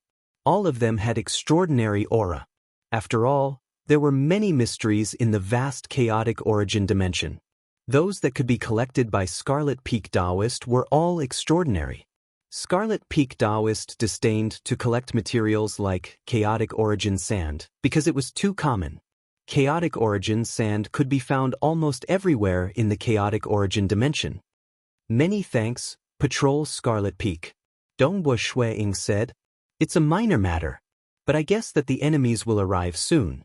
S1: All of them had extraordinary aura. After all, there were many mysteries in the vast chaotic origin dimension. Those that could be collected by Scarlet Peak Taoist were all extraordinary. Scarlet Peak Taoist disdained to collect materials like chaotic origin sand because it was too common. Chaotic origin sand could be found almost everywhere in the chaotic origin dimension. Many thanks, Patrol Scarlet Peak. Dongbo Shui-ing said, it's a minor matter, but I guess that the enemies will arrive soon.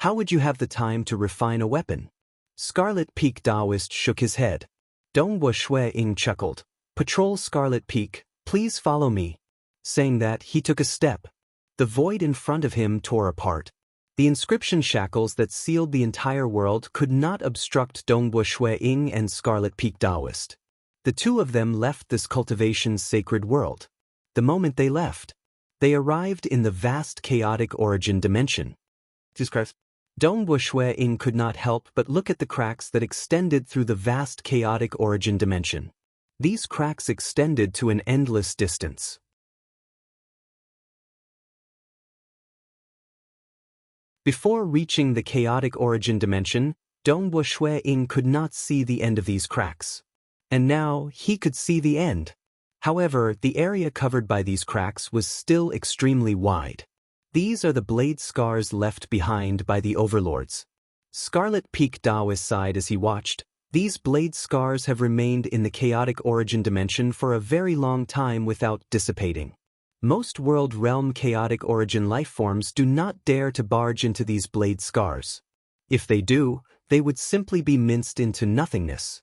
S1: How would you have the time to refine a weapon? Scarlet Peak Taoist shook his head. Dongbo Shui-ing chuckled. Patrol Scarlet Peak, please follow me. Saying that, he took a step. The void in front of him tore apart. The inscription shackles that sealed the entire world could not obstruct Dongbo Shui-ing and Scarlet Peak Taoist. The two of them left this cultivation's sacred world. The moment they left, they arrived in the vast chaotic origin dimension. Jesus Christ. Dongbo Shui-ing could not help but look at the cracks that extended through the vast chaotic origin dimension. These cracks extended to an endless distance. Before reaching the chaotic origin dimension, Dongbo Shui-ing could not see the end of these cracks. And now, he could see the end. However, the area covered by these cracks was still extremely wide. These are the blade scars left behind by the overlords. Scarlet Peak Taoist sighed as he watched. These blade scars have remained in the chaotic origin dimension for a very long time without dissipating. Most world realm chaotic origin lifeforms do not dare to barge into these blade scars. If they do, they would simply be minced into nothingness.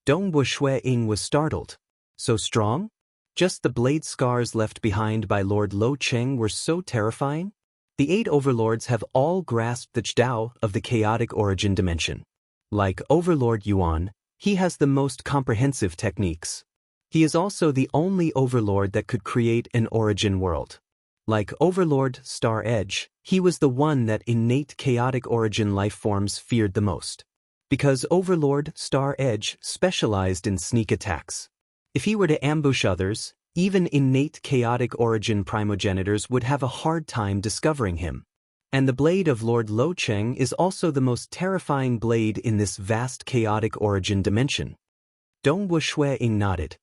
S1: Dongbo Shui-ing was startled. So strong? Just the blade scars left behind by Lord Lo Cheng were so terrifying? The 8 overlords have all grasped the Dao of the chaotic origin dimension. Like Overlord Yuan, he has the most comprehensive techniques. He is also the only overlord that could create an origin world. Like Overlord Star Edge, he was the one that innate chaotic origin lifeforms feared the most. Because Overlord Star Edge specialized in sneak attacks. If he were to ambush others, even innate chaotic origin primogenitors would have a hard time discovering him. And the blade of Lord Lo Cheng is also the most terrifying blade in this vast chaotic origin dimension. Dongbo Shui-ing nodded.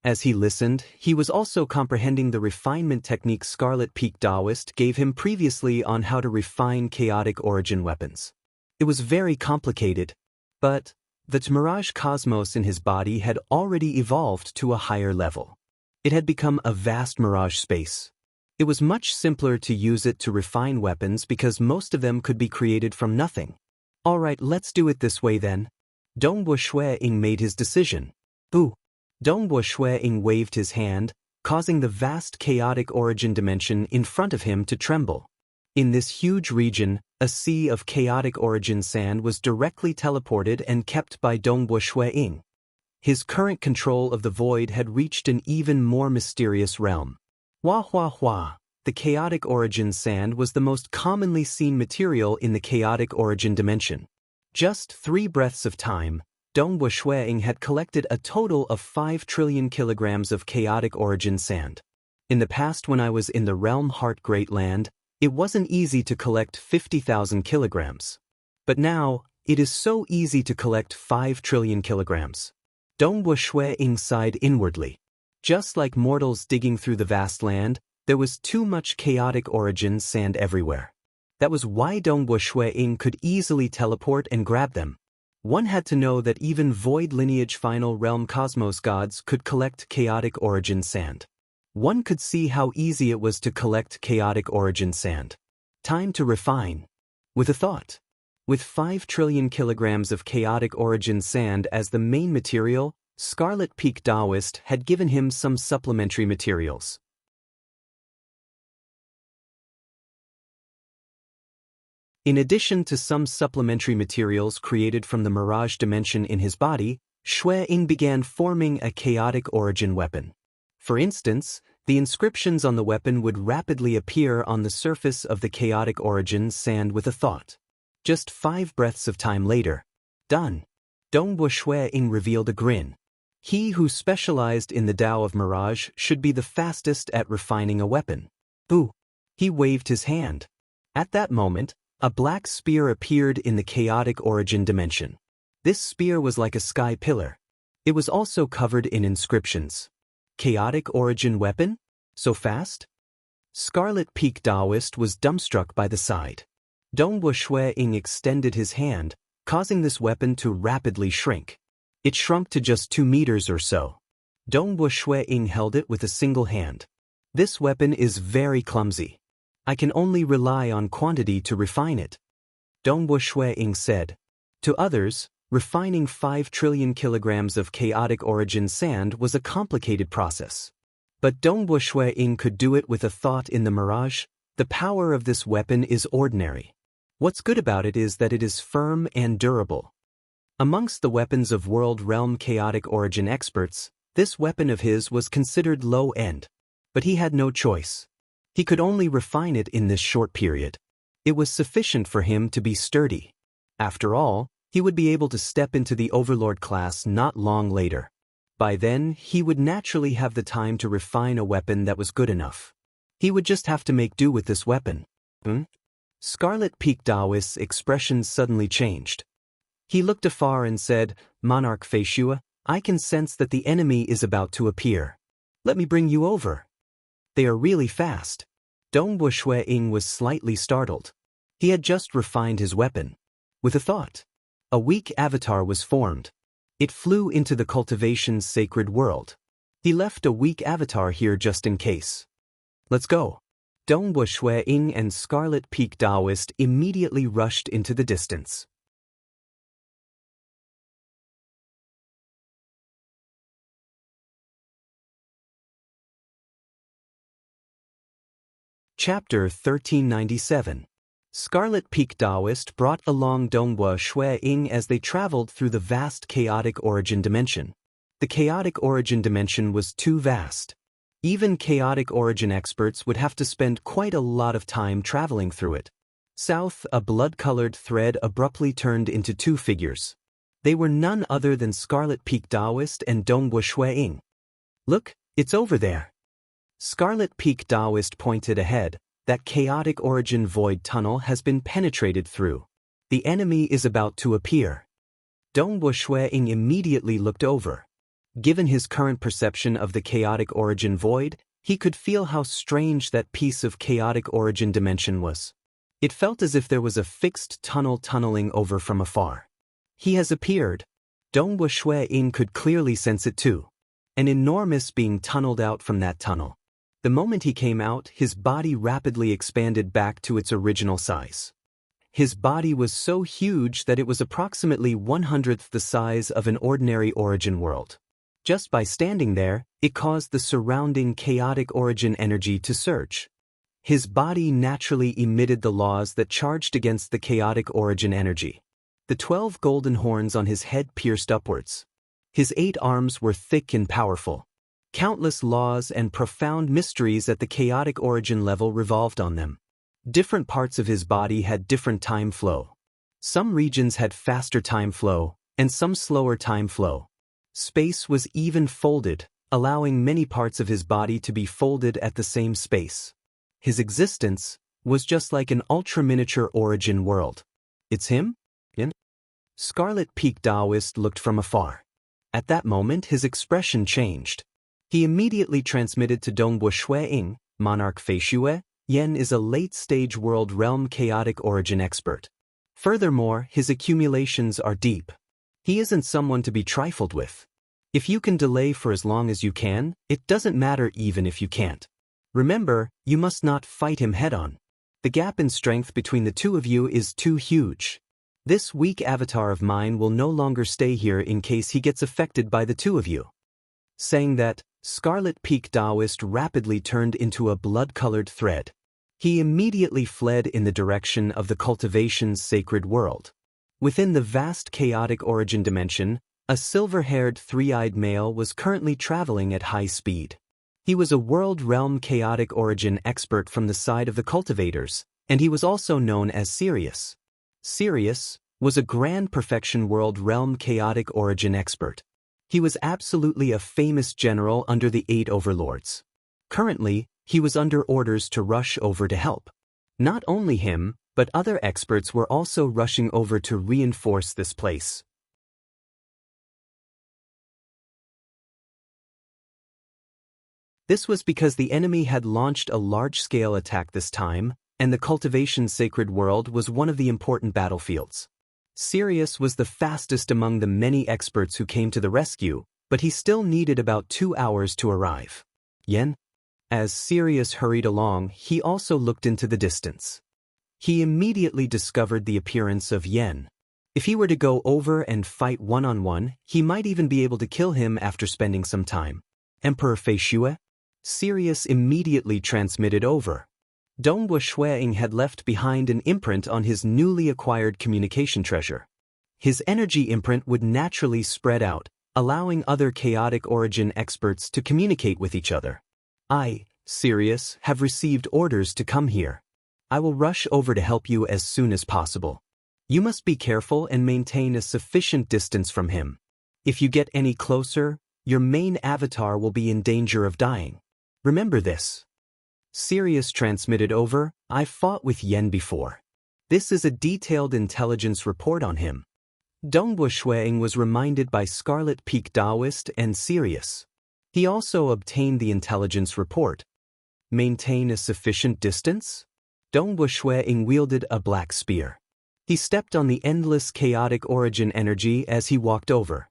S1: As he listened, he was also comprehending the refinement technique Scarlet Peak Taoist gave him previously on how to refine chaotic origin weapons. It was very complicated, but the Mirage cosmos in his body had already evolved to a higher level. It had become a vast mirage space. It was much simpler to use it to refine weapons because most of them could be created from nothing. Alright, let's do it this way then. Dongbo Shui-ing made his decision. Boo! Dongbo Shui-ing waved his hand, causing the vast chaotic origin dimension in front of him to tremble. In this huge region, a sea of chaotic origin sand was directly teleported and kept by Dongbo Shui-ing. His current control of the void had reached an even more mysterious realm. Hua hua hua. The chaotic origin sand was the most commonly seen material in the chaotic origin dimension. Just 3 breaths of time, Dongwu Shuiying had collected a total of 5 trillion kilograms of chaotic origin sand. In the past, when I was in the realm Heart Great Land, it wasn't easy to collect 50,000 kilograms. But now, it is so easy to collect 5 trillion kilograms. Dongwu Shuiying sighed inwardly. Just like mortals digging through the vast land, there was too much chaotic origin sand everywhere. That was why Dongwu Shuiying could easily teleport and grab them. One had to know that even void lineage final realm cosmos gods could collect chaotic origin sand. One could see how easy it was to collect chaotic origin sand. Time to refine. With a thought. With 5 trillion kilograms of chaotic origin sand as the main material, Scarlet Peak Taoist had given him some supplementary materials. In addition to some supplementary materials created from the mirage dimension in his body, Shuiying began forming a chaotic origin weapon. For instance, the inscriptions on the weapon would rapidly appear on the surface of the chaotic origin sand with a thought. Just 5 breaths of time later. Done. Dongwu Shuiying revealed a grin. He who specialized in the Tao of Mirage should be the fastest at refining a weapon. Boo! He waved his hand. At that moment, a black spear appeared in the chaotic origin dimension. This spear was like a sky pillar. It was also covered in inscriptions. Chaotic origin weapon? So fast? Scarlet Peak Taoist was dumbstruck by the sight. Dongwu Shuiying extended his hand, causing this weapon to rapidly shrink. It shrunk to just 2 meters or so. Dongwu Shuiying held it with a single hand. This weapon is very clumsy. I can only rely on quantity to refine it. Dongwu Shuiying said. To others, refining 5 trillion kilograms of chaotic origin sand was a complicated process. But Dongwu Shuiying could do it with a thought in the mirage. The power of this weapon is ordinary. What's good about it is that it is firm and durable. Amongst the weapons of world realm chaotic origin experts, this weapon of his was considered low-end. But he had no choice. He could only refine it in this short period. It was sufficient for him to be sturdy. After all, he would be able to step into the Overlord class not long later. By then, he would naturally have the time to refine a weapon that was good enough. He would just have to make do with this weapon. Scarlet Peak Taoist's expression suddenly changed. He looked afar and said, Monarch Feishua, I can sense that the enemy is about to appear. Let me bring you over. They are really fast. Dongwu Shuiying was slightly startled. He had just refined his weapon. With a thought. A weak avatar was formed. It flew into the cultivation's sacred world. He left a weak avatar here just in case. Let's go. Dongwu Shuiying and Scarlet Peak Taoist immediately rushed into the distance. Chapter 1397. Scarlet Peak Taoist brought along Dongwu Shuiying as they traveled through the vast chaotic origin dimension. The chaotic origin dimension was too vast. Even chaotic origin experts would have to spend quite a lot of time traveling through it. South, a blood-colored thread abruptly turned into 2 figures. They were none other than Scarlet Peak Taoist and Dongwu Shuiying. Look, it's over there. Scarlet Peak Taoist pointed ahead. That chaotic origin void tunnel has been penetrated through. The enemy is about to appear. Dongwu Shuiying immediately looked over. Given his current perception of the chaotic origin void, he could feel how strange that piece of chaotic origin dimension was. It felt as if there was a fixed tunnel tunneling over from afar. He has appeared. Dongwu Shuiying could clearly sense it too. An enormous being tunneled out from that tunnel. The moment he came out, his body rapidly expanded back to its original size. His body was so huge that it was approximately 1/100th the size of an ordinary origin world. Just by standing there, it caused the surrounding chaotic origin energy to surge. His body naturally emitted the laws that charged against the chaotic origin energy. The 12 golden horns on his head pierced upwards. His 8 arms were thick and powerful. Countless laws and profound mysteries at the chaotic origin level revolved on them. Different parts of his body had different time flow. Some regions had faster time flow, and some slower time flow. Space was even folded, allowing many parts of his body to be folded at the same space. His existence was just like an ultra-miniature origin world. It's him? Yin? Scarlet Peak Taoist looked from afar. At that moment his expression changed. He immediately transmitted to Dongbo Shueying, Monarch Fei Shue, Yen is a late-stage world realm chaotic origin expert. Furthermore, his accumulations are deep. He isn't someone to be trifled with. If you can delay for as long as you can, it doesn't matter even if you can't. Remember, you must not fight him head-on. The gap in strength between the two of you is too huge. This weak avatar of mine will no longer stay here in case he gets affected by the two of you. Saying that, Scarlet Peak Taoist rapidly turned into a blood-colored thread. He immediately fled in the direction of the cultivation's sacred world. Within the vast chaotic origin dimension, a silver-haired three-eyed male was currently traveling at high speed. He was a world realm chaotic origin expert from the side of the cultivators, and he was also known as Sirius. Sirius was a grand perfection world realm chaotic origin expert. He was absolutely a famous general under the 8 overlords. Currently, he was under orders to rush over to help. Not only him, but other experts were also rushing over to reinforce this place. This was because the enemy had launched a large-scale attack this time, and the cultivation sacred world was one of the important battlefields. Sirius was the fastest among the many experts who came to the rescue, but he still needed about 2 hours to arrive. Yen? As Sirius hurried along, he also looked into the distance. He immediately discovered the appearance of Yen. If he were to go over and fight one-on-one, he might even be able to kill him after spending some time. Emperor Fei Shue? Sirius immediately transmitted over. Dongbo Shueying had left behind an imprint on his newly acquired communication treasure. His energy imprint would naturally spread out, allowing other chaotic origin experts to communicate with each other. I, Sirius, have received orders to come here. I will rush over to help you as soon as possible. You must be careful and maintain a sufficient distance from him. If you get any closer, your main avatar will be in danger of dying. Remember this. Sirius transmitted over, I fought with Yen before. This is a detailed intelligence report on him. Dongbo Shueying was reminded by Scarlet Peak Taoist and Sirius. He also obtained the intelligence report. Maintain a sufficient distance? Dongbo Shueying wielded a black spear. He stepped on the endless chaotic origin energy as he walked over.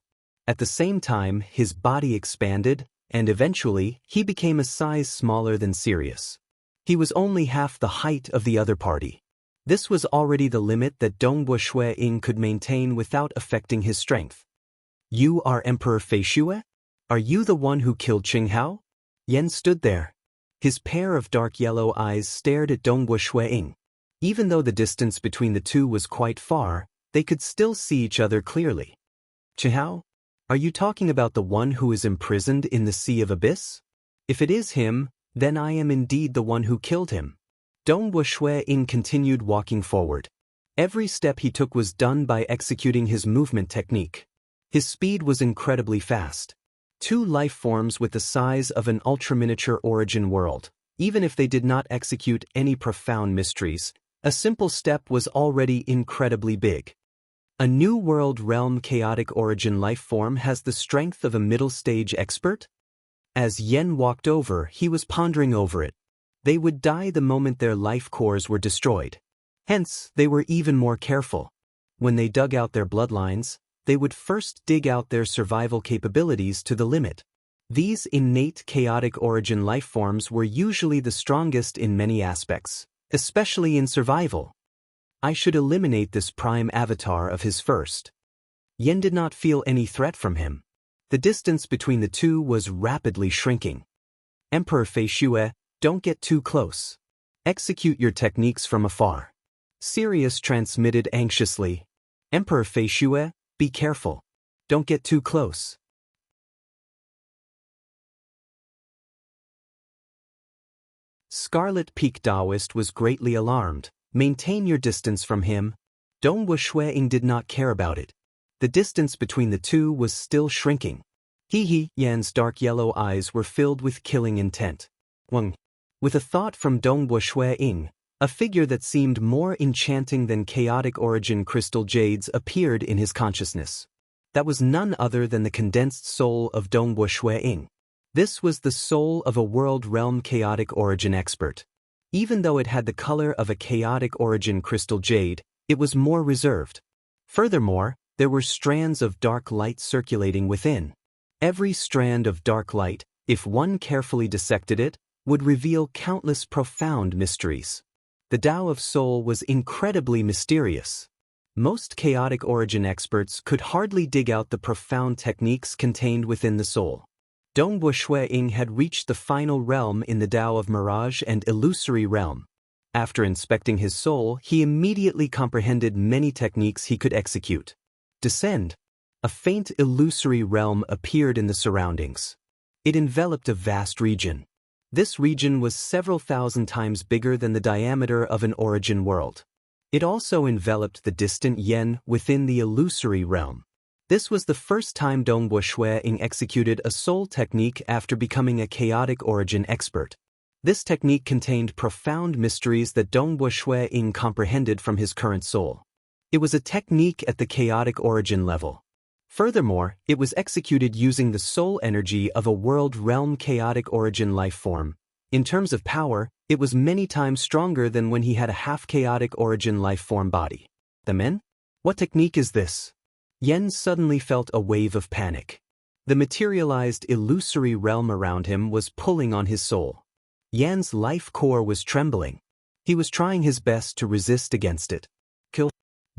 S1: At the same time, his body expanded, and eventually, he became a size smaller than Sirius. He was only half the height of the other party. This was already the limit that Dongbo Shueying could maintain without affecting his strength. You are Emperor Fei Shue? Are you the one who killed Qinghao? Yen stood there. His pair of dark yellow eyes stared at Dongbo Shueying. Even though the distance between the two was quite far, they could still see each other clearly. Qinghao? Are you talking about the one who is imprisoned in the Sea of Abyss? If it is him, then I am indeed the one who killed him. Dongbo Shueying continued walking forward. Every step he took was done by executing his movement technique. His speed was incredibly fast. 2 life forms with the size of an ultra-miniature origin world. Even if they did not execute any profound mysteries, a simple step was already incredibly big. A new world realm chaotic origin life form has the strength of a middle-stage expert? As Yen walked over, he was pondering over it. They would die the moment their life cores were destroyed. Hence, they were even more careful. When they dug out their bloodlines, they would first dig out their survival capabilities to the limit. These innate chaotic origin life forms were usually the strongest in many aspects, especially in survival. I should eliminate this prime avatar of his first. Yen did not feel any threat from him. The distance between the two was rapidly shrinking. Emperor Fei Shue, don't get too close. Execute your techniques from afar. Sirius transmitted anxiously. Emperor Fei Shue, be careful. Don't get too close. Scarlet Peak Taoist was greatly alarmed. Maintain your distance from him. Dongbo Shueying did not care about it. The distance between the two was still shrinking. Yan's dark yellow eyes were filled with killing intent. Wang. With a thought from Dongbo Shui-ing, a figure that seemed more enchanting than chaotic origin crystal jades appeared in his consciousness. That was none other than the condensed soul of Dongbo Shui-ing. This was the soul of a world realm chaotic origin expert. Even though it had the color of a chaotic origin crystal jade, it was more reserved. Furthermore, there were strands of dark light circulating within. Every strand of dark light, if one carefully dissected it, would reveal countless profound mysteries. The Tao of Soul was incredibly mysterious. Most chaotic origin experts could hardly dig out the profound techniques contained within the soul. Dongbo Shui-ing had reached the final realm in the Tao of Mirage and Illusory Realm. After inspecting his soul, he immediately comprehended many techniques he could execute. Descend. A faint illusory realm appeared in the surroundings. It enveloped a vast region. This region was several thousand times bigger than the diameter of an origin world. It also enveloped the distant Yen within the illusory realm. This was the first time Dongbo Shui-ing executed a soul technique after becoming a chaotic origin expert. This technique contained profound mysteries that Dongbo Shui-ing comprehended from his current soul. It was a technique at the chaotic origin level. Furthermore, it was executed using the soul energy of a world realm chaotic origin life form. In terms of power, it was many times stronger than when he had a half-chaotic origin life form body. The men? What technique is this? Yen suddenly felt a wave of panic. The materialized illusory realm around him was pulling on his soul. Yan's life core was trembling. He was trying his best to resist against it. Kill.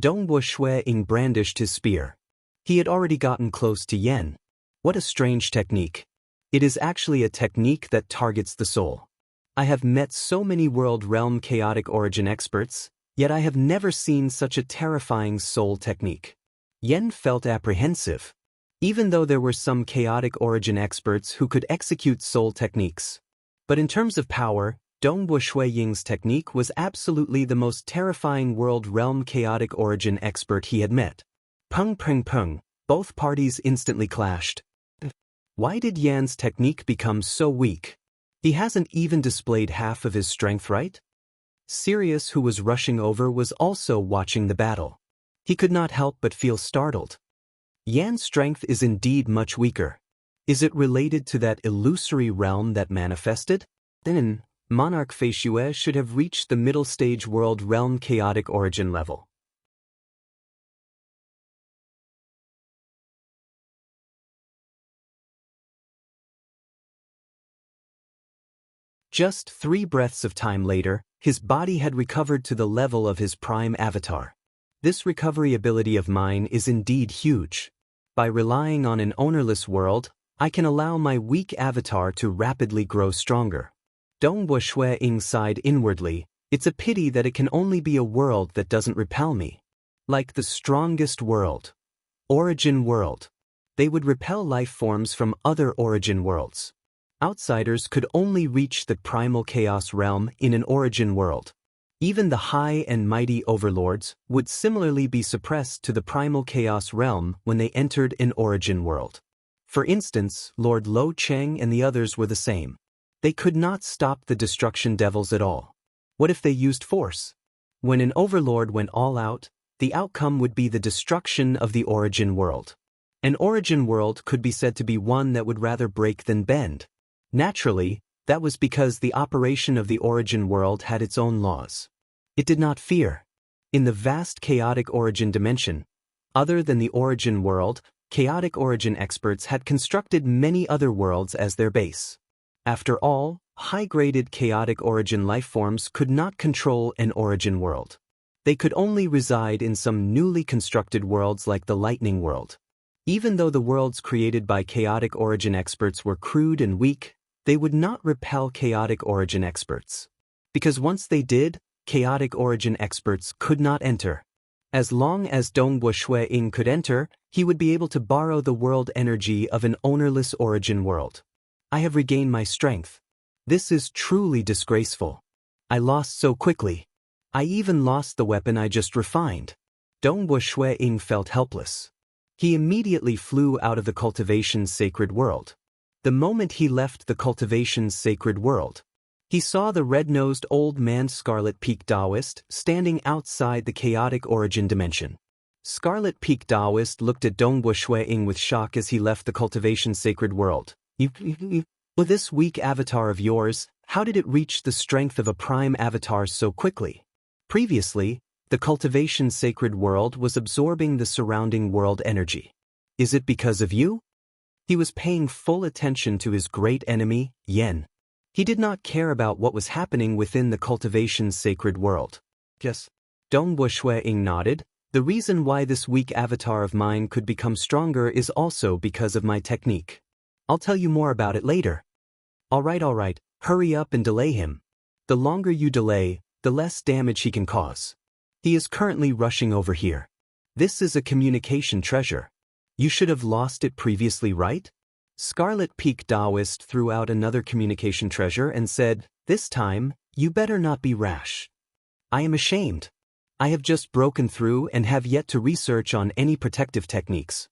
S1: Dongbo Shui-ing brandished his spear. He had already gotten close to Yen. What a strange technique. It is actually a technique that targets the soul. I have met so many world realm chaotic origin experts, yet I have never seen such a terrifying soul technique. Yen felt apprehensive. Even though there were some chaotic origin experts who could execute soul techniques. But in terms of power, Dongbo Shui-ing's technique was absolutely the most terrifying world realm chaotic origin expert he had met. Peng peng peng, both parties instantly clashed. Why did Yan's technique become so weak? He hasn't even displayed half of his strength, right? Sirius, who was rushing over, was also watching the battle. He could not help but feel startled. Yan's strength is indeed much weaker. Is it related to that illusory realm that manifested? Then, Monarch Feishue should have reached the middle stage world realm chaotic origin level. Just 3 breaths of time later, his body had recovered to the level of his prime avatar. This recovery ability of mine is indeed huge. By relying on an ownerless world, I can allow my weak avatar to rapidly grow stronger. Dongbo Shui-ing sighed inwardly. It's a pity that it can only be a world that doesn't repel me. Like the strongest world. Origin world. They would repel life forms from other origin worlds. Outsiders could only reach the primal chaos realm in an origin world. Even the high and mighty overlords would similarly be suppressed to the primal chaos realm when they entered an origin world. For instance, Lord Lo Cheng and the others were the same. They could not stop the destruction devils at all. What if they used force? When an overlord went all out, the outcome would be the destruction of the origin world. An origin world could be said to be one that would rather break than bend. Naturally, that was because the operation of the origin world had its own laws. It did not fear. In the vast chaotic origin dimension, other than the origin world, chaotic origin experts had constructed many other worlds as their base. After all, high-graded chaotic origin lifeforms could not control an origin world. They could only reside in some newly constructed worlds like the Lightning World. Even though the worlds created by chaotic origin experts were crude and weak, they would not repel chaotic origin experts. Because once they did, chaotic origin experts could not enter. As long as Dongbo Shui-ing could enter, he would be able to borrow the world energy of an ownerless origin world. I have regained my strength. This is truly disgraceful. I lost so quickly. I even lost the weapon I just refined. Dongbo Shui-ing felt helpless. He immediately flew out of the cultivation's sacred world. The moment he left the cultivation's sacred world, he saw the red-nosed old man Scarlet Peak Taoist standing outside the chaotic origin dimension. Scarlet Peak Taoist looked at Dongbu Shuiying with shock as he left the cultivation's sacred world. With this weak avatar of yours, how did it reach the strength of a prime avatar so quickly? Previously, the cultivation's sacred world was absorbing the surrounding world energy. Is it because of you? He was paying full attention to his great enemy, Yen. He did not care about what was happening within the cultivation's sacred world. Yes. Dongbu Shuiying nodded. The reason why this weak avatar of mine could become stronger is also because of my technique. I'll tell you more about it later. All right, hurry up and delay him. The longer you delay, the less damage he can cause. He is currently rushing over here. This is a communication treasure. You should have lost it previously, right? Scarlet Peak Taoist threw out another communication treasure and said, "This time, you better not be rash. I am ashamed. I have just broken through and have yet to research on any protective techniques."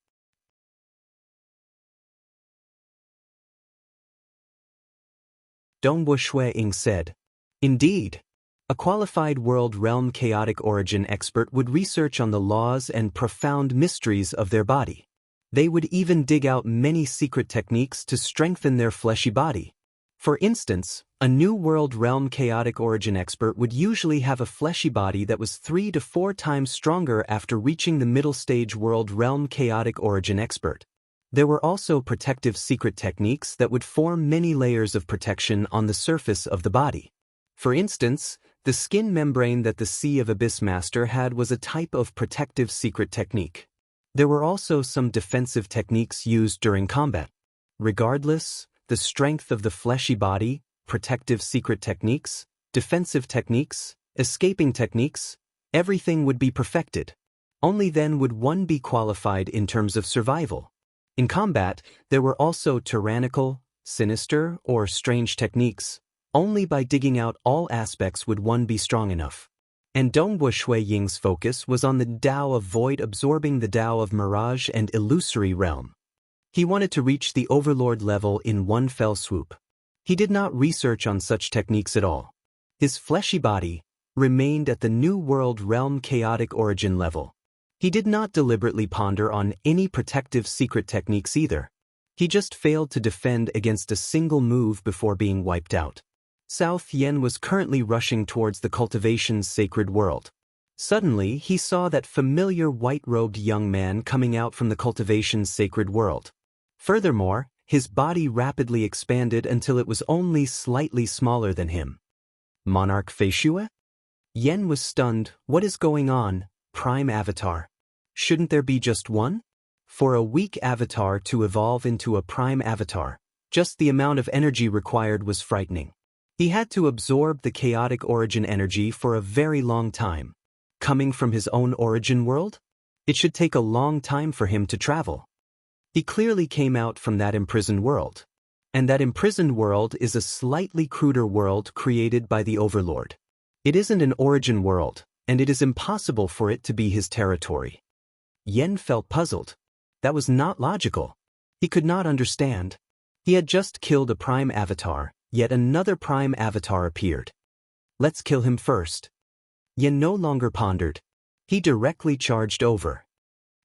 S1: Dongbu Shuiying said, "Indeed. A qualified world realm chaotic origin expert would research on the laws and profound mysteries of their body. They would even dig out many secret techniques to strengthen their fleshy body. For instance, a new world realm chaotic origin expert would usually have a fleshy body that was 3 to 4 times stronger after reaching the middle stage world realm chaotic origin expert. There were also protective secret techniques that would form many layers of protection on the surface of the body. For instance, the skin membrane that the Sea of Abyss Master had was a type of protective secret technique. There were also some defensive techniques used during combat. Regardless, the strength of the fleshy body, protective secret techniques, defensive techniques, escaping techniques, everything would be perfected. Only then would one be qualified in terms of survival. In combat, there were also tyrannical, sinister, or strange techniques. Only by digging out all aspects would one be strong enough. And Dongbu Shuiying's focus was on the Tao of Void absorbing the Tao of Mirage and Illusory Realm. He wanted to reach the Overlord level in one fell swoop. He did not research on such techniques at all. His fleshy body remained at the New World Realm chaotic origin level. He did not deliberately ponder on any protective secret techniques either. He just failed to defend against a single move before being wiped out. South Yen was currently rushing towards the cultivation's sacred world. Suddenly, he saw that familiar white-robed young man coming out from the cultivation's sacred world. Furthermore, his body rapidly expanded until it was only slightly smaller than him. Monarch Feishue? Yen was stunned. What is going on, Prime Avatar? Shouldn't there be just one? For a weak avatar to evolve into a Prime Avatar, just the amount of energy required was frightening. He had to absorb the chaotic origin energy for a very long time. Coming from his own origin world? It should take a long time for him to travel. He clearly came out from that imprisoned world. And that imprisoned world is a slightly cruder world created by the Overlord. It isn't an origin world, and it is impossible for it to be his territory. Yen felt puzzled. That was not logical. He could not understand. He had just killed a Prime Avatar, yet another Prime Avatar appeared. Let's kill him first. Yen no longer pondered. He directly charged over.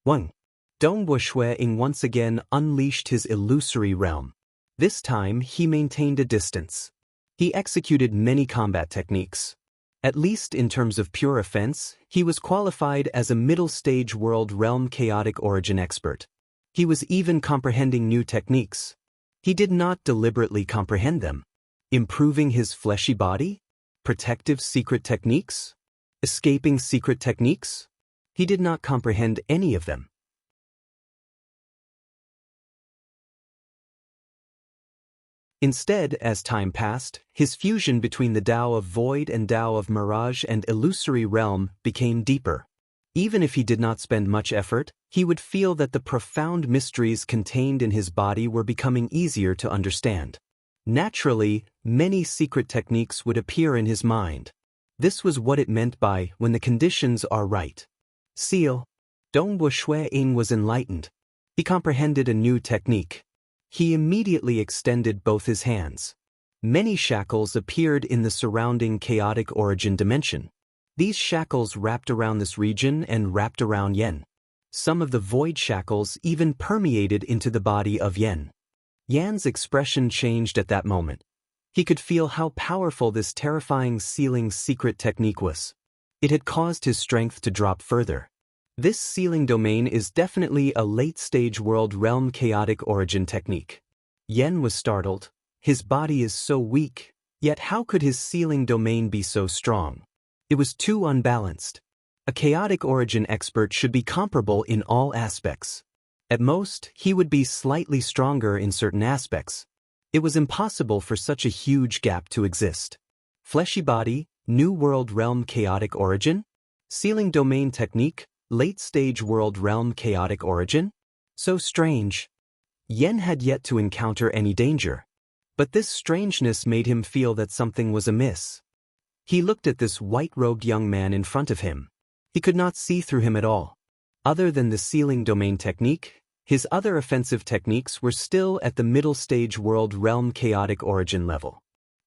S1: 1. Dongbu Shuiying once again unleashed his illusory realm. This time he maintained a distance. He executed many combat techniques. At least in terms of pure offense, he was qualified as a middle-stage world realm chaotic origin expert. He was even comprehending new techniques. He did not deliberately comprehend them. Improving his fleshy body? Protective secret techniques? Escaping secret techniques? He did not comprehend any of them. Instead, as time passed, his fusion between the Tao of Void and Tao of Mirage and Illusory Realm became deeper. Even if he did not spend much effort, he would feel that the profound mysteries contained in his body were becoming easier to understand. Naturally, many secret techniques would appear in his mind. This was what it meant by when the conditions are right. Seal. Dongwu Shui-ing was enlightened. He comprehended a new technique. He immediately extended both his hands. Many shackles appeared in the surrounding chaotic origin dimension. These shackles wrapped around this region and wrapped around Yen. Some of the void shackles even permeated into the body of Yen. Yan's expression changed at that moment. He could feel how powerful this terrifying sealing secret technique was. It had caused his strength to drop further. This sealing domain is definitely a late-stage world realm chaotic origin technique. Yen was startled. His body is so weak, yet how could his sealing domain be so strong? It was too unbalanced. A chaotic origin expert should be comparable in all aspects. At most, he would be slightly stronger in certain aspects. It was impossible for such a huge gap to exist. Fleshy body, new world realm chaotic origin? Sealing domain technique, late-stage world realm chaotic origin? So strange. Yen had yet to encounter any danger. But this strangeness made him feel that something was amiss. He looked at this white-robed young man in front of him. He could not see through him at all. Other than the sealing domain technique, his other offensive techniques were still at the middle stage world realm chaotic origin level.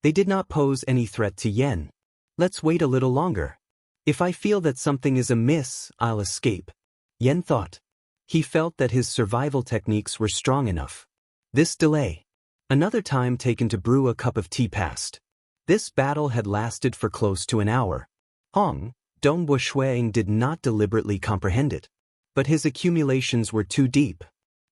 S1: They did not pose any threat to Yen. Let's wait a little longer. If I feel that something is amiss, I'll escape, Yen thought. He felt that his survival techniques were strong enough. This delay. Another time taken to brew a cup of tea passed. This battle had lasted for close to an hour. Dongwu Shui-ing did not deliberately comprehend it. But his accumulations were too deep.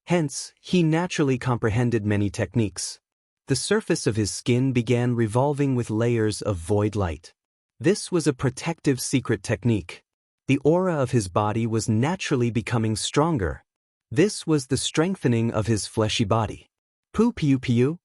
S1: Hence, he naturally comprehended many techniques. The surface of his skin began revolving with layers of void light. This was a protective secret technique. The aura of his body was naturally becoming stronger. This was the strengthening of his fleshy body. Piu.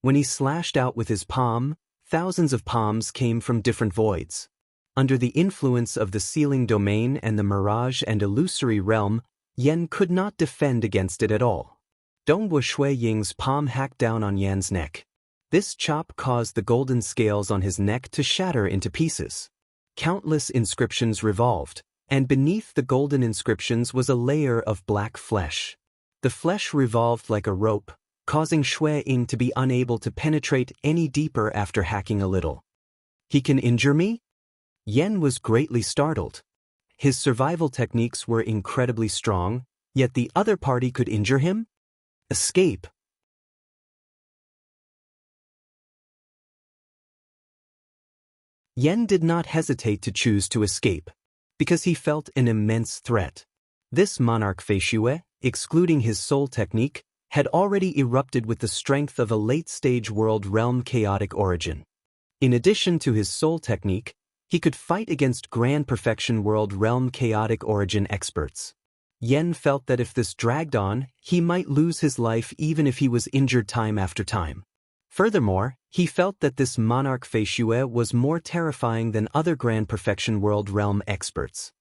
S1: When he slashed out with his palm, thousands of palms came from different voids. Under the influence of the sealing domain and the mirage and illusory realm, Yen could not defend against it at all. Dongwu Shui-ing's palm hacked down on Yan's neck. This chop caused the golden scales on his neck to shatter into pieces. Countless inscriptions revolved, and beneath the golden inscriptions was a layer of black flesh. The flesh revolved like a rope, causing Shui-ing to be unable to penetrate any deeper after hacking a little. He can injure me? Yen was greatly startled. His survival techniques were incredibly strong, yet the other party could injure him? Escape. Yen did not hesitate to choose to escape, because he felt an immense threat. This monarch Feishue, excluding his soul technique, had already erupted with the strength of a late-stage world realm chaotic origin. In addition to his soul technique, he could fight against grand perfection world realm chaotic origin experts. Yen felt that if this dragged on, he might lose his life even if he was injured time after time. Furthermore, he felt that this monarch Feishue was more terrifying than other grand perfection world realm experts.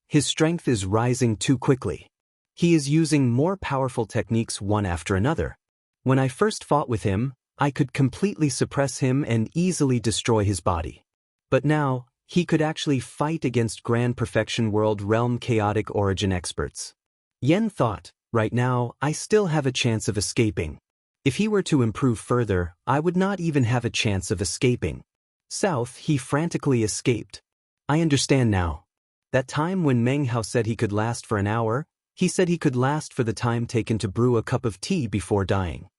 S1: His strength is rising too quickly. He is using more powerful techniques one after another. When I first fought with him, I could completely suppress him and easily destroy his body. But now, he could actually fight against grand perfection world realm chaotic origin experts. Yen thought, right now, I still have a chance of escaping. If he were to improve further, I would not even have a chance of escaping. South, he frantically escaped. I understand now. That time when Meng Hao said he could last for an hour, he said he could last for the time taken to brew a cup of tea before dying.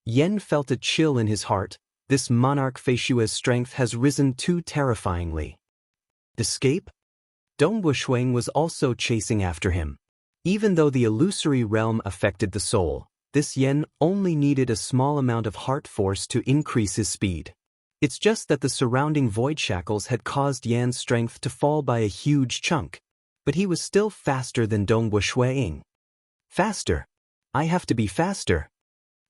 S1: Yen felt a chill in his heart. This monarch Feishue's strength has risen too terrifyingly. Escape? Dongwu Shui was also chasing after him. Even though the illusory realm affected the soul, this Yen only needed a small amount of heart force to increase his speed. It's just that the surrounding void shackles had caused Yan's strength to fall by a huge chunk, but he was still faster than Dongwu Shui. Faster. I have to be faster.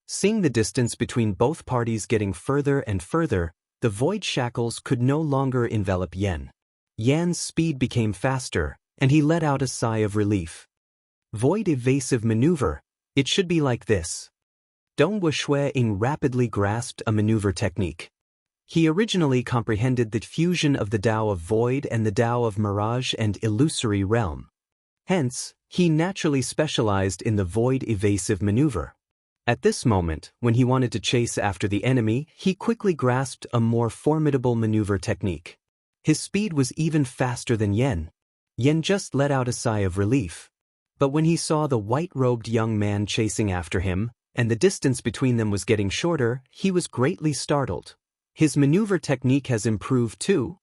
S1: Seeing the distance between both parties getting further and further, the void shackles could no longer envelop Yen. Yan's speed became faster, and he let out a sigh of relief. Void evasive maneuver. It should be like this. Dongwu Shui rapidly grasped a maneuver technique. He originally comprehended the fusion of the Tao of Void and the Tao of Mirage and Illusory Realm. Hence, He naturally specialized in the void evasive maneuver. At this moment, when he wanted to chase after the enemy, he quickly grasped a more formidable maneuver technique. His speed was even faster than Yen. Yen just let out a sigh of relief. But when he saw the white-robed young man chasing after him, and the distance between them was getting shorter, he was greatly startled. His maneuver technique has improved too.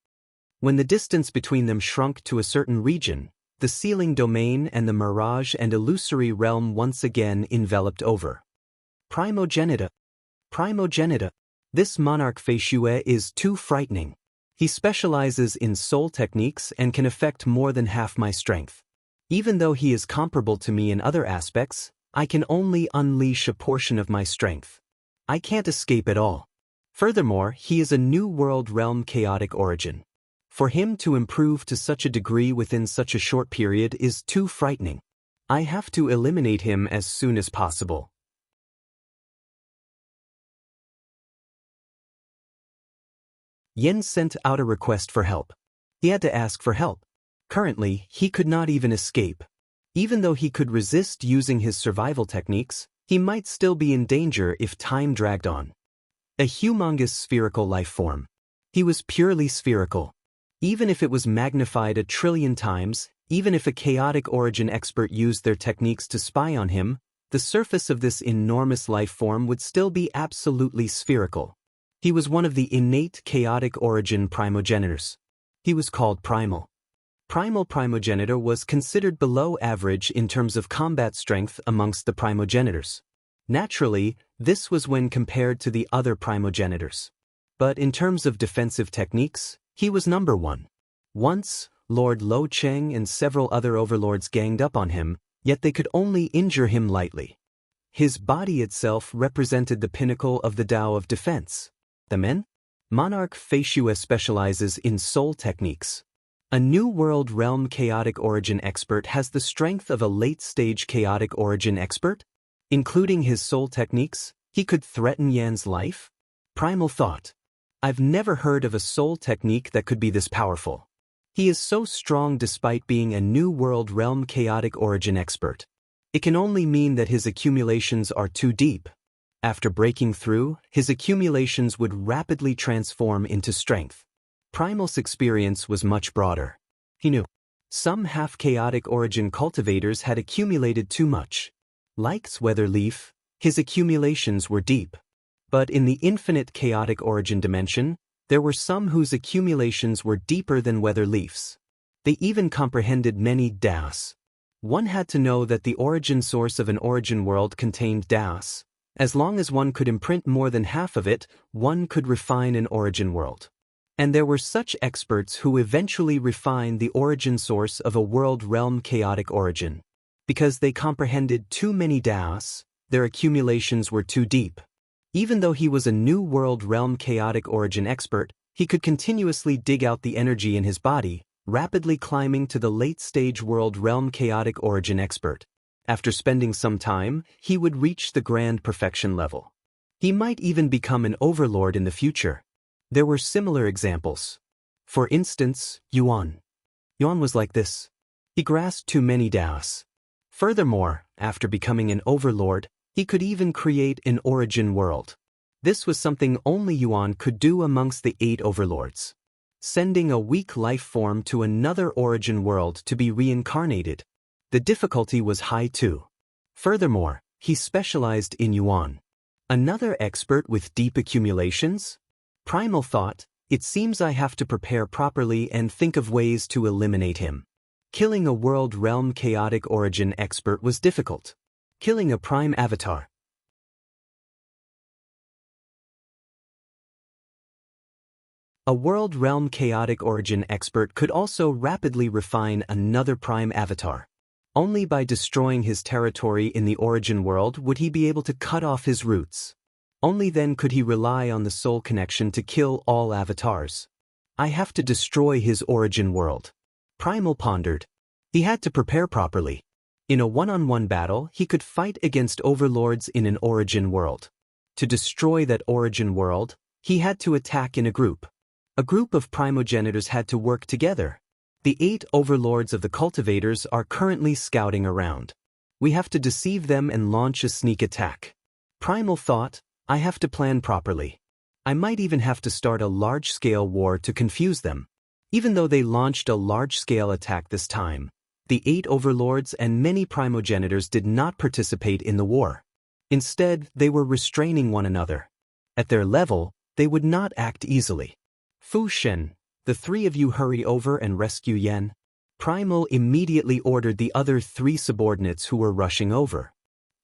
S1: When the distance between them shrunk to a certain region, the sealing domain and the mirage and illusory realm once again enveloped over. Primogenitor. Primogenitor. This monarch Feishue is too frightening. He specializes in soul techniques and can affect more than half my strength. Even though he is comparable to me in other aspects, I can only unleash a portion of my strength. I can't escape at all. Furthermore, he is a new world realm chaotic origin. For him to improve to such a degree within such a short period is too frightening. I have to eliminate him as soon as possible. Yen sent out a request for help. He had to ask for help. Currently, he could not even escape. Even though he could resist using his survival techniques, he might still be in danger if time dragged on. A humongous spherical life form. He was purely spherical. Even if it was magnified 1,000,000,000,000 times, even if a chaotic origin expert used their techniques to spy on him, the surface of this enormous life form would still be absolutely spherical. He was one of the innate chaotic origin primogenitors. He was called primal. Primal primogenitor was considered below average in terms of combat strength amongst the primogenitors. Naturally, this was when compared to the other primogenitors. But in terms of defensive techniques, he was number one. Once, Lord Lo Cheng and several other overlords ganged up on him, yet they could only injure him lightly. His body itself represented the pinnacle of the Tao of defense. The men? Monarch Feishue specializes in soul techniques. A new world realm chaotic origin expert has the strength of a late-stage chaotic origin expert? Including his soul techniques, he could threaten Yan's life? Primal thought. I've never heard of a soul technique that could be this powerful. He is so strong despite being a new world realm chaotic origin expert. It can only mean that his accumulations are too deep. After breaking through, his accumulations would rapidly transform into strength. Primal's experience was much broader. He knew. Some half-chaotic origin cultivators had accumulated too much. Like Weatherleaf, his accumulations were deep. But in the infinite chaotic origin dimension, there were some whose accumulations were deeper than Weatherleaf's. They even comprehended many Daos. One had to know that the origin source of an origin world contained Daos. As long as one could imprint more than half of it, one could refine an origin world. And there were such experts who eventually refined the origin source of a world realm chaotic origin. Because they comprehended too many Daos, their accumulations were too deep. Even though he was a new world realm chaotic origin expert, he could continuously dig out the energy in his body, rapidly climbing to the late-stage world realm chaotic origin expert. After spending some time, he would reach the grand perfection level. He might even become an overlord in the future. There were similar examples. For instance, Yuan. Yuan was like this. He grasped too many Daos. Furthermore, after becoming an overlord, he could even create an origin world. This was something only Yuan could do amongst the 8 overlords. Sending a weak life form to another origin world to be reincarnated. The difficulty was high too. Furthermore, he specialized in Yuan. Another expert with deep accumulations? Primal thought, it seems I have to prepare properly and think of ways to eliminate him. Killing a world realm chaotic origin expert was difficult. Killing a prime avatar. A world realm chaotic origin expert could also rapidly refine another prime avatar. Only by destroying his territory in the origin world would he be able to cut off his roots. Only then could he rely on the soul connection to kill all avatars. I have to destroy his origin world. Primal pondered. He had to prepare properly. In a one-on-one battle, he could fight against overlords in an origin world. To destroy that origin world, he had to attack in a group. A group of primogenitors had to work together. The 8 overlords of the cultivators are currently scouting around. We have to deceive them and launch a sneak attack. Primal thought, I have to plan properly. I might even have to start a large-scale war to confuse them. Even though they launched a large-scale attack this time, the 8 overlords and many primogenitors did not participate in the war. Instead, they were restraining one another. At their level, they would not act easily. Fu Shen, the 3 of you hurry over and rescue Yen. Primal immediately ordered the other 3 subordinates who were rushing over.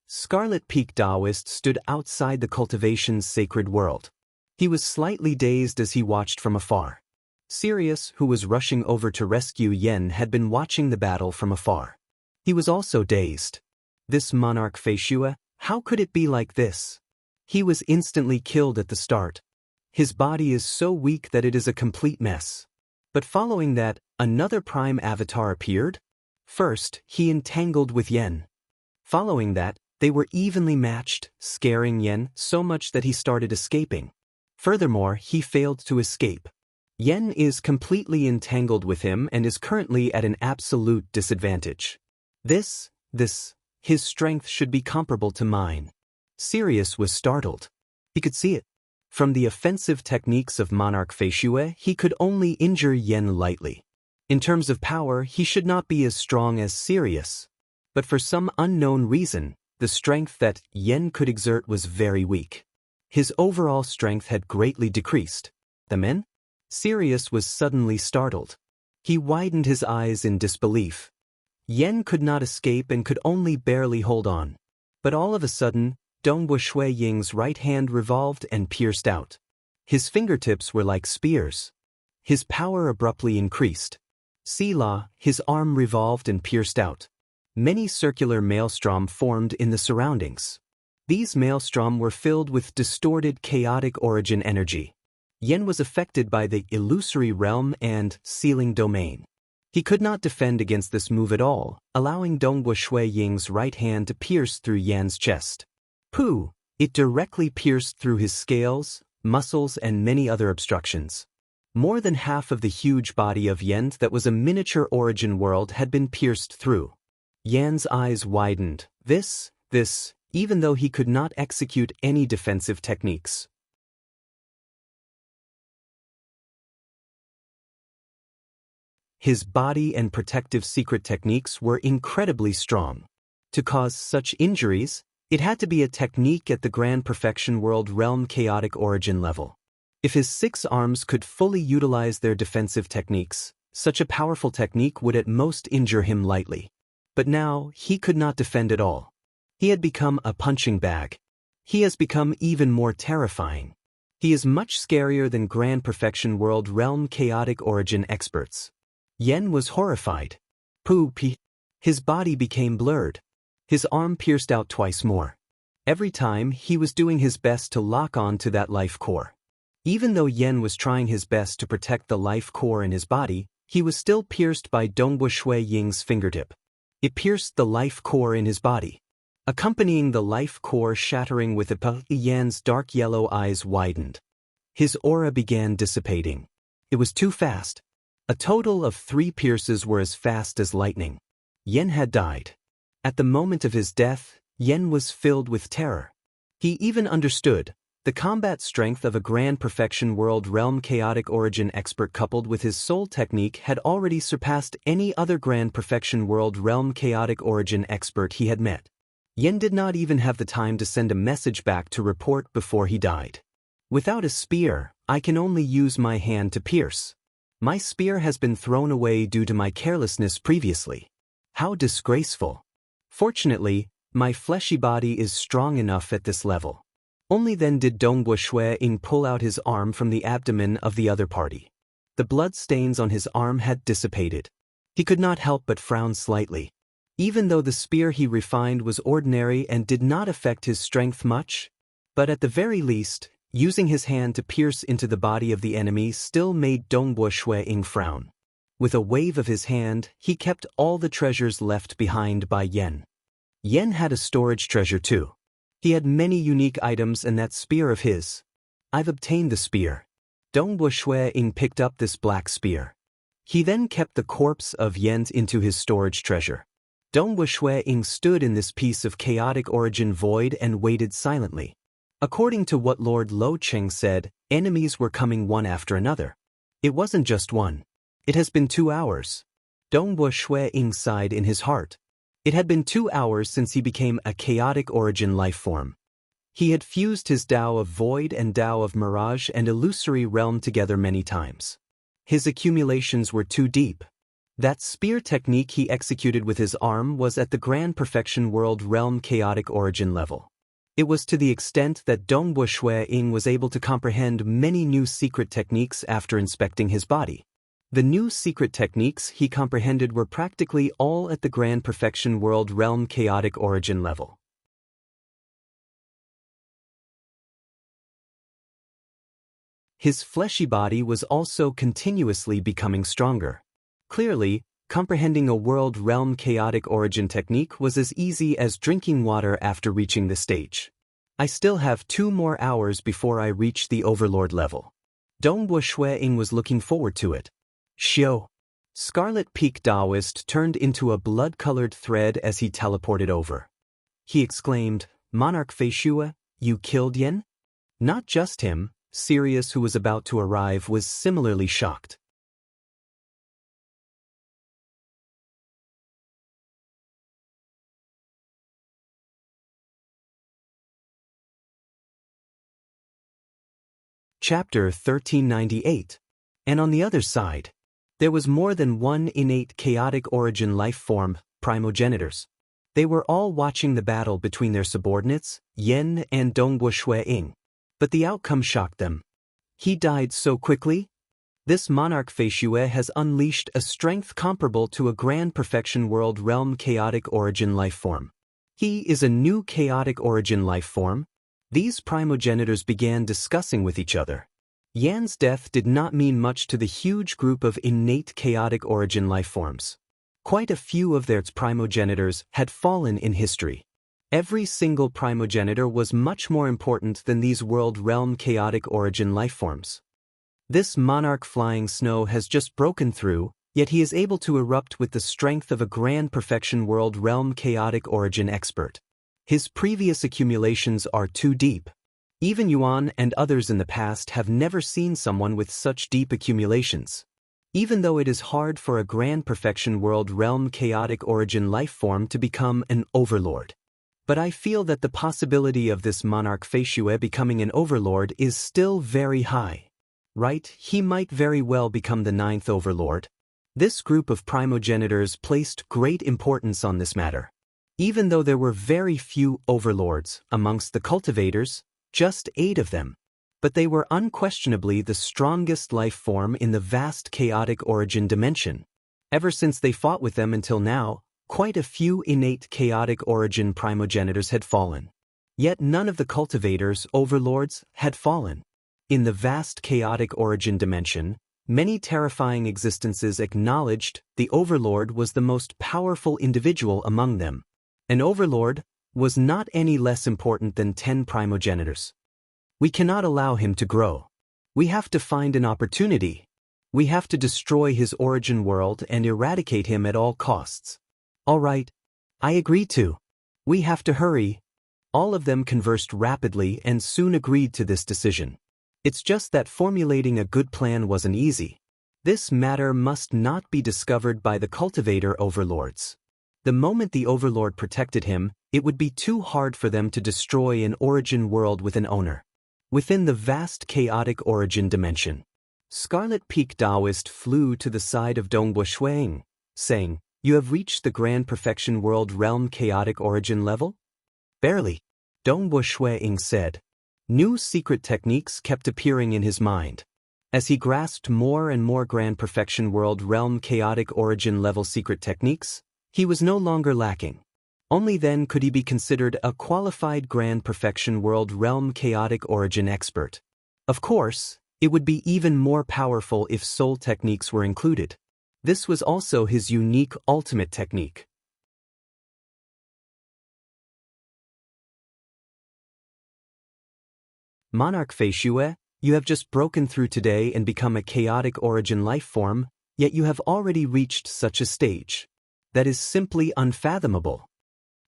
S1: Scarlet Peak Taoist stood outside the cultivation's sacred world. He was slightly dazed as he watched from afar. Sirius, who was rushing over to rescue Yen, had been watching the battle from afar. He was also dazed. This monarch Feishue, how could it be like this? He was instantly killed at the start. His body is so weak that it is a complete mess. But following that, another prime avatar appeared. First, he entangled with Yen. Following that, they were evenly matched, scaring Yen so much that he started escaping. Furthermore, he failed to escape. Yen is completely entangled with him and is currently at an absolute disadvantage. His strength should be comparable to mine. Sirius was startled. He could see it. From the offensive techniques of Monarch Feishue, he could only injure Yen lightly. In terms of power, he should not be as strong as Sirius. But for some unknown reason, the strength that Yen could exert was very weak. His overall strength had greatly decreased. The men? Sirius was suddenly startled. He widened his eyes in disbelief. Yen could not escape and could only barely hold on. But all of a sudden, Dongwu Shui Ying's right hand revolved and pierced out. His fingertips were like spears. His power abruptly increased. Sila, his arm revolved and pierced out. Many circular maelstrom formed in the surroundings. These maelstrom were filled with distorted chaotic origin energy. Yen was affected by the illusory realm and sealing domain. He could not defend against this move at all, allowing Dongwu Shui Ying's right hand to pierce through Yan's chest. Pooh! It directly pierced through his scales, muscles, and many other obstructions. More than half of the huge body of Yen that was a miniature origin world had been pierced through. Yan's eyes widened. Even though he could not execute any defensive techniques. His body and protective secret techniques were incredibly strong. To cause such injuries, it had to be a technique at the Grand Perfection World Realm Chaotic Origin level. If his 6 arms could fully utilize their defensive techniques, such a powerful technique would at most injure him lightly. But now, he could not defend at all. He had become a punching bag. He has become even more terrifying. He is much scarier than Grand Perfection World Realm Chaotic Origin experts. Yen was horrified. His body became blurred. His arm pierced out twice more. Every time, he was doing his best to lock on to that life core. Even though Yen was trying his best to protect the life core in his body, he was still pierced by Dongwu Shui Ying's fingertip. It pierced the life core in his body. Accompanying the life core shattering with Yan's dark yellow eyes widened. His aura began dissipating. It was too fast. A total of 3 pierces were as fast as lightning. Yen had died. At the moment of his death, Yen was filled with terror. He even understood. The combat strength of a Grand Perfection World Realm Chaotic Origin expert coupled with his soul technique had already surpassed any other Grand Perfection World Realm Chaotic Origin expert he had met. Yen did not even have the time to send a message back to report before he died. Without a spear, I can only use my hand to pierce. My spear has been thrown away due to my carelessness previously. How disgraceful. Fortunately, my fleshy body is strong enough at this level. Only then did Dongwu Shui Ying pull out his arm from the abdomen of the other party. The blood stains on his arm had dissipated. He could not help but frown slightly. Even though the spear he refined was ordinary and did not affect his strength much, but at the very least, using his hand to pierce into the body of the enemy still made Dongwu Shui Ying frown. With a wave of his hand, he kept all the treasures left behind by Yen. Yen had a storage treasure too. He had many unique items and that spear of his. I've obtained the spear. Dongwu Shui Ying picked up this black spear. He then kept the corpse of Ying into his storage treasure. Dongwu Ying stood in this piece of chaotic origin void and waited silently. According to what Lord Lo Cheng said, enemies were coming one after another. It wasn't just one. It has been 2 hours. Dongwu Ying sighed in his heart. It had been 2 hours since he became a chaotic origin life form. He had fused his Tao of Void and Tao of Mirage and Illusory Realm together many times. His accumulations were too deep. That spear technique he executed with his arm was at the Grand Perfection World Realm chaotic origin level. It was to the extent that Dongwu Ying was able to comprehend many new secret techniques after inspecting his body. The new secret techniques he comprehended were practically all at the Grand Perfection World Realm chaotic origin level. His fleshy body was also continuously becoming stronger. Clearly, comprehending a world realm chaotic origin technique was as easy as drinking water after reaching the stage. I still have 2 more hours before I reach the overlord level. Dongwu Ying was looking forward to it. Xiao. Scarlet Peak Taoist turned into a blood-colored thread as he teleported over. He exclaimed, "Monarch Fei Shue, you killed Yen?" Not just him, Sirius, who was about to arrive, was similarly shocked. Chapter 1398. And on the other side, there was more than one innate chaotic origin life form, primogenitors. They were all watching the battle between their subordinates, Yen and Dongwu Ying. But the outcome shocked them. He died so quickly? This monarch Fei Shue has unleashed a strength comparable to a Grand Perfection World Realm chaotic origin life form. He is a new chaotic origin life form. These primogenitors began discussing with each other. Yan's death did not mean much to the huge group of innate chaotic origin life forms. Quite a few of their primogenitors had fallen in history. Every single primogenitor was much more important than these world realm chaotic origin life forms. This monarch flying snow has just broken through, yet he is able to erupt with the strength of a Grand Perfection World Realm chaotic origin expert. His previous accumulations are too deep. Even Yuan and others in the past have never seen someone with such deep accumulations. Even though it is hard for a Grand Perfection World Realm chaotic origin life form to become an overlord. But I feel that the possibility of this monarch Fei Shue becoming an overlord is still very high. Right, he might very well become the 9th overlord. This group of primogenitors placed great importance on this matter. Even though there were very few overlords amongst the cultivators, just 8 of them. But they were unquestionably the strongest life form in the vast chaotic origin dimension. Ever since they fought with them until now, quite a few innate chaotic origin primogenitors had fallen. Yet none of the cultivators, overlords, had fallen. In the vast chaotic origin dimension, many terrifying existences acknowledged the overlord was the most powerful individual among them. An overlord was not any less important than 10 primogenitors. We cannot allow him to grow. We have to find an opportunity. We have to destroy his origin world and eradicate him at all costs. All right, I agree to. We have to hurry. All of them conversed rapidly and soon agreed to this decision. It's just that formulating a good plan wasn't easy. This matter must not be discovered by the cultivator overlords. The moment the overlord protected him, it would be too hard for them to destroy an origin world with an owner. Within the vast chaotic origin dimension, Scarlet Peak Taoist flew to the side of Dongwu Ying, saying, "You have reached the Grand Perfection World Realm chaotic origin level?" "Barely," Dongwu Ying said. New secret techniques kept appearing in his mind. As he grasped more and more Grand Perfection World Realm chaotic origin level secret techniques, he was no longer lacking. Only then could he be considered a qualified Grand Perfection World Realm chaotic origin expert. Of course, it would be even more powerful if soul techniques were included. This was also his unique ultimate technique. Monarch Fei Shue, you have just broken through today and become a chaotic origin life form, Yet you have already reached such a stage. That is simply unfathomable.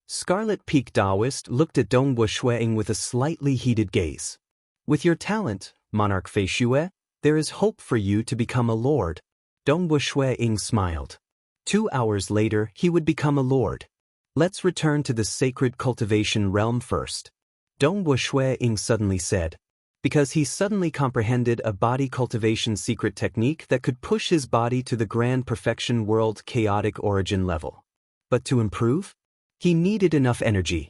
S1: Scarlet Peak Taoist looked at Dongwu Shuiying with a slightly heated gaze. With your talent, Monarch Fei Xue, there is hope for you to become a lord. Dongwu Shuiying smiled. 2 hours later, he would become a lord. Let's return to the sacred cultivation realm first. Dongwu Shuiying suddenly said, because he suddenly comprehended a body cultivation secret technique that could push his body to the grand perfection world chaotic origin level. But to improve? He needed enough energy.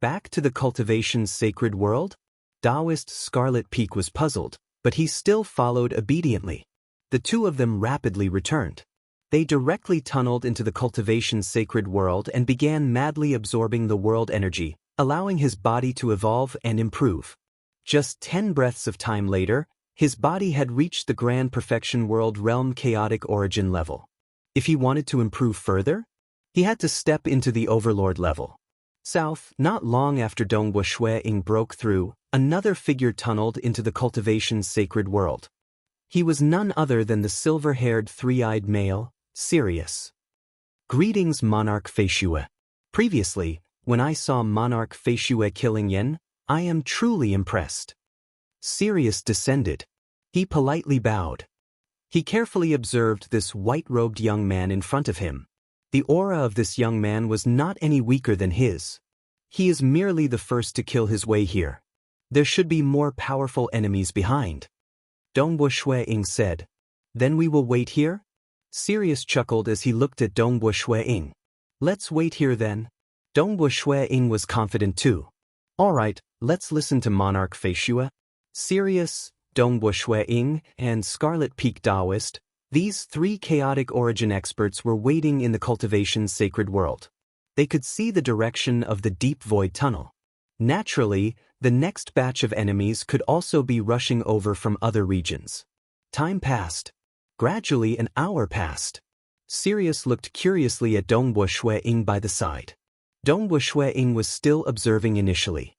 S1: Back to the cultivation's sacred world? Taoist Scarlet Peak was puzzled, but he still followed obediently. The two of them rapidly returned. They directly tunneled into the cultivation's sacred world and began madly absorbing the world energy, allowing his body to evolve and improve. Just 10 breaths of time later, his body had reached the grand perfection world realm chaotic origin level. If he wanted to improve further, he had to step into the overlord level. South, not long after Dongwu Shuiying broke through, another figure tunneled into the cultivation's sacred world. He was none other than the silver-haired three-eyed male, Sirius. Greetings, Monarch Fei Xue. Previously, when I saw Monarch Fei Xue killing Yin, I am truly impressed. Sirius descended. He politely bowed. He carefully observed this white-robed young man in front of him. The aura of this young man was not any weaker than his. He is merely the first to kill his way here. There should be more powerful enemies behind. Dongwu Shuiying said. Then we will wait here? Sirius chuckled as he looked at Dongwu Shuiying. Let's wait here then. Dongwu Shuiying was confident too. Alright, let's listen to Monarch Fei Xue. Sirius, Dongwu Shuiying, and Scarlet Peak Taoist, these three chaotic origin experts were waiting in the cultivation's sacred world. They could see the direction of the deep void tunnel. Naturally, the next batch of enemies could also be rushing over from other regions. Time passed. Gradually an hour passed. Sirius looked curiously at Dongwu Shuiying by the side. Dongwu Shuiying was still observing initially.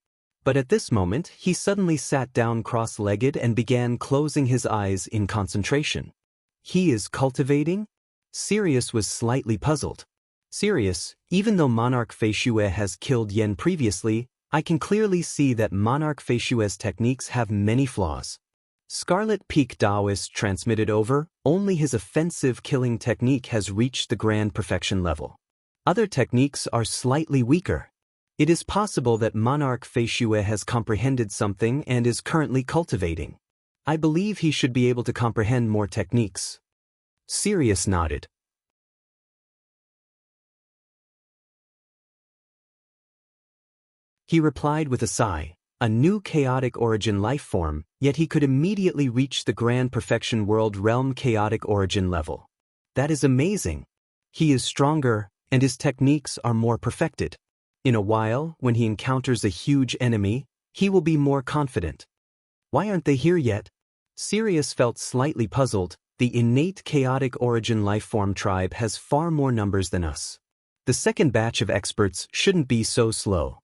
S1: But at this moment, he suddenly sat down cross-legged and began closing his eyes in concentration. He is cultivating? Sirius was slightly puzzled. Sirius, even though Monarch Fei Xue has killed Yen previously, I can clearly see that Monarch Fei Xue's techniques have many flaws. Scarlet Peak Taoist transmitted over, only his offensive killing technique has reached the grand perfection level. Other techniques are slightly weaker. It is possible that Monarch Fei Xue has comprehended something and is currently cultivating. I believe he should be able to comprehend more techniques. Sirius nodded. He replied with a sigh, a new chaotic origin life form, yet he could immediately reach the grand perfection world realm chaotic origin level. That is amazing. He is stronger, and his techniques are more perfected. In a while, when he encounters a huge enemy, he will be more confident. Why aren't they here yet? Sirius felt slightly puzzled. The innate chaotic origin life form tribe has far more numbers than us. The second batch of experts shouldn't be so slow.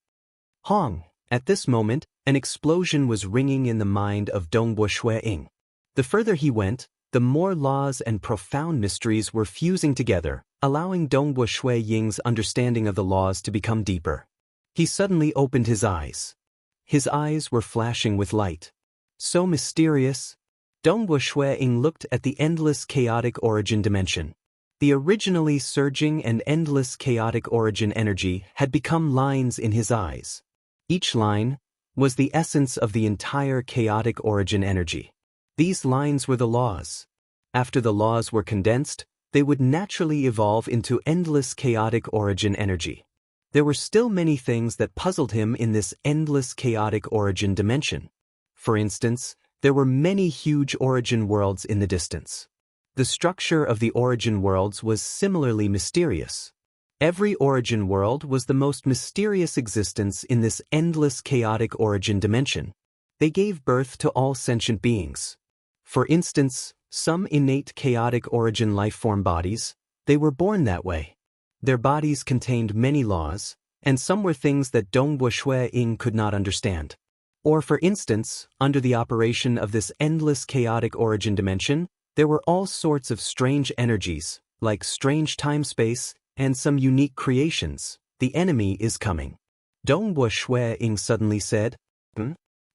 S1: Hong. At this moment, an explosion was ringing in the mind of Dongwu Shuiying. The further he went, the more laws and profound mysteries were fusing together, allowing Dongwu Shuiying's understanding of the laws to become deeper. He suddenly opened his eyes. His eyes were flashing with light. So mysterious. Dongwu Shuiying looked at the endless chaotic origin dimension. The originally surging and endless chaotic origin energy had become lines in his eyes. Each line was the essence of the entire chaotic origin energy. These lines were the laws. After the laws were condensed, they would naturally evolve into endless chaotic origin energy. There were still many things that puzzled him in this endless chaotic origin dimension. For instance, there were many huge origin worlds in the distance. The structure of the origin worlds was similarly mysterious. Every origin world was the most mysterious existence in this endless chaotic origin dimension. They gave birth to all sentient beings. For instance, some innate chaotic origin life-form bodies, they were born that way. Their bodies contained many laws, and some were things that Dongwu Shuiying could not understand. Or for instance, under the operation of this endless chaotic origin dimension, There were all sorts of strange energies, like strange time-space, and some unique creations. The enemy is coming. Dongbua Shui-ing suddenly said.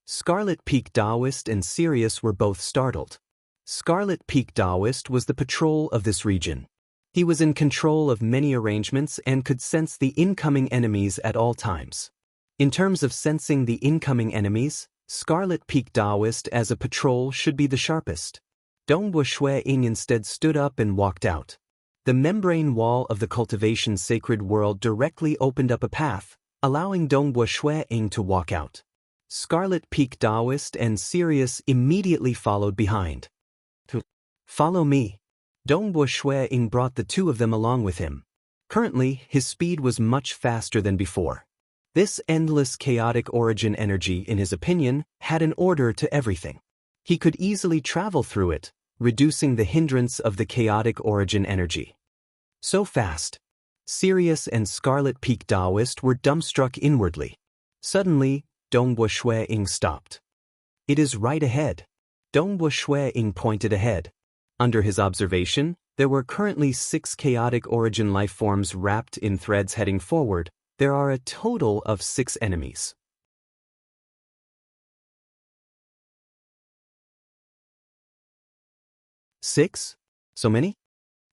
S1: Scarlet Peak Taoist and Sirius were both startled. Scarlet Peak Taoist was the patrol of this region. He was in control of many arrangements and could sense the incoming enemies at all times. In terms of sensing the incoming enemies, Scarlet Peak Taoist as a patrol should be the sharpest. Dongbua Shui-ing instead stood up and walked out. The membrane wall of the cultivation sacred world directly opened up a path, allowing Dongbua Shui-ing to walk out. Scarlet Peak Taoist and Sirius immediately followed behind. Follow me. Dongbua Shui-ing brought the two of them along with him. Currently, his speed was much faster than before. This endless chaotic origin energy, in his opinion, had an order to everything. He could easily travel through it, reducing the hindrance of the chaotic origin energy. So fast. Sirius and Scarlet Peak Taoist were dumbstruck inwardly. Suddenly, Dongbua Shui-ing stopped. It is right ahead. Dongbua Shui-ing pointed ahead. Under his observation, there were currently 6 chaotic origin life forms wrapped in threads heading forward. There are a total of 6 enemies. Six? So many?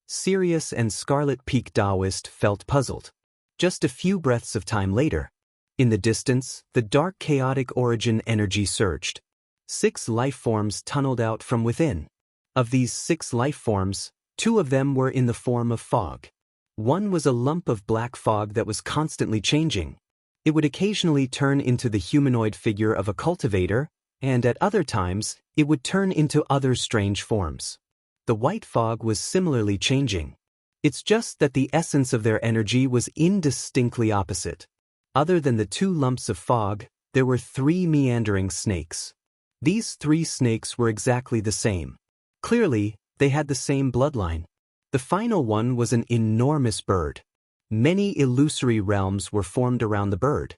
S1: Sirius and Scarlet Peak Taoist felt puzzled. Just a few breaths of time later, in the distance, the dark chaotic origin energy surged. 6 life forms tunneled out from within. Of these 6 life forms, 2 of them were in the form of fog. One was a lump of black fog that was constantly changing. It would occasionally turn into the humanoid figure of a cultivator, and at other times, it would turn into other strange forms. The white fog was similarly changing. It's just that the essence of their energy was indistinctly opposite. Other than the 2 lumps of fog, there were 3 meandering snakes. These 3 snakes were exactly the same. Clearly, they had the same bloodline. The final one was an enormous bird. Many illusory realms were formed around the bird.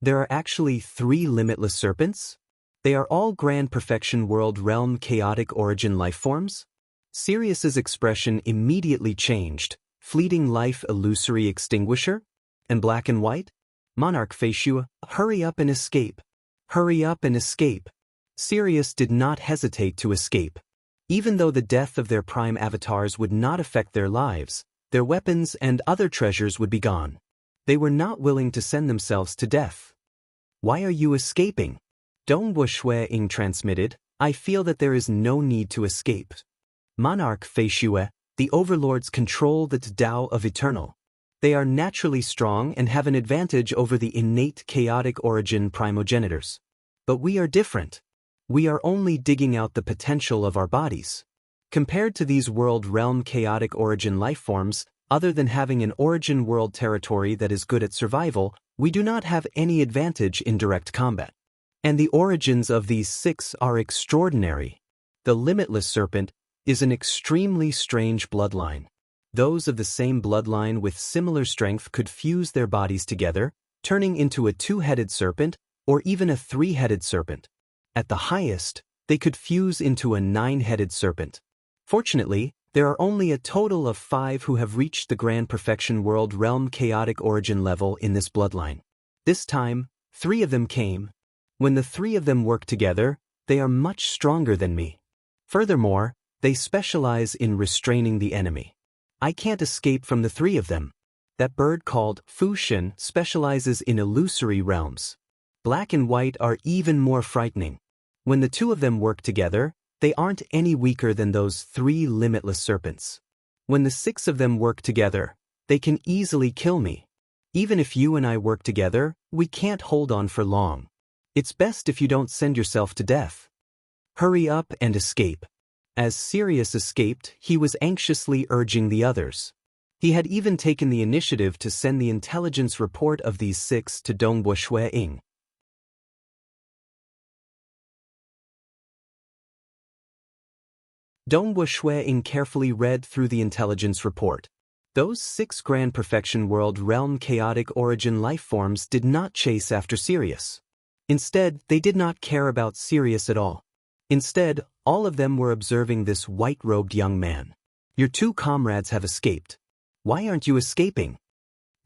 S1: There are actually 3 limitless serpents? They are all Grand Perfection World Realm chaotic origin life forms? Sirius's expression immediately changed. Fleeting life illusory extinguisher? And black and white? Monarch Feishua, hurry up and escape. Hurry up and escape. Sirius did not hesitate to escape. Even though the death of their prime avatars would not affect their lives, their weapons and other treasures would be gone. They were not willing to send themselves to death. Why are you escaping? Dongbua Shui-ing transmitted, I feel that there is no need to escape. Monarch Feishua, the overlords control the Tao of Eternal. They are naturally strong and have an advantage over the innate chaotic origin primogenitors. But we are different. We are only digging out the potential of our bodies. Compared to these world realm chaotic origin life forms, other than having an origin world territory that is good at survival, we do not have any advantage in direct combat. And the origins of these 6 are extraordinary. The limitless serpent is an extremely strange bloodline. Those of the same bloodline with similar strength could fuse their bodies together, turning into a 2-headed serpent or even a 3-headed serpent. At the highest, they could fuse into a 9-headed serpent. Fortunately, there are only a total of 5 who have reached the Grand Perfection World Realm chaotic origin level in this bloodline. This time, 3 of them came. When the 3 of them work together, they are much stronger than me. Furthermore, they specialize in restraining the enemy. I can't escape from the 3 of them. That bird called Fushin specializes in illusory realms. Black and white are even more frightening. When the 2 of them work together, they aren't any weaker than those 3 limitless serpents. When the 6 of them work together, they can easily kill me. Even if you and I work together, we can't hold on for long. It's best if you don't send yourself to death. Hurry up and escape. As Sirius escaped, he was anxiously urging the others. He had even taken the initiative to send the intelligence report of these 6 to Dongbua Shui-ing. Dongbua Shui-ing carefully read through the intelligence report. Those 6 Grand Perfection World Realm chaotic origin life forms did not chase after Sirius. Instead, they did not care about Sirius at all. Instead, All of them were observing this white-robed young man. Your two comrades have escaped. Why aren't you escaping?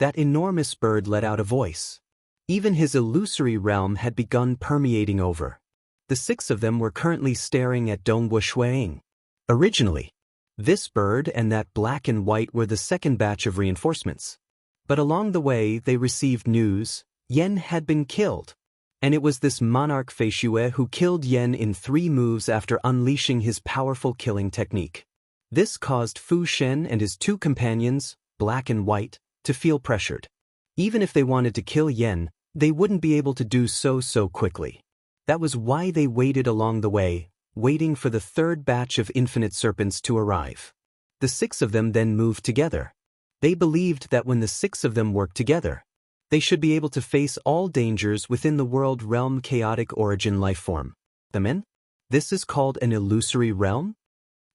S1: That enormous bird let out a voice. Even his illusory realm had begun permeating over. The six of them were currently staring at Dongwu Shuiying. Originally, this bird and that black and white were the second batch of reinforcements. But along the way they received news: Yen had been killed. And it was this monarch Feishue who killed Yen in 3 moves after unleashing his powerful killing technique. This caused Fu Shen and his 2 companions, black and white, to feel pressured. Even if they wanted to kill Yen, they wouldn't be able to do so quickly. That was why they waited along the way, waiting for the 3rd batch of infinite serpents to arrive. The 6 of them then moved together. They believed that when the 6 of them worked together, they should be able to face all dangers within the world realm chaotic origin lifeform. The men? This is called an illusory realm?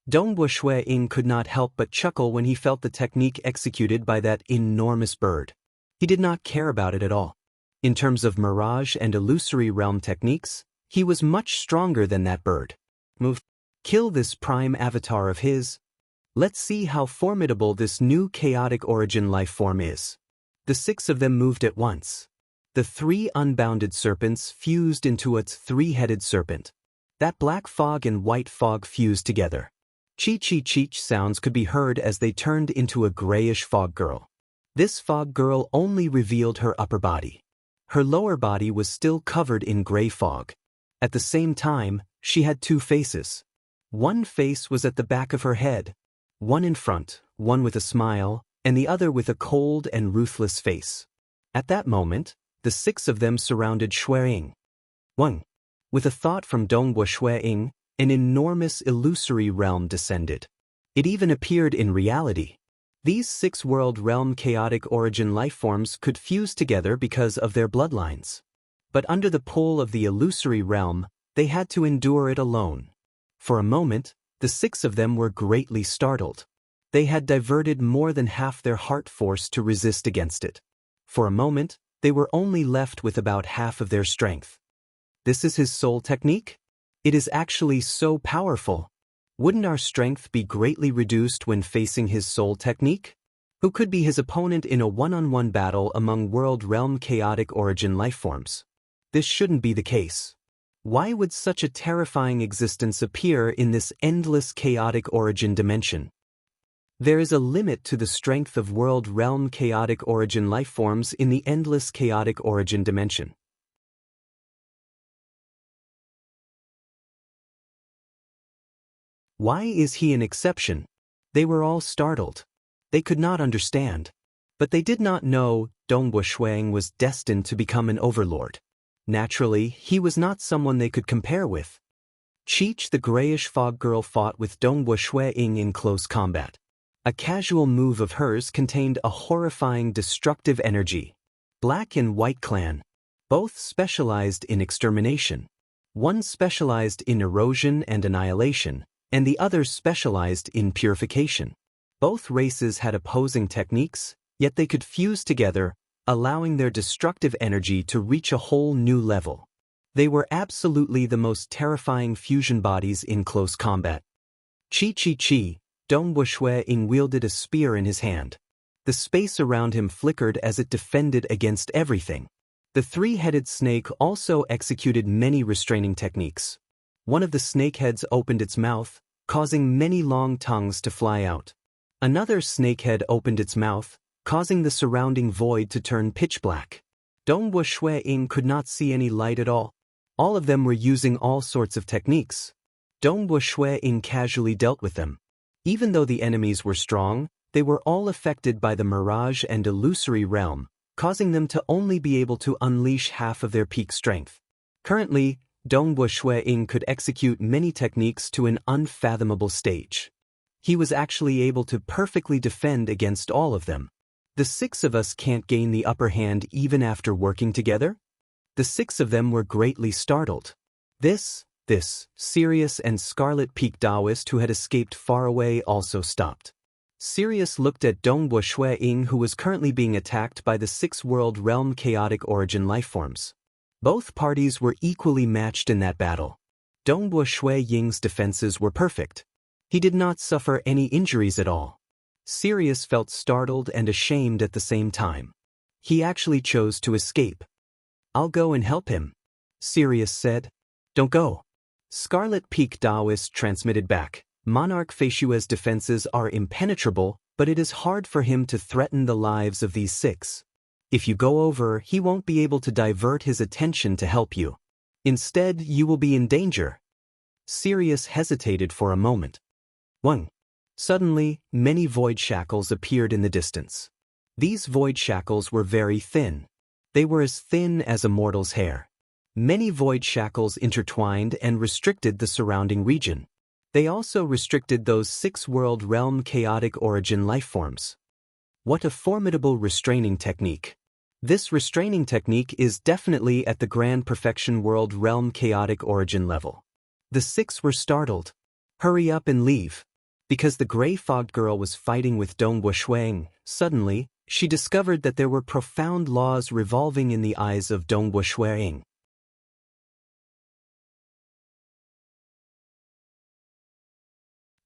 S1: Dongwu Shuiying could not help but chuckle when he felt the technique executed by that enormous bird. He did not care about it at all. In terms of mirage and illusory realm techniques, he was much stronger than that bird. Move. Kill this prime avatar of his. Let's see how formidable this new chaotic origin lifeform is. The 6 of them moved at once. The 3 unbounded serpents fused into a 3-headed serpent. That black fog and white fog fused together. Cheech sounds could be heard as they turned into a grayish fog girl. This fog girl only revealed her upper body. Her lower body was still covered in gray fog. At the same time, she had 2 faces. One face was at the back of her head, one in front, one with a smile, and the other with a cold and ruthless face. At that moment, the 6 of them surrounded Shuiying. 1. With a thought from Dongwu Shuiying, an enormous illusory realm descended. It even appeared in reality. These 6-world realm chaotic origin lifeforms could fuse together because of their bloodlines. But under the pull of the illusory realm, they had to endure it alone. For a moment, the 6 of them were greatly startled. They had diverted more than half their heart force to resist against it. For a moment, they were only left with about half of their strength. This is his soul technique? It is actually so powerful. Wouldn't our strength be greatly reduced when facing his soul technique? Who could be his opponent in a one-on-one battle among world realm chaotic origin lifeforms? This shouldn't be the case. Why would such a terrifying existence appear in this endless chaotic origin dimension? There is a limit to the strength of world realm chaotic origin lifeforms in the endless chaotic origin dimension. Why is he an exception? They were all startled. They could not understand. But they did not know Dongwu Shuiying was destined to become an overlord. Naturally, he was not someone they could compare with. Cheech the grayish fog girl fought with Dongwu Shuiying in close combat. A casual move of hers contained a horrifying destructive energy. Black and White Clan. Both specialized in extermination. One specialized in erosion and annihilation, and the other specialized in purification. Both races had opposing techniques, yet they could fuse together, allowing their destructive energy to reach a whole new level. They were absolutely the most terrifying fusion bodies in close combat. Chi, Dongwu Shuiying wielded a spear in his hand. The space around him flickered as it defended against everything. The 3-headed snake also executed many restraining techniques. One of the snakeheads opened its mouth, causing many long tongues to fly out. Another snakehead opened its mouth, causing the surrounding void to turn pitch black. Dongwu Shuiying could not see any light at all. All of them were using all sorts of techniques. Dongwu Shuiying casually dealt with them. Even though the enemies were strong, they were all affected by the mirage and illusory realm, causing them to only be able to unleash half of their peak strength. Currently, Dongwu Shuiying could execute many techniques to an unfathomable stage. He was actually able to perfectly defend against all of them. The 6 of us can't gain the upper hand even after working together? The 6 of them were greatly startled. This Sirius and Scarlet Peak Taoist who had escaped far away also stopped. Sirius looked at Dongwu Shuiying, who was currently being attacked by the 6-world realm chaotic origin lifeforms. Both parties were equally matched in that battle. Dongbo Shui Ying's defenses were perfect. He did not suffer any injuries at all. Sirius felt startled and ashamed at the same time. He actually chose to escape. "I'll go and help him," Sirius said. "Don't go." Scarlet Peak Taoist transmitted back. Monarch Feishue's defenses are impenetrable, but it is hard for him to threaten the lives of these 6. If you go over, he won't be able to divert his attention to help you. Instead, you will be in danger. Sirius hesitated for a moment. 1. Suddenly, many void shackles appeared in the distance. These void shackles were very thin. They were as thin as a mortal's hair. Many void shackles intertwined and restricted the surrounding region. They also restricted those 6-world realm chaotic origin lifeforms. What a formidable restraining technique. This restraining technique is definitely at the Grand Perfection World Realm Chaotic Origin level. The 6 were startled. "Hurry up and leave." Because the gray-fogged girl was fighting with Dongbo Shuang, suddenly, she discovered that there were profound laws revolving in the eyes of Dongbo Shuang.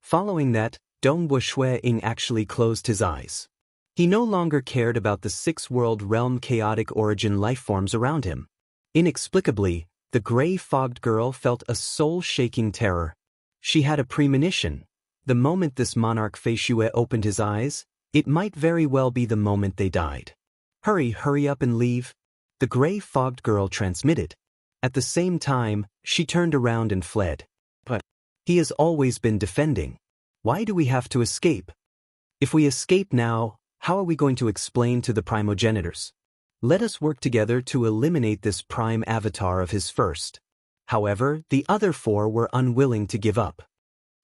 S1: Following that, Dongbo Shuang actually closed his eyes. He no longer cared about the 6-world realm chaotic origin lifeforms around him. Inexplicably, the gray-fogged girl felt a soul-shaking terror. She had a premonition. The moment this monarch Feishue opened his eyes, it might very well be the moment they died. Hurry up and leave," the gray-fogged girl transmitted. At the same time, she turned around and fled. "But he has always been defending. Why do we have to escape? If we escape now, how are we going to explain to the primogenitors? Let us work together to eliminate this prime avatar of his first." However, the other 4 were unwilling to give up.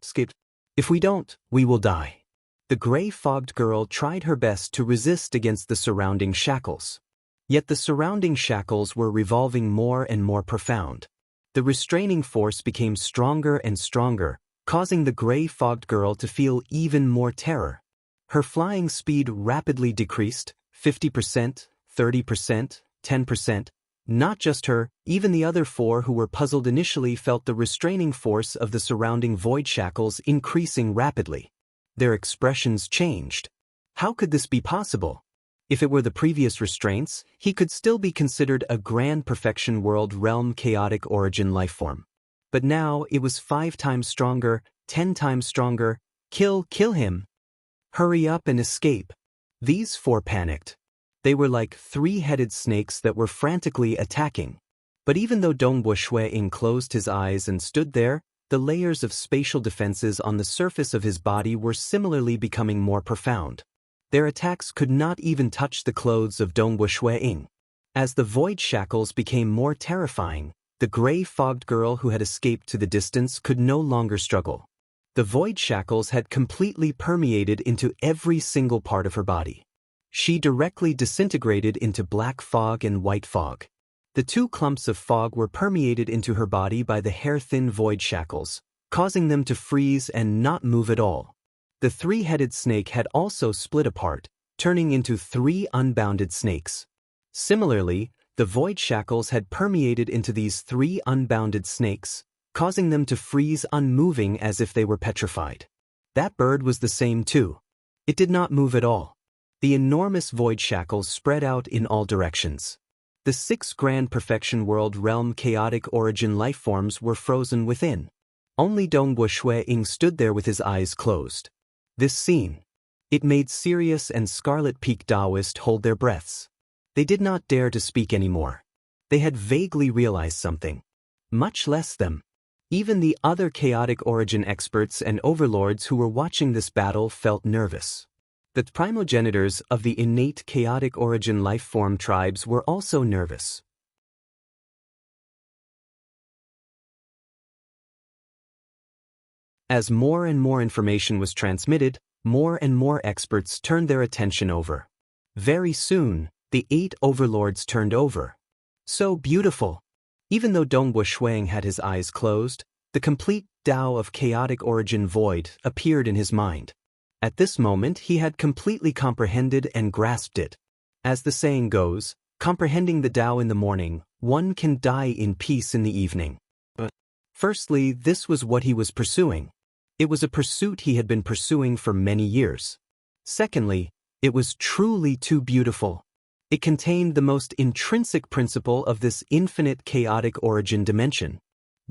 S1: "Skip. If we don't, we will die." The gray-fogged girl tried her best to resist against the surrounding shackles. Yet the surrounding shackles were revolving more and more profound. The restraining force became stronger and stronger, causing the gray-fogged girl to feel even more terror. Her flying speed rapidly decreased, 50%, 30%, 10%. Not just her, even the other 4 who were puzzled initially felt the restraining force of the surrounding void shackles increasing rapidly. Their expressions changed. How could this be possible? If it were the previous restraints, he could still be considered a Grand Perfection World Realm Chaotic Origin lifeform. But now it was 5 times stronger, 10 times stronger. Kill him. Hurry up and escape." These 4 panicked. They were like 3-headed snakes that were frantically attacking. But even though Dongbo Shuang closed his eyes and stood there, the layers of spatial defenses on the surface of his body were similarly becoming more profound. Their attacks could not even touch the clothes of Dongbo Shuang. As the void shackles became more terrifying, the gray-fogged girl who had escaped to the distance could no longer struggle. The void shackles had completely permeated into every single part of her body. She directly disintegrated into black fog and white fog. The 2 clumps of fog were permeated into her body by the hair-thin void shackles, causing them to freeze and not move at all. The 3-headed snake had also split apart, turning into 3 unbounded snakes. Similarly, the void shackles had permeated into these 3 unbounded snakes, causing them to freeze unmoving as if they were petrified. That bird was the same too. It did not move at all. The enormous void shackles spread out in all directions. The 6 Grand Perfection World Realm Chaotic Origin lifeforms were frozen within. Only Dongbo Shuang stood there with his eyes closed. This scene. It made Sirius and Scarlet Peak Taoist hold their breaths. They did not dare to speak anymore. They had vaguely realized something. Much less them. Even the other chaotic origin experts and overlords who were watching this battle felt nervous. The primogenitors of the innate chaotic origin lifeform tribes were also nervous. As more and more information was transmitted, more and more experts turned their attention over. Very soon, the 8 overlords turned over. So beautiful! Even though Dongbo Shuang had his eyes closed, the complete Tao of chaotic origin void appeared in his mind. At this moment he had completely comprehended and grasped it. As the saying goes, comprehending the Tao in the morning, one can die in peace in the evening. But Firstly, this was what he was pursuing. It was a pursuit he had been pursuing for many years. Secondly, it was truly too beautiful. It contained the most intrinsic principle of this infinite chaotic origin dimension.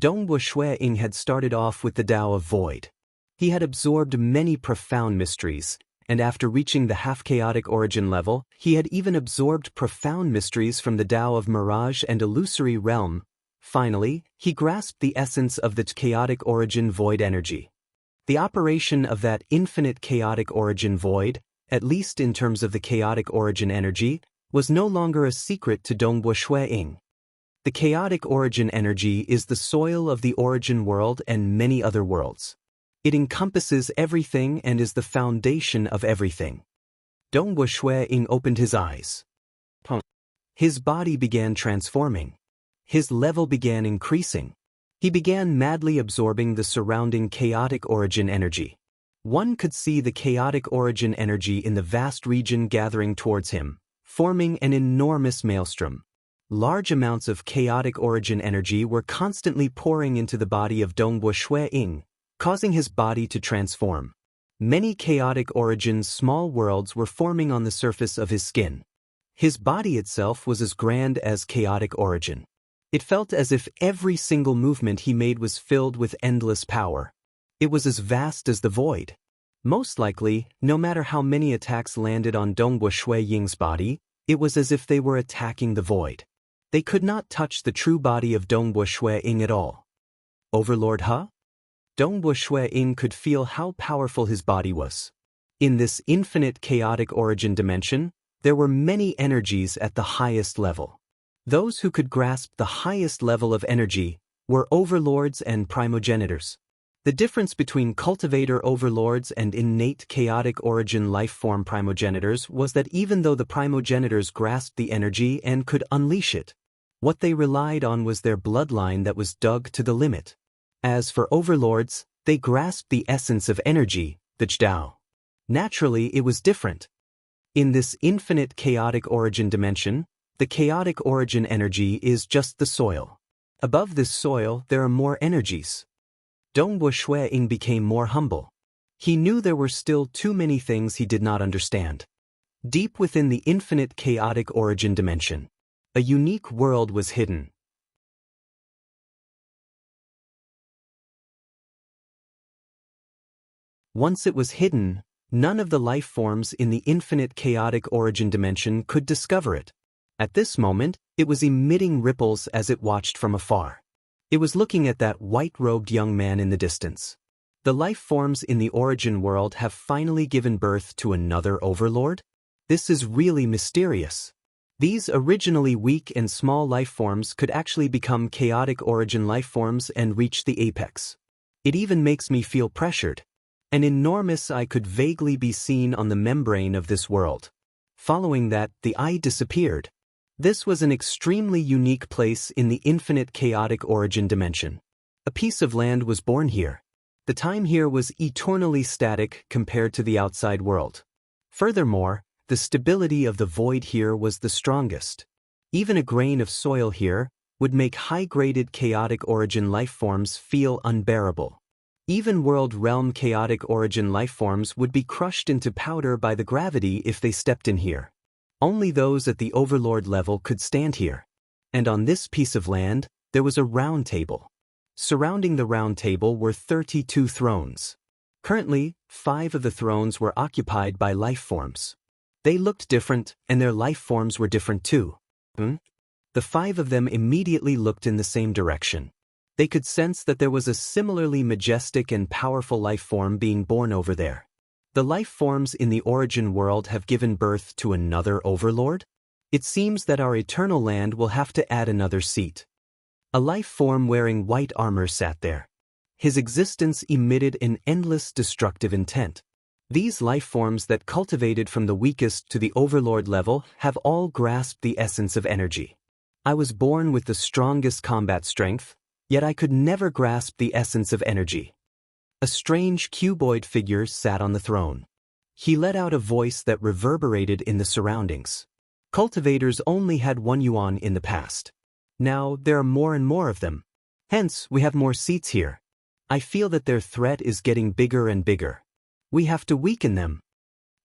S1: Dongwu Shuiying had started off with the Tao of Void. He had absorbed many profound mysteries, and after reaching the half-chaotic origin level, he had even absorbed profound mysteries from the Tao of Mirage and Illusory Realm. Finally, he grasped the essence of the chaotic origin void energy. The operation of that infinite chaotic origin void, at least in terms of the chaotic origin energy, was no longer a secret to Dongwu Shuiying. The chaotic origin energy is the soil of the origin world and many other worlds. It encompasses everything and is the foundation of everything. Dongwu Shuiying opened his eyes. His body began transforming. His level began increasing. He began madly absorbing the surrounding chaotic origin energy. One could see the chaotic origin energy in the vast region gathering towards him, forming an enormous maelstrom. Large amounts of chaotic origin energy were constantly pouring into the body of Dongwu Shuiying, causing his body to transform. Many chaotic origin small worlds were forming on the surface of his skin. His body itself was as grand as chaotic origin. It felt as if every single movement he made was filled with endless power. It was as vast as the void. Most likely, no matter how many attacks landed on Dongwu Shuiying's body, it was as if they were attacking the void. They could not touch the true body of Dongwu Shuiying at all. Overlord He? Dongwu Shuiying could feel how powerful his body was. In this infinite chaotic origin dimension, there were many energies at the highest level. Those who could grasp the highest level of energy were overlords and primogenitors. The difference between cultivator overlords and innate chaotic origin life form primogenitors was that even though the primogenitors grasped the energy and could unleash it, what they relied on was their bloodline that was dug to the limit. As for overlords, they grasped the essence of energy, the Tao. Naturally, it was different. In this infinite chaotic origin dimension, the chaotic origin energy is just the soil. Above this soil, there are more energies. Dongwu Shuiying became more humble. He knew there were still too many things he did not understand. Deep within the infinite chaotic origin dimension, a unique world was hidden. Once it was hidden, none of the life forms in the infinite chaotic origin dimension could discover it. At this moment, it was emitting ripples as it watched from afar. It was looking at that white-robed young man in the distance. The life forms in the origin world have finally given birth to another overlord? This is really mysterious. These originally weak and small life forms could actually become chaotic origin life forms and reach the apex. It even makes me feel pressured. An enormous eye could vaguely be seen on the membrane of this world. Following that, the eye disappeared. This was an extremely unique place in the infinite chaotic origin dimension. A piece of land was born here. The time here was eternally static compared to the outside world. Furthermore, the stability of the void here was the strongest. Even a grain of soil here would make high-graded chaotic origin life forms feel unbearable. Even world realm chaotic origin life forms would be crushed into powder by the gravity if they stepped in here. Only those at the overlord level could stand here. And on this piece of land, there was a round table. Surrounding the round table were 32 thrones. Currently, 5 of the thrones were occupied by life forms. They looked different, and their life forms were different too. The 5 of them immediately looked in the same direction. They could sense that there was a similarly majestic and powerful life form being born over there. The life forms in the origin world have given birth to another overlord? It seems that our eternal land will have to add another seat. A life form wearing white armor sat there. His existence emitted an endless destructive intent. These life forms that cultivated from the weakest to the overlord level have all grasped the essence of energy. I was born with the strongest combat strength, yet I could never grasp the essence of energy. A strange cuboid figure sat on the throne. He let out a voice that reverberated in the surroundings. Cultivators only had 1 yuan in the past. Now there are more and more of them. Hence, we have more seats here. I feel that their threat is getting bigger and bigger. We have to weaken them.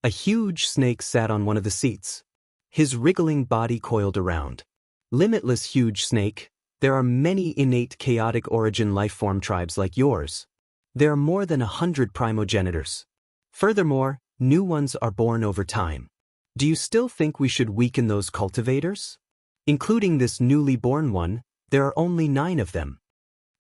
S1: A huge snake sat on one of the seats. His wriggling body coiled around. Limitless huge snake, there are many innate chaotic origin lifeform tribes like yours. There are more than 100 primogenitors. Furthermore, new ones are born over time. Do you still think we should weaken those cultivators? Including this newly born one, there are only 9 of them.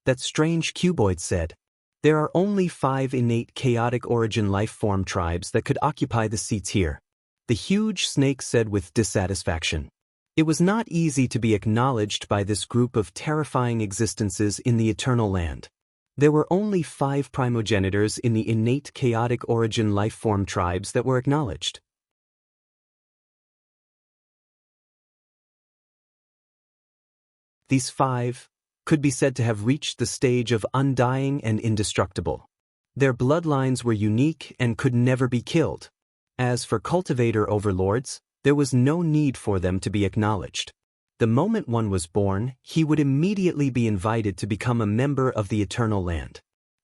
S1: That strange cuboid said. There are only 5 innate chaotic origin lifeform tribes that could occupy the seats here. The huge snake said with dissatisfaction. It was not easy to be acknowledged by this group of terrifying existences in the eternal land. There were only 5 primogenitors in the innate chaotic origin lifeform tribes that were acknowledged. These 5 could be said to have reached the stage of undying and indestructible. Their bloodlines were unique and could never be killed. As for cultivator overlords, there was no need for them to be acknowledged. The moment one was born, he would immediately be invited to become a member of the eternal land.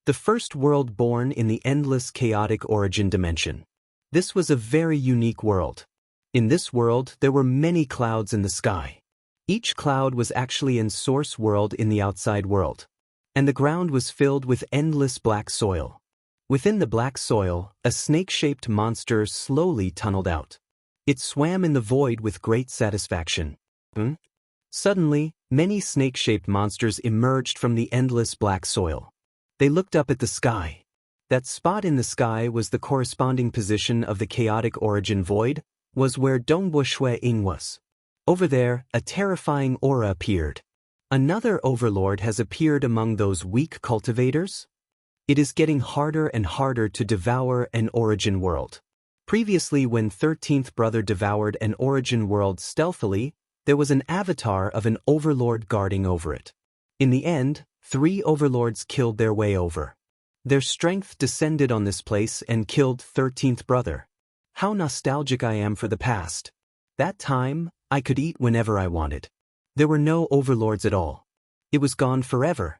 S1: The first world born in the endless chaotic origin dimension. This was a very unique world. In this world, there were many clouds in the sky. Each cloud was actually in source world in the outside world. And the ground was filled with endless black soil. Within the black soil, a snake-shaped monster slowly tunneled out. It swam in the void with great satisfaction. Suddenly, many snake-shaped monsters emerged from the endless black soil. They looked up at the sky. That spot in the sky was the corresponding position of the chaotic origin void, was where Dongbo Shui Ying was. Over there, a terrifying aura appeared. Another overlord has appeared among those weak cultivators. It is getting harder and harder to devour an origin world. Previously, when 13th brother devoured an origin world stealthily, there was an avatar of an overlord guarding over it. In the end, 3 overlords killed their way over. Their strength descended on this place and killed 13th brother. How nostalgic I am for the past. That time, I could eat whenever I wanted. There were no overlords at all. It was gone forever.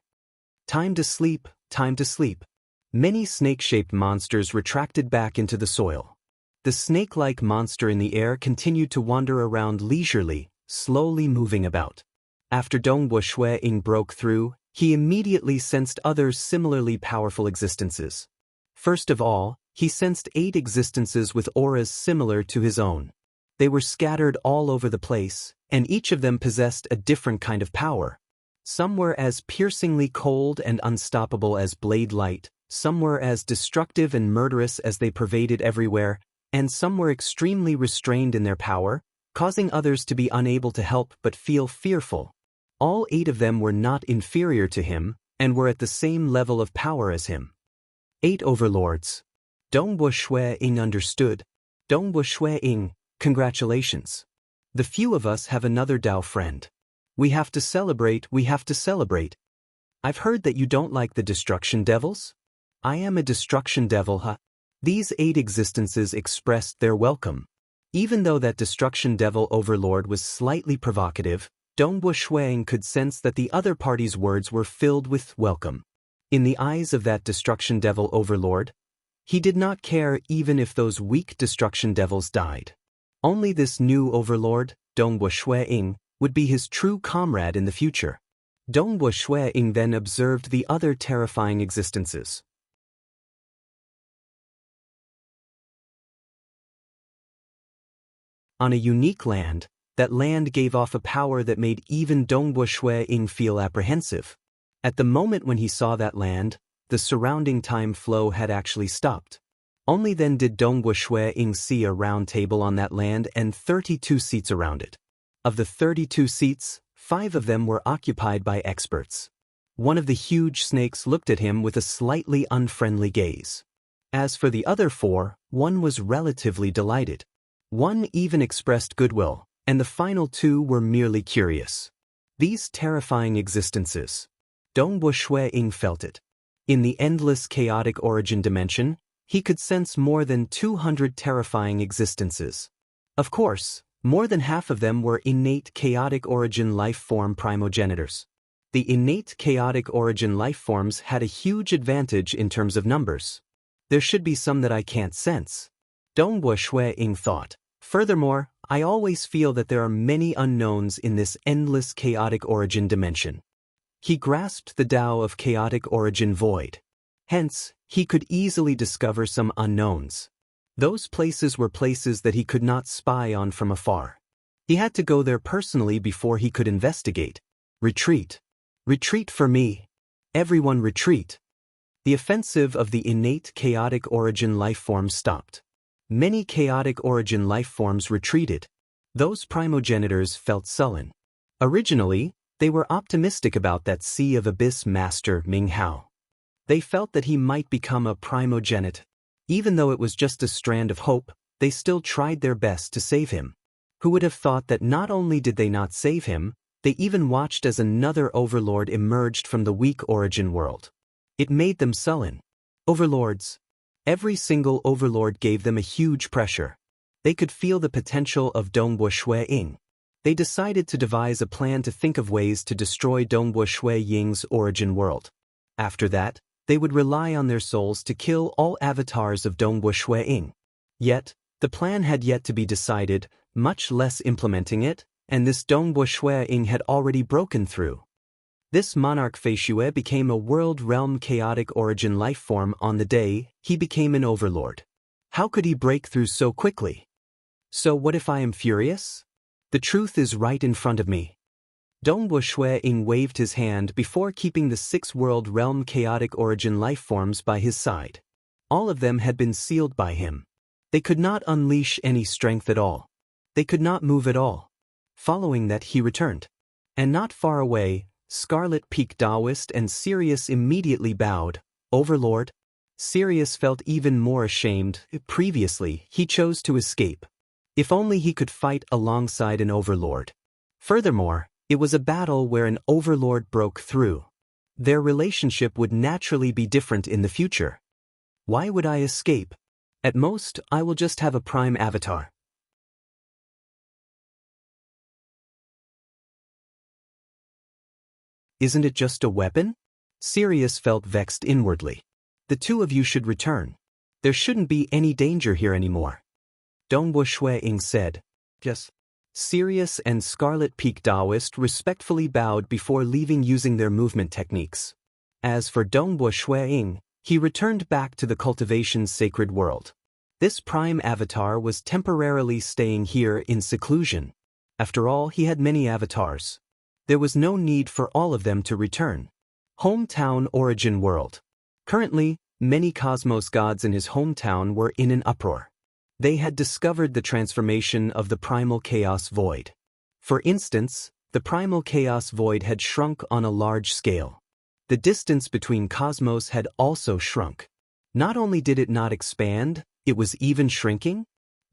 S1: Time to sleep, time to sleep. Many snake-shaped monsters retracted back into the soil. The snake-like monster in the air continued to wander around leisurely, slowly moving about. After Dongbo Shui Ying broke through, he immediately sensed other similarly powerful existences. First of all, he sensed 8 existences with auras similar to his own. They were scattered all over the place, and each of them possessed a different kind of power. Some were as piercingly cold and unstoppable as blade light, some were as destructive and murderous as they pervaded everywhere, and some were extremely restrained in their power, causing others to be unable to help but feel fearful. All 8 of them were not inferior to him, and were at the same level of power as him. 8 overlords. Dongbo Shui Ying understood. Dongbo Shui Ying, congratulations. The few of us have another Dao friend. We have to celebrate, we have to celebrate. I've heard that you don't like the destruction devils? I am a destruction devil, huh? These 8 existences expressed their welcome. Even though that destruction devil overlord was slightly provocative, Dongbo Shui Ying could sense that the other party's words were filled with welcome. In the eyes of that destruction devil overlord, he did not care even if those weak destruction devils died. Only this new overlord, Dongbo Shui Ying, would be his true comrade in the future. Dongbo Shui Ying then observed the other terrifying existences. On a unique land, that land gave off a power that made even Dongbo Shui Ying feel apprehensive. At the moment when he saw that land, the surrounding time flow had actually stopped. Only then did Dongbo Shui Ying see a round table on that land and 32 seats around it. Of the 32 seats, 5 of them were occupied by experts. One of the huge snakes looked at him with a slightly unfriendly gaze. As for the other 4, one was relatively delighted. One even expressed goodwill, and the final 2 were merely curious. These terrifying existences. Dongbo Shui Ying felt it. In the endless chaotic origin dimension, he could sense more than 200 terrifying existences. Of course, more than half of them were innate chaotic origin life form primogenitors. the innate chaotic origin lifeforms had a huge advantage in terms of numbers. There should be some that I can't sense. Dongbo Shui-ing thought. Furthermore, I always feel that there are many unknowns in this endless chaotic origin dimension. He grasped the Tao of chaotic origin void. Hence, he could easily discover some unknowns. Those places were places that he could not spy on from afar. He had to go there personally before he could investigate. Retreat. Retreat for me. Everyone retreat. The offensive of the innate chaotic origin lifeform stopped. Many chaotic origin lifeforms retreated. Those primogenitors felt sullen. Originally, they were optimistic about that Sea of Abyss master Ming Hao. They felt that he might become a primogenite. Even though it was just a strand of hope, they still tried their best to save him. Who would have thought that not only did they not save him, they even watched as another overlord emerged from the weak origin world. It made them sullen. Overlords. Every single overlord gave them a huge pressure. They could feel the potential of Dongbo Shui-ing. They decided to devise a plan to think of ways to destroy Dongbo Shui-ing's origin world. After that, they would rely on their souls to kill all avatars of Dongbo Shui-ing. Yet, the plan had yet to be decided, much less implementing it, and this Dongbo Shui-ing had already broken through. This monarch Feishue became a world realm chaotic origin lifeform on the day he became an overlord. How could he break through so quickly? So what if I am furious? The truth is right in front of me. Dongbo Shui-ing waved his hand before keeping the 6 world realm chaotic origin lifeforms by his side. All of them had been sealed by him. They could not unleash any strength at all. They could not move at all. Following that, he returned. And not far away, Scarlet Peak Taoist and Sirius immediately bowed. Overlord? Sirius felt even more ashamed. Previously, he chose to escape. If only he could fight alongside an overlord. Furthermore, it was a battle where an overlord broke through. Their relationship would naturally be different in the future. Why would I escape? At most, I will just have a prime avatar. Isn't it just a weapon? Sirius felt vexed inwardly. The two of you should return. There shouldn't be any danger here anymore. Dongbo Shui-ing said. Yes. Sirius and Scarlet Peak Taoist respectfully bowed before leaving using their movement techniques. As for Dongbo Shui-ing, he returned back to the cultivation's sacred world. This prime avatar was temporarily staying here in seclusion. After all, he had many avatars. There was no need for all of them to return. Hometown origin world. Currently, many cosmos gods in his hometown were in an uproar. They had discovered the transformation of the primal chaos void. For instance, the primal chaos void had shrunk on a large scale. The distance between cosmos had also shrunk. Not only did it not expand, it was even shrinking.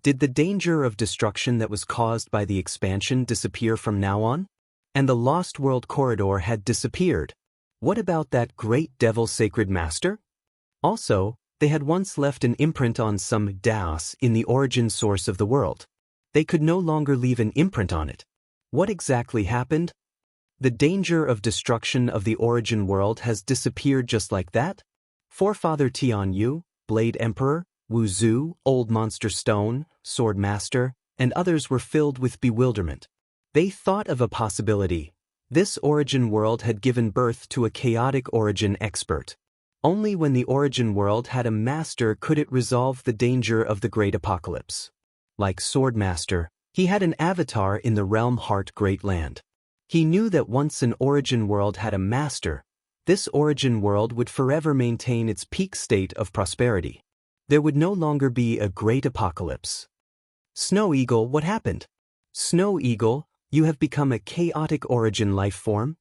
S1: Did the danger of destruction that was caused by the expansion disappear from now on? And the Lost World Corridor had disappeared. What about that great devil sacred master? Also, they had once left an imprint on some Daos in the origin source of the world. They could no longer leave an imprint on it. What exactly happened? The danger of destruction of the origin world has disappeared just like that? Forefather Tian Yu, Blade Emperor, Wu Zhu, Old Monster Stone, Sword Master, and others were filled with bewilderment. They thought of a possibility. This origin world had given birth to a chaotic origin expert. Only when the origin world had a master could it resolve the danger of the great apocalypse. Like Sword Master, he had an avatar in the realm Heart Great Land. He knew that once an origin world had a master, this origin world would forever maintain its peak state of prosperity. There would no longer be a great apocalypse. Snow Eagle, what happened? Snow Eagle, you have become a chaotic origin life form?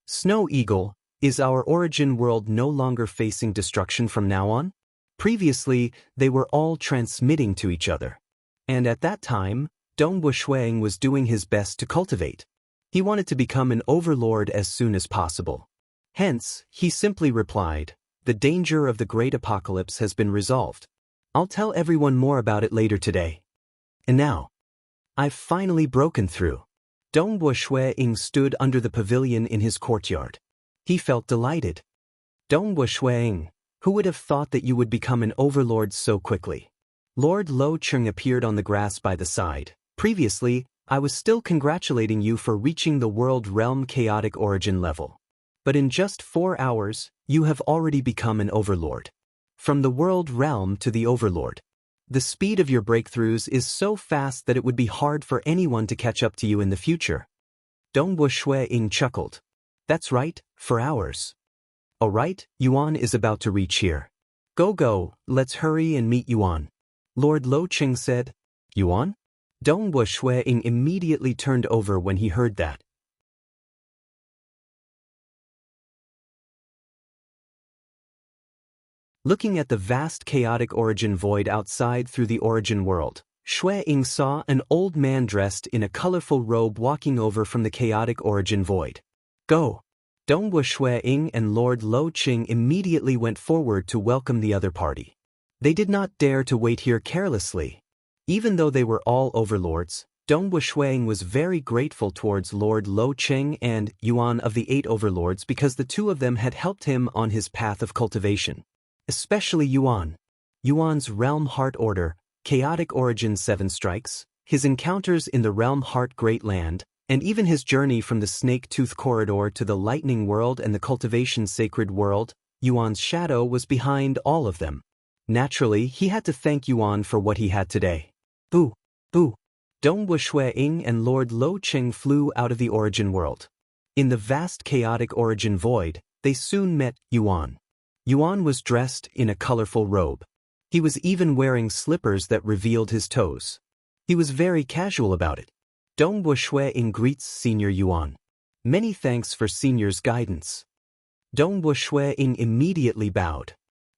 S1: Snow Eagle, is our origin world no longer facing destruction from now on? Previously, they were all transmitting to each other. And at that time, Dongbo Shui-ing was doing his best to cultivate. He wanted to become an overlord as soon as possible. Hence, he simply replied, the danger of the great apocalypse has been resolved. I'll tell everyone more about it later today. And now, I've finally broken through. Dongbo Shui-ing stood under the pavilion in his courtyard. He felt delighted. Dongwu Shuang, who would have thought that you would become an overlord so quickly? Lord Lo Cheng appeared on the grass by the side. Previously, I was still congratulating you for reaching the world realm chaotic origin level. But in just 4 hours, you have already become an overlord. From the world realm to the overlord. The speed of your breakthroughs is so fast that it would be hard for anyone to catch up to you in the future. Dongwu Shuang chuckled. That's right, for hours. Alright, Yuan is about to reach here. Go, let's hurry and meet Yuan. Lord Lo Cheng said. Yuan? Dongwu Shuang immediately turned over when he heard that. Looking at the vast chaotic origin void outside through the origin world, Shuang saw an old man dressed in a colorful robe walking over from the chaotic origin void. Go! Dongwu Shuang and Lord Lo Cheng immediately went forward to welcome the other party. They did not dare to wait here carelessly. Even though they were all overlords, Dongwu Shuang was very grateful towards Lord Lo Cheng and Yuan of the 8 overlords because the two of them had helped him on his path of cultivation. Especially Yuan. Yuan's Realm Heart Order, Chaotic Origin 7 Strikes, his encounters in the Realm Heart Great Land, and even his journey from the Snake Tooth Corridor to the Lightning World and the Cultivation Sacred World, Yuan's shadow was behind all of them. Naturally, he had to thank Yuan for what he had today. Boo! Dongwu Shuang and Lord Lo Cheng flew out of the origin world. In the vast chaotic origin void, they soon met Yuan. Yuan was dressed in a colorful robe. He was even wearing slippers that revealed his toes. He was very casual about it. Dongwu Shuang greets Senior Yuan. Many thanks for Senior's guidance. Dongwu Shuang immediately bowed.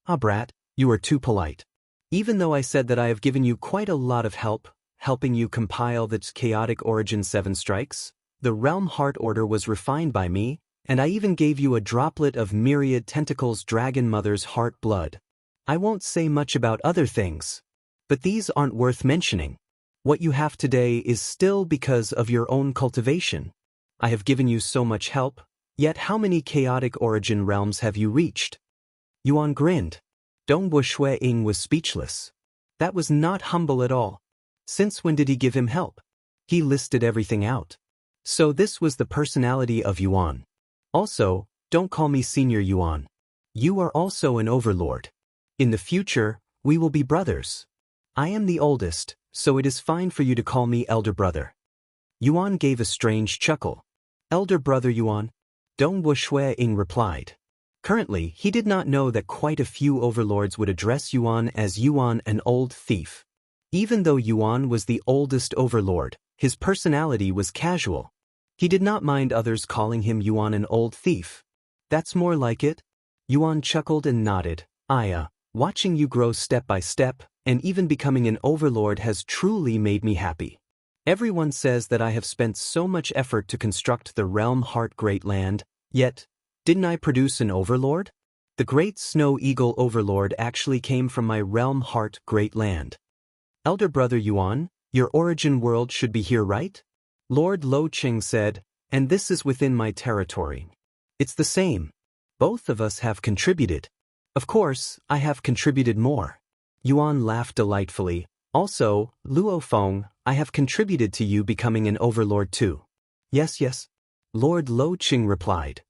S1: Ah brat, you are too polite. Even though I said that I have given you quite a lot of help, helping you compile the Chaotic Origin 7 Strikes, the Realm Heart Order was refined by me, and I even gave you a droplet of Myriad Tentacles Dragon Mother's heart blood. I won't say much about other things. But these aren't worth mentioning. What you have today is still because of your own cultivation. I have given you so much help, yet how many chaotic origin realms have you reached? Yuan grinned. Dongwu Shuang was speechless. That was not humble at all. Since when did he give him help? He listed everything out. So this was the personality of Yuan. Also, don't call me Senior Yuan. You are also an overlord. In the future, we will be brothers. I am the oldest, so it is fine for you to call me Elder Brother. Yuan gave a strange chuckle. Elder Brother Yuan? Dongwu Shuang replied. Currently, he did not know that quite a few overlords would address Yuan as Yuan an old thief. Even though Yuan was the oldest overlord, his personality was casual. He did not mind others calling him Yuan an old thief. That's more like it. Yuan chuckled and nodded. Watching you grow step by step, and even becoming an overlord has truly made me happy. Everyone says that I have spent so much effort to construct the Realm Heart Great Land, yet, didn't I produce an overlord? The Great Snow Eagle Overlord actually came from my Realm Heart Great Land. Elder Brother Yuan, your origin world should be here, right? Lord Lo Cheng said, and this is within my territory. It's the same. Both of us have contributed. Of course, I have contributed more. Yuan laughed delightfully. Also, Luo Feng, I have contributed to you becoming an overlord too. Yes. Lord Lo Cheng replied.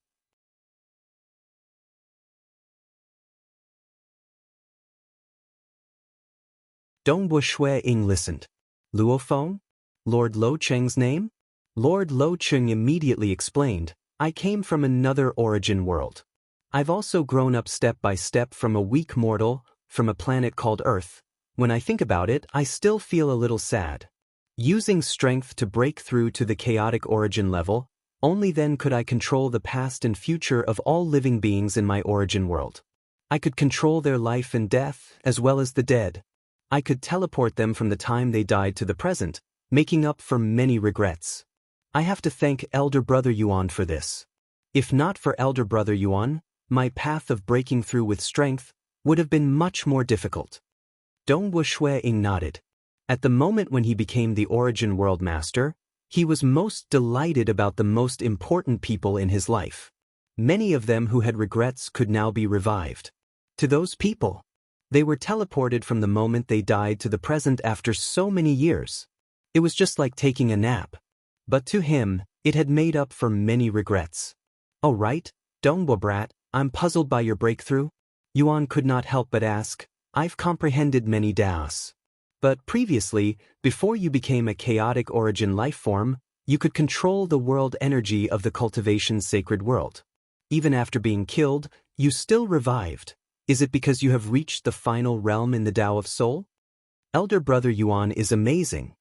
S1: Dongwu Shuang listened. Luo Feng? Lord Lo Cheng's name? Lord Lo Cheng immediately explained, I came from another origin world. I've also grown up step by step from a weak mortal, from a planet called Earth. When I think about it, I still feel a little sad. Using strength to break through to the chaotic origin level, only then could I control the past and future of all living beings in my origin world. I could control their life and death, as well as the dead. I could teleport them from the time they died to the present, making up for many regrets. I have to thank Elder Brother Yuan for this. If not for Elder Brother Yuan, my path of breaking through with strength would have been much more difficult. Dongwu Shuang nodded. At the moment when he became the Origin World Master, he was most delighted about the most important people in his life. Many of them who had regrets could now be revived. To those people, they were teleported from the moment they died to the present after so many years. It was just like taking a nap. But to him, it had made up for many regrets. "Oh right, Dongbo brat, I'm puzzled by your breakthrough." Yuan could not help but ask. "I've comprehended many Daos. But previously, before you became a chaotic origin life form, you could control the world energy of the cultivation's sacred world. Even after being killed, you still revived. Is it because you have reached the final realm in the Tao of Soul?" Elder brother Yuan is amazing.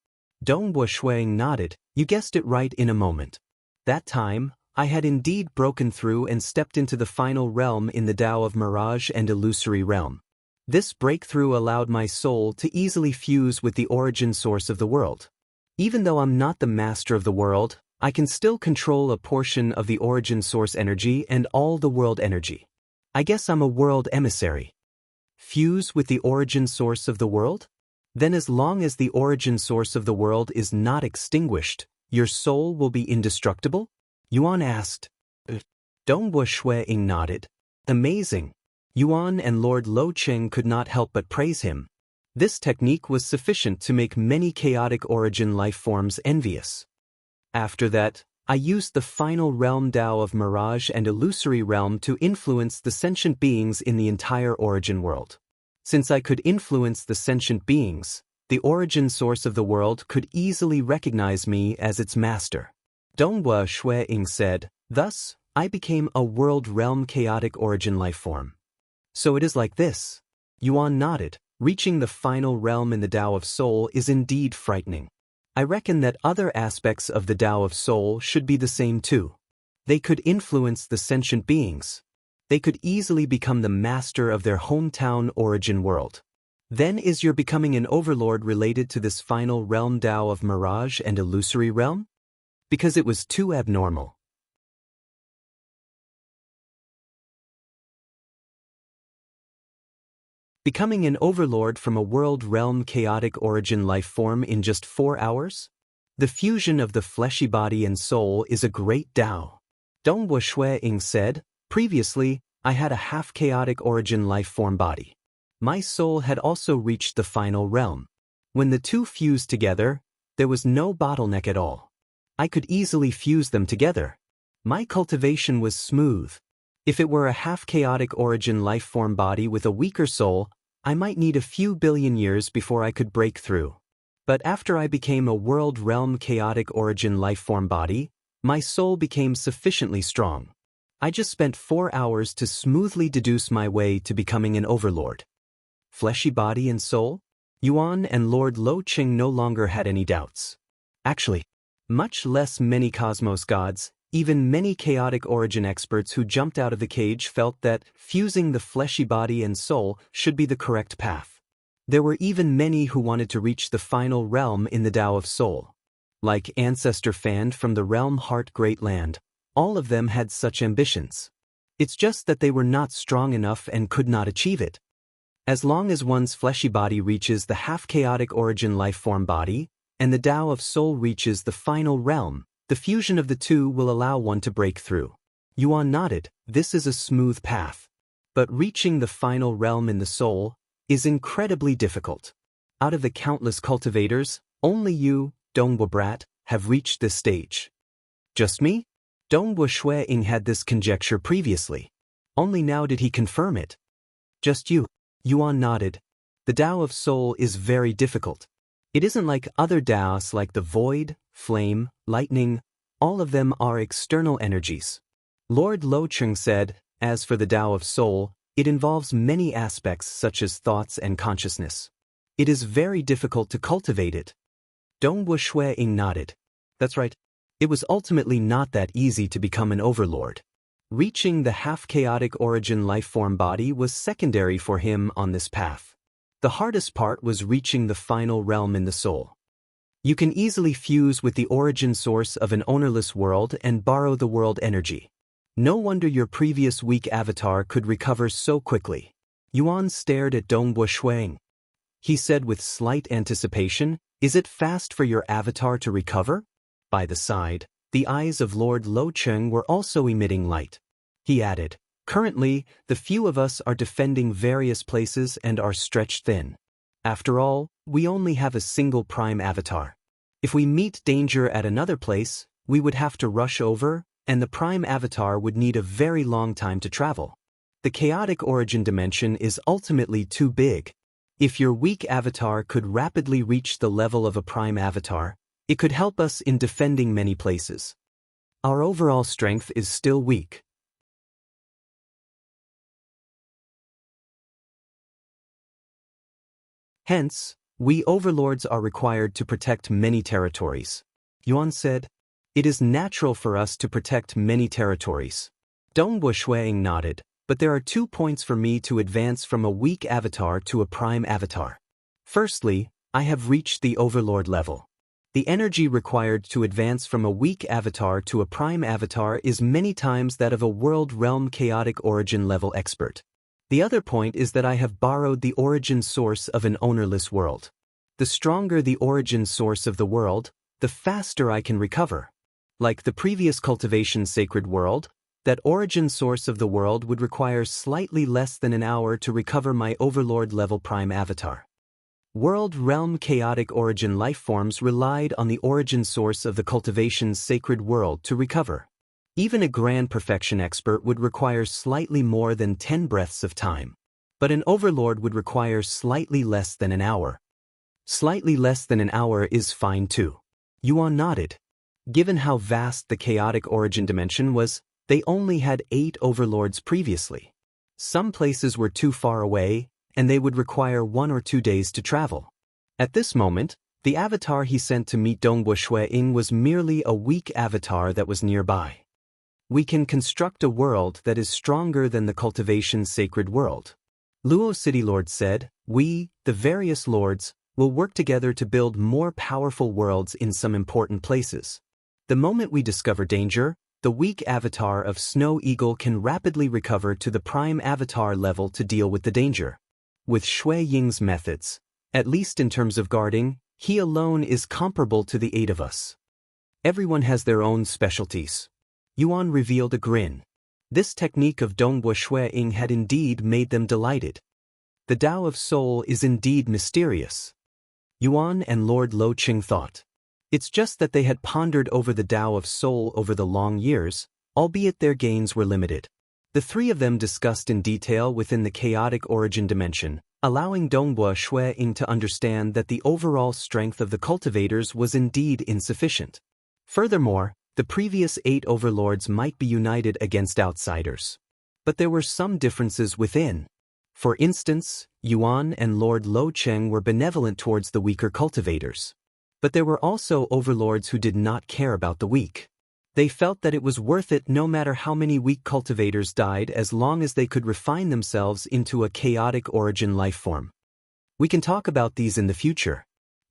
S1: Dongbo Shuang nodded. "You guessed it right in a moment. That time, I had indeed broken through and stepped into the final realm in the Tao of Mirage and Illusory Realm. This breakthrough allowed my soul to easily fuse with the origin source of the world. Even though I'm not the master of the world, I can still control a portion of the origin source energy and all the world energy. I guess I'm a world emissary." Fuse with the origin source of the world? Then as long as the origin source of the world is not extinguished, your soul will be indestructible? Yuan asked. Dongbo Shuang nodded. Amazing. Yuan and Lord Lo Cheng could not help but praise him. This technique was sufficient to make many chaotic origin life forms envious. After that, I used the final realm Tao of Mirage and Illusory Realm to influence the sentient beings in the entire origin world. Since I could influence the sentient beings, the origin source of the world could easily recognize me as its master. Donghua Shuang said, "Thus, I became a world realm chaotic origin life form." So it is like this. Yuan nodded. Reaching the final realm in the Tao of Soul is indeed frightening. I reckon that other aspects of the Tao of Soul should be the same too. They could influence the sentient beings. They could easily become the master of their hometown origin world. Then is your becoming an overlord related to this final realm Tao of Mirage and Illusory Realm? Because it was too abnormal. Becoming an overlord from a world realm chaotic origin life form in just 4 hours? The fusion of the fleshy body and soul is a great Tao. Donghua Shuang said, "Previously, I had a half-chaotic origin life form body. My soul had also reached the final realm. When the two fused together, there was no bottleneck at all. I could easily fuse them together. My cultivation was smooth. If it were a half-chaotic origin life form body with a weaker soul, I might need a few billion years before I could break through. But after I became a world realm chaotic origin life form body, my soul became sufficiently strong. I just spent 4 hours to smoothly deduce my way to becoming an overlord." Fleshy body and soul? Yuan and Lord Lo Cheng no longer had any doubts. Actually, much less many cosmos gods, even many chaotic origin experts who jumped out of the cage felt that fusing the fleshy body and soul should be the correct path. There were even many who wanted to reach the final realm in the Tao of Soul. Like Ancestor Fan from the realm Heart Great Land, all of them had such ambitions. It's just that they were not strong enough and could not achieve it. As long as one's fleshy body reaches the half-chaotic origin life form body, and the Tao of Soul reaches the final realm, the fusion of the two will allow one to break through. Yuan nodded. This is a smooth path. But reaching the final realm in the soul is incredibly difficult. Out of the countless cultivators, only you, Donghua brat, have reached this stage. Just me? Donghua Shuang had this conjecture previously. Only now did he confirm it. Just you. Yuan nodded. The Tao of Soul is very difficult. It isn't like other Taos like the void, flame, lightning, all of them are external energies. Lord Lo Cheng said, as for the Tao of Soul, it involves many aspects such as thoughts and consciousness. It is very difficult to cultivate it. Donghua Shuang nodded. That's right. It was ultimately not that easy to become an overlord. Reaching the half-chaotic origin life form body was secondary for him on this path. The hardest part was reaching the final realm in the soul. You can easily fuse with the origin source of an ownerless world and borrow the world energy. No wonder your previous weak avatar could recover so quickly. Yuan stared at Donghua Shuang. He said with slight anticipation, "Is it fast for your avatar to recover?" By the side, the eyes of Lord Lo Cheng were also emitting light. He added, currently, the few of us are defending various places and are stretched thin. After all, we only have a single prime avatar. If we meet danger at another place, we would have to rush over, and the prime avatar would need a very long time to travel. The chaotic origin dimension is ultimately too big. If your weak avatar could rapidly reach the level of a prime avatar, it could help us in defending many places. Our overall strength is still weak. Hence, we overlords are required to protect many territories. Yuan said, it is natural for us to protect many territories. Dongbu Shuang nodded, but there are 2 points for me to advance from a weak avatar to a prime avatar. Firstly, I have reached the overlord level. The energy required to advance from a weak avatar to a prime avatar is many times that of a world realm chaotic origin level expert. The other point is that I have borrowed the origin source of an ownerless world. The stronger the origin source of the world, the faster I can recover. Like the previous cultivation sacred world, that origin source of the world would require slightly less than an hour to recover my overlord level prime avatar. World realm chaotic origin lifeforms relied on the origin source of the cultivation's sacred world to recover. Even a grand perfection expert would require slightly more than 10 breaths of time. But an overlord would require slightly less than an hour. Slightly less than an hour is fine too. Yuan nodded. Given how vast the chaotic origin dimension was, they only had 8 overlords previously. Some places were too far away, and they would require 1 or 2 days to travel. At this moment, the avatar he sent to meet Dongbu Shuang was merely a weak avatar that was nearby. We can construct a world that is stronger than the cultivation sacred world. Luo City Lord said, we, the various lords, will work together to build more powerful worlds in some important places. The moment we discover danger, the weak avatar of Snow Eagle can rapidly recover to the prime avatar level to deal with the danger. With Shui Ying's methods, at least in terms of guarding, he alone is comparable to the 8 of us. Everyone has their own specialties. Yuan revealed a grin. This technique of Dongbu Shuang had indeed made them delighted. The Tao of Soul is indeed mysterious. Yuan and Lord Lo Qing thought. It's just that they had pondered over the Tao of Soul over the long years, albeit their gains were limited. The 3 of them discussed in detail within the chaotic origin dimension, allowing Dongbu Shuang to understand that the overall strength of the cultivators was indeed insufficient. Furthermore, the previous 8 overlords might be united against outsiders. But there were some differences within. For instance, Yuan and Lord Lo Qing were benevolent towards the weaker cultivators. But there were also overlords who did not care about the weak. They felt that it was worth it no matter how many weak cultivators died as long as they could refine themselves into a chaotic origin lifeform. We can talk about these in the future.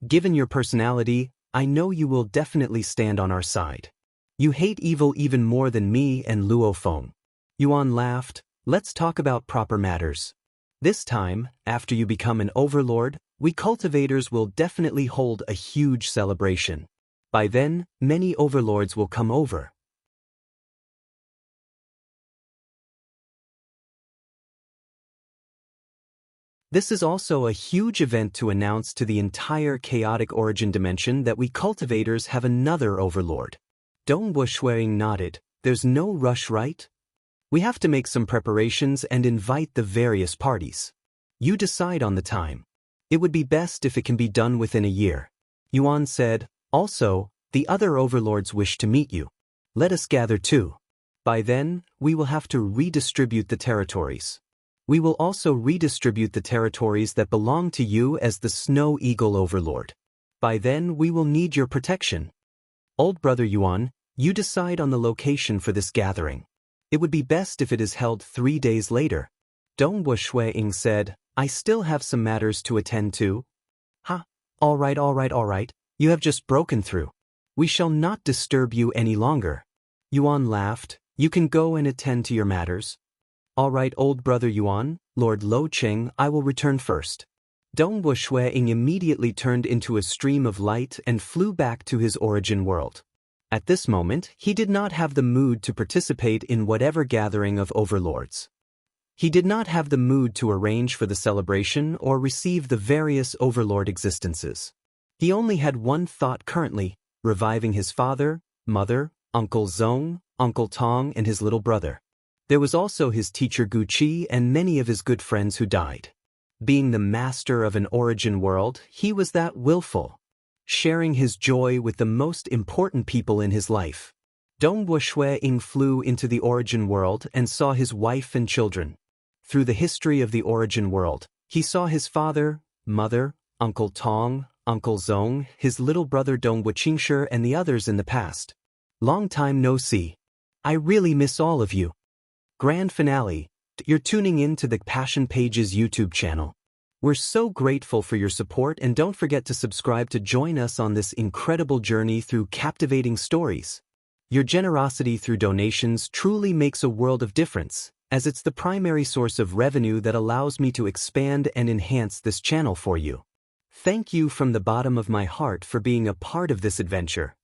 S1: Given your personality, I know you will definitely stand on our side. You hate evil even more than me and Luo Feng. Yuan laughed. Let's talk about proper matters. This time, after you become an overlord, we cultivators will definitely hold a huge celebration. By then, many overlords will come over. This is also a huge event to announce to the entire chaotic origin dimension that we cultivators have another overlord. Dongbu Shuang nodded. There's no rush, right? We have to make some preparations and invite the various parties. You decide on the time. It would be best if it can be done within a year. Yuan said, also, the other overlords wish to meet you. Let us gather too. By then, we will have to redistribute the territories. We will also redistribute the territories that belong to you as the Snow Eagle Overlord. By then, we will need your protection. Old brother Yuan, you decide on the location for this gathering. It would be best if it is held 3 days later. Dongbu Shuang said, I still have some matters to attend to. Ha, all right. You have just broken through. We shall not disturb you any longer. Yuan laughed. You can go and attend to your matters. All right, old brother Yuan, Lord Lo Qing, I will return first. Dongbu Shuang immediately turned into a stream of light and flew back to his origin world. At this moment, he did not have the mood to participate in whatever gathering of overlords. He did not have the mood to arrange for the celebration or receive the various overlord existences. He only had one thought currently, reviving his father, mother, Uncle Zong, Uncle Tong, and his little brother. There was also his teacher Gu Qi and many of his good friends who died. Being the master of an origin world, he was that willful, sharing his joy with the most important people in his life. Dong Ying flew into the origin world and saw his wife and children. Through the history of the origin world, he saw his father, mother, Uncle Tong, Uncle Zong, his little brother Dong Qingshi, and the others in the past. Long time no see. I really miss all of you. Grand finale. You're tuning in to the Passion Pages YouTube channel. We're so grateful for your support, and don't forget to subscribe to join us on this incredible journey through captivating stories. Your generosity through donations truly makes a world of difference, as it's the primary source of revenue that allows me to expand and enhance this channel for you. Thank you from the bottom of my heart for being a part of this adventure.